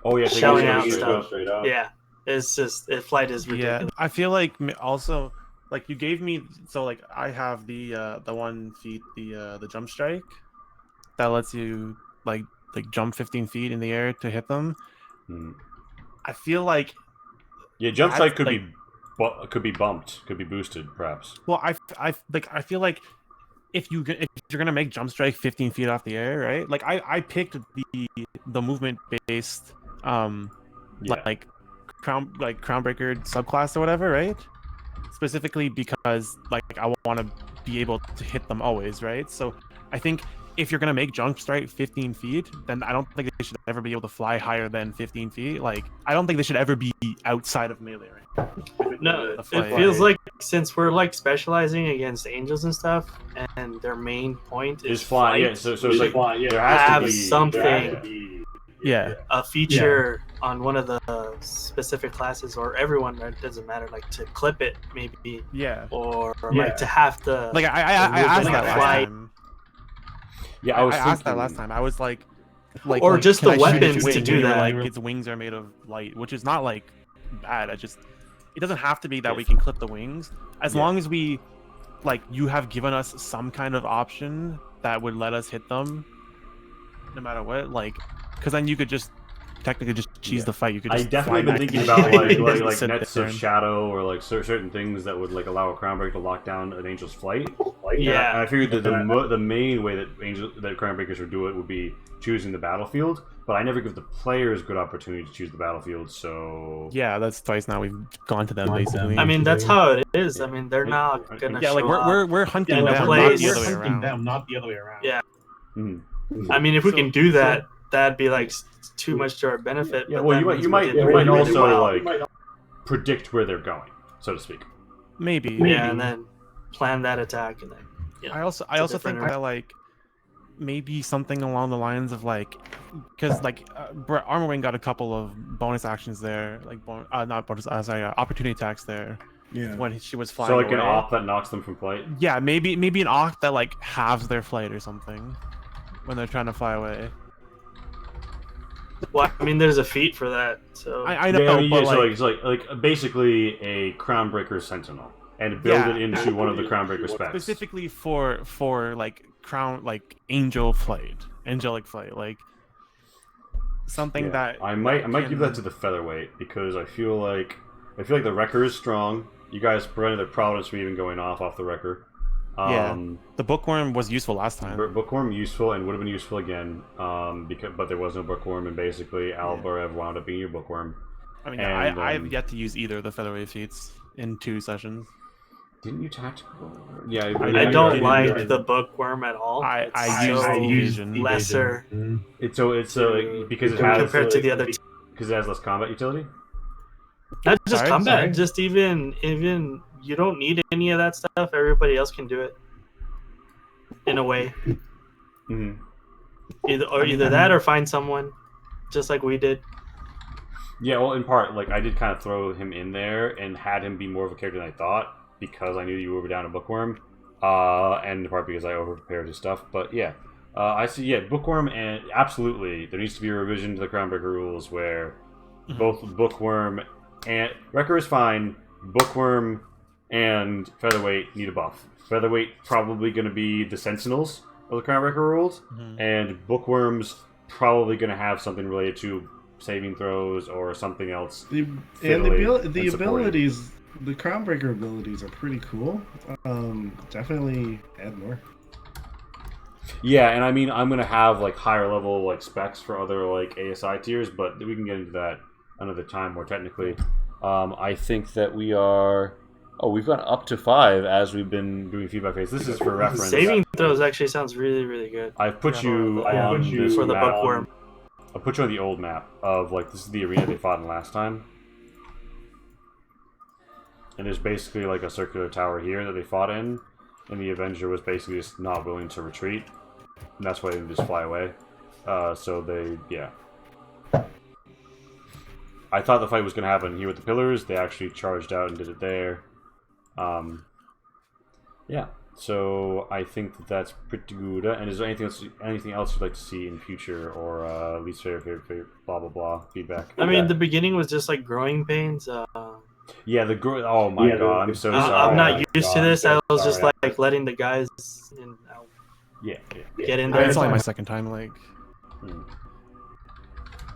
Oh yeah, so Shelling you out can stuff. straight up. Yeah, it's just flight is ridiculous. Yeah, I feel like also like you gave me like I have the 1 feat the jump strike that lets you like jump 15 feet in the air to hit them. Hmm. I feel like Yeah, jump That's, strike could be bumped, could be boosted, perhaps. well I feel like if you're gonna make jump strike 15 feet off the air, right? Like I picked the movement based Yeah. like Crownbreaker subclass or whatever, right? specifically because like I want to be able to hit them always, right? So I think if you're gonna make jump strike 15 feet, then I don't think they should ever be able to fly higher than 15 feet. Like I don't think they should ever be outside of melee range. No, The it flight. feels like since we're like specializing against angels and stuff, and their main point is Is flying. Yeah, flight, so we it's like should there has have to be something, Yeah. a feature on one of the specific classes, or everyone. It doesn't matter. Like to clip it, maybe, Yeah. or like to have the Like I asked like that last fly- time. Yeah, I was asked that thinking- last time. I was like Or like, just can the I shoot its weapons to wing? do And you were that. Like its wings are made of light, which is not like bad. It doesn't have to be that we can clip the wings, as long as we like you have given us some kind of option that would let us hit them, no matter what. Like, because then you could just technically just cheese the fight. You could. I Just definitely fly been back thinking to about the- like sit nets there of and- shadow or like certain things that would like allow a Crownbreaker to lock down an angel's flight. Yeah. And I figured that the main way that Crownbreakers would do it would be choosing the battlefield, but I never give the players good opportunity to choose the battlefield. So Yeah, that's twice now we've gone to them basically. I mean, that's how it is. I mean, they're not gonna. yeah, like show up. we're hunting in a them, not place- the other way We're hunting around. them, not the other way around. Yeah. Mhm. I mean, if we So- can do that, that'd be like too much to our benefit. Yeah, but well, that you means we might did you really, might really also well. like predict where they're going, so to speak. Maybe. Yeah, and then plan that attack, and then I also a think different- that like maybe something along the lines of like, because like Armor Wing got a couple of bonus actions there, like not bonus, opportunity attacks there Yeah. when she was flying So like away. an op that knocks them from flight. Yeah, maybe an Oct that like halves their flight or something when they're trying to fly away. well, I mean, there's a feat for that. So I know, Yeah, I mean, but so like, it's like basically a Crownbreaker Sentinel, and build Yeah. it into one of the Crownbreaker specs. specifically for like angelic flight, like something Yeah. that I might can- give that to the featherweight because I feel like the wrecker is strong. You guys prevented the Providence from even going off the wrecker. Yeah. The bookworm was useful last time. Bookworm useful and would have been useful again, but there was no bookworm, and basically Albarev wound up being your bookworm. I mean, and, I've yet to use either of the featherweight feats in 2 sessions. Didn't you tactical? Yeah, I don't like the bookworm at all. I It's use so evasion. lesser It's because it has compared to the other. because it has less combat utility. Not just Sorry? combat, Sorry? just even you don't need any of that stuff. Everybody else can do it. In a way, Mm-hmm. either that or find someone, just like we did. Yeah, well, in part, like I did kind of throw him in there and had him be more of a character than I thought because I knew you were down a bookworm, and in part because I overprepared his stuff. But yeah, I see. Yeah, bookworm, and absolutely, there needs to be a revision to the Crownbreaker rules where both bookworm and wrecker is fine. Bookworm and featherweight need a buff. Featherweight probably going to be the sentinels of the Crownbreaker rules, and bookworms probably going to have something related to saving throws or something else. The fiddly and supporting. abilities, the Crownbreaker abilities are pretty cool. Definitely add more. Yeah, and I mean, I'm gonna have like higher level like specs for other like ASI tiers, but we can get into that another time more technically. I think that we are. Oh, we've gone up to 5 as we've been doing feedback phase. This is for reference. Saving throws actually sounds really, really good. I've put Yeah, you yeah, on this for the map. bookworm. I put you on the old map of like this is the arena they fought in last time, and there's basically like a circular tower here that they fought in, and the Avenger was basically just not willing to retreat, and that's why they just fly away. So they, yeah. I thought the fight was going to happen here with the pillars. They actually charged out and did it there. Yeah. So I think that that's pretty good. And is there anything else you'd like to see in future, or least favorite, blah blah blah feedback? I mean, the beginning was just like growing pains. Yeah, oh my god, I'm so sorry. I'm not used to this. I was just Sorry. like letting the guys Yeah. get in there. It's only my second time. Like,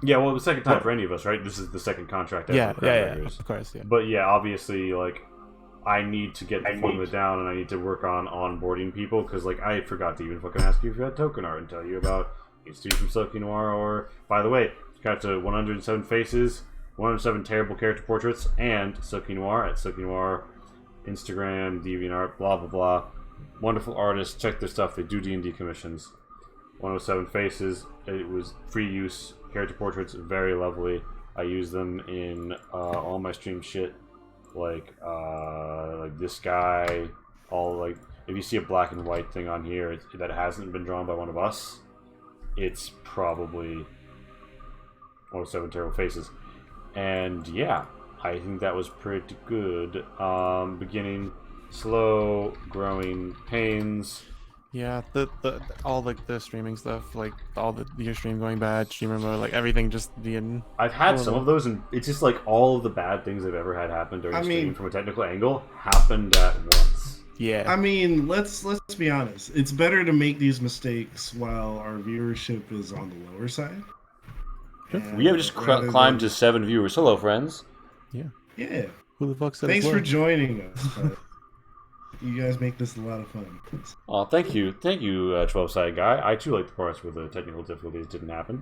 Yeah, well, the second time for any of us, right? This is the second contract. yeah, for yeah, Crownbreakers. of course, yeah. But yeah, obviously, like, I need to get the formula down, and I need to work on onboarding people, because, like, I forgot to even fucking ask you if you had token art and tell you about Institute from Silky Noir, or, by the way, got to 107 faces, 107 terrible character portraits, and Silky Noir at Silky Noir Instagram, DeviantArt, blah blah blah. Wonderful artists. Check their stuff. They do D&D commissions. 107 Faces. It was free use. Character portraits, very lovely. I use them in all my stream shit. Like this guy. All like, if you see a black and white thing on here that hasn't been drawn by one of us, it's probably 107 Terrible Faces. And yeah, I think that was pretty good. Beginning slow, growing pains. Yeah, all like the streaming stuff, like all your stream going bad, streamer mode, like everything just being. I've had some of those, and it's just like all of the bad things I've ever had happen during stream from a technical angle happened at once. Yeah. I mean, let's be honest. It's better to make these mistakes while our viewership is on the lower side. We have just climbed to 7 viewers. Hello, friends. Yeah. Yeah. Who the fuck said Thanks it's for low? joining us. You guys make this a lot of fun. Oh, thank you, 12-sided guy. I too like the parts where the technical difficulties didn't happen.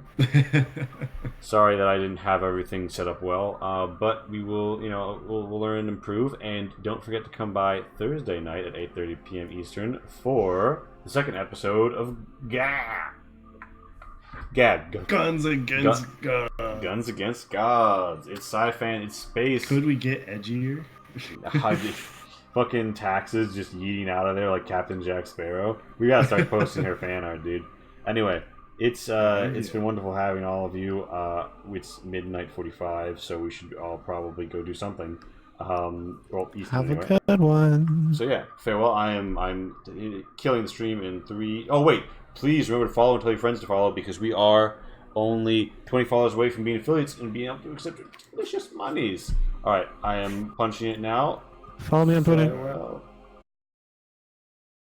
Sorry that I didn't have everything set up well, but we will, we'll learn and improve. And don't forget to come by Thursday night at 8:30 p.m. Eastern for the second episode of Guns Against God. Guns Against Gods. It's sci-fi. It's space. Could we get edgier? Fucking taxes just yeeting out of there like Captain Jack Sparrow. We gotta start posting her fan art, dude. Anyway, it's been wonderful having all of you. It's midnight 45, so we should all probably go do something. Well, Eastern Have anyway. a good one. So yeah, farewell. I'm killing the stream in 3. Oh wait, please remember to follow and tell your friends to follow, because we are only 20 followers away from being affiliates and being able to accept delicious monies. All right, I am punching it now. Follow me on Twitter. Farewell.